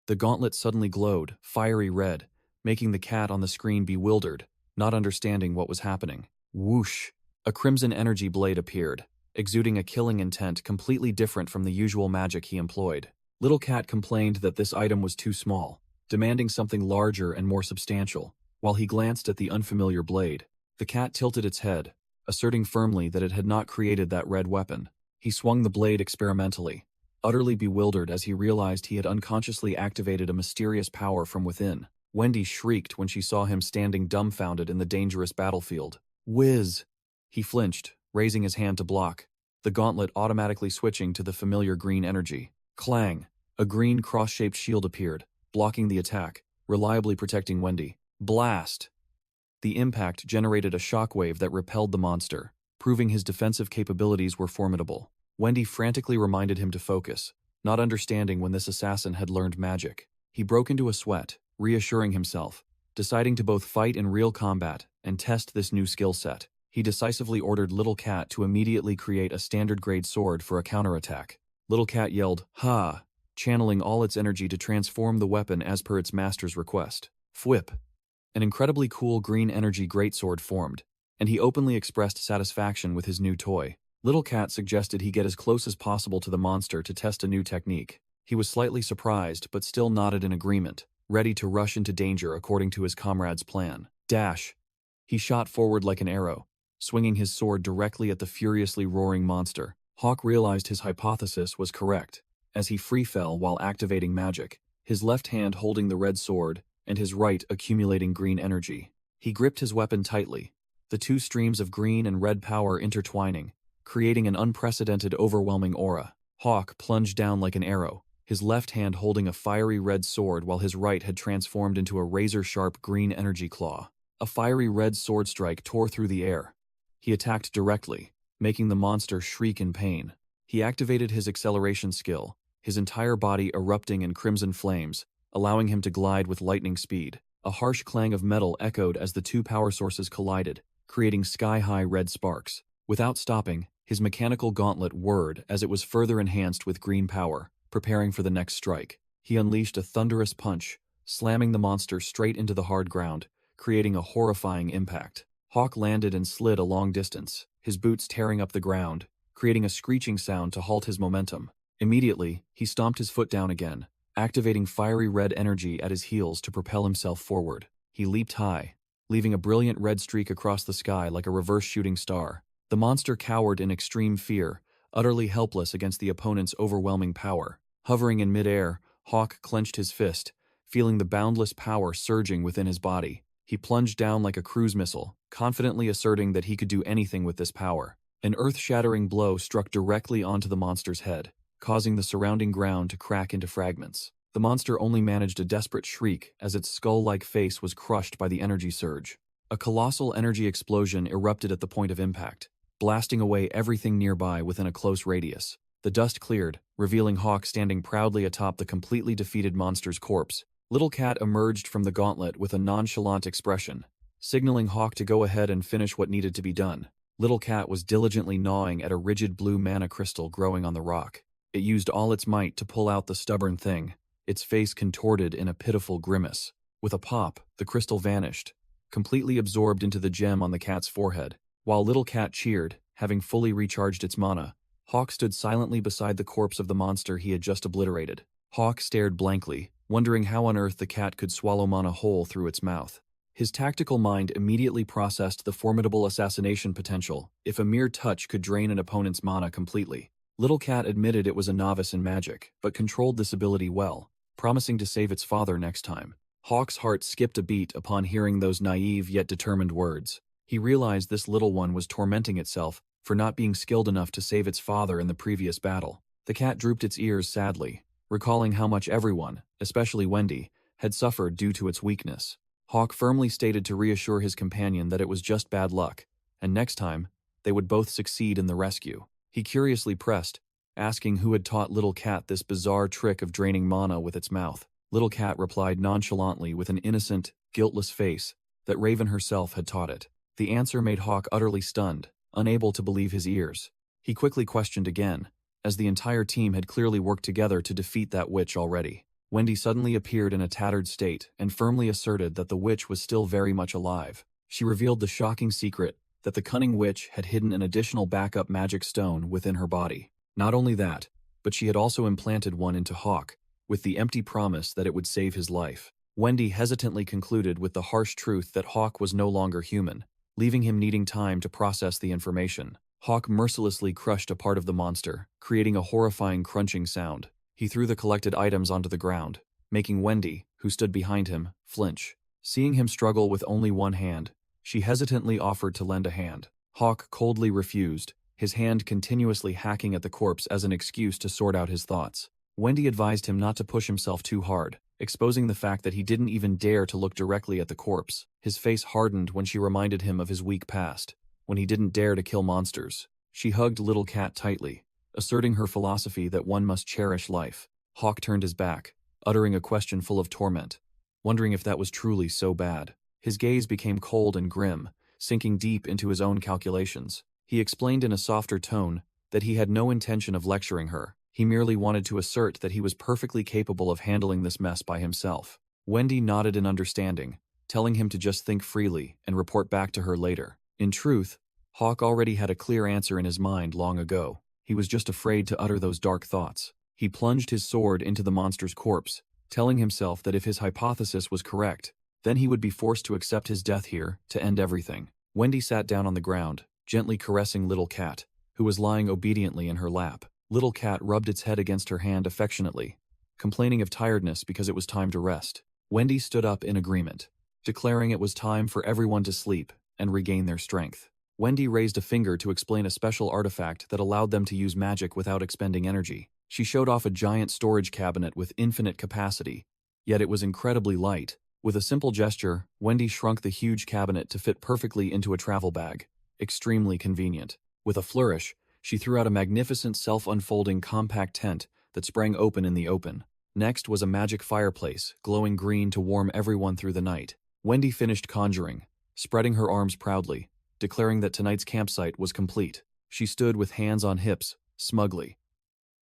The gauntlet suddenly glowed, fiery red, making the cat on the screen bewildered, not understanding what was happening. Whoosh! A crimson energy blade appeared, exuding a killing intent completely different from the usual magic he employed. Little Cat complained that this item was too small, demanding something larger and more substantial. While he glanced at the unfamiliar blade, the cat tilted its head, asserting firmly that it had not created that red weapon. He swung the blade experimentally, utterly bewildered as he realized he had unconsciously activated a mysterious power from within. Wendy shrieked when she saw him standing dumbfounded in the dangerous battlefield. Whiz! He flinched, raising his hand to block, the gauntlet automatically switching to the familiar green energy. Clang! A green cross-shaped shield appeared, blocking the attack, reliably protecting Wendy. Blast! The impact generated a shockwave that repelled the monster, proving his defensive capabilities were formidable. Wendy frantically reminded him to focus, not understanding when this assassin had learned magic. He broke into a sweat, reassuring himself, deciding to both fight in real combat and test this new skill set. He decisively ordered Little Cat to immediately create a standard-grade sword for a counterattack. Little Cat yelled, "Ha!" channeling all its energy to transform the weapon as per its master's request. Fwhip! An incredibly cool green energy greatsword formed, and he openly expressed satisfaction with his new toy. Little Cat suggested he get as close as possible to the monster to test a new technique. He was slightly surprised but still nodded in agreement, ready to rush into danger according to his comrade's plan. Dash! He shot forward like an arrow, swinging his sword directly at the furiously roaring monster. Hawk realized his hypothesis was correct, as he free fell while activating magic, his left hand holding the red sword and his right accumulating green energy. He gripped his weapon tightly, the two streams of green and red power intertwining, creating an unprecedented overwhelming aura. Hawk plunged down like an arrow, his left hand holding a fiery red sword while his right had transformed into a razor-sharp green energy claw. A fiery red sword strike tore through the air. He attacked directly, making the monster shriek in pain. He activated his acceleration skill, his entire body erupting in crimson flames, allowing him to glide with lightning speed. A harsh clang of metal echoed as the two power sources collided, creating sky-high red sparks. Without stopping, his mechanical gauntlet whirred as it was further enhanced with green power, preparing for the next strike. He unleashed a thunderous punch, slamming the monster straight into the hard ground, creating a horrifying impact. Hawk landed and slid a long distance, his boots tearing up the ground, creating a screeching sound to halt his momentum. Immediately, he stomped his foot down again, activating fiery red energy at his heels to propel himself forward. He leaped high, leaving a brilliant red streak across the sky like a reverse shooting star. The monster cowered in extreme fear, utterly helpless against the opponent's overwhelming power. Hovering in midair, Hawk clenched his fist, feeling the boundless power surging within his body. He plunged down like a cruise missile, confidently asserting that he could do anything with this power. An earth-shattering blow struck directly onto the monster's head, causing the surrounding ground to crack into fragments. The monster only managed a desperate shriek as its skull-like face was crushed by the energy surge. A colossal energy explosion erupted at the point of impact, blasting away everything nearby within a close radius. The dust cleared, revealing Hawk standing proudly atop the completely defeated monster's corpse. Little Cat emerged from the gauntlet with a nonchalant expression, signaling Hawk to go ahead and finish what needed to be done. Little Cat was diligently gnawing at a rigid blue mana crystal growing on the rock. It used all its might to pull out the stubborn thing, its face contorted in a pitiful grimace. With a pop, the crystal vanished, completely absorbed into the gem on the cat's forehead. While Little Cat cheered, having fully recharged its mana, Hawk stood silently beside the corpse of the monster he had just obliterated. Hawk stared blankly, wondering how on earth the cat could swallow mana whole through its mouth. His tactical mind immediately processed the formidable assassination potential if a mere touch could drain an opponent's mana completely. Little Cat admitted it was a novice in magic, but controlled this ability well, promising to save its father next time. Hawk's heart skipped a beat upon hearing those naive yet determined words. He realized this little one was tormenting itself for not being skilled enough to save its father in the previous battle. The cat drooped its ears sadly, recalling how much everyone, especially Wendy, had suffered due to its weakness. Hawk firmly stated to reassure his companion that it was just bad luck, and next time, they would both succeed in the rescue. He curiously pressed, asking who had taught Little Cat this bizarre trick of draining mana with its mouth. Little Cat replied nonchalantly with an innocent, guiltless face that Raven herself had taught it. The answer made Hawk utterly stunned, unable to believe his ears. He quickly questioned again, as the entire team had clearly worked together to defeat that witch already. Wendy suddenly appeared in a tattered state and firmly asserted that the witch was still very much alive. She revealed the shocking secret that the cunning witch had hidden an additional backup magic stone within her body. Not only that, but she had also implanted one into Hawk, with the empty promise that it would save his life. Wendy hesitantly concluded with the harsh truth that Hawk was no longer human, leaving him needing time to process the information. Hawk mercilessly crushed a part of the monster, creating a horrifying crunching sound. He threw the collected items onto the ground, making Wendy, who stood behind him, flinch. Seeing him struggle with only one hand, she hesitantly offered to lend a hand. Hawk coldly refused, his hand continuously hacking at the corpse as an excuse to sort out his thoughts. Wendy advised him not to push himself too hard, exposing the fact that he didn't even dare to look directly at the corpse. His face hardened when she reminded him of his weak past, when he didn't dare to kill monsters. She hugged Little Cat tightly, asserting her philosophy that one must cherish life. Hawk turned his back, uttering a question full of torment, wondering if that was truly so bad. His gaze became cold and grim, sinking deep into his own calculations. He explained in a softer tone that he had no intention of lecturing her. He merely wanted to assert that he was perfectly capable of handling this mess by himself. Wendy nodded in understanding, telling him to just think freely and report back to her later. In truth, Hawk already had a clear answer in his mind long ago. He was just afraid to utter those dark thoughts. He plunged his sword into the monster's corpse, telling himself that if his hypothesis was correct, then he would be forced to accept his death here to end everything. Wendy sat down on the ground, gently caressing Little Cat, who was lying obediently in her lap. Little Cat rubbed its head against her hand affectionately, complaining of tiredness because it was time to rest. Wendy stood up in agreement, declaring it was time for everyone to sleep and regain their strength. Wendy raised a finger to explain a special artifact that allowed them to use magic without expending energy. She showed off a giant storage cabinet with infinite capacity, yet it was incredibly light. With a simple gesture, Wendy shrunk the huge cabinet to fit perfectly into a travel bag. Extremely convenient. With a flourish, she threw out a magnificent self-unfolding compact tent that sprang open in the open. Next was a magic fireplace, glowing green to warm everyone through the night. Wendy finished conjuring, spreading her arms proudly, declaring that tonight's campsite was complete. She stood with hands on hips, smugly,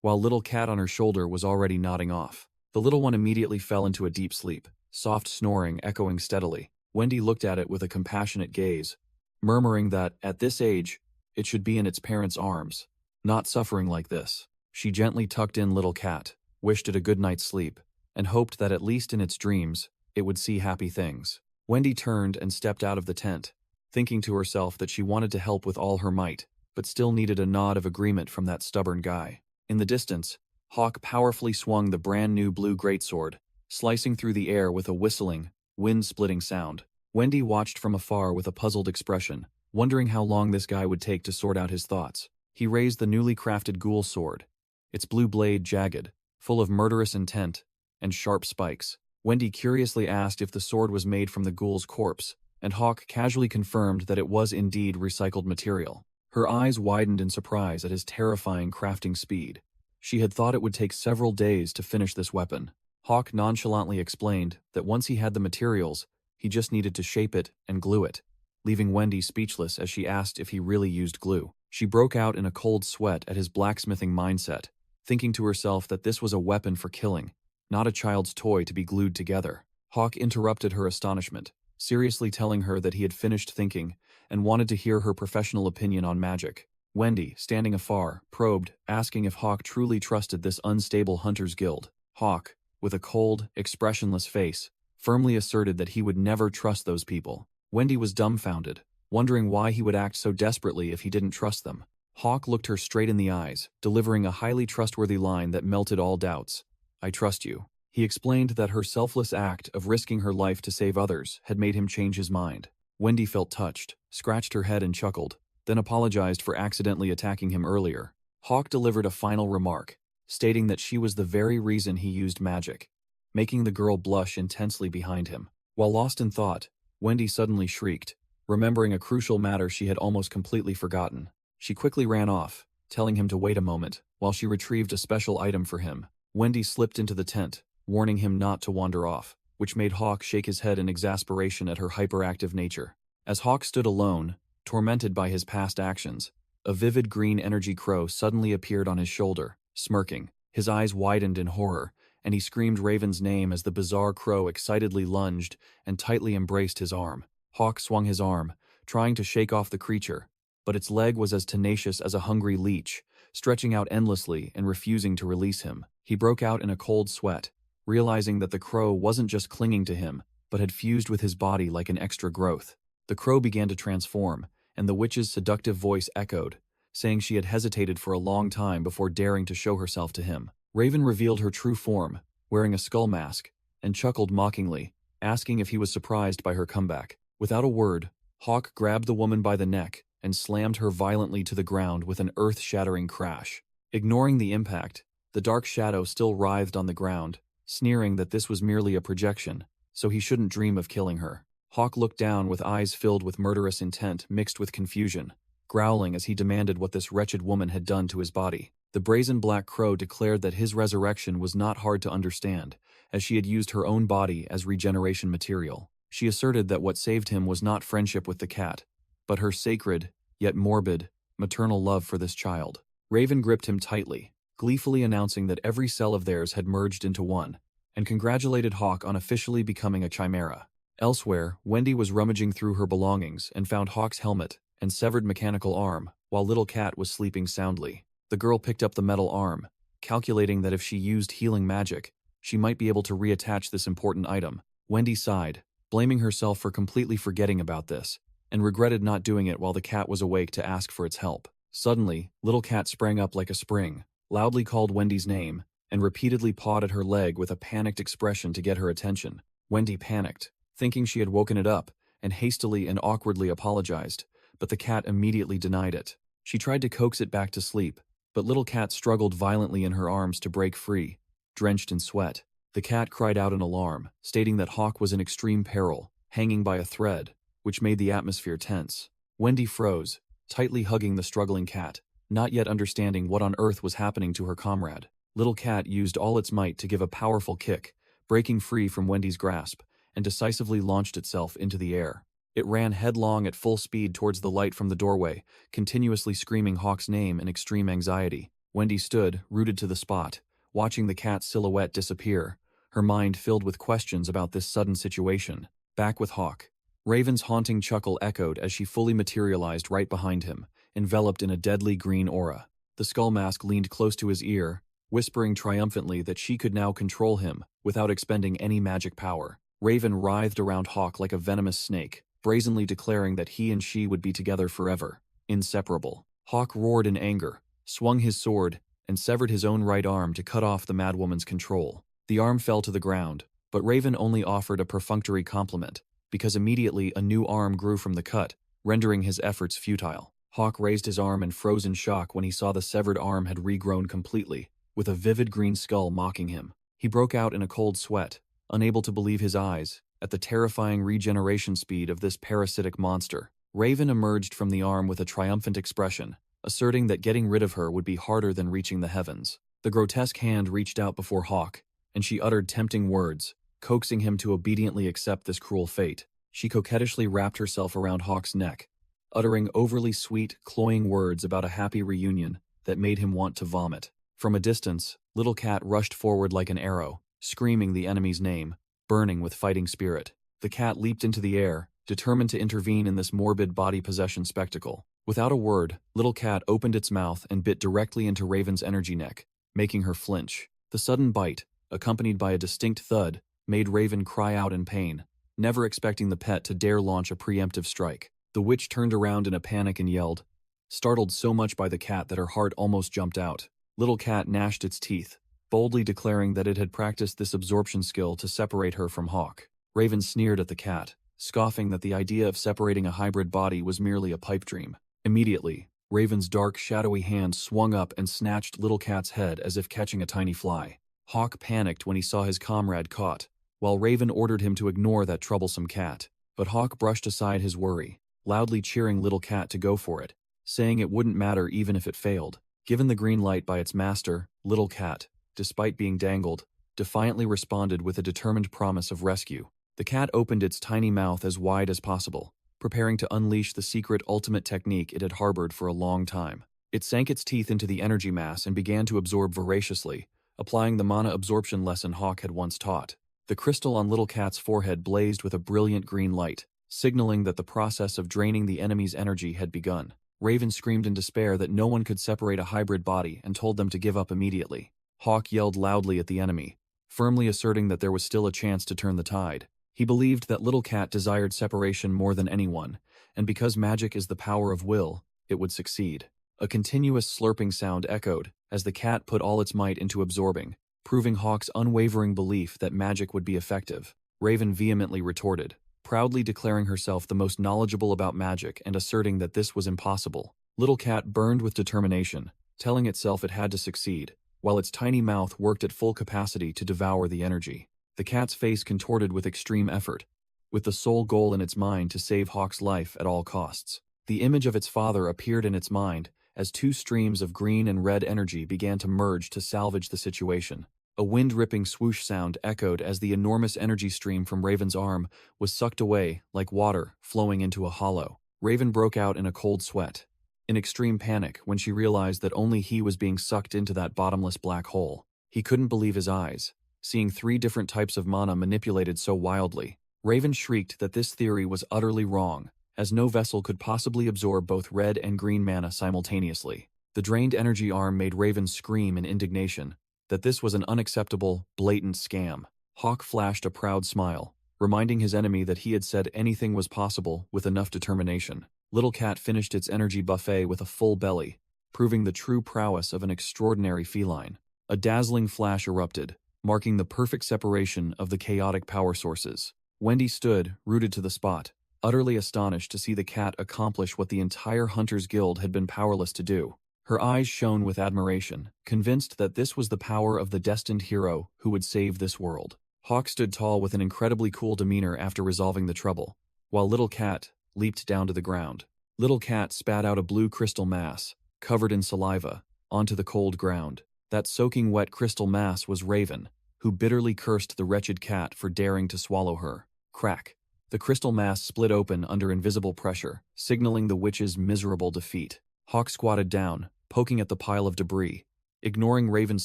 while Little Cat on her shoulder was already nodding off. The little one immediately fell into a deep sleep, soft snoring echoing steadily. Wendy looked at it with a compassionate gaze, murmuring that, at this age, it should be in its parents' arms, not suffering like this. She gently tucked in Little Cat, wished it a good night's sleep, and hoped that at least in its dreams, it would see happy things. Wendy turned and stepped out of the tent, thinking to herself that she wanted to help with all her might, but still needed a nod of agreement from that stubborn guy. In the distance, Hawk powerfully swung the brand new blue greatsword, slicing through the air with a whistling, wind-splitting sound. Wendy watched from afar with a puzzled expression, wondering how long this guy would take to sort out his thoughts. He raised the newly crafted ghoul sword, its blue blade jagged, full of murderous intent, and sharp spikes. Wendy curiously asked if the sword was made from the ghoul's corpse, and Hawk casually confirmed that it was indeed recycled material. Her eyes widened in surprise at his terrifying crafting speed. She had thought it would take several days to finish this weapon. Hawk nonchalantly explained that once he had the materials, he just needed to shape it and glue it, leaving Wendy speechless as she asked if he really used glue. She broke out in a cold sweat at his blacksmithing mindset, thinking to herself that this was a weapon for killing, not a child's toy to be glued together. Hawk interrupted her astonishment, seriously telling her that he had finished thinking and wanted to hear her professional opinion on magic. Wendy, standing afar, probed, asking if Hawk truly trusted this unstable hunter's guild. Hawk, with a cold, expressionless face, firmly asserted that he would never trust those people. Wendy was dumbfounded, wondering why he would act so desperately if he didn't trust them. Hawk looked her straight in the eyes, delivering a highly trustworthy line that melted all doubts. "I trust you." He explained that her selfless act of risking her life to save others had made him change his mind. Wendy felt touched, scratched her head and chuckled, then apologized for accidentally attacking him earlier. Hawk delivered a final remark, stating that she was the very reason he used magic, making the girl blush intensely behind him. While lost in thought, Wendy suddenly shrieked, remembering a crucial matter she had almost completely forgotten. She quickly ran off, telling him to wait a moment, while she retrieved a special item for him. Wendy slipped into the tent, warning him not to wander off, which made Hawk shake his head in exasperation at her hyperactive nature. As Hawk stood alone, tormented by his past actions, a vivid green energy crow suddenly appeared on his shoulder, smirking. His eyes widened in horror, and he screamed Raven's name as the bizarre crow excitedly lunged and tightly embraced his arm. Hawk swung his arm, trying to shake off the creature, but its leg was as tenacious as a hungry leech, stretching out endlessly and refusing to release him. He broke out in a cold sweat, realizing that the crow wasn't just clinging to him, but had fused with his body like an extra growth. The crow began to transform, and the witch's seductive voice echoed, saying she had hesitated for a long time before daring to show herself to him. Raven revealed her true form, wearing a skull mask, and chuckled mockingly, asking if he was surprised by her comeback. Without a word, Hawk grabbed the woman by the neck and slammed her violently to the ground with an earth-shattering crash. Ignoring the impact, the dark shadow still writhed on the ground, sneering that this was merely a projection, so he shouldn't dream of killing her. Hawk looked down with eyes filled with murderous intent mixed with confusion, growling as he demanded what this wretched woman had done to his body. The brazen black crow declared that his resurrection was not hard to understand, as she had used her own body as regeneration material. She asserted that what saved him was not friendship with the cat, but her sacred, yet morbid, maternal love for this child. Raven gripped him tightly, gleefully announcing that every cell of theirs had merged into one, and congratulated Hawk on officially becoming a chimera. Elsewhere, Wendy was rummaging through her belongings and found Hawk's helmet and severed mechanical arm, while Little Cat was sleeping soundly. The girl picked up the metal arm, calculating that if she used healing magic, she might be able to reattach this important item. Wendy sighed, blaming herself for completely forgetting about this, and regretted not doing it while the cat was awake to ask for its help. Suddenly, Little Cat sprang up like a spring, loudly called Wendy's name, and repeatedly pawed at her leg with a panicked expression to get her attention. Wendy panicked, thinking she had woken it up, and hastily and awkwardly apologized, but the cat immediately denied it. She tried to coax it back to sleep, but Little Cat struggled violently in her arms to break free, drenched in sweat. The cat cried out in alarm, stating that Hawk was in extreme peril, hanging by a thread, which made the atmosphere tense. Wendy froze, tightly hugging the struggling cat, not yet understanding what on earth was happening to her comrade. Little Cat used all its might to give a powerful kick, breaking free from Wendy's grasp, and decisively launched itself into the air. It ran headlong at full speed towards the light from the doorway, continuously screaming Hawk's name in extreme anxiety. Wendy stood, rooted to the spot, watching the cat's silhouette disappear, her mind filled with questions about this sudden situation. Back with Hawk. Raven's haunting chuckle echoed as she fully materialized right behind him, enveloped in a deadly green aura. The skull mask leaned close to his ear, whispering triumphantly that she could now control him without expending any magic power. Raven writhed around Hawk like a venomous snake, brazenly declaring that he and she would be together forever, inseparable. Hawk roared in anger, swung his sword, and severed his own right arm to cut off the madwoman's control. The arm fell to the ground, but Raven only offered a perfunctory compliment, because immediately a new arm grew from the cut, rendering his efforts futile. Hawk raised his arm and froze in shock when he saw the severed arm had regrown completely, with a vivid green skull mocking him. He broke out in a cold sweat, unable to believe his eyes, at the terrifying regeneration speed of this parasitic monster. Raven emerged from the arm with a triumphant expression, asserting that getting rid of her would be harder than reaching the heavens. The grotesque hand reached out before Hawk, and she uttered tempting words, coaxing him to obediently accept this cruel fate. She coquettishly wrapped herself around Hawk's neck, uttering overly sweet, cloying words about a happy reunion that made him want to vomit. From a distance, Little Cat rushed forward like an arrow, screaming the enemy's name, burning with fighting spirit. The cat leaped into the air, determined to intervene in this morbid body possession spectacle. Without a word, Little Cat opened its mouth and bit directly into Raven's energy neck, making her flinch. The sudden bite, accompanied by a distinct thud, made Raven cry out in pain, never expecting the pet to dare launch a preemptive strike. The witch turned around in a panic and yelled, startled so much by the cat that her heart almost jumped out. Little Cat gnashed its teeth, boldly declaring that it had practiced this absorption skill to separate her from Hawk. Raven sneered at the cat, scoffing that the idea of separating a hybrid body was merely a pipe dream. Immediately, Raven's dark, shadowy hand swung up and snatched Little Cat's head as if catching a tiny fly. Hawk panicked when he saw his comrade caught, while Raven ordered him to ignore that troublesome cat. But Hawk brushed aside his worry, loudly cheering Little Cat to go for it, saying it wouldn't matter even if it failed. Given the green light by its master, Little Cat, despite being dangled, defiantly responded with a determined promise of rescue. The cat opened its tiny mouth as wide as possible, preparing to unleash the secret ultimate technique it had harbored for a long time. It sank its teeth into the energy mass and began to absorb voraciously, applying the mana absorption lesson Hawk had once taught. The crystal on Little Cat's forehead blazed with a brilliant green light, signaling that the process of draining the enemy's energy had begun. Raven screamed in despair that no one could separate a hybrid body and told them to give up immediately. Hawk yelled loudly at the enemy, firmly asserting that there was still a chance to turn the tide. He believed that Little Cat desired separation more than anyone, and because magic is the power of will, it would succeed. A continuous slurping sound echoed as the cat put all its might into absorbing, proving Hawk's unwavering belief that magic would be effective. Raven vehemently retorted, proudly declaring herself the most knowledgeable about magic and asserting that this was impossible. Little Cat burned with determination, telling itself it had to succeed, while its tiny mouth worked at full capacity to devour the energy. The cat's face contorted with extreme effort, with the sole goal in its mind to save Hawk's life at all costs. The image of its father appeared in its mind as two streams of green and red energy began to merge to salvage the situation. A wind-ripping swoosh sound echoed as the enormous energy stream from Raven's arm was sucked away like water flowing into a hollow. Raven broke out in a cold sweat, in extreme panic when she realized that only he was being sucked into that bottomless black hole. He couldn't believe his eyes, seeing 3 different types of mana manipulated so wildly. Raven shrieked that this theory was utterly wrong, as no vessel could possibly absorb both red and green mana simultaneously. The drained energy arm made Raven scream in indignation that this was an unacceptable, blatant scam. Hawk flashed a proud smile, reminding his enemy that he had said anything was possible with enough determination. Little Cat finished its energy buffet with a full belly, proving the true prowess of an extraordinary feline. A dazzling flash erupted, marking the perfect separation of the chaotic power sources. Wendy stood, rooted to the spot, utterly astonished to see the cat accomplish what the entire Hunters Guild had been powerless to do. Her eyes shone with admiration, convinced that this was the power of the destined hero who would save this world. Hawk stood tall with an incredibly cool demeanor after resolving the trouble, while Little Cat leaped down to the ground. Little Cat spat out a blue crystal mass, covered in saliva, onto the cold ground. That soaking wet crystal mass was Raven, who bitterly cursed the wretched cat for daring to swallow her. Crack. The crystal mass split open under invisible pressure, signaling the witch's miserable defeat. Hawk squatted down, poking at the pile of debris, ignoring Raven's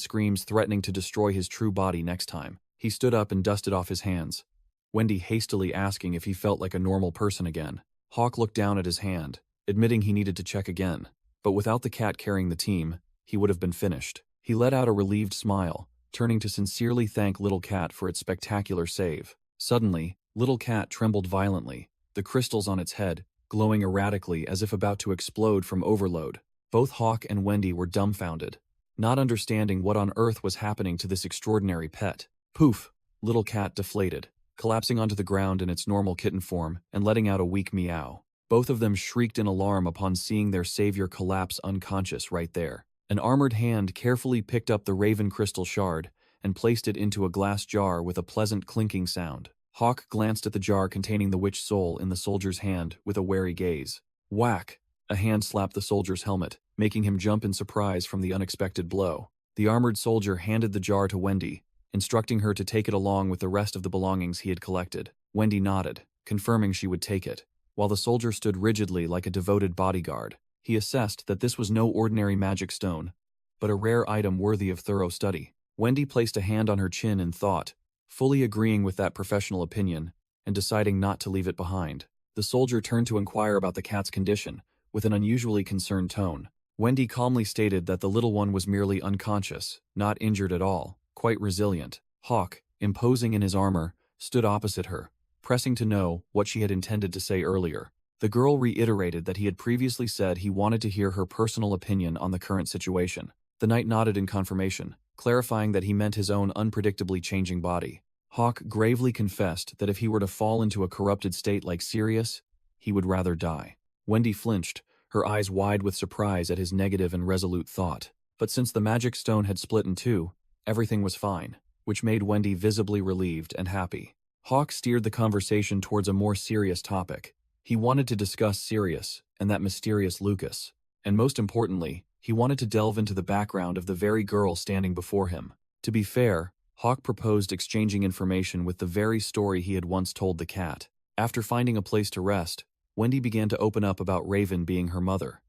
screams threatening to destroy his true body next time. He stood up and dusted off his hands, Wendy hastily asking if he felt like a normal person again. Hawk looked down at his hand, admitting he needed to check again. But without the cat carrying the team, he would have been finished. He let out a relieved smile, turning to sincerely thank Little Cat for its spectacular save. Suddenly, Little Cat trembled violently, the crystals on its head glowing erratically as if about to explode from overload. Both Hawk and Wendy were dumbfounded, not understanding what on earth was happening to this extraordinary pet. Poof! Little Cat deflated, collapsing onto the ground in its normal kitten form and letting out a weak meow. Both of them shrieked in alarm upon seeing their savior collapse unconscious right there. An armored hand carefully picked up the Raven crystal shard and placed it into a glass jar with a pleasant clinking sound. Hawk glanced at the jar containing the witch soul in the soldier's hand with a wary gaze. Whack! A hand slapped the soldier's helmet, making him jump in surprise from the unexpected blow. The armored soldier handed the jar to Wendy, instructing her to take it along with the rest of the belongings he had collected. Wendy nodded, confirming she would take it, while the soldier stood rigidly like a devoted bodyguard. He assessed that this was no ordinary magic stone, but a rare item worthy of thorough study. Wendy placed a hand on her chin in thought, fully agreeing with that professional opinion and deciding not to leave it behind. The soldier turned to inquire about the cat's condition, with an unusually concerned tone. Wendy calmly stated that the little one was merely unconscious, not injured at all, quite resilient. Hawk, imposing in his armor, stood opposite her, pressing to know what she had intended to say earlier. The girl reiterated that he had previously said he wanted to hear her personal opinion on the current situation. The knight nodded in confirmation, clarifying that he meant his own unpredictably changing body. Hawk gravely confessed that if he were to fall into a corrupted state like Sirius, he would rather die. Wendy flinched, her eyes wide with surprise at his negative and resolute thought. But since the magic stone had split in two, everything was fine, which made Wendy visibly relieved and happy. Hawk steered the conversation towards a more serious topic. He wanted to discuss Sirius and that mysterious Lucas, and most importantly, he wanted to delve into the background of the very girl standing before him. To be fair, Hawk proposed exchanging information with the very story he had once told the cat. After finding a place to rest, Wendy began to open up about Raven being her mother.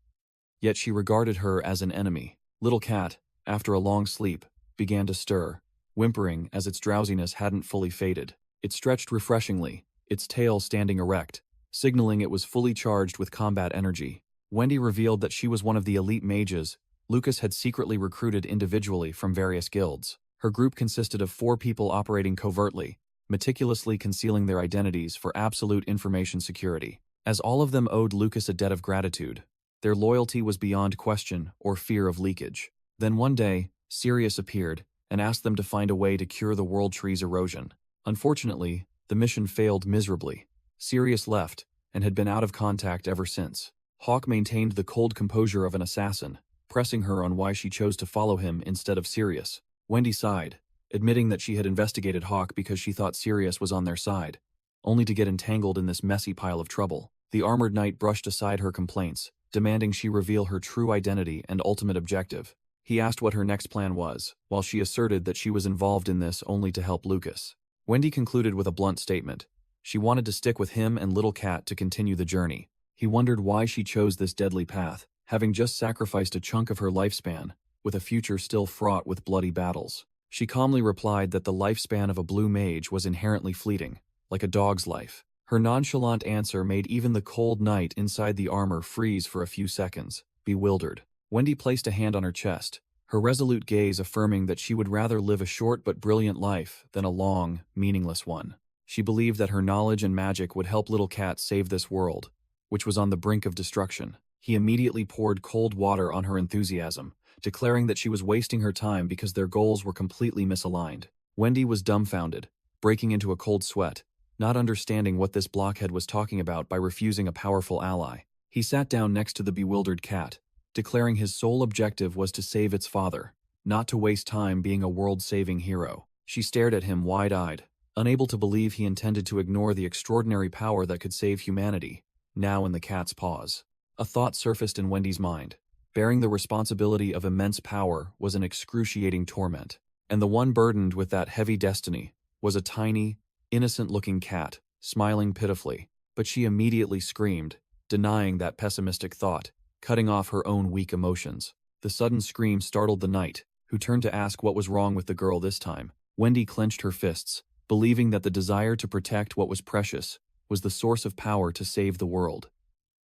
Yet she regarded her as an enemy. Little Cat, after a long sleep, began to stir, whimpering as its drowsiness hadn't fully faded. It stretched refreshingly, its tail standing erect, signaling it was fully charged with combat energy. Wendy revealed that she was one of the elite mages Lucas had secretly recruited individually from various guilds. Her group consisted of 4 people operating covertly, meticulously concealing their identities for absolute information security. As all of them owed Lucas a debt of gratitude, their loyalty was beyond question or fear of leakage. Then one day, Sirius appeared and asked them to find a way to cure the world tree's erosion. Unfortunately, the mission failed miserably, Sirius left, and had been out of contact ever since. Hawk maintained the cold composure of an assassin, pressing her on why she chose to follow him instead of Sirius. Wendy sighed, admitting that she had investigated Hawk because she thought Sirius was on their side, only to get entangled in this messy pile of trouble. The armored knight brushed aside her complaints, demanding she reveal her true identity and ultimate objective. He asked what her next plan was, while she asserted that she was involved in this only to help Lucas. Wendy concluded with a blunt statement. She wanted to stick with him and Little Cat to continue the journey. He wondered why she chose this deadly path, having just sacrificed a chunk of her lifespan, with a future still fraught with bloody battles. She calmly replied that the lifespan of a blue mage was inherently fleeting, like a dog's life. Her nonchalant answer made even the cold knight inside the armor freeze for a few seconds, bewildered. Wendy placed a hand on her chest, her resolute gaze affirming that she would rather live a short but brilliant life than a long, meaningless one. She believed that her knowledge and magic would help Little Cat save this world, which was on the brink of destruction. He immediately poured cold water on her enthusiasm, declaring that she was wasting her time because their goals were completely misaligned. Wendy was dumbfounded, breaking into a cold sweat, not understanding what this blockhead was talking about by refusing a powerful ally. He sat down next to the bewildered cat, declaring his sole objective was to save its father, not to waste time being a world-saving hero. She stared at him wide-eyed, unable to believe he intended to ignore the extraordinary power that could save humanity, now in the cat's paws. A thought surfaced in Wendy's mind. Bearing the responsibility of immense power was an excruciating torment, and the one burdened with that heavy destiny was a tiny, innocent-looking cat, smiling pitifully. But she immediately screamed, denying that pessimistic thought, cutting off her own weak emotions. The sudden scream startled the knight, who turned to ask what was wrong with the girl this time. Wendy clenched her fists, believing that the desire to protect what was precious was the source of power to save the world.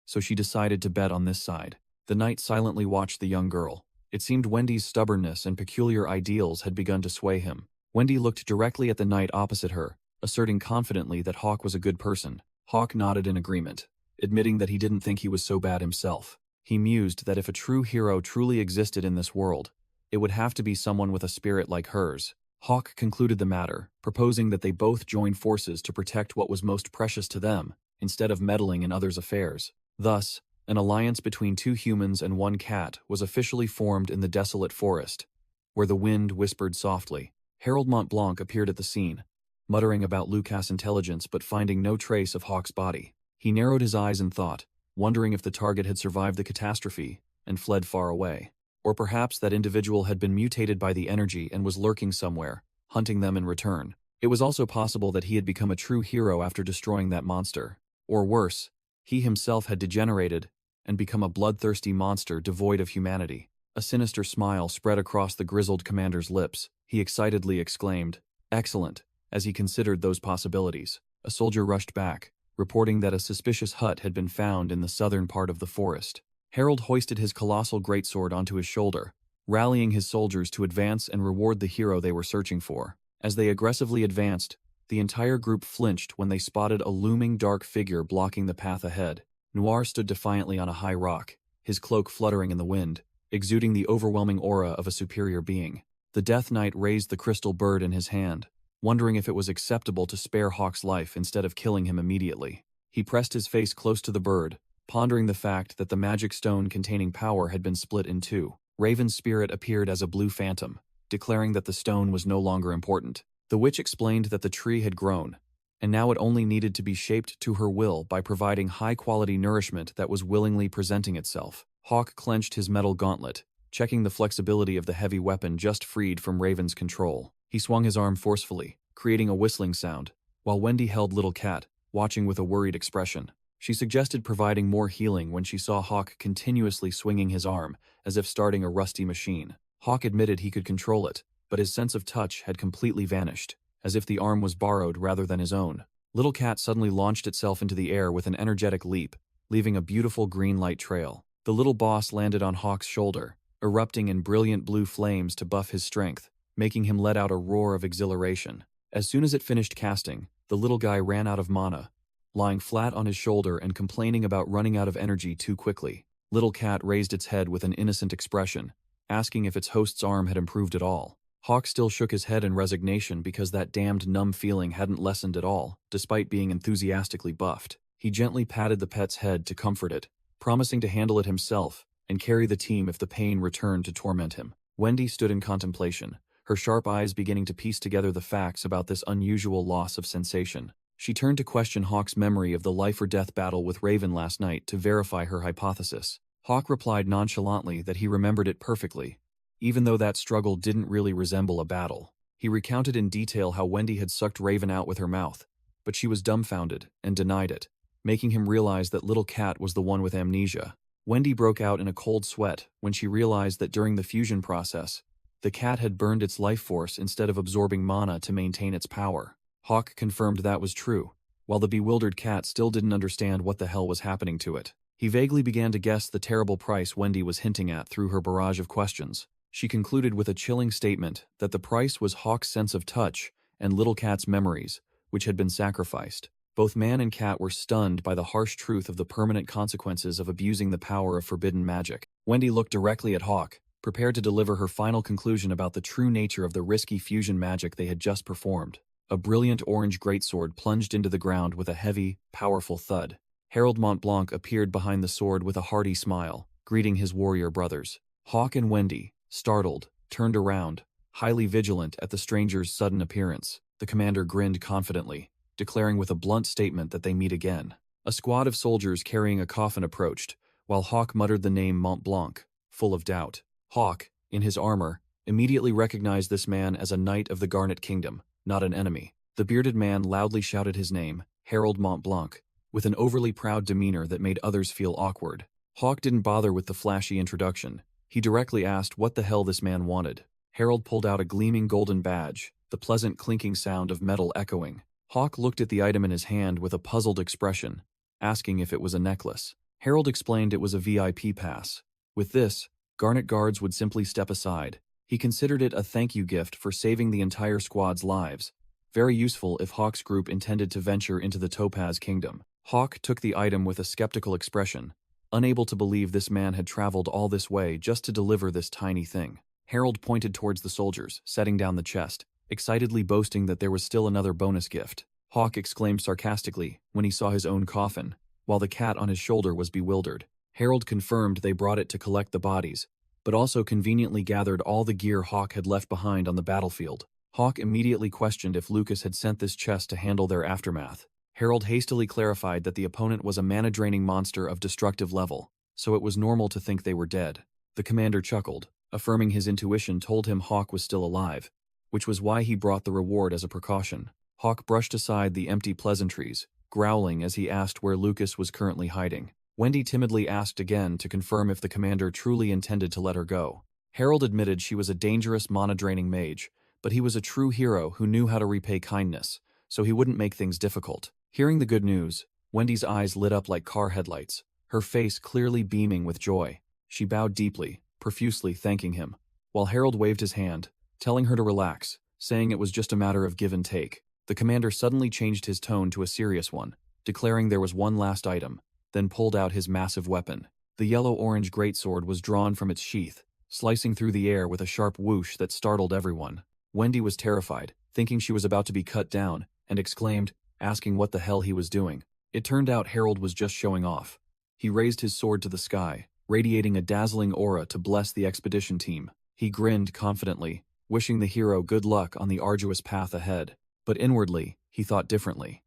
So she decided to bet on this side. The knight silently watched the young girl. It seemed Wendy's stubbornness and peculiar ideals had begun to sway him. Wendy looked directly at the knight opposite her, asserting confidently that Hawk was a good person. Hawk nodded in agreement, admitting that he didn't think he was so bad himself. He mused that if a true hero truly existed in this world, it would have to be someone with a spirit like hers. Hawk concluded the matter, proposing that they both join forces to protect what was most precious to them, instead of meddling in others' affairs. Thus, an alliance between two humans and one cat was officially formed in the desolate forest, where the wind whispered softly. Harold Montblanc appeared at the scene, muttering about Lucas' intelligence but finding no trace of Hawk's body. He narrowed his eyes in thought, wondering if the target had survived the catastrophe and fled far away. Or perhaps that individual had been mutated by the energy and was lurking somewhere, hunting them in return. It was also possible that he had become a true hero after destroying that monster. Or worse, he himself had degenerated and become a bloodthirsty monster devoid of humanity. A sinister smile spread across the grizzled commander's lips. He excitedly exclaimed, "Excellent," as he considered those possibilities. A soldier rushed back, reporting that a suspicious hut had been found in the southern part of the forest. Harold hoisted his colossal greatsword onto his shoulder, rallying his soldiers to advance and reward the hero they were searching for. As they aggressively advanced, the entire group flinched when they spotted a looming dark figure blocking the path ahead. Noir stood defiantly on a high rock, his cloak fluttering in the wind, exuding the overwhelming aura of a superior being. The Death Knight raised the crystal bird in his hand, wondering if it was acceptable to spare Hawk's life instead of killing him immediately. He pressed his face close to the bird, pondering the fact that the magic stone containing power had been split in two. Raven's spirit appeared as a blue phantom, declaring that the stone was no longer important. The witch explained that the tree had grown, and now it only needed to be shaped to her will by providing high-quality nourishment that was willingly presenting itself. Hawk clenched his metal gauntlet, checking the flexibility of the heavy weapon just freed from Raven's control. He swung his arm forcefully, creating a whistling sound, while Wendy held Little Cat, watching with a worried expression. She suggested providing more healing when she saw Hawk continuously swinging his arm, as if starting a rusty machine. Hawk admitted he could control it, but his sense of touch had completely vanished, as if the arm was borrowed rather than his own. Little Cat suddenly launched itself into the air with an energetic leap, leaving a beautiful green light trail. The little boss landed on Hawk's shoulder, erupting in brilliant blue flames to buff his strength, making him let out a roar of exhilaration. As soon as it finished casting, the little guy ran out of mana, lying flat on his shoulder and complaining about running out of energy too quickly. Little Cat raised its head with an innocent expression, asking if its host's arm had improved at all. Hawk still shook his head in resignation because that damned numb feeling hadn't lessened at all, despite being enthusiastically buffed. He gently patted the pet's head to comfort it, promising to handle it himself and carry the team if the pain returned to torment him. Wendy stood in contemplation, her sharp eyes beginning to piece together the facts about this unusual loss of sensation. She turned to question Hawk's memory of the life-or-death battle with Raven last night to verify her hypothesis. Hawk replied nonchalantly that he remembered it perfectly, even though that struggle didn't really resemble a battle. He recounted in detail how Wendy had sucked Raven out with her mouth, but she was dumbfounded and denied it, making him realize that little Cat was the one with amnesia. Wendy broke out in a cold sweat when she realized that during the fusion process, the cat had burned its life force instead of absorbing mana to maintain its power. Hawk confirmed that was true, while the bewildered cat still didn't understand what the hell was happening to it. He vaguely began to guess the terrible price Wendy was hinting at through her barrage of questions. She concluded with a chilling statement that the price was Hawk's sense of touch and little Cat's memories, which had been sacrificed. Both man and cat were stunned by the harsh truth of the permanent consequences of abusing the power of forbidden magic. Wendy looked directly at Hawk, prepared to deliver her final conclusion about the true nature of the risky fusion magic they had just performed. A brilliant orange greatsword plunged into the ground with a heavy, powerful thud. Harold Montblanc appeared behind the sword with a hearty smile, greeting his warrior brothers. Hawk and Wendy, startled, turned around, highly vigilant at the stranger's sudden appearance. The commander grinned confidently, declaring with a blunt statement that they meet again. A squad of soldiers carrying a coffin approached, while Hawk muttered the name Montblanc, full of doubt. Hawk, in his armor, immediately recognized this man as a knight of the Garnet Kingdom, not an enemy. The bearded man loudly shouted his name, Harold Montblanc, with an overly proud demeanor that made others feel awkward. Hawk didn't bother with the flashy introduction. He directly asked what the hell this man wanted. Harold pulled out a gleaming golden badge, the pleasant clinking sound of metal echoing. Hawk looked at the item in his hand with a puzzled expression, asking if it was a necklace. Harold explained it was a VIP pass. With this, Garnet guards would simply step aside. He considered it a thank you gift for saving the entire squad's lives. Very useful if Hawk's group intended to venture into the Topaz Kingdom. Hawk took the item with a skeptical expression, unable to believe this man had traveled all this way just to deliver this tiny thing. Harold pointed towards the soldiers, setting down the chest, excitedly boasting that there was still another bonus gift. Hawk exclaimed sarcastically when he saw his own coffin, while the cat on his shoulder was bewildered. Harold confirmed they brought it to collect the bodies, but also conveniently gathered all the gear Hawk had left behind on the battlefield. Hawk immediately questioned if Lucas had sent this chest to handle their aftermath. Harold hastily clarified that the opponent was a mana-draining monster of destructive level, so it was normal to think they were dead. The commander chuckled, affirming his intuition told him Hawk was still alive, which was why he brought the reward as a precaution. Hawk brushed aside the empty pleasantries, growling as he asked where Lucas was currently hiding. Wendy timidly asked again to confirm if the commander truly intended to let her go. Harold admitted she was a dangerous mana-draining mage, but he was a true hero who knew how to repay kindness, so he wouldn't make things difficult. Hearing the good news, Wendy's eyes lit up like car headlights, her face clearly beaming with joy. She bowed deeply, profusely thanking him, while Harold waved his hand, telling her to relax, saying it was just a matter of give and take. The commander suddenly changed his tone to a serious one, declaring there was one last item, then pulled out his massive weapon. The yellow-orange greatsword was drawn from its sheath, slicing through the air with a sharp whoosh that startled everyone. Wendy was terrified, thinking she was about to be cut down, and exclaimed, asking what the hell he was doing. It turned out Harold was just showing off. He raised his sword to the sky, radiating a dazzling aura to bless the expedition team. He grinned confidently, wishing the hero good luck on the arduous path ahead. But inwardly, he thought differently.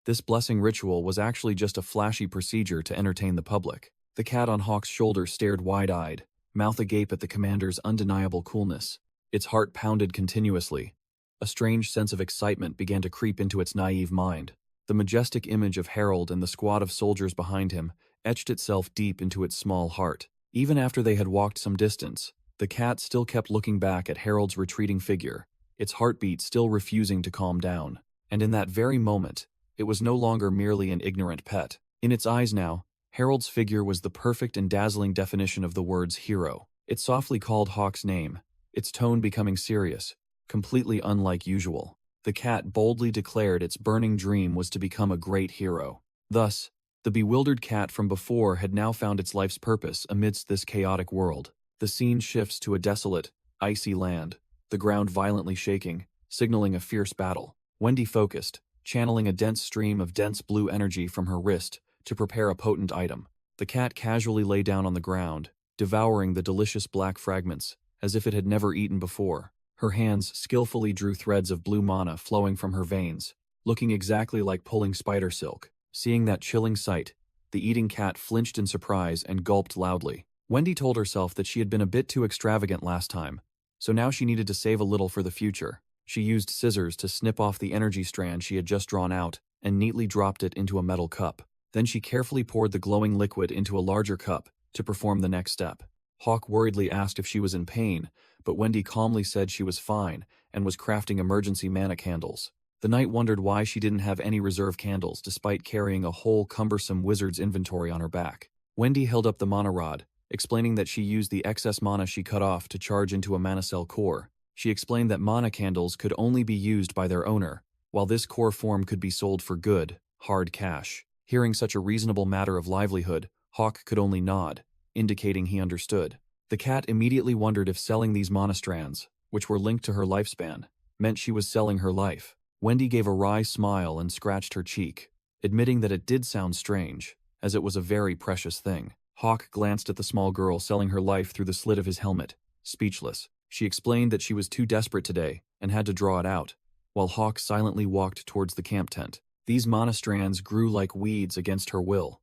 This blessing ritual was actually just a flashy procedure to entertain the public. The cat on Hawk's shoulder stared wide-eyed, mouth agape at the commander's undeniable coolness. Its heart pounded continuously. A strange sense of excitement began to creep into its naive mind. The majestic image of Harold and the squad of soldiers behind him etched itself deep into its small heart. Even after they had walked some distance, the cat still kept looking back at Harold's retreating figure, its heartbeat still refusing to calm down. And in that very moment, it was no longer merely an ignorant pet. In its eyes now, Harold's figure was the perfect and dazzling definition of the words hero. It softly called Hawk's name, its tone becoming serious, completely unlike usual. The cat boldly declared its burning dream was to become a great hero. Thus, the bewildered cat from before had now found its life's purpose amidst this chaotic world. The scene shifts to a desolate, icy land. The the ground violently shaking, signaling a fierce battle. Wendy focused, channeling a dense stream of dense blue energy from her wrist to prepare a potent item. The cat casually lay down on the ground, devouring the delicious black fragments, as if it had never eaten before. Her hands skillfully drew threads of blue mana flowing from her veins, looking exactly like pulling spider silk. Seeing that chilling sight, the eating cat flinched in surprise and gulped loudly. Wendy told herself that she had been a bit too extravagant last time, so now she needed to save a little for the future. She used scissors to snip off the energy strand she had just drawn out and neatly dropped it into a metal cup. Then she carefully poured the glowing liquid into a larger cup to perform the next step. Hawk worriedly asked if she was in pain, but Wendy calmly said she was fine and was crafting emergency mana candles. The knight wondered why she didn't have any reserve candles despite carrying a whole cumbersome wizard's inventory on her back. Wendy held up the mana rod, explaining that she used the excess mana she cut off to charge into a mana cell core. She explained that mana candles could only be used by their owner, while this core form could be sold for good, hard cash. Hearing such a reasonable matter of livelihood, Hawk could only nod, indicating he understood. The cat immediately wondered if selling these mana strands, which were linked to her lifespan, meant she was selling her life. Wendy gave a wry smile and scratched her cheek, admitting that it did sound strange, as it was a very precious thing. Hawk glanced at the small girl selling her life through the slit of his helmet, speechless. She explained that she was too desperate today and had to draw it out, while Hawk silently walked towards the camp tent. These mana strands grew like weeds against her will.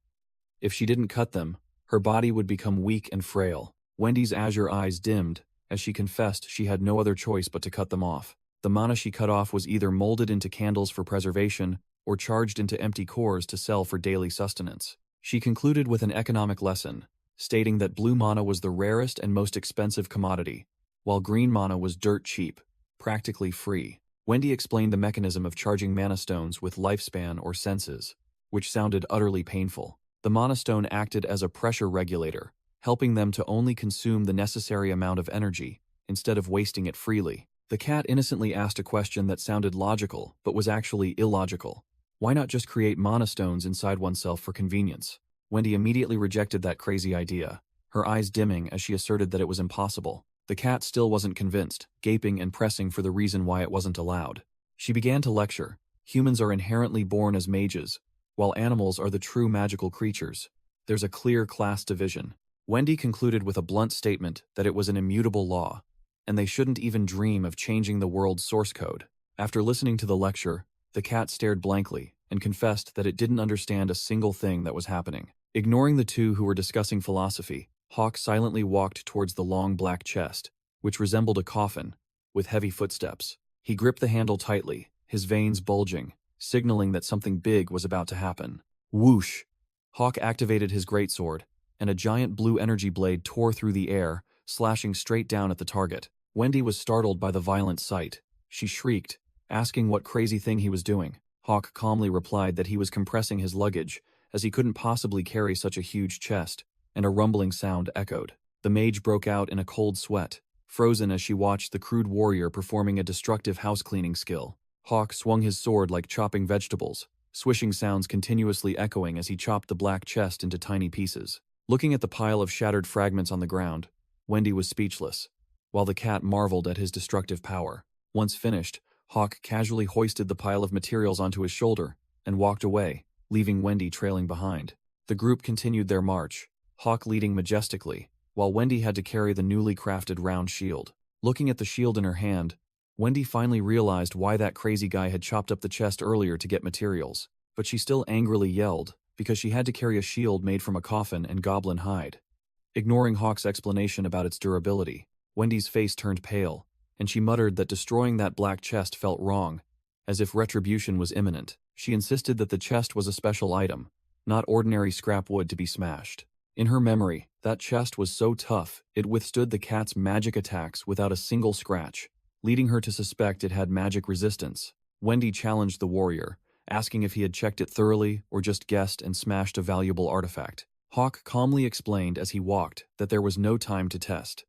If she didn't cut them, her body would become weak and frail. Wendy's azure eyes dimmed as she confessed she had no other choice but to cut them off. The mana she cut off was either molded into candles for preservation or charged into empty cores to sell for daily sustenance. She concluded with an economic lesson, stating that blue mana was the rarest and most expensive commodity, while green mana was dirt cheap, practically free. Wendy explained the mechanism of charging mana stones with lifespan or senses, which sounded utterly painful. The mana stone acted as a pressure regulator, helping them to only consume the necessary amount of energy, instead of wasting it freely. The cat innocently asked a question that sounded logical, but was actually illogical. Why not just create mana stones inside oneself for convenience? Wendy immediately rejected that crazy idea, her eyes dimming as she asserted that it was impossible. The cat still wasn't convinced, gaping and pressing for the reason why it wasn't allowed. She began to lecture. Humans are inherently born as mages, while animals are the true magical creatures. There's a clear class division. Wendy concluded with a blunt statement that it was an immutable law, and they shouldn't even dream of changing the world's source code. After listening to the lecture, the cat stared blankly and confessed that it didn't understand a single thing that was happening. Ignoring the two who were discussing philosophy, Hawk silently walked towards the long black chest, which resembled a coffin, with heavy footsteps. He gripped the handle tightly, his veins bulging, signaling that something big was about to happen. Whoosh! Hawk activated his greatsword, and a giant blue energy blade tore through the air, slashing straight down at the target. Wendy was startled by the violent sight. She shrieked, asking what crazy thing he was doing. Hawk calmly replied that he was compressing his luggage, as he couldn't possibly carry such a huge chest, and a rumbling sound echoed. The mage broke out in a cold sweat, frozen as she watched the crude warrior performing a destructive house-cleaning skill. Hawk swung his sword like chopping vegetables, swishing sounds continuously echoing as he chopped the black chest into tiny pieces. Looking at the pile of shattered fragments on the ground, Wendy was speechless, while the cat marveled at his destructive power. Once finished, Hawk casually hoisted the pile of materials onto his shoulder and walked away, leaving Wendy trailing behind. The group continued their march, Hawk leading majestically, while Wendy had to carry the newly crafted round shield. Looking at the shield in her hand, Wendy finally realized why that crazy guy had chopped up the chest earlier to get materials, but she still angrily yelled, because she had to carry a shield made from a coffin and goblin hide. Ignoring Hawk's explanation about its durability, Wendy's face turned pale, and she muttered that destroying that black chest felt wrong, as if retribution was imminent. She insisted that the chest was a special item, not ordinary scrap wood to be smashed. In her memory, that chest was so tough it withstood the cat's magic attacks without a single scratch, leading her to suspect it had magic resistance. Wendy challenged the warrior, asking if he had checked it thoroughly or just guessed and smashed a valuable artifact. Hawk calmly explained as he walked that there was no time to test.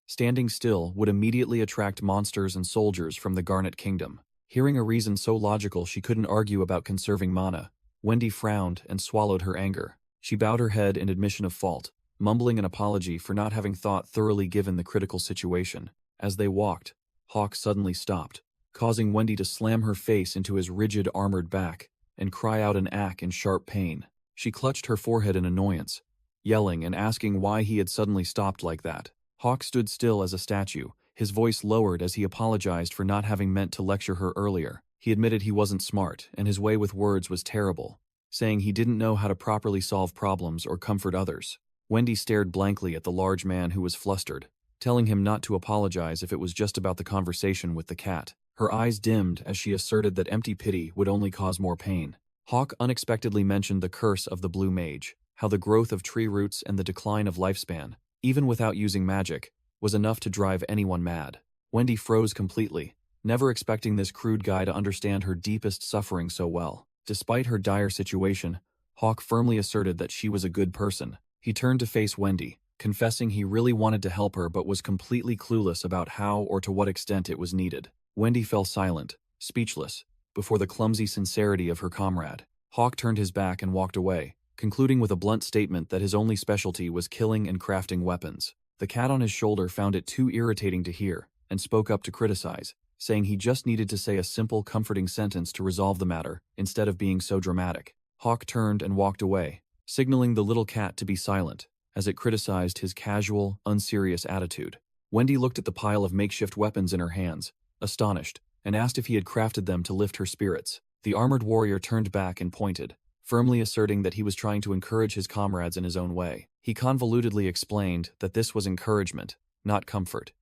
Standing still would immediately attract monsters and soldiers from the Garnet Kingdom. Hearing a reason so logical she couldn't argue about conserving mana, Wendy frowned and swallowed her anger. She bowed her head in admission of fault, mumbling an apology for not having thought thoroughly given the critical situation. As they walked, Hawk suddenly stopped, causing Wendy to slam her face into his rigid armored back and cry out an ache in sharp pain. She clutched her forehead in annoyance, yelling and asking why he had suddenly stopped like that. Hawk stood still as a statue, his voice lowered as he apologized for not having meant to lecture her earlier. He admitted he wasn't smart, and his way with words was terrible, saying he didn't know how to properly solve problems or comfort others. Wendy stared blankly at the large man who was flustered, telling him not to apologize if it was just about the conversation with the cat. Her eyes dimmed as she asserted that empty pity would only cause more pain. Hawk unexpectedly mentioned the curse of the blue mage, how the growth of tree roots and the decline of lifespan, even without using magic, was enough to drive anyone mad. Wendy froze completely, never expecting this crude guy to understand her deepest suffering so well. Despite her dire situation, Hawk firmly asserted that she was a good person. He turned to face Wendy, confessing he really wanted to help her but was completely clueless about how or to what extent it was needed. Wendy fell silent, speechless, before the clumsy sincerity of her comrade. Hawk turned his back and walked away, concluding with a blunt statement that his only specialty was killing and crafting weapons. The cat on his shoulder found it too irritating to hear, and spoke up to criticize, saying he just needed to say a simple, comforting sentence to resolve the matter, instead of being so dramatic. Hawk turned and walked away, signaling the little cat to be silent, as it criticized his casual, unserious attitude. Wendy looked at the pile of makeshift weapons in her hands, astonished, and asked if he had crafted them to lift her spirits. The armored warrior turned back and pointed, firmly asserting that he was trying to encourage his comrades in his own way. He convolutedly explained that this was encouragement, not comfort.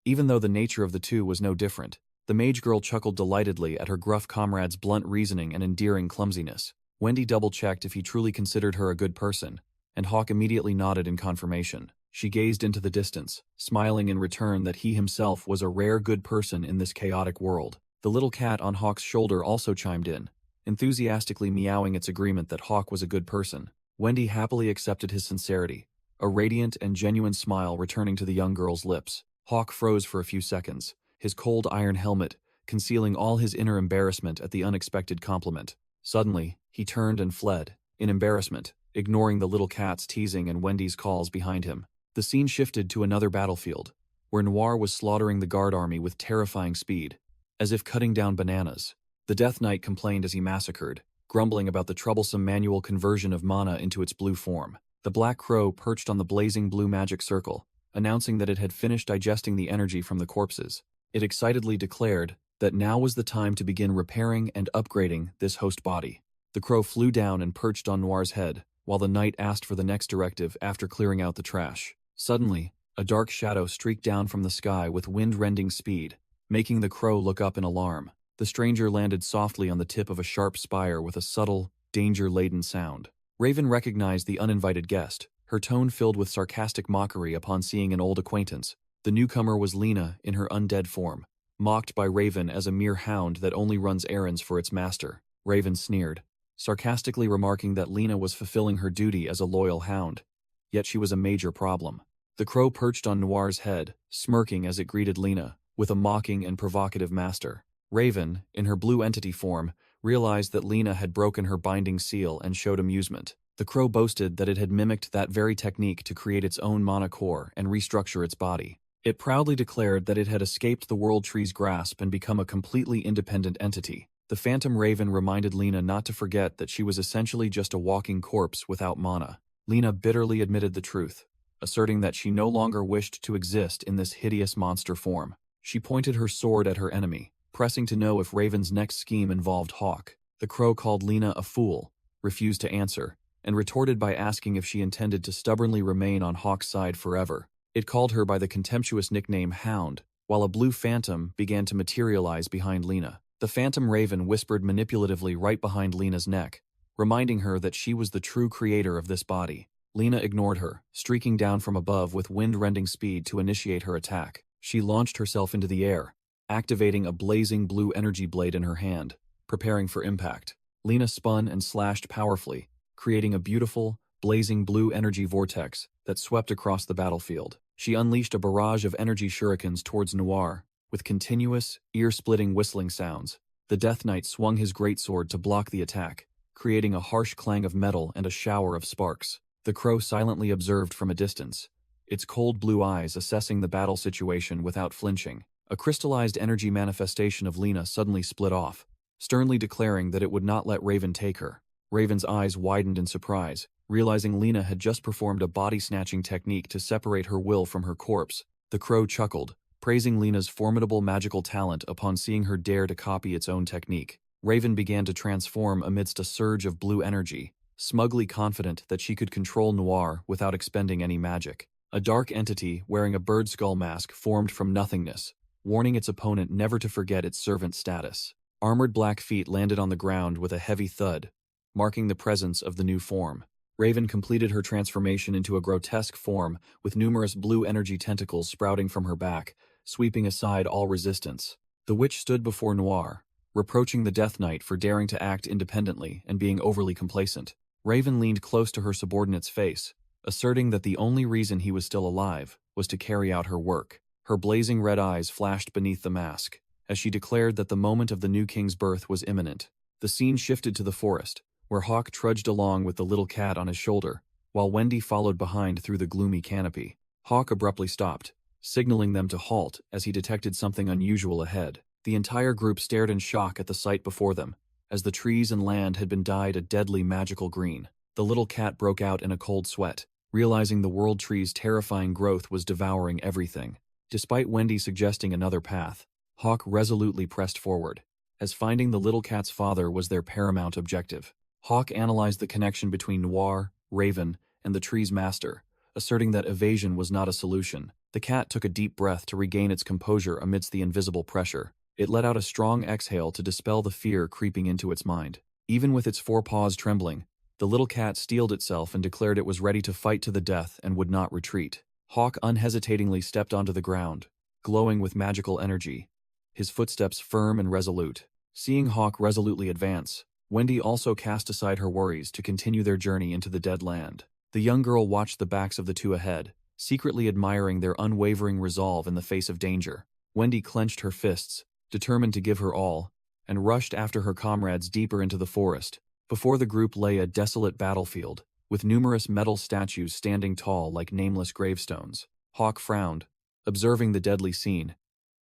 Even though the nature of the two was no different, the mage girl chuckled delightedly at her gruff comrade's blunt reasoning and endearing clumsiness. Wendy double-checked if he truly considered her a good person, and Hawk immediately nodded in confirmation. She gazed into the distance, smiling in return that he himself was a rare good person in this chaotic world. The little cat on Hawk's shoulder also chimed in, enthusiastically meowing its agreement that Hawk was a good person. Wendy happily accepted his sincerity, a radiant and genuine smile returning to the young girl's lips. Hawk froze for a few seconds, his cold iron helmet concealing all his inner embarrassment at the unexpected compliment. Suddenly, he turned and fled, in embarrassment, ignoring the little cat's teasing and Wendy's calls behind him. The scene shifted to another battlefield, where Noir was slaughtering the guard army with terrifying speed, as if cutting down bananas. The Death Knight complained as he massacred, grumbling about the troublesome manual conversion of mana into its blue form. The Black Crow perched on the blazing blue magic circle, announcing that it had finished digesting the energy from the corpses. It excitedly declared that now was the time to begin repairing and upgrading this host body. The crow flew down and perched on Noir's head, while the knight asked for the next directive after clearing out the trash. Suddenly, a dark shadow streaked down from the sky with wind-rending speed, making the crow look up in alarm. The stranger landed softly on the tip of a sharp spire with a subtle, danger-laden sound. Raven recognized the uninvited guest, her tone filled with sarcastic mockery upon seeing an old acquaintance. The newcomer was Lena in her undead form, mocked by Raven as a mere hound that only runs errands for its master. Raven sneered, sarcastically remarking that Lena was fulfilling her duty as a loyal hound, yet she was a major problem. The crow perched on Noir's head, smirking as it greeted Lena, with a mocking and provocative master. Raven, in her blue entity form, realized that Lena had broken her binding seal and showed amusement. The crow boasted that it had mimicked that very technique to create its own mana core and restructure its body. It proudly declared that it had escaped the World Tree's grasp and become a completely independent entity. The Phantom Raven reminded Lena not to forget that she was essentially just a walking corpse without mana. Lena bitterly admitted the truth, asserting that she no longer wished to exist in this hideous monster form. She pointed her sword at her enemy, pressing to know if Raven's next scheme involved Hawk. The crow called Lena a fool, refused to answer, and retorted by asking if she intended to stubbornly remain on Hawk's side forever. It called her by the contemptuous nickname Hound, while a blue phantom began to materialize behind Lena. The Phantom Raven whispered manipulatively right behind Lena's neck, reminding her that she was the true creator of this body. Lena ignored her, streaking down from above with wind-rending speed to initiate her attack. She launched herself into the air, activating a blazing blue energy blade in her hand, preparing for impact. Lena spun and slashed powerfully, creating a beautiful, blazing blue energy vortex that swept across the battlefield. She unleashed a barrage of energy shurikens towards Noir, with continuous, ear-splitting whistling sounds. The Death Knight swung his greatsword to block the attack, creating a harsh clang of metal and a shower of sparks. The crow silently observed from a distance, its cold blue eyes assessing the battle situation without flinching. A crystallized energy manifestation of Lena suddenly split off, sternly declaring that it would not let Raven take her. Raven's eyes widened in surprise, realizing Lena had just performed a body-snatching technique to separate her will from her corpse. The crow chuckled, praising Lena's formidable magical talent upon seeing her dare to copy its own technique. Raven began to transform amidst a surge of blue energy, smugly confident that she could control Noir without expending any magic. A dark entity wearing a bird skull mask formed from nothingness, warning its opponent never to forget its servant status. Armored black feet landed on the ground with a heavy thud, marking the presence of the new form. Raven completed her transformation into a grotesque form with numerous blue energy tentacles sprouting from her back, sweeping aside all resistance. The witch stood before Noir, reproaching the Death Knight for daring to act independently and being overly complacent. Raven leaned close to her subordinate's face, asserting that the only reason he was still alive was to carry out her work. Her blazing red eyes flashed beneath the mask, as she declared that the moment of the new king's birth was imminent. The scene shifted to the forest, where Hawk trudged along with the little cat on his shoulder, while Wendy followed behind through the gloomy canopy. Hawk abruptly stopped, signaling them to halt as he detected something unusual ahead. The entire group stared in shock at the sight before them, as the trees and land had been dyed a deadly magical green. The little cat broke out in a cold sweat, realizing the world tree's terrifying growth was devouring everything. Despite Wendy suggesting another path, Hawk resolutely pressed forward, as finding the little cat's father was their paramount objective. Hawk analyzed the connection between Noir, Raven, and the tree's master, asserting that evasion was not a solution. The cat took a deep breath to regain its composure amidst the invisible pressure. It let out a strong exhale to dispel the fear creeping into its mind. Even with its forepaws trembling, the little cat steeled itself and declared it was ready to fight to the death and would not retreat. Hawk unhesitatingly stepped onto the ground, glowing with magical energy, his footsteps firm and resolute. Seeing Hawk resolutely advance, Wendy also cast aside her worries to continue their journey into the dead land. The young girl watched the backs of the two ahead, secretly admiring their unwavering resolve in the face of danger. Wendy clenched her fists, determined to give her all, and rushed after her comrades deeper into the forest. Before the group lay a desolate battlefield, with numerous metal statues standing tall like nameless gravestones. Hawk frowned, observing the deadly scene,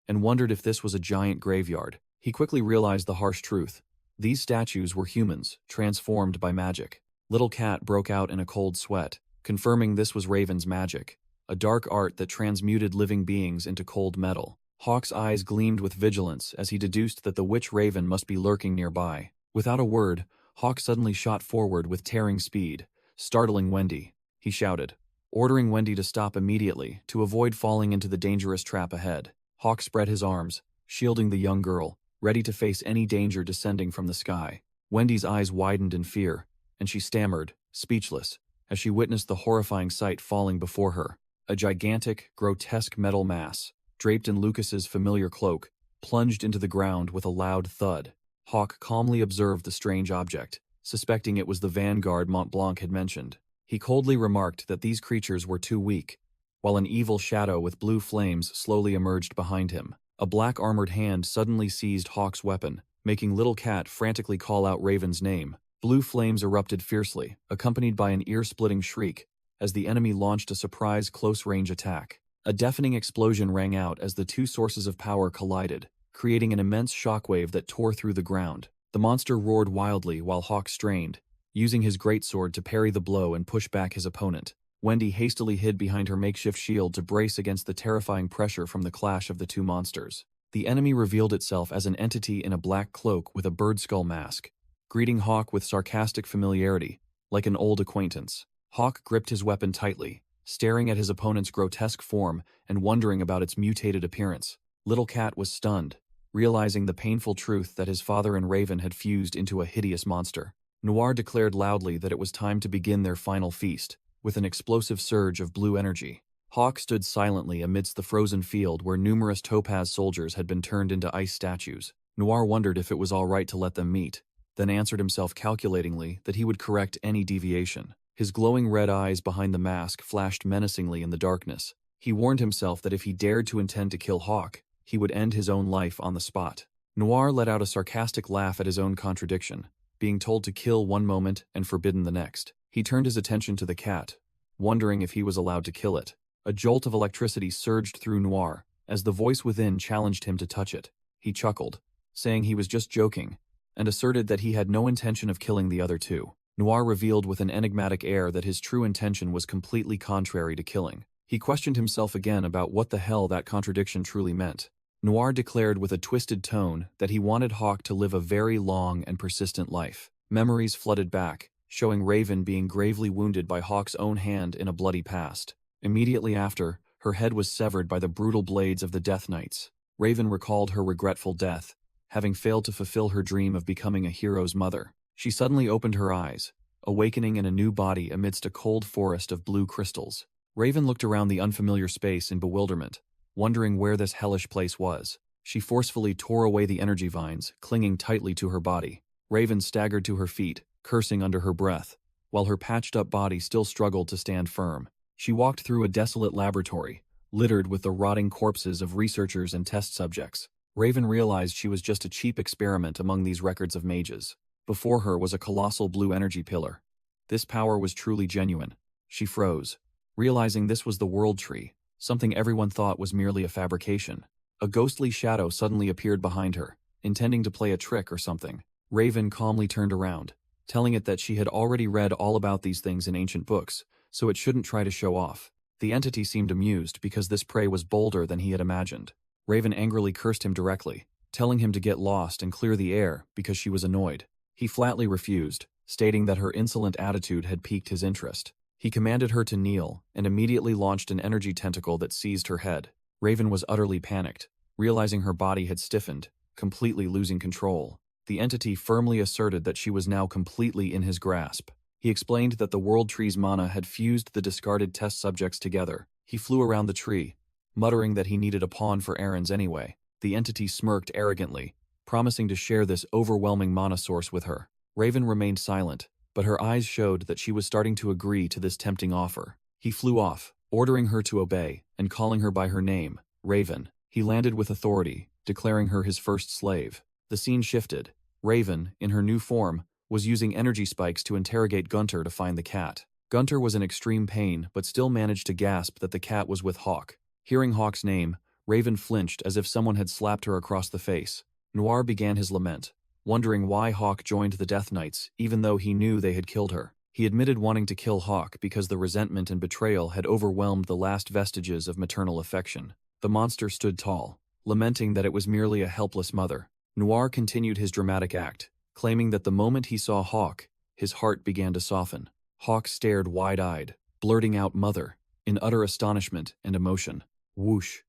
and wondered if this was a giant graveyard. He quickly realized the harsh truth. These statues were humans, transformed by magic. Little Cat broke out in a cold sweat, confirming this was Raven's magic, a dark art that transmuted living beings into cold metal. Hawk's eyes gleamed with vigilance as he deduced that the witch Raven must be lurking nearby. Without a word, Hawk suddenly shot forward with tearing speed, startling Wendy. He shouted, ordering Wendy to stop immediately to avoid falling into the dangerous trap ahead. Hawk spread his arms, shielding the young girl, ready to face any danger descending from the sky. Wendy's eyes widened in fear, and she stammered, speechless, as she witnessed the horrifying sight falling before her. A gigantic, grotesque metal mass, draped in Lucas's familiar cloak, plunged into the ground with a loud thud. Hawk calmly observed the strange object, suspecting it was the vanguard Mont Blanc had mentioned. He coldly remarked that these creatures were too weak, while an evil shadow with blue flames slowly emerged behind him. A black armored hand suddenly seized Hawk's weapon, making Little Cat frantically call out Raven's name. Blue flames erupted fiercely, accompanied by an ear-splitting shriek, as the enemy launched a surprise close-range attack. A deafening explosion rang out as the two sources of power collided, creating an immense shockwave that tore through the ground. The monster roared wildly while Hawk strained, using his greatsword to parry the blow and push back his opponent. Wendy hastily hid behind her makeshift shield to brace against the terrifying pressure from the clash of the two monsters. The enemy revealed itself as an entity in a black cloak with a bird skull mask, greeting Hawk with sarcastic familiarity, like an old acquaintance. Hawk gripped his weapon tightly, staring at his opponent's grotesque form and wondering about its mutated appearance. Little Cat was stunned, realizing the painful truth that his father and Raven had fused into a hideous monster. Noir declared loudly that it was time to begin their final feast, with an explosive surge of blue energy. Hawk stood silently amidst the frozen field where numerous topaz soldiers had been turned into ice statues. Noir wondered if it was all right to let them meet, then answered himself calculatingly that he would correct any deviation. His glowing red eyes behind the mask flashed menacingly in the darkness. He warned himself that if he dared to intend to kill Hawk, he would end his own life on the spot. Noir let out a sarcastic laugh at his own contradiction, being told to kill one moment and forbidden the next. He turned his attention to the cat, wondering if he was allowed to kill it. A jolt of electricity surged through Noir, As the voice within challenged him to touch it, he chuckled, saying he was just joking, and asserted that he had no intention of killing the other two. Noir revealed with an enigmatic air that his true intention was completely contrary to killing. He questioned himself again about what the hell that contradiction truly meant. Noir declared with a twisted tone that he wanted Hawk to live a very long and persistent life. Memories flooded back, showing Raven being gravely wounded by Hawk's own hand in a bloody past. Immediately after, her head was severed by the brutal blades of the Death Knights. Raven recalled her regretful death, having failed to fulfill her dream of becoming a hero's mother. She suddenly opened her eyes, awakening in a new body amidst a cold forest of blue crystals. Raven looked around the unfamiliar space in bewilderment, wondering where this hellish place was. She forcefully tore away the energy vines, clinging tightly to her body. Raven staggered to her feet, cursing under her breath, while her patched-up body still struggled to stand firm. She walked through a desolate laboratory, littered with the rotting corpses of researchers and test subjects. Raven realized she was just a cheap experiment among these records of mages. Before her was a colossal blue energy pillar. This power was truly genuine. She froze, realizing this was the World Tree, something everyone thought was merely a fabrication. A ghostly shadow suddenly appeared behind her, intending to play a trick or something. Raven calmly turned around, telling it that she had already read all about these things in ancient books, so it shouldn't try to show off. The entity seemed amused because this prey was bolder than he had imagined. Raven angrily cursed him directly, telling him to get lost and clear the air because she was annoyed. He flatly refused, stating that her insolent attitude had piqued his interest. He commanded her to kneel and immediately launched an energy tentacle that seized her head. Raven was utterly panicked, realizing her body had stiffened, completely losing control. The entity firmly asserted that she was now completely in his grasp. He explained that the World Tree's mana had fused the discarded test subjects together. He flew around the tree, muttering that he needed a pawn for errands anyway. The entity smirked arrogantly, promising to share this overwhelming mana source with her. Raven remained silent, but her eyes showed that she was starting to agree to this tempting offer. He flew off, ordering her to obey, and calling her by her name, Raven. He landed with authority, declaring her his first slave. The scene shifted. Raven, in her new form, was using energy spikes to interrogate Gunter to find the cat. Gunter was in extreme pain but still managed to gasp that the cat was with Hawk. Hearing Hawk's name, Raven flinched as if someone had slapped her across the face. Noir began his lament, wondering why Hawk joined the Death Knights even though he knew they had killed her. He admitted wanting to kill Hawk because the resentment and betrayal had overwhelmed the last vestiges of maternal affection. The monster stood tall, lamenting that it was merely a helpless mother. Noir continued his dramatic act, claiming that the moment he saw Hawk, his heart began to soften. Hawk stared wide-eyed, blurting out "Mother," in utter astonishment and emotion. Whoosh!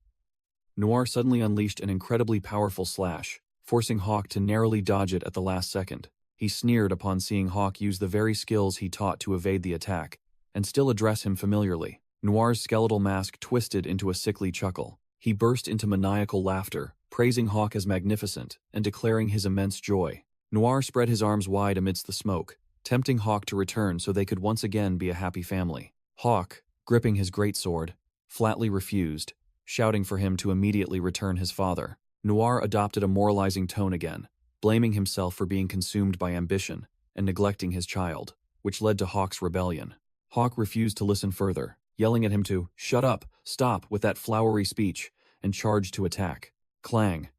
Noir suddenly unleashed an incredibly powerful slash, forcing Hawk to narrowly dodge it at the last second. He sneered upon seeing Hawk use the very skills he taught to evade the attack, and still address him familiarly. Noir's skeletal mask twisted into a sickly chuckle. He burst into maniacal laughter, praising Hawk as magnificent and declaring his immense joy. Noir spread his arms wide amidst the smoke, tempting Hawk to return so they could once again be a happy family. Hawk, gripping his greatsword, flatly refused, shouting for him to immediately return his father. Noir adopted a moralizing tone again, blaming himself for being consumed by ambition and neglecting his child, which led to Hawk's rebellion. Hawk refused to listen further, yelling at him to "Shut up, stop with that flowery speech," and charged to attack. Clang!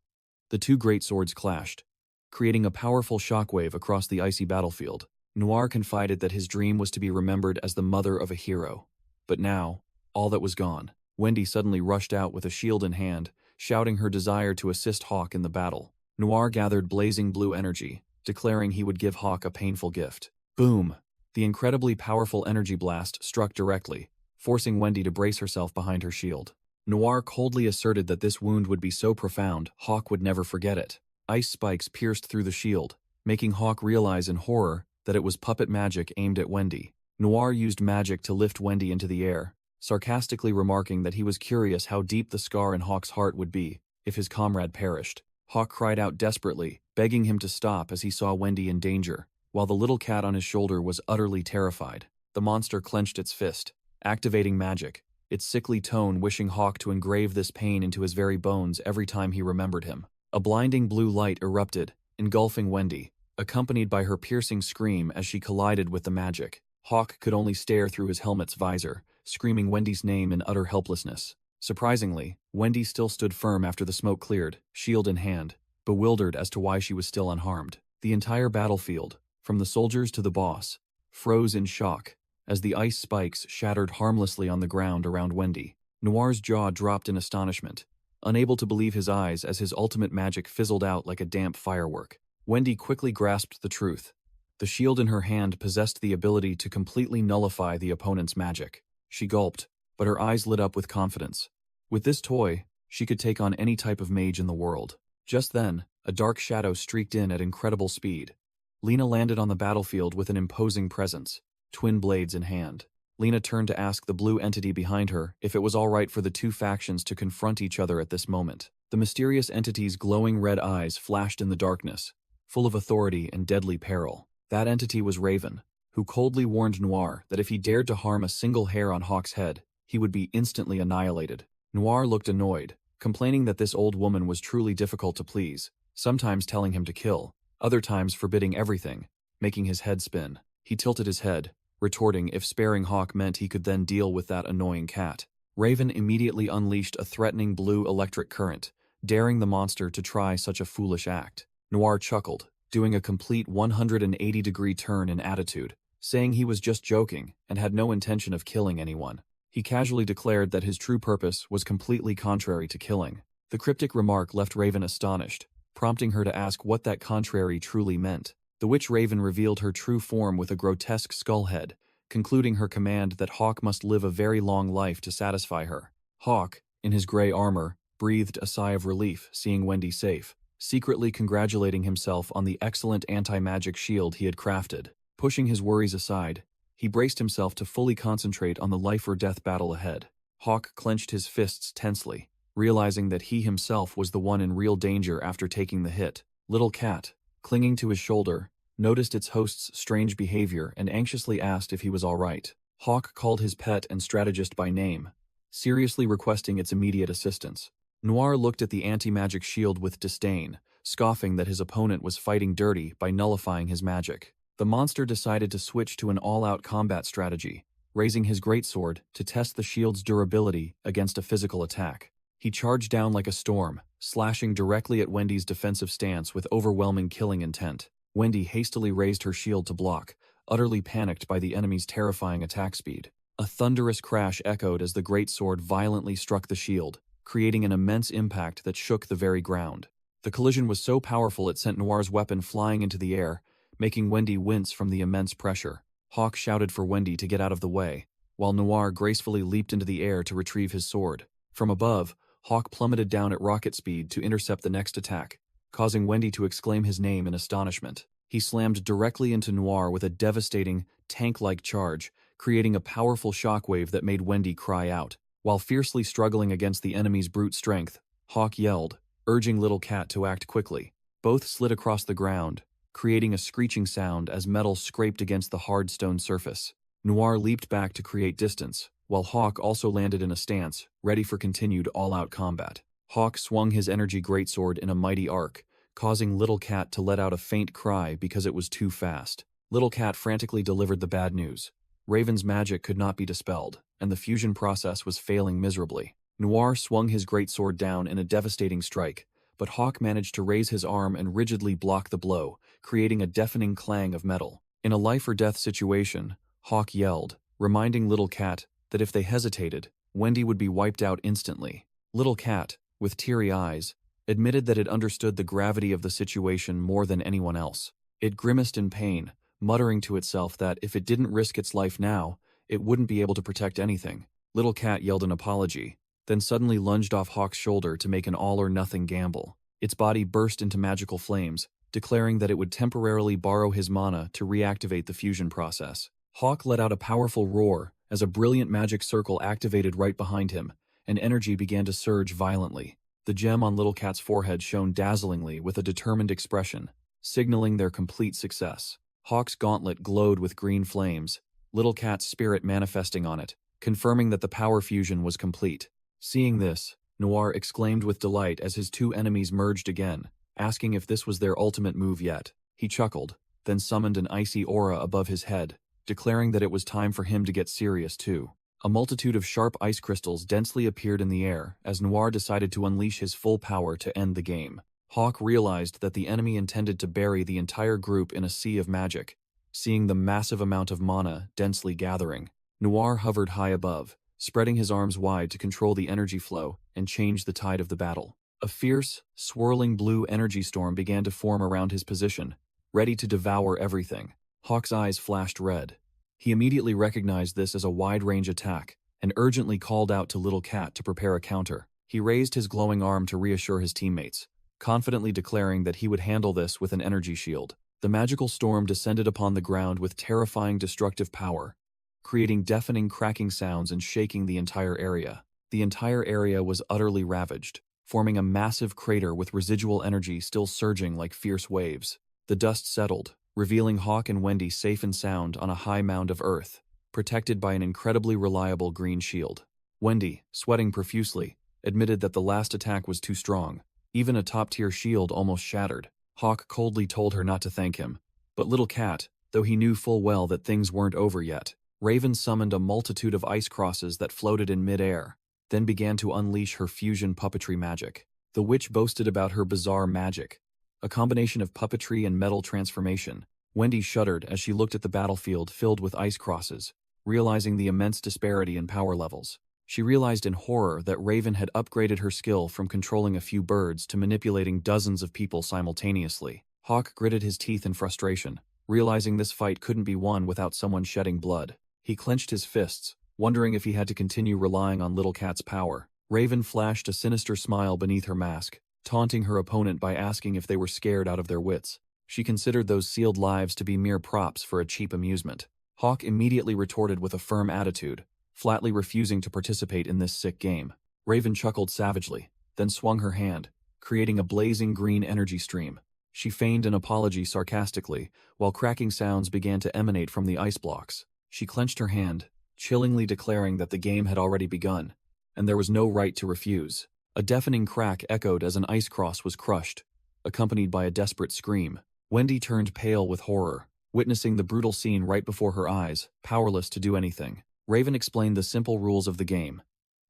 The two greatswords clashed, creating a powerful shockwave across the icy battlefield. Noir confided that his dream was to be remembered as the mother of a hero. But now, all that was gone. Wendy suddenly rushed out with a shield in hand, shouting her desire to assist Hawk in the battle. Noir gathered blazing blue energy, declaring he would give Hawk a painful gift. Boom! The incredibly powerful energy blast struck directly, forcing Wendy to brace herself behind her shield. Noir coldly asserted that this wound would be so profound, Hawk would never forget it. Ice spikes pierced through the shield, making Hawk realize in horror that it was puppet magic aimed at Wendy. Noir used magic to lift Wendy into the air, sarcastically remarking that he was curious how deep the scar in Hawk's heart would be if his comrade perished. Hawk cried out desperately, begging him to stop as he saw Wendy in danger, while the little cat on his shoulder was utterly terrified. The monster clenched its fist, activating magic, its sickly tone wishing Hawk to engrave this pain into his very bones every time he remembered him. A blinding blue light erupted, engulfing Wendy, accompanied by her piercing scream as she collided with the magic. Hawk could only stare through his helmet's visor, screaming Wendy's name in utter helplessness. Surprisingly, Wendy still stood firm after the smoke cleared, shield in hand, bewildered as to why she was still unharmed. The entire battlefield, from the soldiers to the boss, froze in shock as the ice spikes shattered harmlessly on the ground around Wendy. Noir's jaw dropped in astonishment, unable to believe his eyes as his ultimate magic fizzled out like a damp firework. Wendy quickly grasped the truth. The shield in her hand possessed the ability to completely nullify the opponent's magic. She gulped, but her eyes lit up with confidence. With this toy, she could take on any type of mage in the world. Just then, a dark shadow streaked in at incredible speed. Lena landed on the battlefield with an imposing presence, twin blades in hand. Lena turned to ask the blue entity behind her if it was all right for the two factions to confront each other at this moment. The mysterious entity's glowing red eyes flashed in the darkness, full of authority and deadly peril. That entity was Raven, who coldly warned Noir that if he dared to harm a single hair on Hawk's head, he would be instantly annihilated. Noir looked annoyed, complaining that this old woman was truly difficult to please, sometimes telling him to kill, other times forbidding everything, making his head spin. He tilted his head, retorting if sparing Hawk meant he could then deal with that annoying cat. Raven immediately unleashed a threatening blue electric current, daring the monster to try such a foolish act. Noir chuckled, doing a complete 180-degree turn in attitude, saying he was just joking and had no intention of killing anyone. He casually declared that his true purpose was completely contrary to killing. The cryptic remark left Raven astonished, prompting her to ask what that contrary truly meant. The witch Raven revealed her true form with a grotesque skull head, concluding her command that Hawk must live a very long life to satisfy her. Hawk, in his gray armor, breathed a sigh of relief seeing Wendy safe, secretly congratulating himself on the excellent anti-magic shield he had crafted. Pushing his worries aside, he braced himself to fully concentrate on the life-or-death battle ahead. Hawk clenched his fists tensely, realizing that he himself was the one in real danger after taking the hit. Little Cat, clinging to his shoulder, noticed its host's strange behavior and anxiously asked if he was all right. Hawk called his pet and strategist by name, seriously requesting its immediate assistance. Noir looked at the anti-magic shield with disdain, scoffing that his opponent was fighting dirty by nullifying his magic. The monster decided to switch to an all-out combat strategy, raising his greatsword to test the shield's durability against a physical attack. He charged down like a storm, slashing directly at Wendy's defensive stance with overwhelming killing intent. Wendy hastily raised her shield to block, utterly panicked by the enemy's terrifying attack speed. A thunderous crash echoed as the greatsword violently struck the shield, creating an immense impact that shook the very ground. The collision was so powerful it sent Noir's weapon flying into the air, making Wendy wince from the immense pressure. Hawk shouted for Wendy to get out of the way, while Noir gracefully leaped into the air to retrieve his sword. From above, Hawk plummeted down at rocket speed to intercept the next attack, causing Wendy to exclaim his name in astonishment. He slammed directly into Noir with a devastating, tank-like charge, creating a powerful shockwave that made Wendy cry out. While fiercely struggling against the enemy's brute strength, Hawk yelled, urging Little Cat to act quickly. Both slid across the ground, creating a screeching sound as metal scraped against the hard stone surface. Noir leaped back to create distance, while Hawk also landed in a stance, ready for continued all-out combat. Hawk swung his energy greatsword in a mighty arc, causing Little Cat to let out a faint cry because it was too fast. Little Cat frantically delivered the bad news. Raven's magic could not be dispelled, and the fusion process was failing miserably. Noir swung his greatsword down in a devastating strike, but Hawk managed to raise his arm and rigidly block the blow, creating a deafening clang of metal. In a life-or-death situation, Hawk yelled, reminding Little Cat that if they hesitated, Wendy would be wiped out instantly. Little Cat, with teary eyes, admitted that it understood the gravity of the situation more than anyone else. It grimaced in pain, muttering to itself that if it didn't risk its life now, it wouldn't be able to protect anything. Little Cat yelled an apology, then suddenly lunged off Hawk's shoulder to make an all-or-nothing gamble. Its body burst into magical flames, declaring that it would temporarily borrow his mana to reactivate the fusion process. Hawk let out a powerful roar as a brilliant magic circle activated right behind him, and energy began to surge violently. The gem on Little Cat's forehead shone dazzlingly with a determined expression, signaling their complete success. Hawk's gauntlet glowed with green flames, Little Cat's spirit manifesting on it, confirming that the power fusion was complete. Seeing this, Noir exclaimed with delight as his two enemies merged again, asking if this was their ultimate move yet. He chuckled, then summoned an icy aura above his head, declaring that it was time for him to get serious too. A multitude of sharp ice crystals densely appeared in the air as Noir decided to unleash his full power to end the game. Hawk realized that the enemy intended to bury the entire group in a sea of magic. Seeing the massive amount of mana densely gathering, Noir hovered high above, spreading his arms wide to control the energy flow and change the tide of the battle. A fierce, swirling blue energy storm began to form around his position, ready to devour everything. Hawk's eyes flashed red. He immediately recognized this as a wide-range attack and urgently called out to Little Cat to prepare a counter. He raised his glowing arm to reassure his teammates, confidently declaring that he would handle this with an energy shield. The magical storm descended upon the ground with terrifying destructive power, creating deafening cracking sounds and shaking the entire area. The entire area was utterly ravaged, forming a massive crater with residual energy still surging like fierce waves. The dust settled, revealing Hawk and Wendy safe and sound on a high mound of earth, protected by an incredibly reliable green shield. Wendy, sweating profusely, admitted that the last attack was too strong. Even a top-tier shield almost shattered. Hawk coldly told her not to thank him. But Little Cat, though he knew full well that things weren't over yet, Raven summoned a multitude of ice crosses that floated in mid-air, then began to unleash her fusion puppetry magic. The witch boasted about her bizarre magic, a combination of puppetry and metal transformation. Wendy shuddered as she looked at the battlefield filled with ice crosses, realizing the immense disparity in power levels. She realized in horror that Raven had upgraded her skill from controlling a few birds to manipulating dozens of people simultaneously. Hawk gritted his teeth in frustration, realizing this fight couldn't be won without someone shedding blood. He clenched his fists, wondering if he had to continue relying on Little Cat's power. Raven flashed a sinister smile beneath her mask, taunting her opponent by asking if they were scared out of their wits. She considered those sealed lives to be mere props for a cheap amusement. Hawk immediately retorted with a firm attitude, flatly refusing to participate in this sick game. Raven chuckled savagely, then swung her hand, creating a blazing green energy stream. She feigned an apology sarcastically, while cracking sounds began to emanate from the ice blocks. She clenched her hand, chillingly declaring that the game had already begun, and there was no right to refuse. A deafening crack echoed as an ice cross was crushed, accompanied by a desperate scream. Wendy turned pale with horror, witnessing the brutal scene right before her eyes, powerless to do anything. Raven explained the simple rules of the game.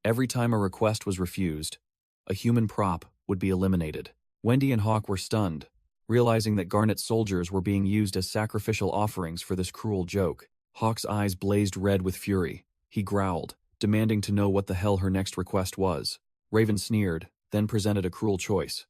Every time a request was refused, a human prop would be eliminated. Wendy and Hawk were stunned, realizing that Garnet's soldiers were being used as sacrificial offerings for this cruel joke. Hawk's eyes blazed red with fury. He growled, demanding to know what the hell her next request was. Raven sneered, then presented a cruel choice.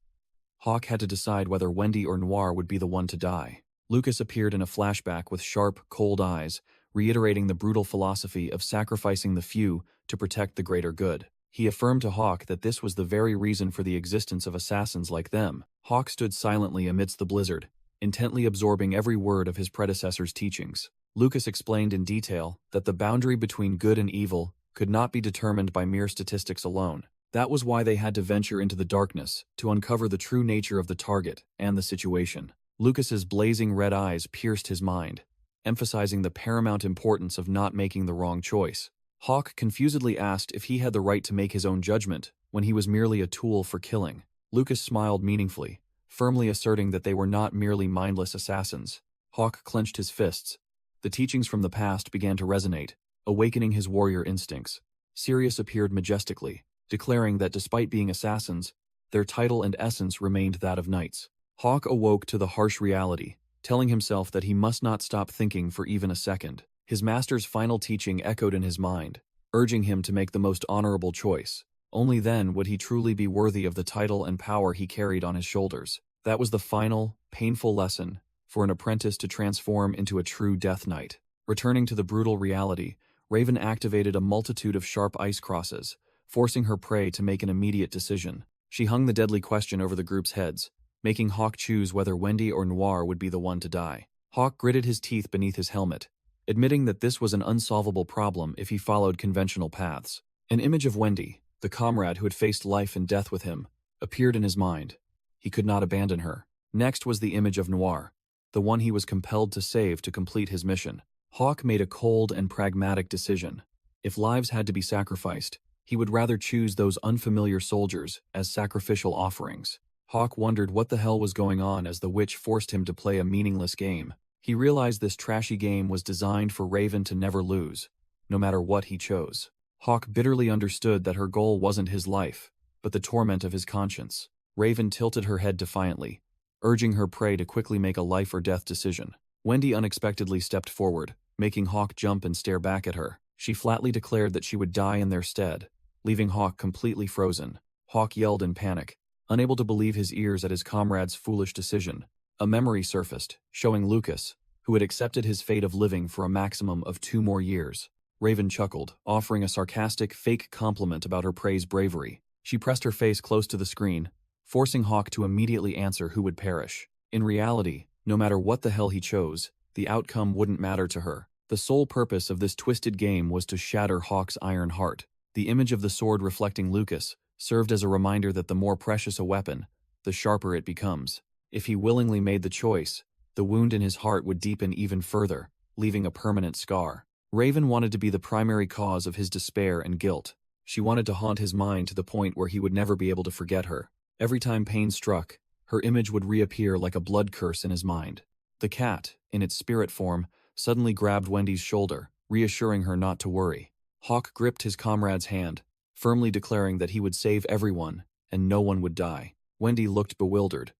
Hawk had to decide whether Wendy or Noir would be the one to die. Lucas appeared in a flashback with sharp, cold eyes, reiterating the brutal philosophy of sacrificing the few to protect the greater good. He affirmed to Hawk that this was the very reason for the existence of assassins like them. Hawk stood silently amidst the blizzard, intently absorbing every word of his predecessor's teachings. Lucas explained in detail that the boundary between good and evil could not be determined by mere statistics alone. That was why they had to venture into the darkness to uncover the true nature of the target and the situation. Lucas's blazing red eyes pierced his mind, emphasizing the paramount importance of not making the wrong choice. Hawk confusedly asked if he had the right to make his own judgment when he was merely a tool for killing. Lucas smiled meaningfully, firmly asserting that they were not merely mindless assassins. Hawk clenched his fists. The teachings from the past began to resonate, awakening his warrior instincts. Sirius appeared majestically, declaring that despite being assassins, their title and essence remained that of knights. Hawk awoke to the harsh reality, telling himself that he must not stop thinking for even a second. His master's final teaching echoed in his mind, urging him to make the most honorable choice. Only then would he truly be worthy of the title and power he carried on his shoulders. That was the final, painful lesson for an apprentice to transform into a true Death Knight. Returning to the brutal reality, Raven activated a multitude of sharp ice crosses, forcing her prey to make an immediate decision. She hung the deadly question over the group's heads, making Hawk choose whether Wendy or Noir would be the one to die. Hawk gritted his teeth beneath his helmet, admitting that this was an unsolvable problem if he followed conventional paths. An image of Wendy, the comrade who had faced life and death with him, appeared in his mind. He could not abandon her. Next was the image of Noir, the one he was compelled to save to complete his mission. Hawk made a cold and pragmatic decision. If lives had to be sacrificed, he would rather choose those unfamiliar soldiers as sacrificial offerings. Hawk wondered what the hell was going on as the witch forced him to play a meaningless game. He realized this trashy game was designed for Raven to never lose, no matter what he chose. Hawk bitterly understood that her goal wasn't his life, but the torment of his conscience. Raven tilted her head defiantly, urging her prey to quickly make a life-or-death decision. Wendy unexpectedly stepped forward, making Hawk jump and stare back at her. She flatly declared that she would die in their stead, leaving Hawk completely frozen. Hawk yelled in panic, unable to believe his ears at his comrade's foolish decision. A memory surfaced, showing Lucas, who had accepted his fate of living for a maximum of 2 more years. Raven chuckled, offering a sarcastic, fake compliment about her prey's bravery. She pressed her face close to the screen, forcing Hawk to immediately answer who would perish. In reality, no matter what the hell he chose, the outcome wouldn't matter to her. The sole purpose of this twisted game was to shatter Hawk's iron heart. The image of the sword reflecting Lucas served as a reminder that the more precious a weapon, the sharper it becomes. If he willingly made the choice, the wound in his heart would deepen even further, leaving a permanent scar. Raven wanted to be the primary cause of his despair and guilt. She wanted to haunt his mind to the point where he would never be able to forget her. Every time pain struck, her image would reappear like a blood curse in his mind. The cat, in its spirit form, suddenly grabbed Wendy's shoulder, reassuring her not to worry. Hawk gripped his comrade's hand, firmly declaring that he would save everyone, and no one would die. Wendy looked bewildered,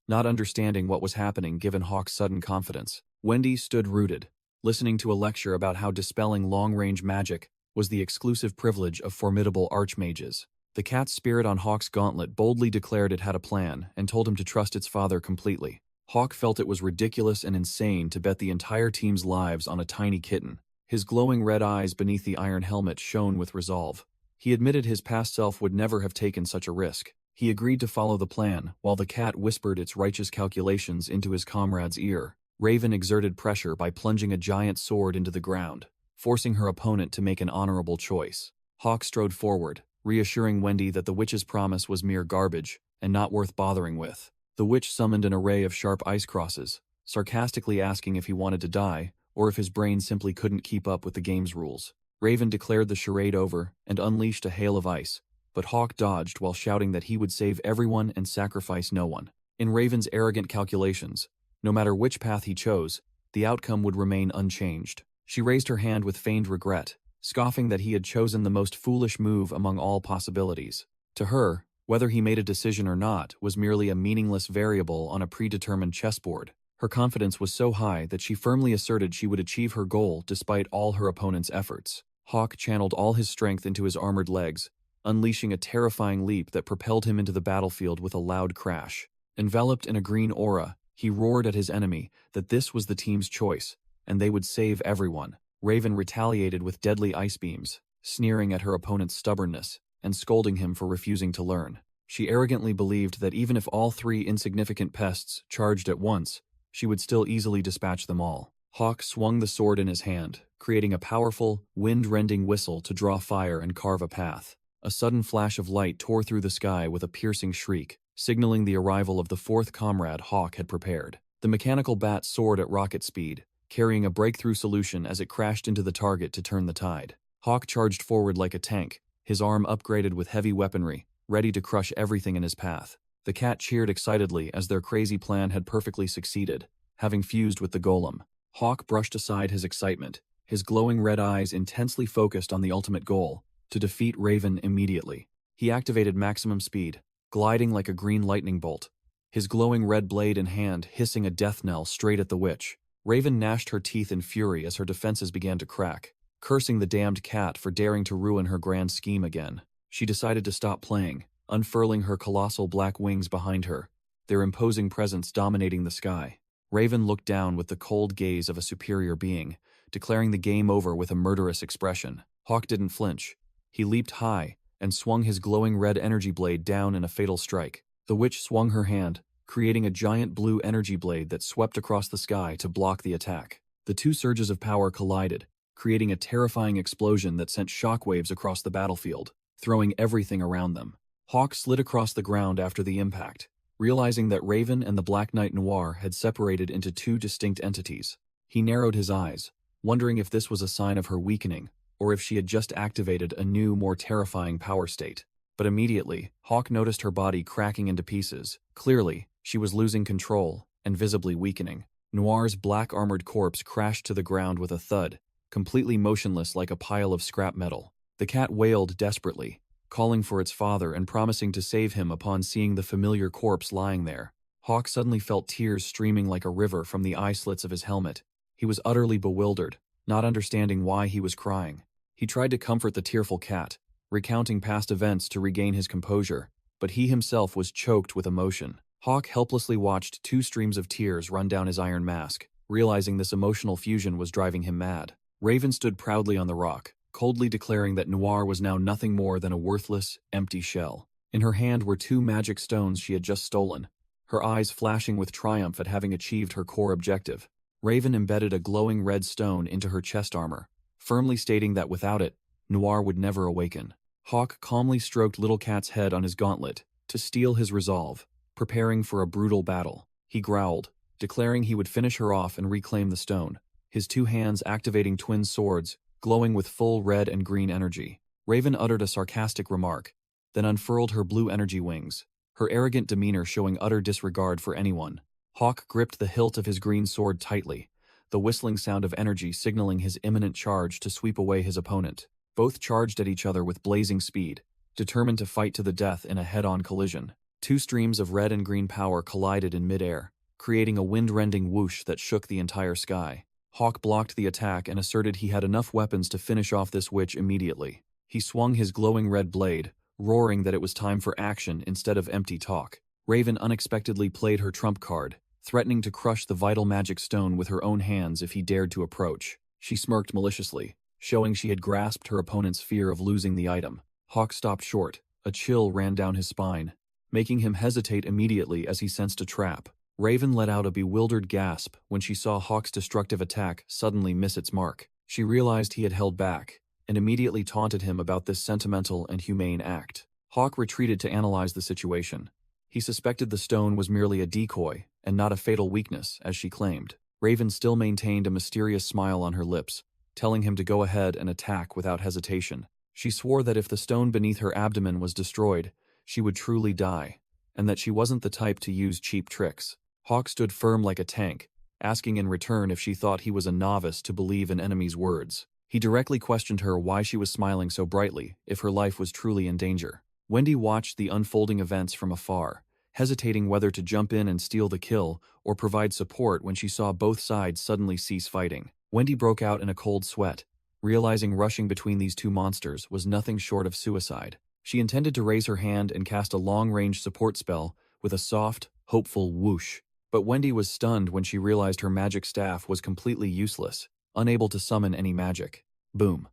not understanding what was happening given Hawk's sudden confidence. Wendy stood rooted, listening to a lecture about how dispelling long-range magic was the exclusive privilege of formidable archmages. The cat's spirit on Hawk's gauntlet boldly declared it had a plan and told him to trust its father completely. Hawk felt it was ridiculous and insane to bet the entire team's lives on a tiny kitten. His glowing red eyes beneath the iron helmet shone with resolve. He admitted his past self would never have taken such a risk. He agreed to follow the plan, while the cat whispered its righteous calculations into his comrade's ear. Raven exerted pressure by plunging a giant sword into the ground, forcing her opponent to make an honorable choice. Hawk strode forward, reassuring Wendy that the witch's promise was mere garbage and not worth bothering with. The witch summoned an array of sharp ice crosses, sarcastically asking if he wanted to die, or if his brain simply couldn't keep up with the game's rules. Raven declared the charade over and unleashed a hail of ice, but Hawk dodged while shouting that he would save everyone and sacrifice no one. In Raven's arrogant calculations, no matter which path he chose, the outcome would remain unchanged. She raised her hand with feigned regret, scoffing that he had chosen the most foolish move among all possibilities. To her, whether he made a decision or not was merely a meaningless variable on a predetermined chessboard. Her confidence was so high that she firmly asserted she would achieve her goal despite all her opponent's efforts. Hawk channeled all his strength into his armored legs, unleashing a terrifying leap that propelled him into the battlefield with a loud crash. Enveloped in a green aura, he roared at his enemy that this was the team's choice, and they would save everyone. Raven retaliated with deadly ice beams, sneering at her opponent's stubbornness and scolding him for refusing to learn. She arrogantly believed that even if all 3 insignificant pests charged at once, she would still easily dispatch them all. Hawk swung the sword in his hand, creating a powerful, wind-rending whistle to draw fire and carve a path. A sudden flash of light tore through the sky with a piercing shriek, signaling the arrival of the 4th comrade Hawk had prepared. The mechanical bat soared at rocket speed, carrying a breakthrough solution as it crashed into the target to turn the tide. Hawk charged forward like a tank, his arm upgraded with heavy weaponry, ready to crush everything in his path. The cat cheered excitedly as their crazy plan had perfectly succeeded, having fused with the golem. Hawk brushed aside his excitement, his glowing red eyes intensely focused on the ultimate goal, to defeat Raven immediately. He activated maximum speed, gliding like a green lightning bolt, his glowing red blade in hand hissing a death knell straight at the witch. Raven gnashed her teeth in fury as her defenses began to crack, cursing the damned cat for daring to ruin her grand scheme again. She decided to stop playing, unfurling her colossal black wings behind her, their imposing presence dominating the sky. Raven looked down with the cold gaze of a superior being, declaring the game over with a murderous expression. Hawk didn't flinch. He leaped high and swung his glowing red energy blade down in a fatal strike. The witch swung her hand, creating a giant blue energy blade that swept across the sky to block the attack. The 2 surges of power collided, creating a terrifying explosion that sent shockwaves across the battlefield, throwing everything around them. Hawk slid across the ground after the impact, realizing that Raven and the Black Knight Noir had separated into 2 distinct entities. He narrowed his eyes, wondering if this was a sign of her weakening, or if she had just activated a new, more terrifying power state. But immediately, Hawk noticed her body cracking into pieces. Clearly, she was losing control and visibly weakening. Noir's black armored corpse crashed to the ground with a thud, completely motionless like a pile of scrap metal. The cat wailed desperately, calling for its father and promising to save him upon seeing the familiar corpse lying there. Hawk suddenly felt tears streaming like a river from the eye slits of his helmet. He was utterly bewildered, not understanding why he was crying. He tried to comfort the tearful cat, recounting past events to regain his composure, but he himself was choked with emotion. Hawk helplessly watched 2 streams of tears run down his iron mask, realizing this emotional fusion was driving him mad. Raven stood proudly on the rock, coldly declaring that Noir was now nothing more than a worthless, empty shell. In her hand were 2 magic stones she had just stolen, her eyes flashing with triumph at having achieved her core objective. Raven embedded a glowing red stone into her chest armor, firmly stating that without it, Noir would never awaken. Hawk calmly stroked Little Cat's head on his gauntlet to steel his resolve, preparing for a brutal battle. He growled, declaring he would finish her off and reclaim the stone, his 2 hands activating twin swords, glowing with full red and green energy. Raven uttered a sarcastic remark, then unfurled her blue energy wings, her arrogant demeanor showing utter disregard for anyone. Hawk gripped the hilt of his green sword tightly, the whistling sound of energy signaling his imminent charge to sweep away his opponent. Both charged at each other with blazing speed, determined to fight to the death in a head-on collision. 2 streams of red and green power collided in midair, creating a wind-rending whoosh that shook the entire sky. Hawk blocked the attack and asserted he had enough weapons to finish off this witch immediately. He swung his glowing red blade, roaring that it was time for action instead of empty talk. Raven unexpectedly played her trump card, threatening to crush the vital magic stone with her own hands if he dared to approach. She smirked maliciously, showing she had grasped her opponent's fear of losing the item. Hawk stopped short. A chill ran down his spine, making him hesitate immediately as he sensed a trap. Raven let out a bewildered gasp when she saw Hawk's destructive attack suddenly miss its mark. She realized he had held back, and immediately taunted him about this sentimental and humane act. Hawk retreated to analyze the situation. He suspected the stone was merely a decoy, and not a fatal weakness, as she claimed. Raven still maintained a mysterious smile on her lips, telling him to go ahead and attack without hesitation. She swore that if the stone beneath her abdomen was destroyed, she would truly die, and that she wasn't the type to use cheap tricks. Hawk stood firm like a tank, asking in return if she thought he was a novice to believe an enemy's words. He directly questioned her why she was smiling so brightly if her life was truly in danger. Wendy watched the unfolding events from afar, hesitating whether to jump in and steal the kill or provide support when she saw both sides suddenly cease fighting. Wendy broke out in a cold sweat, realizing rushing between these 2 monsters was nothing short of suicide. She intended to raise her hand and cast a long-range support spell with a soft, hopeful whoosh. But Wendy was stunned when she realized her magic staff was completely useless, unable to summon any magic. Boom.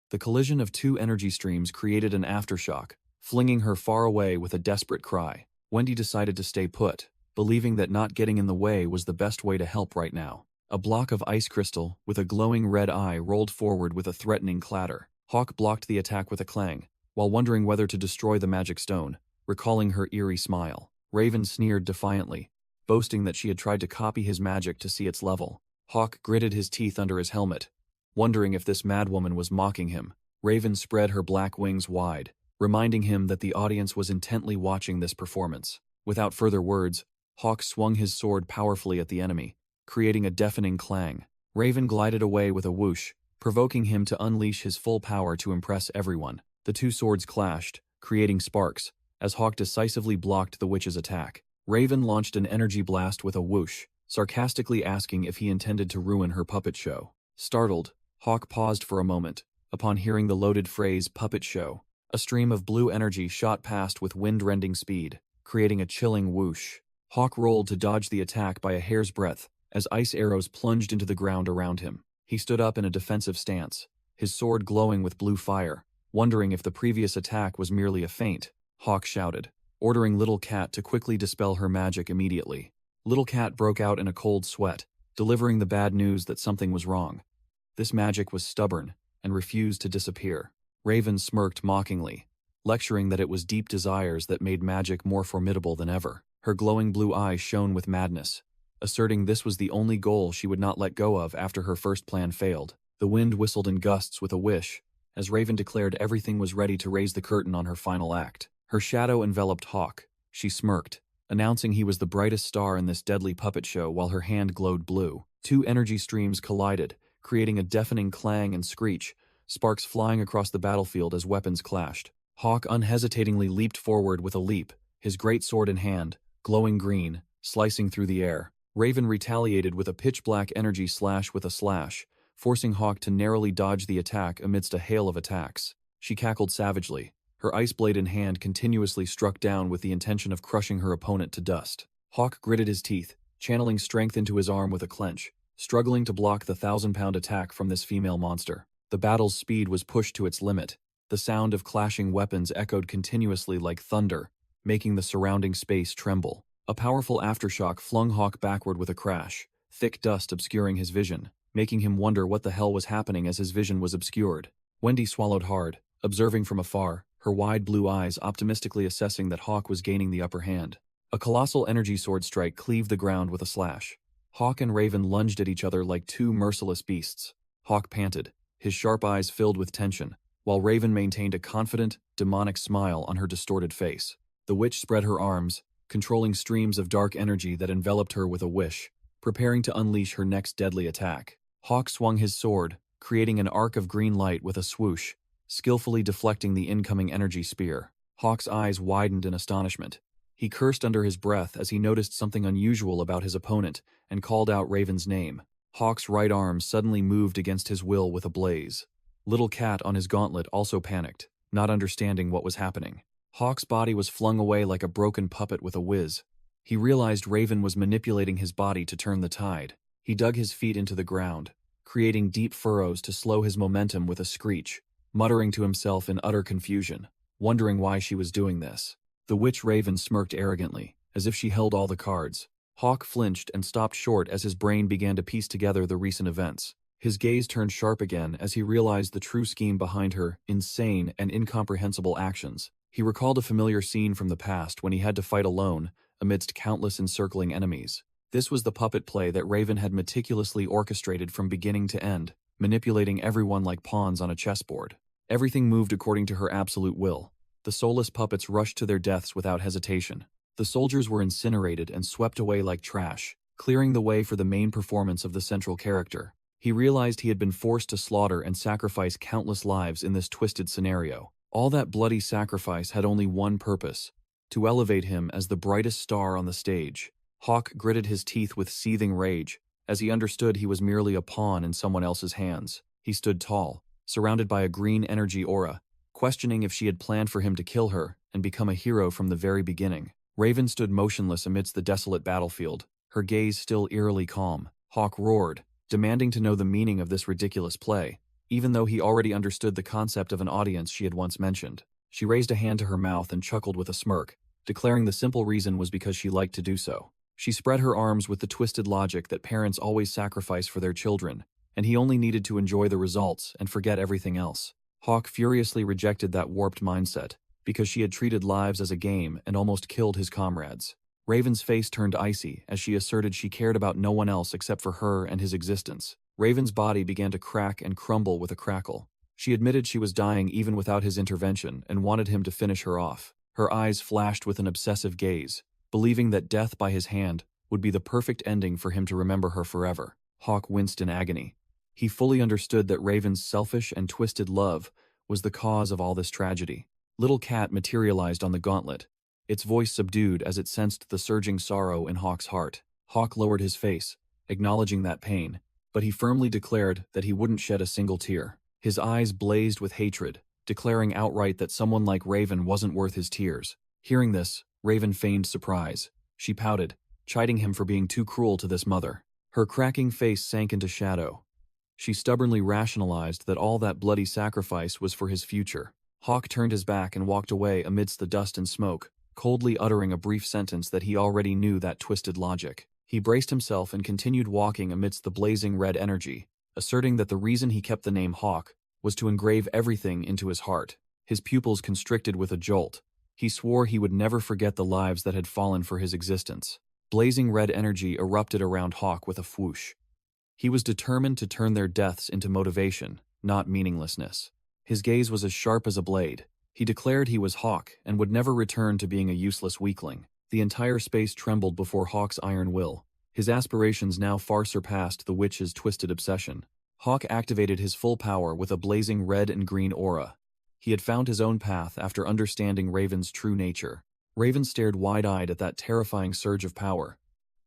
The collision of 2 energy streams created an aftershock, flinging her far away with a desperate cry. Wendy decided to stay put, believing that not getting in the way was the best way to help right now. A block of ice crystal with a glowing red eye rolled forward with a threatening clatter. Hawk blocked the attack with a clang, while wondering whether to destroy the magic stone, recalling her eerie smile. Raven sneered defiantly, boasting that she had tried to copy his magic to see its level. Hawk gritted his teeth under his helmet, wondering if this madwoman was mocking him. Raven spread her black wings wide, reminding him that the audience was intently watching this performance. Without further words, Hawk swung his sword powerfully at the enemy, creating a deafening clang. Raven glided away with a whoosh, provoking him to unleash his full power to impress everyone. The 2 swords clashed, creating sparks, as Hawk decisively blocked the witch's attack. Raven launched an energy blast with a whoosh, sarcastically asking if he intended to ruin her puppet show. Startled, Hawk paused for a moment, upon hearing the loaded phrase puppet show. A stream of blue energy shot past with wind-rending speed, creating a chilling whoosh. Hawk rolled to dodge the attack by a hair's breadth, as ice arrows plunged into the ground around him. He stood up in a defensive stance, his sword glowing with blue fire, wondering if the previous attack was merely a feint. Hawk shouted, ordering Little Cat to quickly dispel her magic immediately. Little Cat broke out in a cold sweat, delivering the bad news that something was wrong. This magic was stubborn and refused to disappear. Raven smirked mockingly, lecturing that it was deep desires that made magic more formidable than ever. Her glowing blue eyes shone with madness, asserting this was the only goal she would not let go of after her first plan failed. The wind whistled in gusts with a wish, as Raven declared everything was ready to raise the curtain on her final act. Her shadow enveloped Hawk. She smirked, announcing he was the brightest star in this deadly puppet show while her hand glowed blue. 2 energy streams collided, creating a deafening clang and screech, sparks flying across the battlefield as weapons clashed. Hawk unhesitatingly leaped forward with a leap, his great sword in hand, glowing green, slicing through the air. Raven retaliated with a pitch-black energy slash with a slash, forcing Hawk to narrowly dodge the attack amidst a hail of attacks. She cackled savagely. Her ice blade in hand continuously struck down with the intention of crushing her opponent to dust. Hawk gritted his teeth, channeling strength into his arm with a clench, struggling to block the 1,000-pound attack from this female monster. The battle's speed was pushed to its limit. The sound of clashing weapons echoed continuously like thunder, making the surrounding space tremble. A powerful aftershock flung Hawk backward with a crash, thick dust obscuring his vision, making him wonder what the hell was happening as his vision was obscured. Wendy swallowed hard, observing from afar, her wide blue eyes optimistically assessing that Hawk was gaining the upper hand. A colossal energy sword strike cleaved the ground with a slash. Hawk and Raven lunged at each other like two merciless beasts. Hawk panted, his sharp eyes filled with tension, while Raven maintained a confident, demonic smile on her distorted face. The witch spread her arms, controlling streams of dark energy that enveloped her with a wish, preparing to unleash her next deadly attack. Hawk swung his sword, creating an arc of green light with a swoosh, skillfully deflecting the incoming energy spear. Hawk's eyes widened in astonishment. He cursed under his breath as he noticed something unusual about his opponent and called out Raven's name. Hawk's right arm suddenly moved against his will with a blaze. Little Cat on his gauntlet also panicked, not understanding what was happening. Hawk's body was flung away like a broken puppet with a whiz. He realized Raven was manipulating his body to turn the tide. He dug his feet into the ground, creating deep furrows to slow his momentum with a screech, muttering to himself in utter confusion, wondering why she was doing this. The witch Raven smirked arrogantly, as if she held all the cards. Hawk flinched and stopped short as his brain began to piece together the recent events. His gaze turned sharp again as he realized the true scheme behind her insane and incomprehensible actions. He recalled a familiar scene from the past when he had to fight alone amidst countless encircling enemies. This was the puppet play that Raven had meticulously orchestrated from beginning to end, manipulating everyone like pawns on a chessboard. Everything moved according to her absolute will. The soulless puppets rushed to their deaths without hesitation. The soldiers were incinerated and swept away like trash, clearing the way for the main performance of the central character. He realized he had been forced to slaughter and sacrifice countless lives in this twisted scenario. All that bloody sacrifice had only one purpose: to elevate him as the brightest star on the stage. Hawk gritted his teeth with seething rage, as he understood he was merely a pawn in someone else's hands. He stood tall, surrounded by a green energy aura, questioning if she had planned for him to kill her and become a hero from the very beginning. Raven stood motionless amidst the desolate battlefield, her gaze still eerily calm. Hawk roared, demanding to know the meaning of this ridiculous play, even though he already understood the concept of an audience she had once mentioned. She raised a hand to her mouth and chuckled with a smirk, declaring the simple reason was because she liked to do so. She spread her arms with the twisted logic that parents always sacrifice for their children, and he only needed to enjoy the results and forget everything else. Hawk furiously rejected that warped mindset, because she had treated lives as a game and almost killed his comrades. Raven's face turned icy as she asserted she cared about no one else except for her and his existence. Raven's body began to crack and crumble with a crackle. She admitted she was dying even without his intervention and wanted him to finish her off. Her eyes flashed with an obsessive gaze, believing that death by his hand would be the perfect ending for him to remember her forever. Hawk winced in agony. He fully understood that Raven's selfish and twisted love was the cause of all this tragedy. Little Cat materialized on the gauntlet, its voice subdued as it sensed the surging sorrow in Hawk's heart. Hawk lowered his face, acknowledging that pain, but he firmly declared that he wouldn't shed a single tear. His eyes blazed with hatred, declaring outright that someone like Raven wasn't worth his tears. Hearing this, Raven feigned surprise. She pouted, chiding him for being too cruel to this mother. Her cracking face sank into shadow. She stubbornly rationalized that all that bloody sacrifice was for his future. Hawk turned his back and walked away amidst the dust and smoke, coldly uttering a brief sentence that he already knew that twisted logic. He braced himself and continued walking amidst the blazing red energy, asserting that the reason he kept the name Hawk was to engrave everything into his heart. His pupils constricted with a jolt. He swore he would never forget the lives that had fallen for his existence. Blazing red energy erupted around Hawk with a whoosh. He was determined to turn their deaths into motivation, not meaninglessness. His gaze was as sharp as a blade. He declared he was Hawk and would never return to being a useless weakling. The entire space trembled before Hawk's iron will. His aspirations now far surpassed the witch's twisted obsession. Hawk activated his full power with a blazing red and green aura. He had found his own path after understanding Raven's true nature. Raven stared wide-eyed at that terrifying surge of power.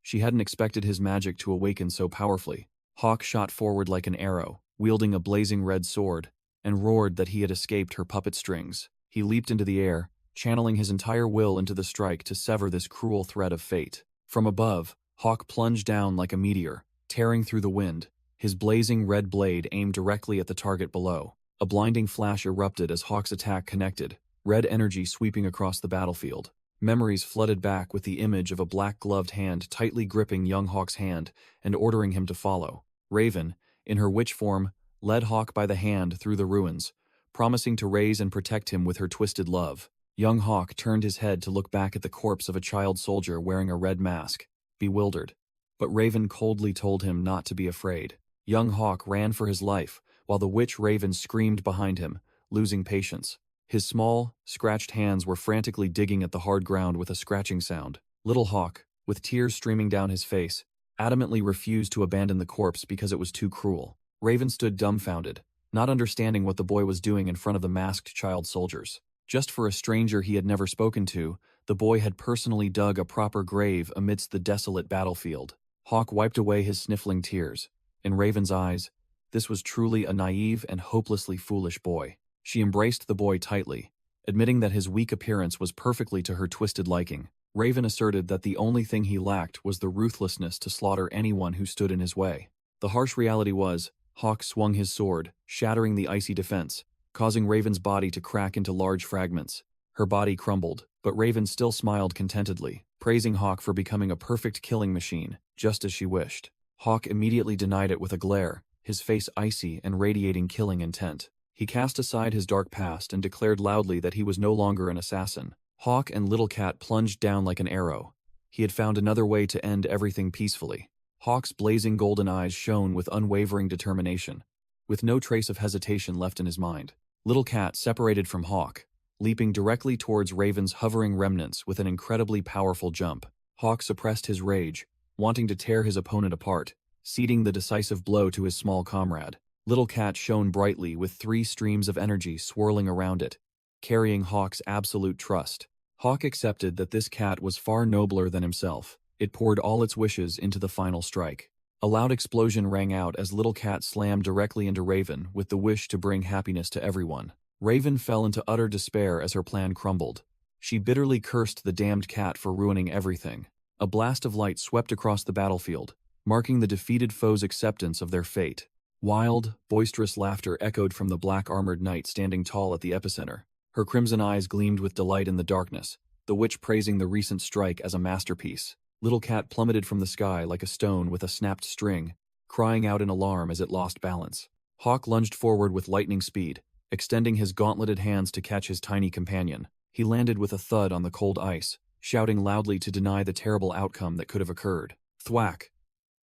She hadn't expected his magic to awaken so powerfully. Hawk shot forward like an arrow, wielding a blazing red sword, and roared that he had escaped her puppet strings. He leaped into the air, channeling his entire will into the strike to sever this cruel thread of fate. From above, Hawk plunged down like a meteor, tearing through the wind, his blazing red blade aimed directly at the target below. A blinding flash erupted as Hawk's attack connected, red energy sweeping across the battlefield. Memories flooded back with the image of a black-gloved hand tightly gripping young Hawk's hand and ordering him to follow. Raven, in her witch form, led Hawk by the hand through the ruins, promising to raise and protect him with her twisted love. Young Hawk turned his head to look back at the corpse of a child soldier wearing a red mask, bewildered. But Raven coldly told him not to be afraid. Young Hawk ran for his life, while the witch Raven screamed behind him, losing patience. His small, scratched hands were frantically digging at the hard ground with a scratching sound. Little Hawk, with tears streaming down his face, adamantly refused to abandon the corpse because it was too cruel. Raven stood dumbfounded, not understanding what the boy was doing in front of the masked child soldiers. Just for a stranger he had never spoken to, the boy had personally dug a proper grave amidst the desolate battlefield. Hawk wiped away his sniffling tears. In Raven's eyes, this was truly a naive and hopelessly foolish boy. She embraced the boy tightly, admitting that his weak appearance was perfectly to her twisted liking. Raven asserted that the only thing he lacked was the ruthlessness to slaughter anyone who stood in his way. The harsh reality was, Hawk swung his sword, shattering the icy defense, causing Raven's body to crack into large fragments. Her body crumbled, but Raven still smiled contentedly, praising Hawk for becoming a perfect killing machine, just as she wished. Hawk immediately denied it with a glare, his face icy and radiating killing intent. He cast aside his dark past and declared loudly that he was no longer an assassin. Hawk and Little Cat plunged down like an arrow. He had found another way to end everything peacefully. Hawk's blazing golden eyes shone with unwavering determination, with no trace of hesitation left in his mind. Little Cat separated from Hawk, leaping directly towards Raven's hovering remnants with an incredibly powerful jump. Hawk suppressed his rage, wanting to tear his opponent apart, ceding the decisive blow to his small comrade. Little Cat shone brightly with 3 streams of energy swirling around it, carrying Hawk's absolute trust. Hawk accepted that this cat was far nobler than himself. It poured all its wishes into the final strike. A loud explosion rang out as Little Cat slammed directly into Raven with the wish to bring happiness to everyone. Raven fell into utter despair as her plan crumbled. She bitterly cursed the damned cat for ruining everything. A blast of light swept across the battlefield, marking the defeated foe's acceptance of their fate. Wild, boisterous laughter echoed from the black-armored knight standing tall at the epicenter. Her crimson eyes gleamed with delight in the darkness, the witch praising the recent strike as a masterpiece. Little Cat plummeted from the sky like a stone with a snapped string, crying out in alarm as it lost balance. Hawk lunged forward with lightning speed, extending his gauntleted hands to catch his tiny companion. He landed with a thud on the cold ice, shouting loudly to deny the terrible outcome that could have occurred. Thwack!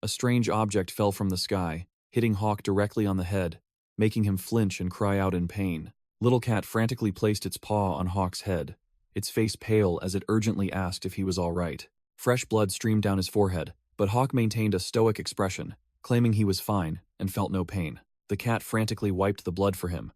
A strange object fell from the sky, hitting Hawk directly on the head, making him flinch and cry out in pain. Little Cat frantically placed its paw on Hawk's head, its face pale as it urgently asked if he was all right. Fresh blood streamed down his forehead, but Hawk maintained a stoic expression, claiming he was fine and felt no pain. The cat frantically wiped the blood for him,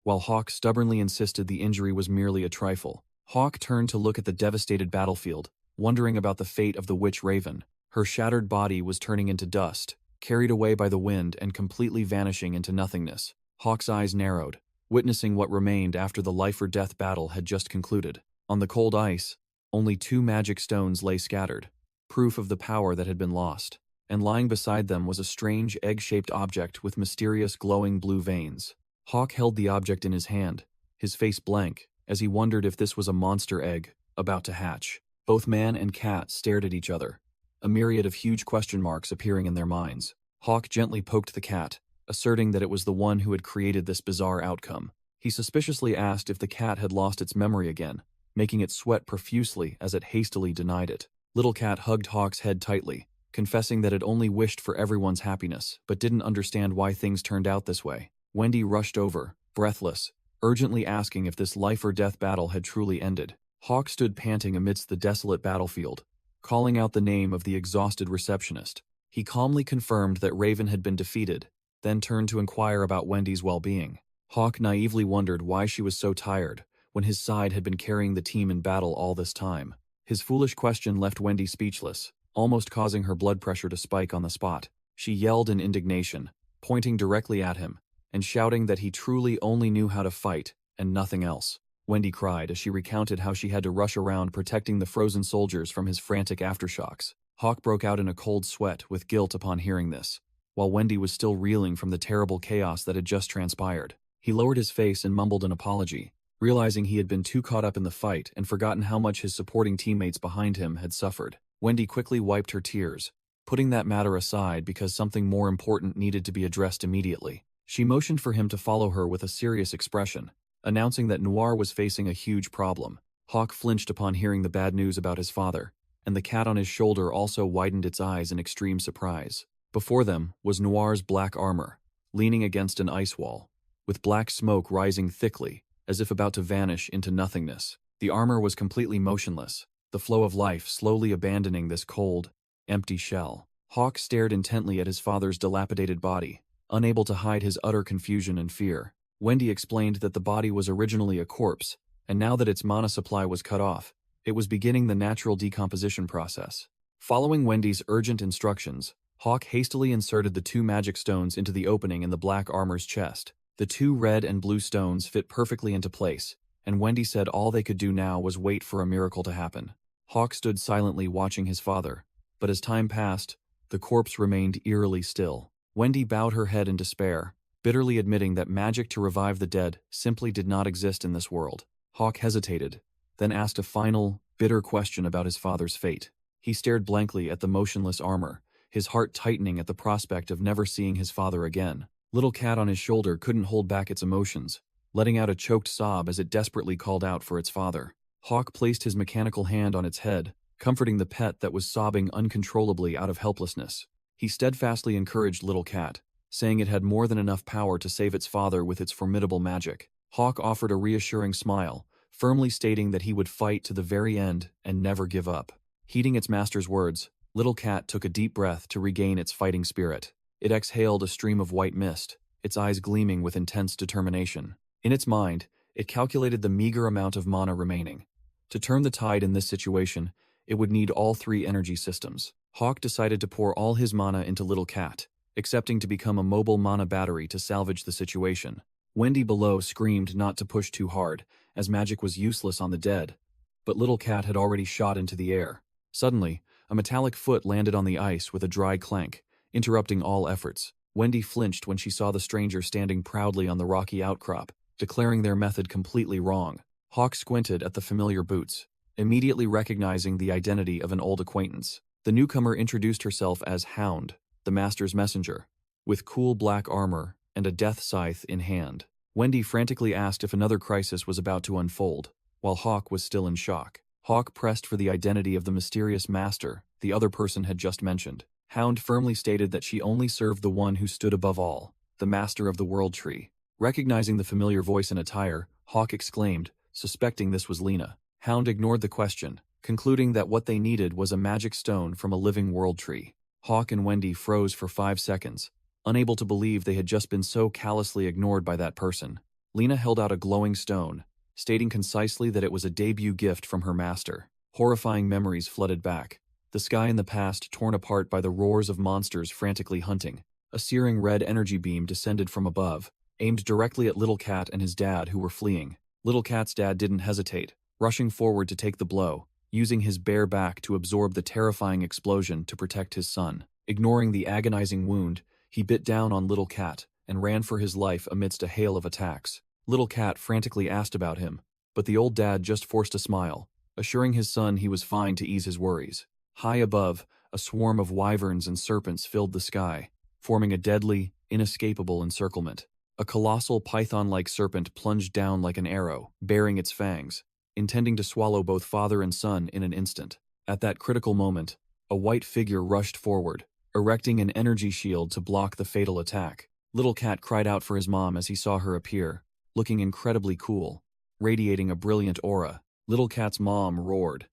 while Hawk stubbornly insisted the injury was merely a trifle. Hawk turned to look at the devastated battlefield, wondering about the fate of the witch Raven. Her shattered body was turning into dust, carried away by the wind and completely vanishing into nothingness. Hawk's eyes narrowed, witnessing what remained after the life-or-death battle had just concluded. On the cold ice, only 2 magic stones lay scattered, proof of the power that had been lost, and lying beside them was a strange egg-shaped object with mysterious glowing blue veins. Hawk held the object in his hand, his face blank, as he wondered if this was a monster egg about to hatch. Both man and cat stared at each other, a myriad of huge question marks appearing in their minds. Hawk gently poked the cat, asserting that it was the one who had created this bizarre outcome. He suspiciously asked if the cat had lost its memory again, making it sweat profusely as it hastily denied it. Little Cat hugged Hawk's head tightly, confessing that it only wished for everyone's happiness, but didn't understand why things turned out this way. Wendy rushed over, breathless, urgently asking if this life-or-death battle had truly ended. Hawk stood panting amidst the desolate battlefield, calling out the name of the exhausted receptionist. He calmly confirmed that Raven had been defeated, then turned to inquire about Wendy's well-being. Hawk naively wondered why she was so tired, when his side had been carrying the team in battle all this time. His foolish question left Wendy speechless, almost causing her blood pressure to spike on the spot. She yelled in indignation, pointing directly at him, and shouting that he truly only knew how to fight, and nothing else. Wendy cried as she recounted how she had to rush around protecting the frozen soldiers from his frantic aftershocks. Hawk broke out in a cold sweat with guilt upon hearing this, while Wendy was still reeling from the terrible chaos that had just transpired. He lowered his face and mumbled an apology, realizing he had been too caught up in the fight and forgotten how much his supporting teammates behind him had suffered. Wendy quickly wiped her tears, putting that matter aside because something more important needed to be addressed immediately. She motioned for him to follow her with a serious expression, announcing that Noir was facing a huge problem. Hawk flinched upon hearing the bad news about his father, and the cat on his shoulder also widened its eyes in extreme surprise. Before them was Noir's black armor, leaning against an ice wall, with black smoke rising thickly, as if about to vanish into nothingness. The armor was completely motionless, the flow of life slowly abandoning this cold, empty shell. Hawk stared intently at his father's dilapidated body, unable to hide his utter confusion and fear. Wendy explained that the body was originally a corpse, and now that its mana supply was cut off, it was beginning the natural decomposition process. Following Wendy's urgent instructions, Hawk hastily inserted the 2 magic stones into the opening in the black armor's chest. The 2 red and blue stones fit perfectly into place, and Wendy said all they could do now was wait for a miracle to happen. Hawk stood silently watching his father, but as time passed, the corpse remained eerily still. Wendy bowed her head in despair, bitterly admitting that magic to revive the dead simply did not exist in this world. Hawk hesitated, then asked a final, bitter question about his father's fate. He stared blankly at the motionless armor, his heart tightening at the prospect of never seeing his father again. Little cat on his shoulder couldn't hold back its emotions, letting out a choked sob as it desperately called out for its father. Hawk placed his mechanical hand on its head, comforting the pet that was sobbing uncontrollably out of helplessness. He steadfastly encouraged Little Cat, saying it had more than enough power to save its father with its formidable magic. Hawk offered a reassuring smile, firmly stating that he would fight to the very end and never give up. Heeding its master's words, Little Cat took a deep breath to regain its fighting spirit. It exhaled a stream of white mist, its eyes gleaming with intense determination. In its mind, it calculated the meager amount of mana remaining. To turn the tide in this situation, it would need all 3 energy systems. Hawk decided to pour all his mana into Little Cat, accepting to become a mobile mana battery to salvage the situation. Wendy below screamed not to push too hard, as magic was useless on the dead, but Little Cat had already shot into the air. Suddenly, a metallic foot landed on the ice with a dry clank, interrupting all efforts. Wendy flinched when she saw the stranger standing proudly on the rocky outcrop, declaring their method completely wrong. Hawk squinted at the familiar boots, immediately recognizing the identity of an old acquaintance. The newcomer introduced herself as Hound, the master's messenger, with cool black armor and a death scythe in hand. Wendy frantically asked if another crisis was about to unfold, while Hawk was still in shock. Hawk pressed for the identity of the mysterious master the other person had just mentioned. Hound firmly stated that she only served the one who stood above all, the master of the world tree. Recognizing the familiar voice and attire, Hawk exclaimed, suspecting this was Lena. Hound ignored the question, concluding that what they needed was a magic stone from a living world tree. Hawk and Wendy froze for 5 seconds, unable to believe they had just been so callously ignored by that person. Lena held out a glowing stone, stating concisely that it was a debut gift from her master. Horrifying memories flooded back, the sky in the past torn apart by the roars of monsters frantically hunting. A searing red energy beam descended from above, aimed directly at Little Cat and his dad who were fleeing. Little Cat's dad didn't hesitate, rushing forward to take the blow, using his bare back to absorb the terrifying explosion to protect his son. Ignoring the agonizing wound, he bit down on Little Cat and ran for his life amidst a hail of attacks. Little Cat frantically asked about him, but the old dad just forced a smile, assuring his son he was fine to ease his worries. High above, a swarm of wyverns and serpents filled the sky, forming a deadly, inescapable encirclement. A colossal python-like serpent plunged down like an arrow, baring its fangs, intending to swallow both father and son in an instant. At that critical moment, a white figure rushed forward, erecting an energy shield to block the fatal attack. Little Cat cried out for his mom as he saw her appear, looking incredibly cool, radiating a brilliant aura. Little Cat's mom roared,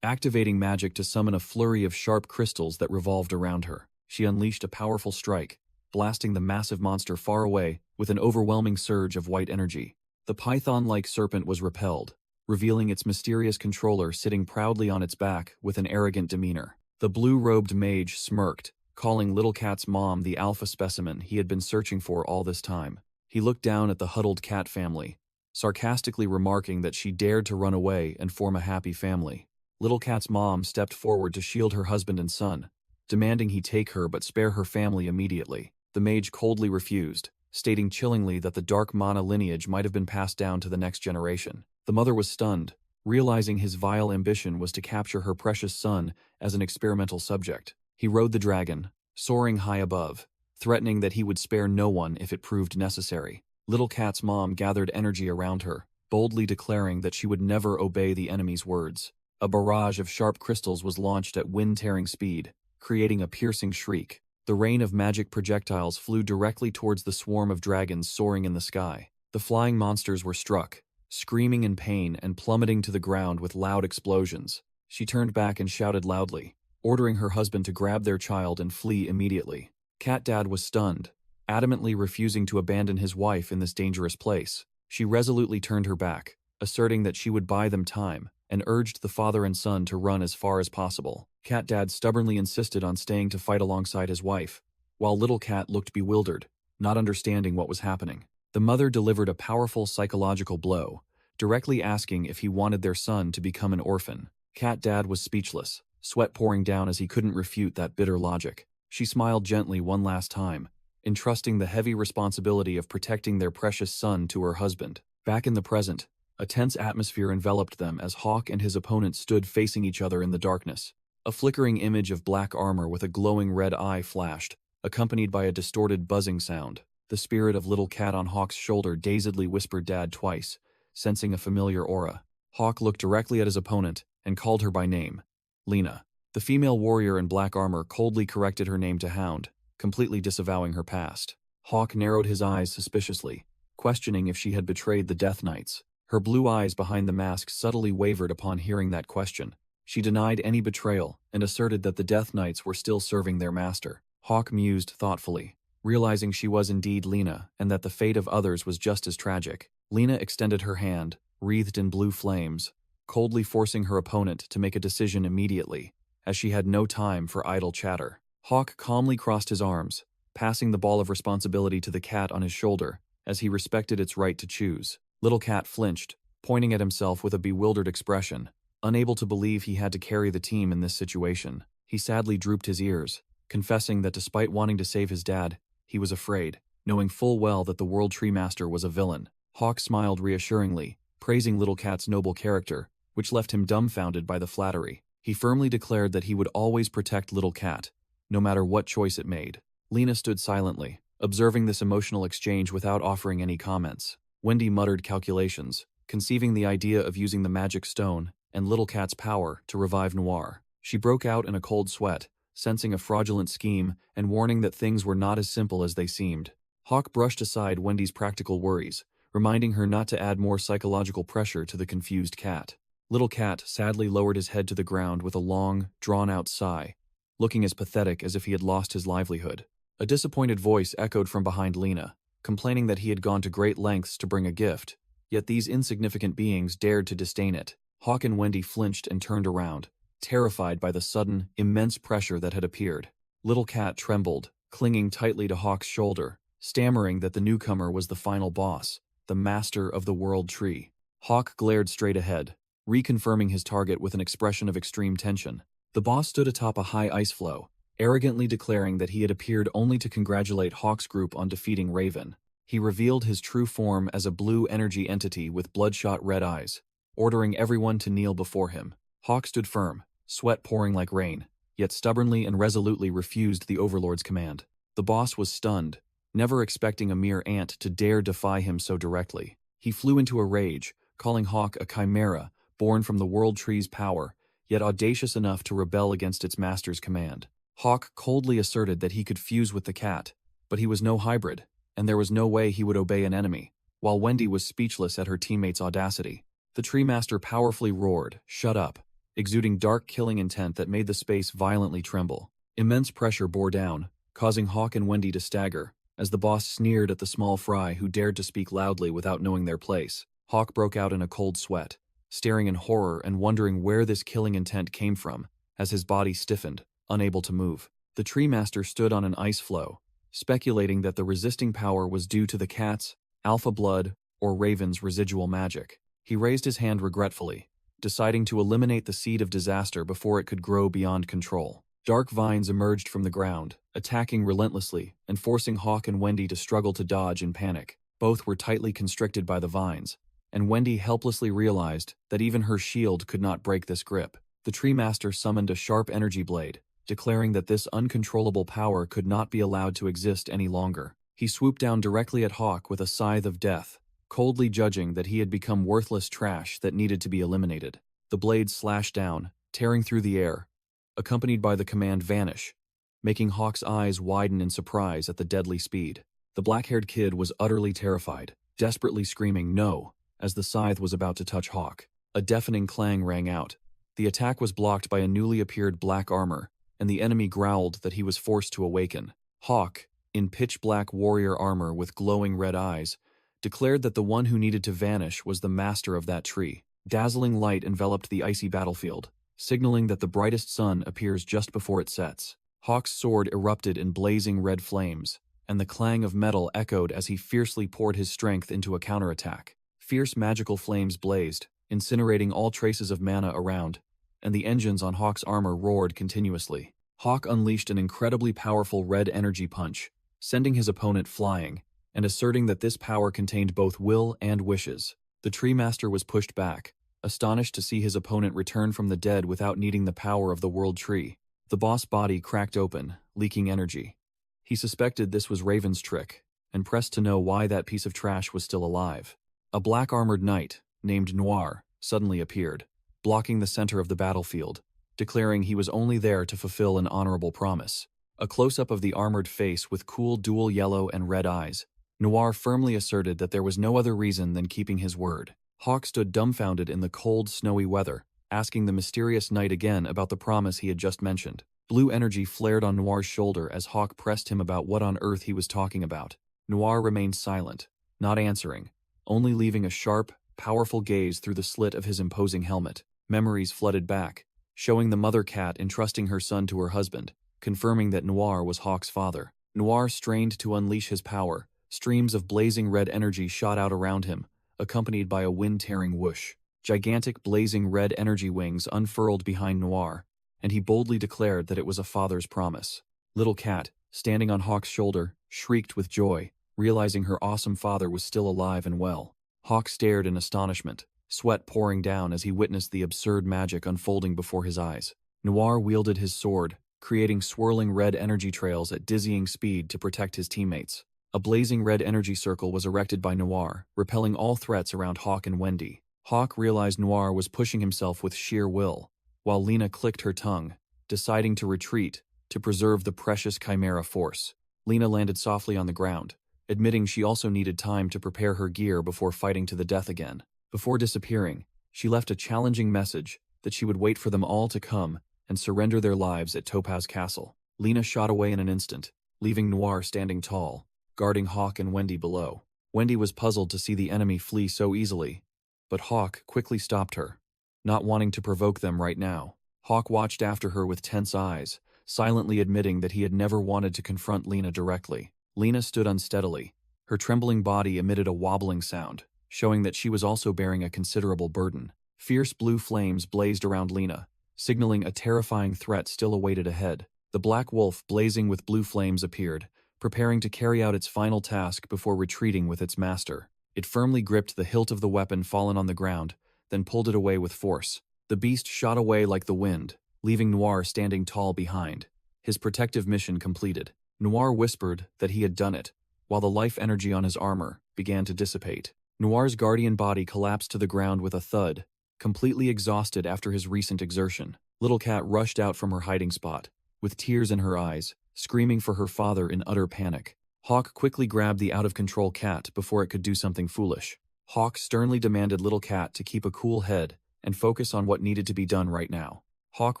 activating magic to summon a flurry of sharp crystals that revolved around her. She unleashed a powerful strike, blasting the massive monster far away with an overwhelming surge of white energy. The python-like serpent was repelled, revealing its mysterious controller sitting proudly on its back with an arrogant demeanor. The blue-robed mage smirked, calling Little Cat's mom the alpha specimen he had been searching for all this time. He looked down at the huddled cat family, sarcastically remarking that she dared to run away and form a happy family. Little Cat's mom stepped forward to shield her husband and son, demanding he take her but spare her family immediately. The mage coldly refused, stating chillingly that the dark mana lineage might have been passed down to the next generation. The mother was stunned, realizing his vile ambition was to capture her precious son as an experimental subject. He rode the dragon, soaring high above, threatening that he would spare no one if it proved necessary. Little Cat's mom gathered energy around her, boldly declaring that she would never obey the enemy's words. A barrage of sharp crystals was launched at wind-tearing speed, creating a piercing shriek. The rain of magic projectiles flew directly towards the swarm of dragons soaring in the sky. The flying monsters were struck, screaming in pain and plummeting to the ground with loud explosions. She turned back and shouted loudly, ordering her husband to grab their child and flee immediately. Cat Dad was stunned, adamantly refusing to abandon his wife in this dangerous place. She resolutely turned her back, asserting that she would buy them time, and urged the father and son to run as far as possible. Cat Dad stubbornly insisted on staying to fight alongside his wife, while Little Cat looked bewildered, not understanding what was happening. The mother delivered a powerful psychological blow, directly asking if he wanted their son to become an orphan. Cat Dad was speechless, sweat pouring down as he couldn't refute that bitter logic. She smiled gently one last time, entrusting the heavy responsibility of protecting their precious son to her husband. Back in the present, a tense atmosphere enveloped them as Hawk and his opponent stood facing each other in the darkness. A flickering image of black armor with a glowing red eye flashed, accompanied by a distorted buzzing sound. The spirit of Little Cat on Hawk's shoulder dazedly whispered "Dad" twice, sensing a familiar aura. Hawk looked directly at his opponent and called her by name, Lena. The female warrior in black armor coldly corrected her name to Hound, completely disavowing her past. Hawk narrowed his eyes suspiciously, questioning if she had betrayed the Death Knights. Her blue eyes behind the mask subtly wavered upon hearing that question. She denied any betrayal and asserted that the Death Knights were still serving their master. Hawk mused thoughtfully, realizing she was indeed Lena and that the fate of others was just as tragic. Lena extended her hand, wreathed in blue flames, coldly forcing her opponent to make a decision immediately, as she had no time for idle chatter. Hawk calmly crossed his arms, passing the ball of responsibility to the cat on his shoulder, as he respected its right to choose. Little Cat flinched, pointing at himself with a bewildered expression, unable to believe he had to carry the team in this situation. He sadly drooped his ears, confessing that despite wanting to save his dad, he was afraid, knowing full well that the World Tree Master was a villain. Hawk smiled reassuringly, praising Little Cat's noble character, which left him dumbfounded by the flattery. He firmly declared that he would always protect Little Cat, no matter what choice it made. Lena stood silently, observing this emotional exchange without offering any comments. Wendy muttered calculations, conceiving the idea of using the magic stone and Little Cat's power to revive Noir. She broke out in a cold sweat, sensing a fraudulent scheme and warning that things were not as simple as they seemed. Hawk brushed aside Wendy's practical worries, reminding her not to add more psychological pressure to the confused cat. Little Cat sadly lowered his head to the ground with a long, drawn-out sigh, looking as pathetic as if he had lost his livelihood. A disappointed voice echoed from behind Lena, complaining that he had gone to great lengths to bring a gift, yet these insignificant beings dared to disdain it. Hawk and Wendy flinched and turned around, terrified by the sudden, immense pressure that had appeared. Little Cat trembled, clinging tightly to Hawk's shoulder, stammering that the newcomer was the final boss, the master of the World Tree. Hawk glared straight ahead, reconfirming his target with an expression of extreme tension. The boss stood atop a high ice floe, arrogantly declaring that he had appeared only to congratulate Hawk's group on defeating Raven. He revealed his true form as a blue energy entity with bloodshot red eyes, ordering everyone to kneel before him. Hawk stood firm, sweat pouring like rain, yet stubbornly and resolutely refused the Overlord's command. The boss was stunned, never expecting a mere ant to dare defy him so directly. He flew into a rage, calling Hawk a chimera born from the World Tree's power, yet audacious enough to rebel against its master's command. Hawk coldly asserted that he could fuse with the cat, but he was no hybrid, and there was no way he would obey an enemy, while Wendy was speechless at her teammate's audacity. The Tree Master powerfully roared, "Shut up," exuding dark killing intent that made the space violently tremble. Immense pressure bore down, causing Hawk and Wendy to stagger, as the boss sneered at the small fry who dared to speak loudly without knowing their place. Hawk broke out in a cold sweat, staring in horror and wondering where this killing intent came from, as his body stiffened, unable to move. The Tree Master stood on an ice floe, speculating that the resisting power was due to the cat's, alpha blood, or Raven's residual magic. He raised his hand regretfully, deciding to eliminate the seed of disaster before it could grow beyond control. Dark vines emerged from the ground, attacking relentlessly and forcing Hawk and Wendy to struggle to dodge in panic. Both were tightly constricted by the vines, and Wendy helplessly realized that even her shield could not break this grip. The Tree Master summoned a sharp energy blade, declaring that this uncontrollable power could not be allowed to exist any longer. He swooped down directly at Hawk with a scythe of death, coldly judging that he had become worthless trash that needed to be eliminated. The blade slashed down, tearing through the air, accompanied by the command "Vanish," making Hawk's eyes widen in surprise at the deadly speed. The black-haired kid was utterly terrified, desperately screaming "No!" as the scythe was about to touch Hawk. A deafening clang rang out. The attack was blocked by a newly appeared black armor, and the enemy growled that he was forced to awaken. Hawk, in pitch-black warrior armor with glowing red eyes, declared that the one who needed to vanish was the master of that tree. Dazzling light enveloped the icy battlefield, signaling that the brightest sun appears just before it sets. Hawk's sword erupted in blazing red flames, and the clang of metal echoed as he fiercely poured his strength into a counterattack. Fierce magical flames blazed, incinerating all traces of mana around, and the engines on Hawk's armor roared continuously. Hawk unleashed an incredibly powerful red energy punch, sending his opponent flying, and asserting that this power contained both will and wishes. The Tree Master was pushed back, astonished to see his opponent return from the dead without needing the power of the World Tree. The boss body cracked open, leaking energy. He suspected this was Raven's trick, and pressed to know why that piece of trash was still alive. A black-armored knight, named Noir, suddenly appeared, blocking the center of the battlefield, declaring he was only there to fulfill an honorable promise. A close-up of the armored face with cool dual yellow and red eyes, Noir firmly asserted that there was no other reason than keeping his word. Hawk stood dumbfounded in the cold, snowy weather, asking the mysterious knight again about the promise he had just mentioned. Blue energy flared on Noir's shoulder as Hawk pressed him about what on earth he was talking about. Noir remained silent, not answering, only leaving a sharp, powerful gaze through the slit of his imposing helmet. Memories flooded back, showing the mother cat entrusting her son to her husband, confirming that Noir was Hawk's father. Noir strained to unleash his power. Streams of blazing red energy shot out around him, accompanied by a wind-tearing whoosh. Gigantic blazing red energy wings unfurled behind Noir, and he boldly declared that it was a father's promise. Little Cat, standing on Hawk's shoulder, shrieked with joy, realizing her awesome father was still alive and well. Hawk stared in astonishment, sweat pouring down as he witnessed the absurd magic unfolding before his eyes. Noir wielded his sword, creating swirling red energy trails at dizzying speed to protect his teammates. A blazing red energy circle was erected by Noir, repelling all threats around Hawk and Wendy. Hawk realized Noir was pushing himself with sheer will, while Lena clicked her tongue, deciding to retreat to preserve the precious chimera force. Lena landed softly on the ground, admitting she also needed time to prepare her gear before fighting to the death again. Before disappearing, she left a challenging message that she would wait for them all to come and surrender their lives at Topaz Castle. Lena shot away in an instant, leaving Noir standing tall, guarding Hawk and Wendy below. Wendy was puzzled to see the enemy flee so easily, but Hawk quickly stopped her, not wanting to provoke them right now. Hawk watched after her with tense eyes, silently admitting that he had never wanted to confront Lena directly. Lena stood unsteadily. Her trembling body emitted a wobbling sound, showing that she was also bearing a considerable burden. Fierce blue flames blazed around Lena, signaling a terrifying threat still awaited ahead. The black wolf, blazing with blue flames, appeared, preparing to carry out its final task before retreating with its master. It firmly gripped the hilt of the weapon fallen on the ground, then pulled it away with force. The beast shot away like the wind, leaving Noir standing tall behind, his protective mission completed. Noir whispered that he had done it, while the life energy on his armor began to dissipate. Noir's guardian body collapsed to the ground with a thud, completely exhausted after his recent exertion. Little Cat rushed out from her hiding spot, with tears in her eyes, screaming for her father in utter panic. Hawk quickly grabbed the out-of-control cat before it could do something foolish. Hawk sternly demanded Little Cat to keep a cool head and focus on what needed to be done right now. Hawk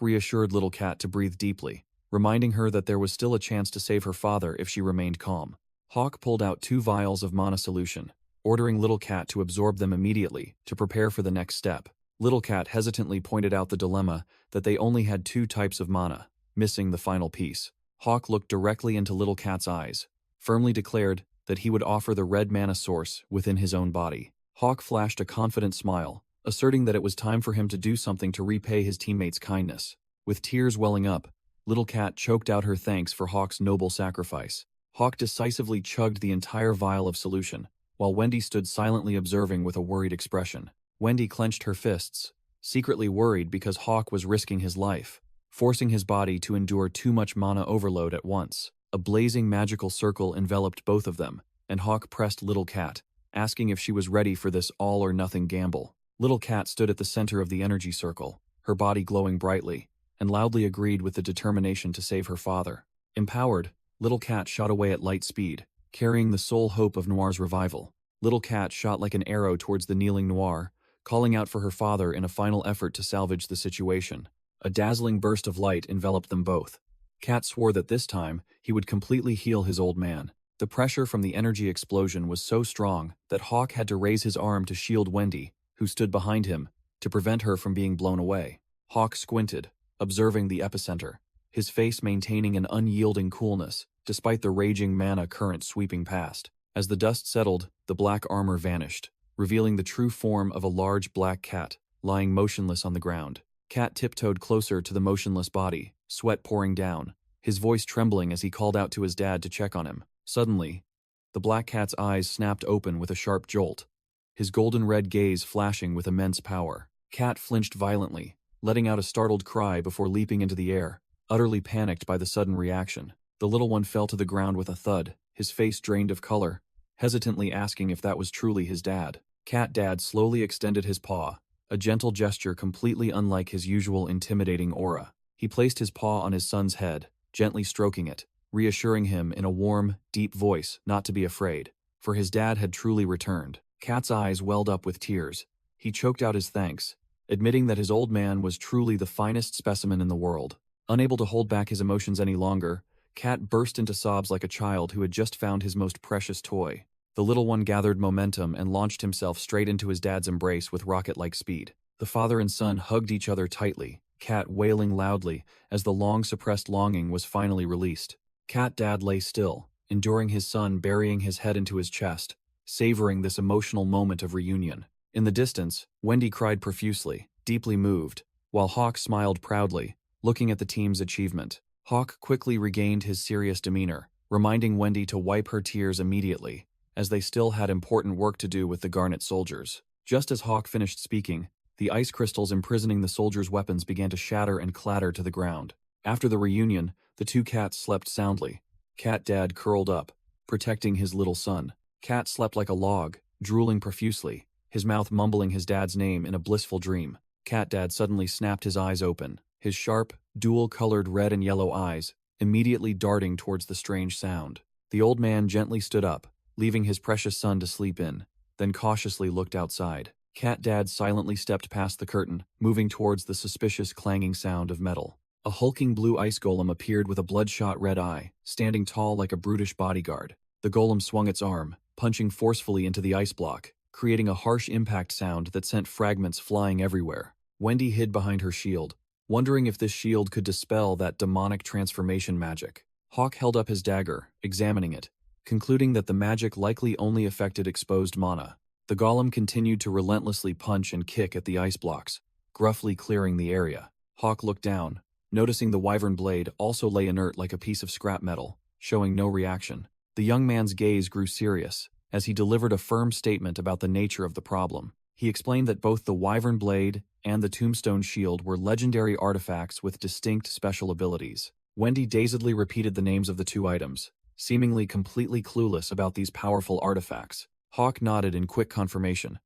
reassured Little Cat to breathe deeply, reminding her that there was still a chance to save her father if she remained calm. Hawk pulled out 2 vials of mana solution, ordering Little Cat to absorb them immediately to prepare for the next step. Little Cat hesitantly pointed out the dilemma that they only had 2 types of mana, missing the final piece. Hawk looked directly into Little Cat's eyes, firmly declared that he would offer the red mana source within his own body. Hawk flashed a confident smile, asserting that it was time for him to do something to repay his teammates' kindness. With tears welling up, Little Cat choked out her thanks for Hawk's noble sacrifice. Hawk decisively chugged the entire vial of solution, while Wendy stood silently observing with a worried expression. Wendy clenched her fists, secretly worried because Hawk was risking his life, forcing his body to endure too much mana overload at once. A blazing magical circle enveloped both of them, and Hawk pressed Little Cat, asking if she was ready for this all-or-nothing gamble. Little Cat stood at the center of the energy circle, her body glowing brightly, and loudly agreed with the determination to save her father. Empowered, Little Cat shot away at light speed, carrying the sole hope of Noir's revival. Little Cat shot like an arrow towards the kneeling Noir, calling out for her father in a final effort to salvage the situation. A dazzling burst of light enveloped them both. Cat swore that this time he would completely heal his old man. The pressure from the energy explosion was so strong that Hawk had to raise his arm to shield Wendy, who stood behind him, to prevent her from being blown away. Hawk squinted, observing the epicenter, his face maintaining an unyielding coolness, despite the raging mana current sweeping past. As the dust settled, the black armor vanished, revealing the true form of a large black cat, lying motionless on the ground. Cat tiptoed closer to the motionless body, sweat pouring down, his voice trembling as he called out to his dad to check on him. Suddenly, the black cat's eyes snapped open with a sharp jolt, his golden-red gaze flashing with immense power. Cat flinched violently, letting out a startled cry before leaping into the air, utterly panicked by the sudden reaction. The little one fell to the ground with a thud, his face drained of color, hesitantly asking if that was truly his dad. Cat Dad slowly extended his paw, a gentle gesture completely unlike his usual intimidating aura. He placed his paw on his son's head, gently stroking it, reassuring him in a warm, deep voice not to be afraid, for his dad had truly returned. Cat's eyes welled up with tears. He choked out his thanks, admitting that his old man was truly the finest specimen in the world. Unable to hold back his emotions any longer, Cat burst into sobs like a child who had just found his most precious toy. The little one gathered momentum and launched himself straight into his dad's embrace with rocket-like speed. The father and son hugged each other tightly, Cat wailing loudly as the long-suppressed longing was finally released. Cat Dad lay still, enduring his son burying his head into his chest, savoring this emotional moment of reunion. In the distance, Wendy cried profusely, deeply moved, while Hawk smiled proudly, looking at the team's achievement. Hawk quickly regained his serious demeanor, reminding Wendy to wipe her tears immediately, as they still had important work to do with the Garnet soldiers. Just as Hawk finished speaking, the ice crystals imprisoning the soldiers' weapons began to shatter and clatter to the ground. After the reunion, the 2 cats slept soundly. Cat Dad curled up, protecting his little son. Cat slept like a log, drooling profusely, his mouth mumbling his dad's name in a blissful dream. Cat Dad suddenly snapped his eyes open, his sharp, dual-colored red and yellow eyes immediately darting towards the strange sound. The old man gently stood up, leaving his precious son to sleep in, then cautiously looked outside. Cat Dad silently stepped past the curtain, moving towards the suspicious clanging sound of metal. A hulking blue ice golem appeared with a bloodshot red eye, standing tall like a brutish bodyguard. The golem swung its arm, punching forcefully into the ice block, creating a harsh impact sound that sent fragments flying everywhere. Wendy hid behind her shield, wondering if this shield could dispel that demonic transformation magic. Hawk held up his dagger, examining it, concluding that the magic likely only affected exposed mana. The golem continued to relentlessly punch and kick at the ice blocks, gruffly clearing the area. Hawk looked down, noticing the wyvern blade also lay inert like a piece of scrap metal, showing no reaction. The young man's gaze grew serious, as he delivered a firm statement about the nature of the problem. He explained that both the wyvern blade and the tombstone shield were legendary artifacts with distinct special abilities. Wendy dazedly repeated the names of the 2 items, seemingly completely clueless about these powerful artifacts. Hawk nodded in quick confirmation,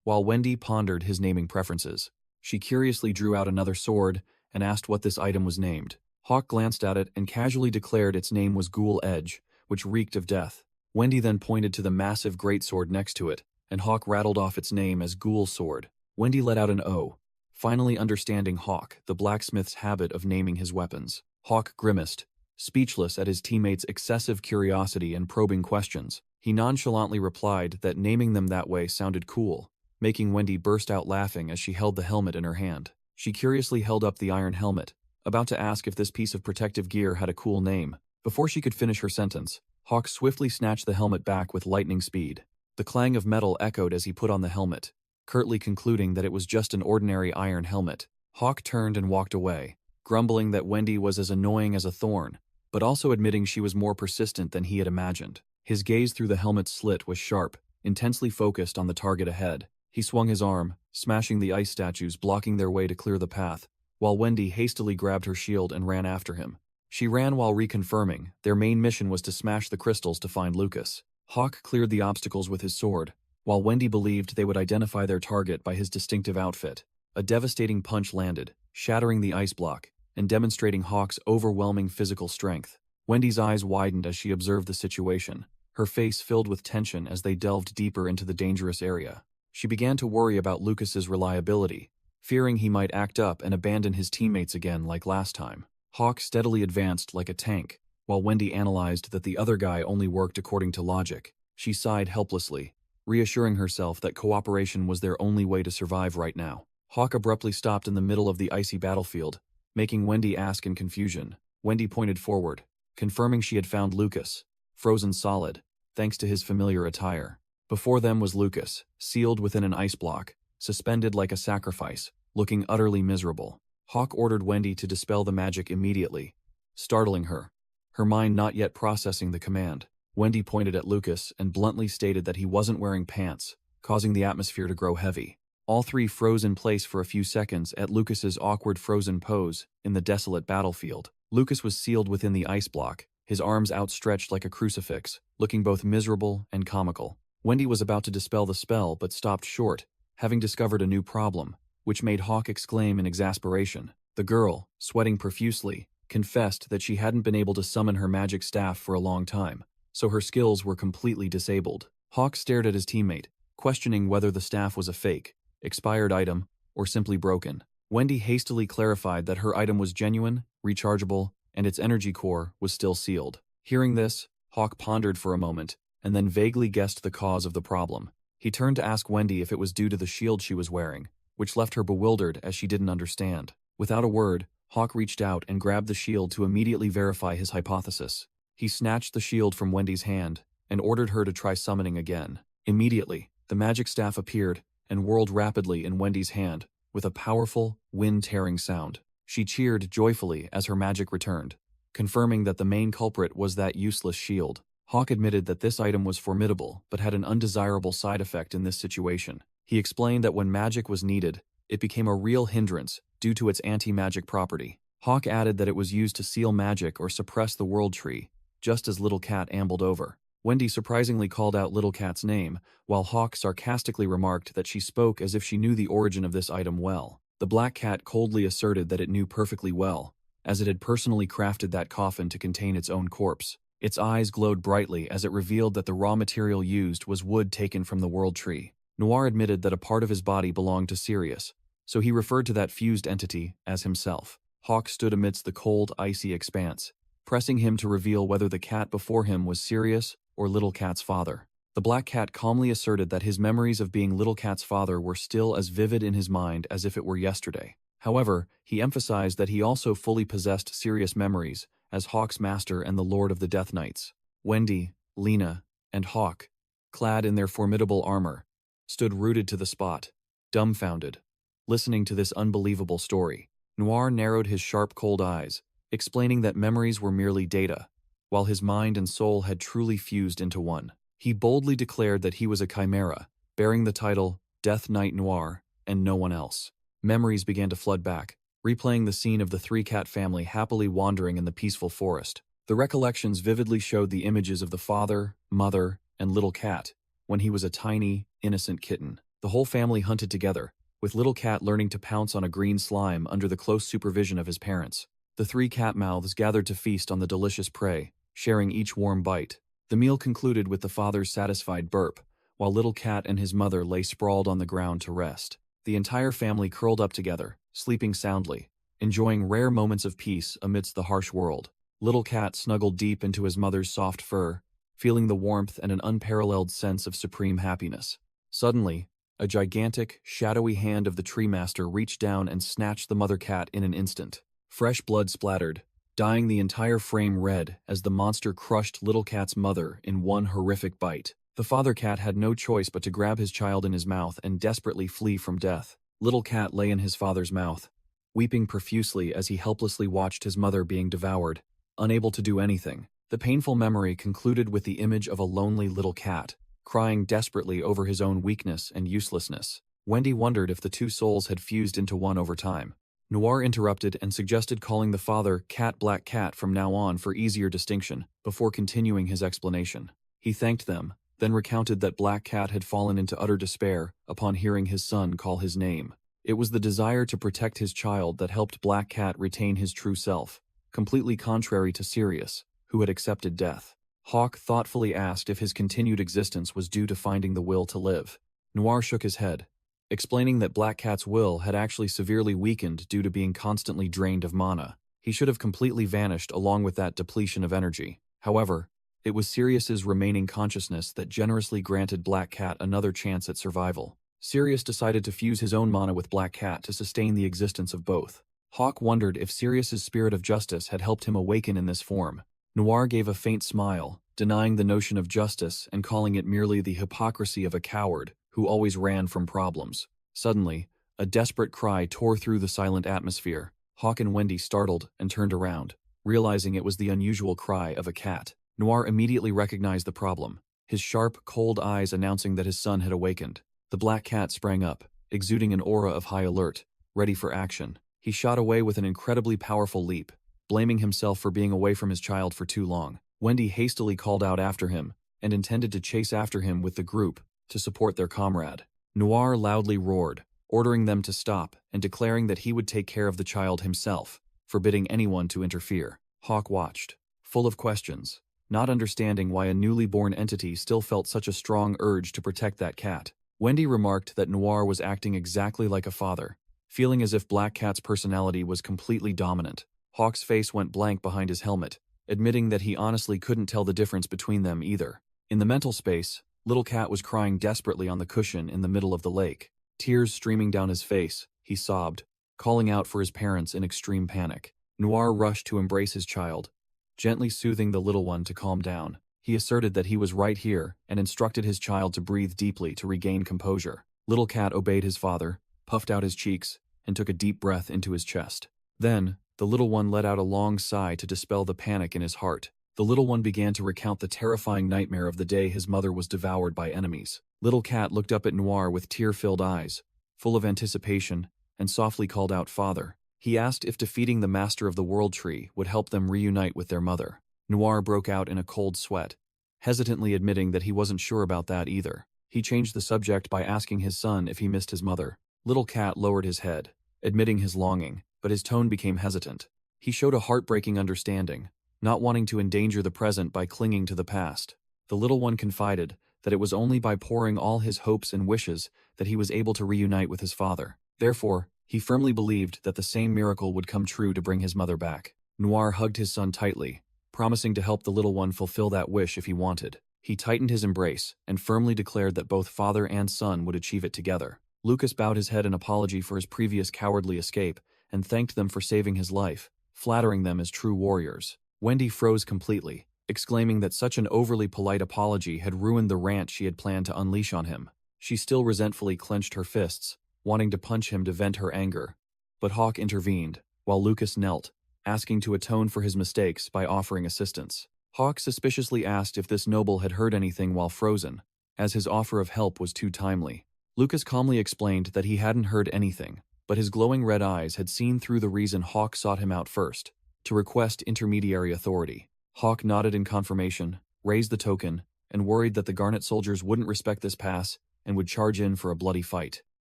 while Wendy pondered his naming preferences. She curiously drew out another sword and asked what this item was named. Hawk glanced at it and casually declared its name was Ghoul Edge, which reeked of death. Wendy then pointed to the massive greatsword next to it, and Hawk rattled off its name as Ghoul Sword. Wendy let out an O, finally understanding Hawk, the blacksmith's habit of naming his weapons. Hawk grimaced, speechless at his teammates' excessive curiosity and probing questions. He nonchalantly replied that naming them that way sounded cool, making Wendy burst out laughing as she held the helmet in her hand. She curiously held up the iron helmet, about to ask if this piece of protective gear had a cool name. Before she could finish her sentence, Hawk swiftly snatched the helmet back with lightning speed. The clang of metal echoed as he put on the helmet, curtly concluding that it was just an ordinary iron helmet. Hawk turned and walked away, grumbling that Wendy was as annoying as a thorn, but also admitting she was more persistent than he had imagined. His gaze through the helmet's slit was sharp, intensely focused on the target ahead. He swung his arm, smashing the ice statues blocking their way to clear the path, while Wendy hastily grabbed her shield and ran after him. She ran while reconfirming their main mission was to smash the crystals to find Lucas. Hawk cleared the obstacles with his sword, while Wendy believed they would identify their target by his distinctive outfit. A devastating punch landed, shattering the ice block, and demonstrating Hawk's overwhelming physical strength. Wendy's eyes widened as she observed the situation, her face filled with tension as they delved deeper into the dangerous area. She began to worry about Lucas's reliability, fearing he might act up and abandon his teammates again like last time. Hawk steadily advanced like a tank, while Wendy analyzed that the other guy only worked according to logic. She sighed helplessly, reassuring herself that cooperation was their only way to survive right now. Hawk abruptly stopped in the middle of the icy battlefield, making Wendy ask in confusion. Wendy pointed forward, confirming she had found Lucas, frozen solid, thanks to his familiar attire. Before them was Lucas, sealed within an ice block, suspended like a sacrifice, looking utterly miserable. Hawk ordered Wendy to dispel the magic immediately, startling her, her mind not yet processing the command. Wendy pointed at Lucas and bluntly stated that he wasn't wearing pants, causing the atmosphere to grow heavy. All three froze in place for a few seconds at Lucas's awkward frozen pose in the desolate battlefield. Lucas was sealed within the ice block, his arms outstretched like a crucifix, looking both miserable and comical. Wendy was about to dispel the spell but stopped short, having discovered a new problem, which made Hawk exclaim in exasperation. The girl, sweating profusely, confessed that she hadn't been able to summon her magic staff for a long time, so her skills were completely disabled. Hawk stared at his teammate, questioning whether the staff was a fake, expired item, or simply broken. Wendy hastily clarified that her item was genuine, rechargeable, and its energy core was still sealed. Hearing this, Hawk pondered for a moment, and then vaguely guessed the cause of the problem. He turned to ask Wendy if it was due to the shield she was wearing, which left her bewildered as she didn't understand. Without a word, Hawk reached out and grabbed the shield to immediately verify his hypothesis. He snatched the shield from Wendy's hand and ordered her to try summoning again. Immediately, the magic staff appeared and whirled rapidly in Wendy's hand with a powerful, wind-tearing sound. She cheered joyfully as her magic returned, confirming that the main culprit was that useless shield. Hawk admitted that this item was formidable but had an undesirable side effect in this situation. He explained that when magic was needed, it became a real hindrance due to its anti-magic property. Hawk added that it was used to seal magic or suppress the world tree, just as Little Cat ambled over. Wendy surprisingly called out Little Cat's name, while Hawk sarcastically remarked that she spoke as if she knew the origin of this item well. The black cat coldly asserted that it knew perfectly well, as it had personally crafted that coffin to contain its own corpse. Its eyes glowed brightly as it revealed that the raw material used was wood taken from the world tree. Noir admitted that a part of his body belonged to Sirius, so he referred to that fused entity as himself. Hawk stood amidst the cold, icy expanse, pressing him to reveal whether the cat before him was Sirius or Little Cat's father. The black cat calmly asserted that his memories of being Little Cat's father were still as vivid in his mind as if it were yesterday. However, he emphasized that he also fully possessed Sirius memories as Hawk's master and the Lord of the Death Knights. Wendy, Lena, and Hawk, clad in their formidable armor, stood rooted to the spot, dumbfounded, listening to this unbelievable story. Noir narrowed his sharp, cold eyes, explaining that memories were merely data, while his mind and soul had truly fused into one. He boldly declared that he was a chimera, bearing the title Death Knight Noir, and no one else. Memories began to flood back, replaying the scene of the three-cat family happily wandering in the peaceful forest. The recollections vividly showed the images of the father, mother, and Little Cat when he was a tiny, innocent kitten. The whole family hunted together, with Little Cat learning to pounce on a green slime under the close supervision of his parents. The three cat mouths gathered to feast on the delicious prey, sharing each warm bite. The meal concluded with the father's satisfied burp, while Little Cat and his mother lay sprawled on the ground to rest. The entire family curled up together, sleeping soundly, enjoying rare moments of peace amidst the harsh world. Little Cat snuggled deep into his mother's soft fur, feeling the warmth and an unparalleled sense of supreme happiness. Suddenly, a gigantic, shadowy hand of the tree master reached down and snatched the mother cat in an instant. Fresh blood splattered, dyeing the entire frame red as the monster crushed Little Cat's mother in one horrific bite. The father cat had no choice but to grab his child in his mouth and desperately flee from death. Little Cat lay in his father's mouth, weeping profusely as he helplessly watched his mother being devoured, unable to do anything. The painful memory concluded with the image of a lonely little cat, crying desperately over his own weakness and uselessness. Wendy wondered if the two souls had fused into one over time. Noir interrupted and suggested calling the father Cat Black Cat from now on for easier distinction, before continuing his explanation. He thanked them, then recounted that Black Cat had fallen into utter despair upon hearing his son call his name. It was the desire to protect his child that helped Black Cat retain his true self, completely contrary to Sirius, who had accepted death. Hawk thoughtfully asked if his continued existence was due to finding the will to live. Noir shook his head, explaining that Black Cat's will had actually severely weakened due to being constantly drained of mana. He should have completely vanished along with that depletion of energy. However, it was Sirius's remaining consciousness that generously granted Black Cat another chance at survival. Sirius decided to fuse his own mana with Black Cat to sustain the existence of both. Hawk wondered if Sirius's spirit of justice had helped him awaken in this form. Noir gave a faint smile, denying the notion of justice and calling it merely the hypocrisy of a coward who always ran from problems. Suddenly, a desperate cry tore through the silent atmosphere. Hawk and Wendy startled and turned around, realizing it was the unusual cry of a cat. Noir immediately recognized the problem, his sharp, cold eyes announcing that his son had awakened. The black cat sprang up, exuding an aura of high alert, ready for action. He shot away with an incredibly powerful leap, blaming himself for being away from his child for too long. Wendy hastily called out after him, and intended to chase after him with the group to support their comrade. Noir loudly roared, ordering them to stop and declaring that he would take care of the child himself, forbidding anyone to interfere. Hawk watched, full of questions, not understanding why a newly born entity still felt such a strong urge to protect that cat. Wendy remarked that Noir was acting exactly like a father, feeling as if Black Cat's personality was completely dominant. Hawk's face went blank behind his helmet, admitting that he honestly couldn't tell the difference between them either. In the mental space, Little Cat was crying desperately on the cushion in the middle of the lake. Tears streaming down his face, he sobbed, calling out for his parents in extreme panic. Noir rushed to embrace his child, gently soothing the little one to calm down. He asserted that he was right here and instructed his child to breathe deeply to regain composure. Little Cat obeyed his father, puffed out his cheeks, and took a deep breath into his chest. Then, the little one let out a long sigh to dispel the panic in his heart. The little one began to recount the terrifying nightmare of the day his mother was devoured by enemies. Little Cat looked up at Noir with tear-filled eyes, full of anticipation, and softly called out, "Father." He asked if defeating the Master of the World Tree would help them reunite with their mother. Noir broke out in a cold sweat, hesitantly admitting that he wasn't sure about that either. He changed the subject by asking his son if he missed his mother. Little Cat lowered his head, admitting his longing, but his tone became hesitant. He showed a heartbreaking understanding, not wanting to endanger the present by clinging to the past. The little one confided that it was only by pouring all his hopes and wishes that he was able to reunite with his father. Therefore, he firmly believed that the same miracle would come true to bring his mother back. Noir hugged his son tightly, promising to help the little one fulfill that wish if he wanted. He tightened his embrace and firmly declared that both father and son would achieve it together. Lucas bowed his head in apology for his previous cowardly escape and thanked them for saving his life, flattering them as true warriors. Wendy froze completely, exclaiming that such an overly polite apology had ruined the rant she had planned to unleash on him. She still resentfully clenched her fists, wanting to punch him to vent her anger. But Hawk intervened, while Lucas knelt, asking to atone for his mistakes by offering assistance. Hawk suspiciously asked if this noble had heard anything while frozen, as his offer of help was too timely. Lucas calmly explained that he hadn't heard anything, but his glowing red eyes had seen through the reason Hawk sought him out first, to request intermediary authority. Hawk nodded in confirmation, raised the token, and worried that the Garnet soldiers wouldn't respect this pass and would charge in for a bloody fight.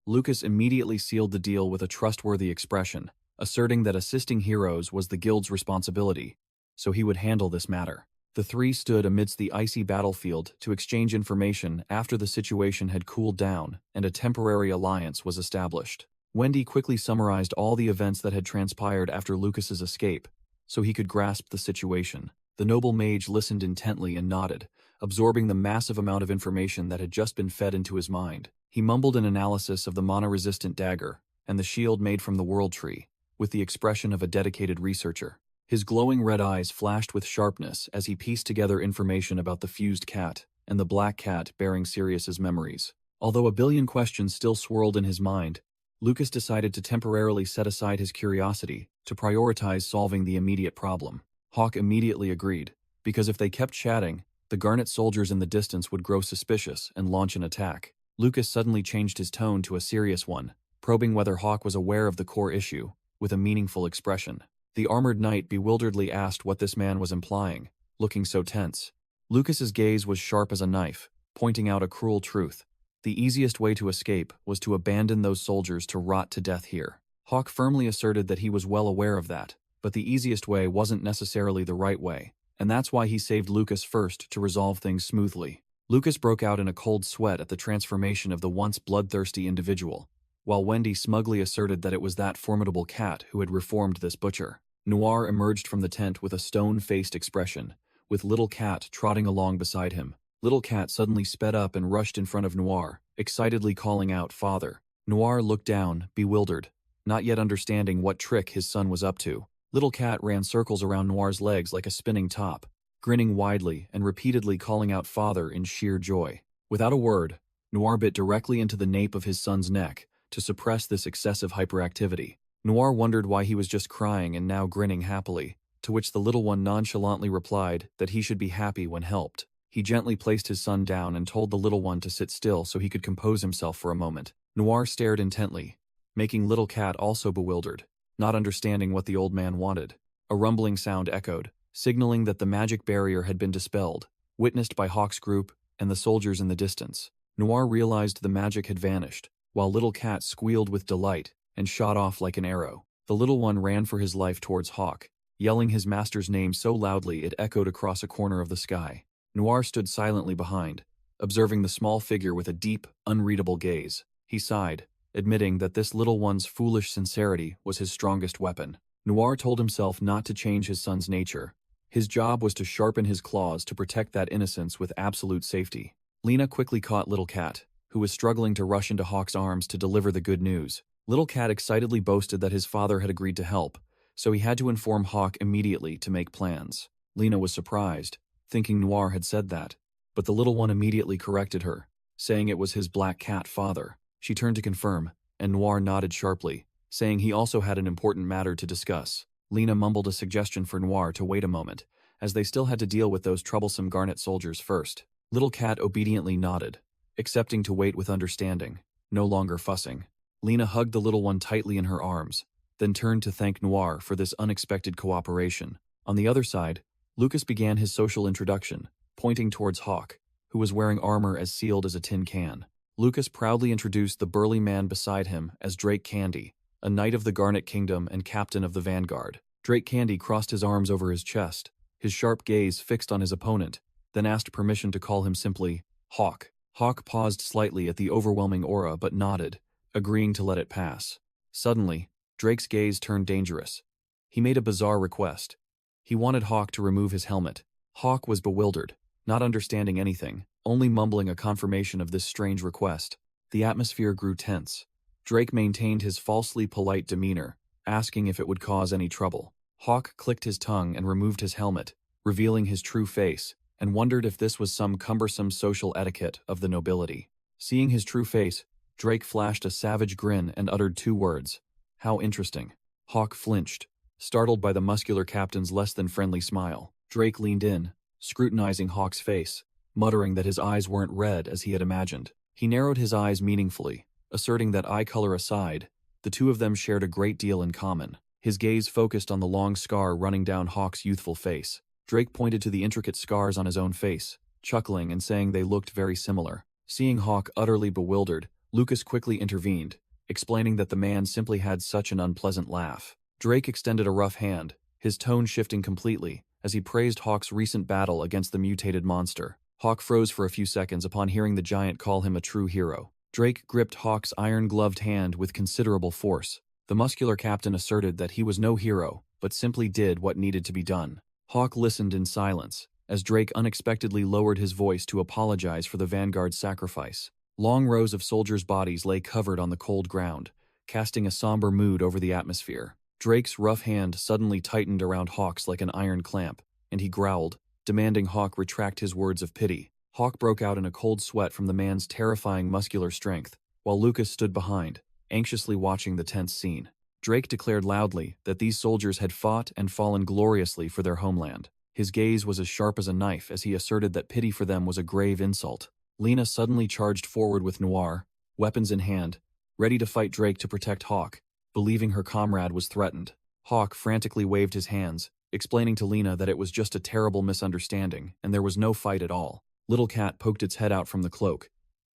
Lucas immediately sealed the deal with a trustworthy expression, asserting that assisting heroes was the guild's responsibility, so he would handle this matter. The three stood amidst the icy battlefield to exchange information after the situation had cooled down and a temporary alliance was established. Wendy quickly summarized all the events that had transpired after Lucas's escape, so he could grasp the situation. The noble mage listened intently and nodded, absorbing the massive amount of information that had just been fed into his mind. He mumbled an analysis of the mana-resistant dagger and the shield made from the world tree, with the expression of a dedicated researcher. His glowing red eyes flashed with sharpness as he pieced together information about the fused cat and the black cat bearing Sirius's memories. Although a billion questions still swirled in his mind, Lucas decided to temporarily set aside his curiosity to prioritize solving the immediate problem. Hawk immediately agreed, because if they kept chatting, the Garnet soldiers in the distance would grow suspicious and launch an attack. Lucas suddenly changed his tone to a serious one, probing whether Hawk was aware of the core issue, with a meaningful expression. The armored knight bewilderedly asked what this man was implying, looking so tense. Lucas's gaze was sharp as a knife, pointing out a cruel truth. The easiest way to escape was to abandon those soldiers to rot to death here. Hawk firmly asserted that he was well aware of that, but the easiest way wasn't necessarily the right way, and that's why he saved Lucas first to resolve things smoothly. Lucas broke out in a cold sweat at the transformation of the once bloodthirsty individual, while Wendy smugly asserted that it was that formidable cat who had reformed this butcher. Noir emerged from the tent with a stone-faced expression, with Little Cat trotting along beside him. Little Cat suddenly sped up and rushed in front of Noir, excitedly calling out, "Father." Noir looked down, bewildered, not yet understanding what trick his son was up to. Little Cat ran circles around Noir's legs like a spinning top, grinning widely and repeatedly calling out "Father" in sheer joy. Without a word, Noir bit directly into the nape of his son's neck to suppress this excessive hyperactivity. Noir wondered why he was just crying and now grinning happily, to which the little one nonchalantly replied that he should be happy when helped. He gently placed his son down and told the little one to sit still so he could compose himself for a moment. Noir stared intently, making Little Cat also bewildered, not understanding what the old man wanted. A rumbling sound echoed, signaling that the magic barrier had been dispelled, witnessed by Hawk's group and the soldiers in the distance. Noir realized the magic had vanished, while Little Cat squealed with delight and shot off like an arrow. The little one ran for his life towards Hawk, yelling his master's name so loudly it echoed across a corner of the sky. Noir stood silently behind, observing the small figure with a deep, unreadable gaze. He sighed, admitting that this little one's foolish sincerity was his strongest weapon. Noir told himself not to change his son's nature. His job was to sharpen his claws to protect that innocence with absolute safety. Lena quickly caught Little Cat, who was struggling to rush into Hawk's arms to deliver the good news. Little Cat excitedly boasted that his father had agreed to help, so he had to inform Hawk immediately to make plans. Lena was surprised, thinking Noir had said that, but the little one immediately corrected her, saying it was his black cat father. She turned to confirm, and Noir nodded sharply, saying he also had an important matter to discuss. Lena mumbled a suggestion for Noir to wait a moment, as they still had to deal with those troublesome Garnet soldiers first. Little Cat obediently nodded, accepting to wait with understanding, no longer fussing. Lena hugged the little one tightly in her arms, then turned to thank Noir for this unexpected cooperation. On the other side, Lucas began his social introduction, pointing towards Hawk, who was wearing armor as sealed as a tin can. Lucas proudly introduced the burly man beside him as Drake Candy, a knight of the Garnet Kingdom and captain of the vanguard. Drake Candy crossed his arms over his chest, his sharp gaze fixed on his opponent, then asked permission to call him simply Hawk. Hawk paused slightly at the overwhelming aura but nodded, agreeing to let it pass. Suddenly, Drake's gaze turned dangerous. He made a bizarre request. He wanted Hawk to remove his helmet. Hawk was bewildered, not understanding anything, only mumbling a confirmation of this strange request. The atmosphere grew tense. Drake maintained his falsely polite demeanor, asking if it would cause any trouble. Hawk clicked his tongue and removed his helmet, revealing his true face, and wondered if this was some cumbersome social etiquette of the nobility. Seeing his true face, Drake flashed a savage grin and uttered two words, "How interesting." Hawk flinched, startled by the muscular captain's less-than-friendly smile. Drake leaned in, scrutinizing Hawk's face, muttering that his eyes weren't red as he had imagined. He narrowed his eyes meaningfully, asserting that eye color aside, the two of them shared a great deal in common. His gaze focused on the long scar running down Hawk's youthful face. Drake pointed to the intricate scars on his own face, chuckling and saying they looked very similar. Seeing Hawk utterly bewildered, Lucas quickly intervened, explaining that the man simply had such an unpleasant laugh. Drake extended a rough hand, his tone shifting completely, as he praised Hawk's recent battle against the mutated monster. Hawk froze for a few seconds upon hearing the giant call him a true hero. Drake gripped Hawk's iron-gloved hand with considerable force. The muscular captain asserted that he was no hero, but simply did what needed to be done. Hawk listened in silence, as Drake unexpectedly lowered his voice to apologize for the Vanguard's sacrifice. Long rows of soldiers' bodies lay covered on the cold ground, casting a somber mood over the atmosphere. Drake's rough hand suddenly tightened around Hawk's like an iron clamp, and he growled, demanding Hawk retract his words of pity. Hawk broke out in a cold sweat from the man's terrifying muscular strength, while Lucas stood behind, anxiously watching the tense scene. Drake declared loudly that these soldiers had fought and fallen gloriously for their homeland. His gaze was as sharp as a knife as he asserted that pity for them was a grave insult. Lena suddenly charged forward with Noir, weapons in hand, ready to fight Drake to protect Hawk, believing her comrade was threatened. Hawk frantically waved his hands, explaining to Lena that it was just a terrible misunderstanding and there was no fight at all. Little Cat poked its head out from the cloak,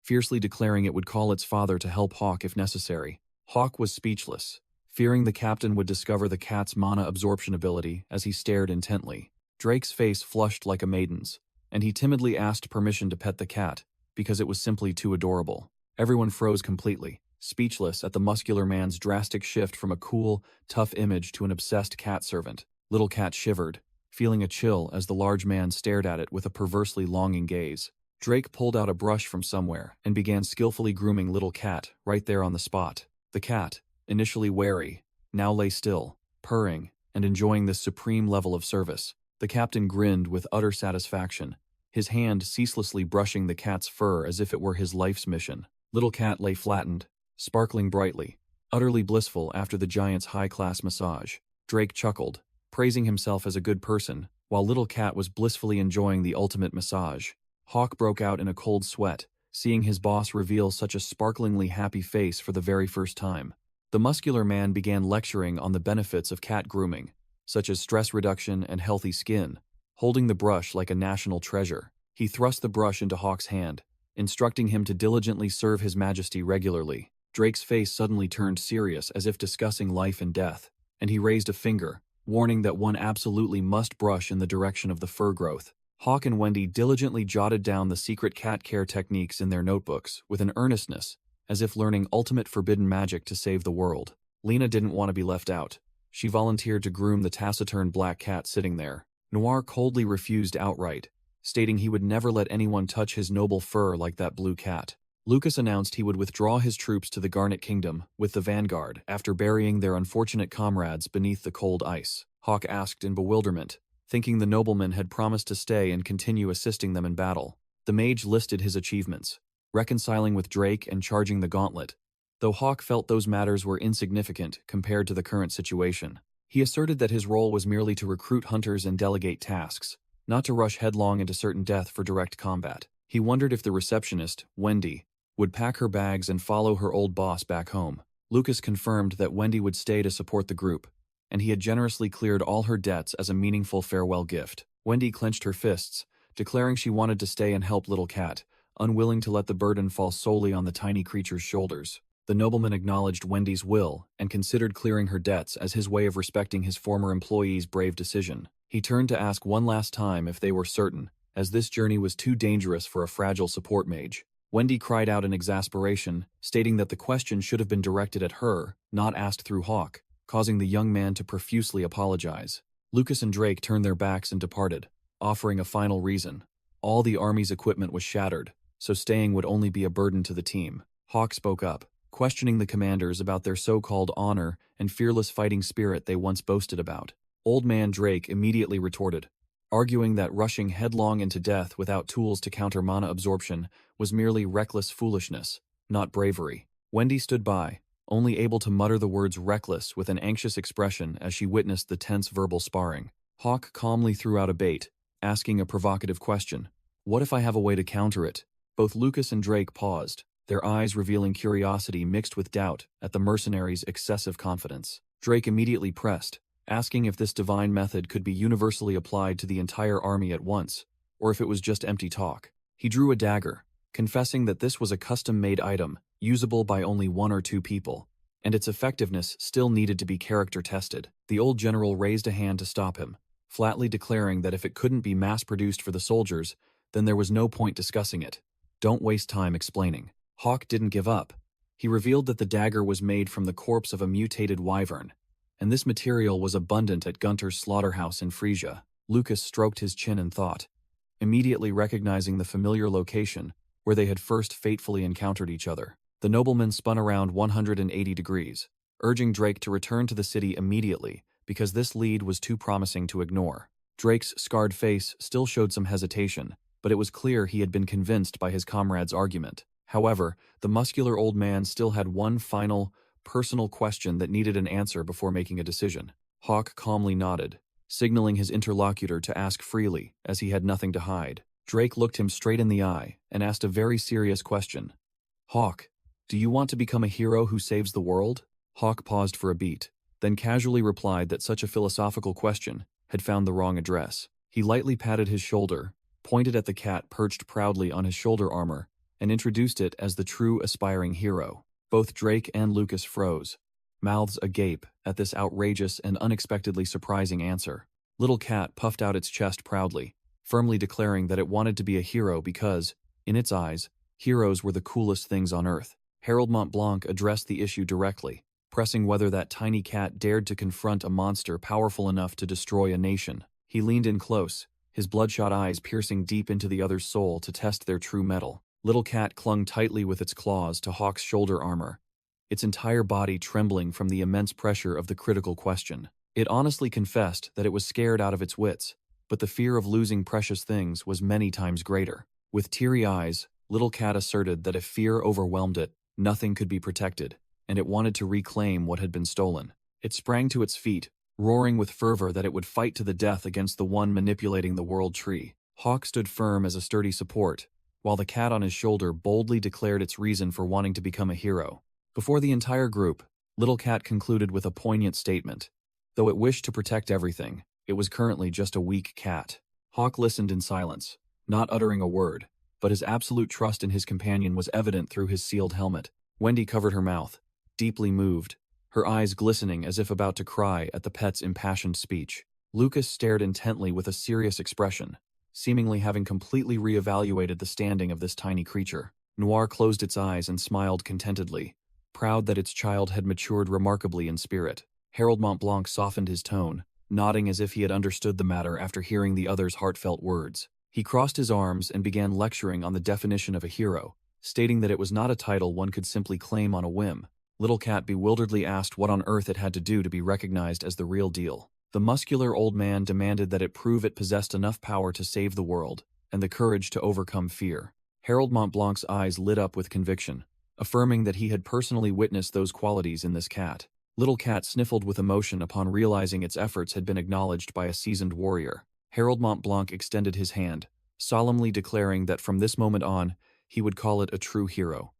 fiercely declaring it would call its father to help Hawk if necessary. Hawk was speechless, fearing the captain would discover the cat's mana absorption ability as he stared intently. Drake's face flushed like a maiden's, and he timidly asked permission to pet the cat, because it was simply too adorable. Everyone froze completely, speechless at the muscular man's drastic shift from a cool, tough image to an obsessed cat servant. Little Cat shivered, feeling a chill as the large man stared at it with a perversely longing gaze. Drake pulled out a brush from somewhere and began skillfully grooming Little Cat right there on the spot. The cat, initially wary, now lay still, purring, and enjoying this supreme level of service. The captain grinned with utter satisfaction, his hand ceaselessly brushing the cat's fur as if it were his life's mission. Little Cat lay flattened, sparkling brightly, utterly blissful after the giant's high-class massage. Drake chuckled, praising himself as a good person, while Little Cat was blissfully enjoying the ultimate massage. Hawk broke out in a cold sweat, seeing his boss reveal such a sparklingly happy face for the very first time. The muscular man began lecturing on the benefits of cat grooming, such as stress reduction and healthy skin, holding the brush like a national treasure. He thrust the brush into Hawk's hand, instructing him to diligently serve His Majesty regularly. Drake's face suddenly turned serious as if discussing life and death, and he raised a finger, warning that one absolutely must brush in the direction of the fur growth. Hawk and Wendy diligently jotted down the secret cat care techniques in their notebooks with an earnestness, as if learning ultimate forbidden magic to save the world. Lena didn't want to be left out. She volunteered to groom the taciturn black cat sitting there. Noir coldly refused outright, stating he would never let anyone touch his noble fur like that blue cat. Lucas announced he would withdraw his troops to the Garnet Kingdom with the Vanguard after burying their unfortunate comrades beneath the cold ice. Hawk asked in bewilderment, thinking the nobleman had promised to stay and continue assisting them in battle. The mage listed his achievements, reconciling with Drake and charging the gauntlet, though Hawk felt those matters were insignificant compared to the current situation. He asserted that his role was merely to recruit hunters and delegate tasks, not to rush headlong into certain death for direct combat. He wondered if the receptionist, Wendy, would pack her bags and follow her old boss back home. Lucas confirmed that Wendy would stay to support the group, and he had generously cleared all her debts as a meaningful farewell gift. Wendy clenched her fists, declaring she wanted to stay and help Little Cat, unwilling to let the burden fall solely on the tiny creature's shoulders. The nobleman acknowledged Wendy's will and considered clearing her debts as his way of respecting his former employee's brave decision. He turned to ask one last time if they were certain, as this journey was too dangerous for a fragile support mage. Wendy cried out in exasperation, stating that the question should have been directed at her, not asked through Hawk, causing the young man to profusely apologize. Lucas and Drake turned their backs and departed, offering a final reason. All the army's equipment was shattered, so staying would only be a burden to the team. Hawk spoke up, questioning the commanders about their so-called honor and fearless fighting spirit they once boasted about. Old Man Drake immediately retorted, arguing that rushing headlong into death without tools to counter mana absorption was merely reckless foolishness, not bravery. Wendy stood by, only able to mutter the words reckless with an anxious expression as she witnessed the tense verbal sparring. Hawk calmly threw out a bait, asking a provocative question. What if I have a way to counter it? Both Lucas and Drake paused, their eyes revealing curiosity mixed with doubt at the mercenary's excessive confidence. Drake immediately pressed, asking if this divine method could be universally applied to the entire army at once, or if it was just empty talk. He drew a dagger, confessing that this was a custom-made item, usable by only 1 or 2 people, and its effectiveness still needed to be character-tested. The old general raised a hand to stop him, flatly declaring that if it couldn't be mass-produced for the soldiers, then there was no point discussing it. Don't waste time explaining. Hawk didn't give up. He revealed that the dagger was made from the corpse of a mutated wyvern, and this material was abundant at Gunter's slaughterhouse in Frisia. Lucas stroked his chin in thought, immediately recognizing the familiar location where they had first fatefully encountered each other. The nobleman spun around 180 degrees, urging Drake to return to the city immediately because this lead was too promising to ignore. Drake's scarred face still showed some hesitation, but it was clear he had been convinced by his comrade's argument. However, the muscular old man still had one final, personal question that needed an answer before making a decision. Hawk calmly nodded, signaling his interlocutor to ask freely, as he had nothing to hide. Drake looked him straight in the eye and asked a very serious question. "Hawk, do you want to become a hero who saves the world?" Hawk paused for a beat, then casually replied that such a philosophical question had found the wrong address. He lightly patted his shoulder, pointed at the cat perched proudly on his shoulder armor, and introduced it as the true aspiring hero. Both Drake and Lucas froze, mouths agape at this outrageous and unexpectedly surprising answer. Little Cat puffed out its chest proudly, firmly declaring that it wanted to be a hero because, in its eyes, heroes were the coolest things on earth. Harold Montblanc addressed the issue directly, pressing whether that tiny cat dared to confront a monster powerful enough to destroy a nation. He leaned in close, his bloodshot eyes piercing deep into the other's soul to test their true mettle. Little Cat clung tightly with its claws to Hawk's shoulder armor, its entire body trembling from the immense pressure of the critical question. It honestly confessed that it was scared out of its wits, but the fear of losing precious things was many times greater. With teary eyes, Little Cat asserted that if fear overwhelmed it, nothing could be protected, and it wanted to reclaim what had been stolen. It sprang to its feet, roaring with fervor that it would fight to the death against the one manipulating the world tree. Hawk stood firm as a sturdy support, while the cat on his shoulder boldly declared its reason for wanting to become a hero. Before the entire group, Little Cat concluded with a poignant statement. Though it wished to protect everything, it was currently just a weak cat. Hawk listened in silence, not uttering a word, but his absolute trust in his companion was evident through his sealed helmet. Wendy covered her mouth, deeply moved, her eyes glistening as if about to cry at the pet's impassioned speech. Lucas stared intently with a serious expression, seemingly having completely reevaluated the standing of this tiny creature. Noir closed its eyes and smiled contentedly, proud that its child had matured remarkably in spirit. Harold Montblanc softened his tone, nodding as if he had understood the matter after hearing the other's heartfelt words. He crossed his arms and began lecturing on the definition of a hero, stating that it was not a title one could simply claim on a whim. Little Cat bewilderedly asked what on earth it had to do to be recognized as the real deal. The muscular old man demanded that it prove it possessed enough power to save the world, and the courage to overcome fear. Harold Montblanc's eyes lit up with conviction, affirming that he had personally witnessed those qualities in this cat. Little Cat sniffled with emotion upon realizing its efforts had been acknowledged by a seasoned warrior. Harold Montblanc extended his hand, solemnly declaring that from this moment on, he would call it a true hero.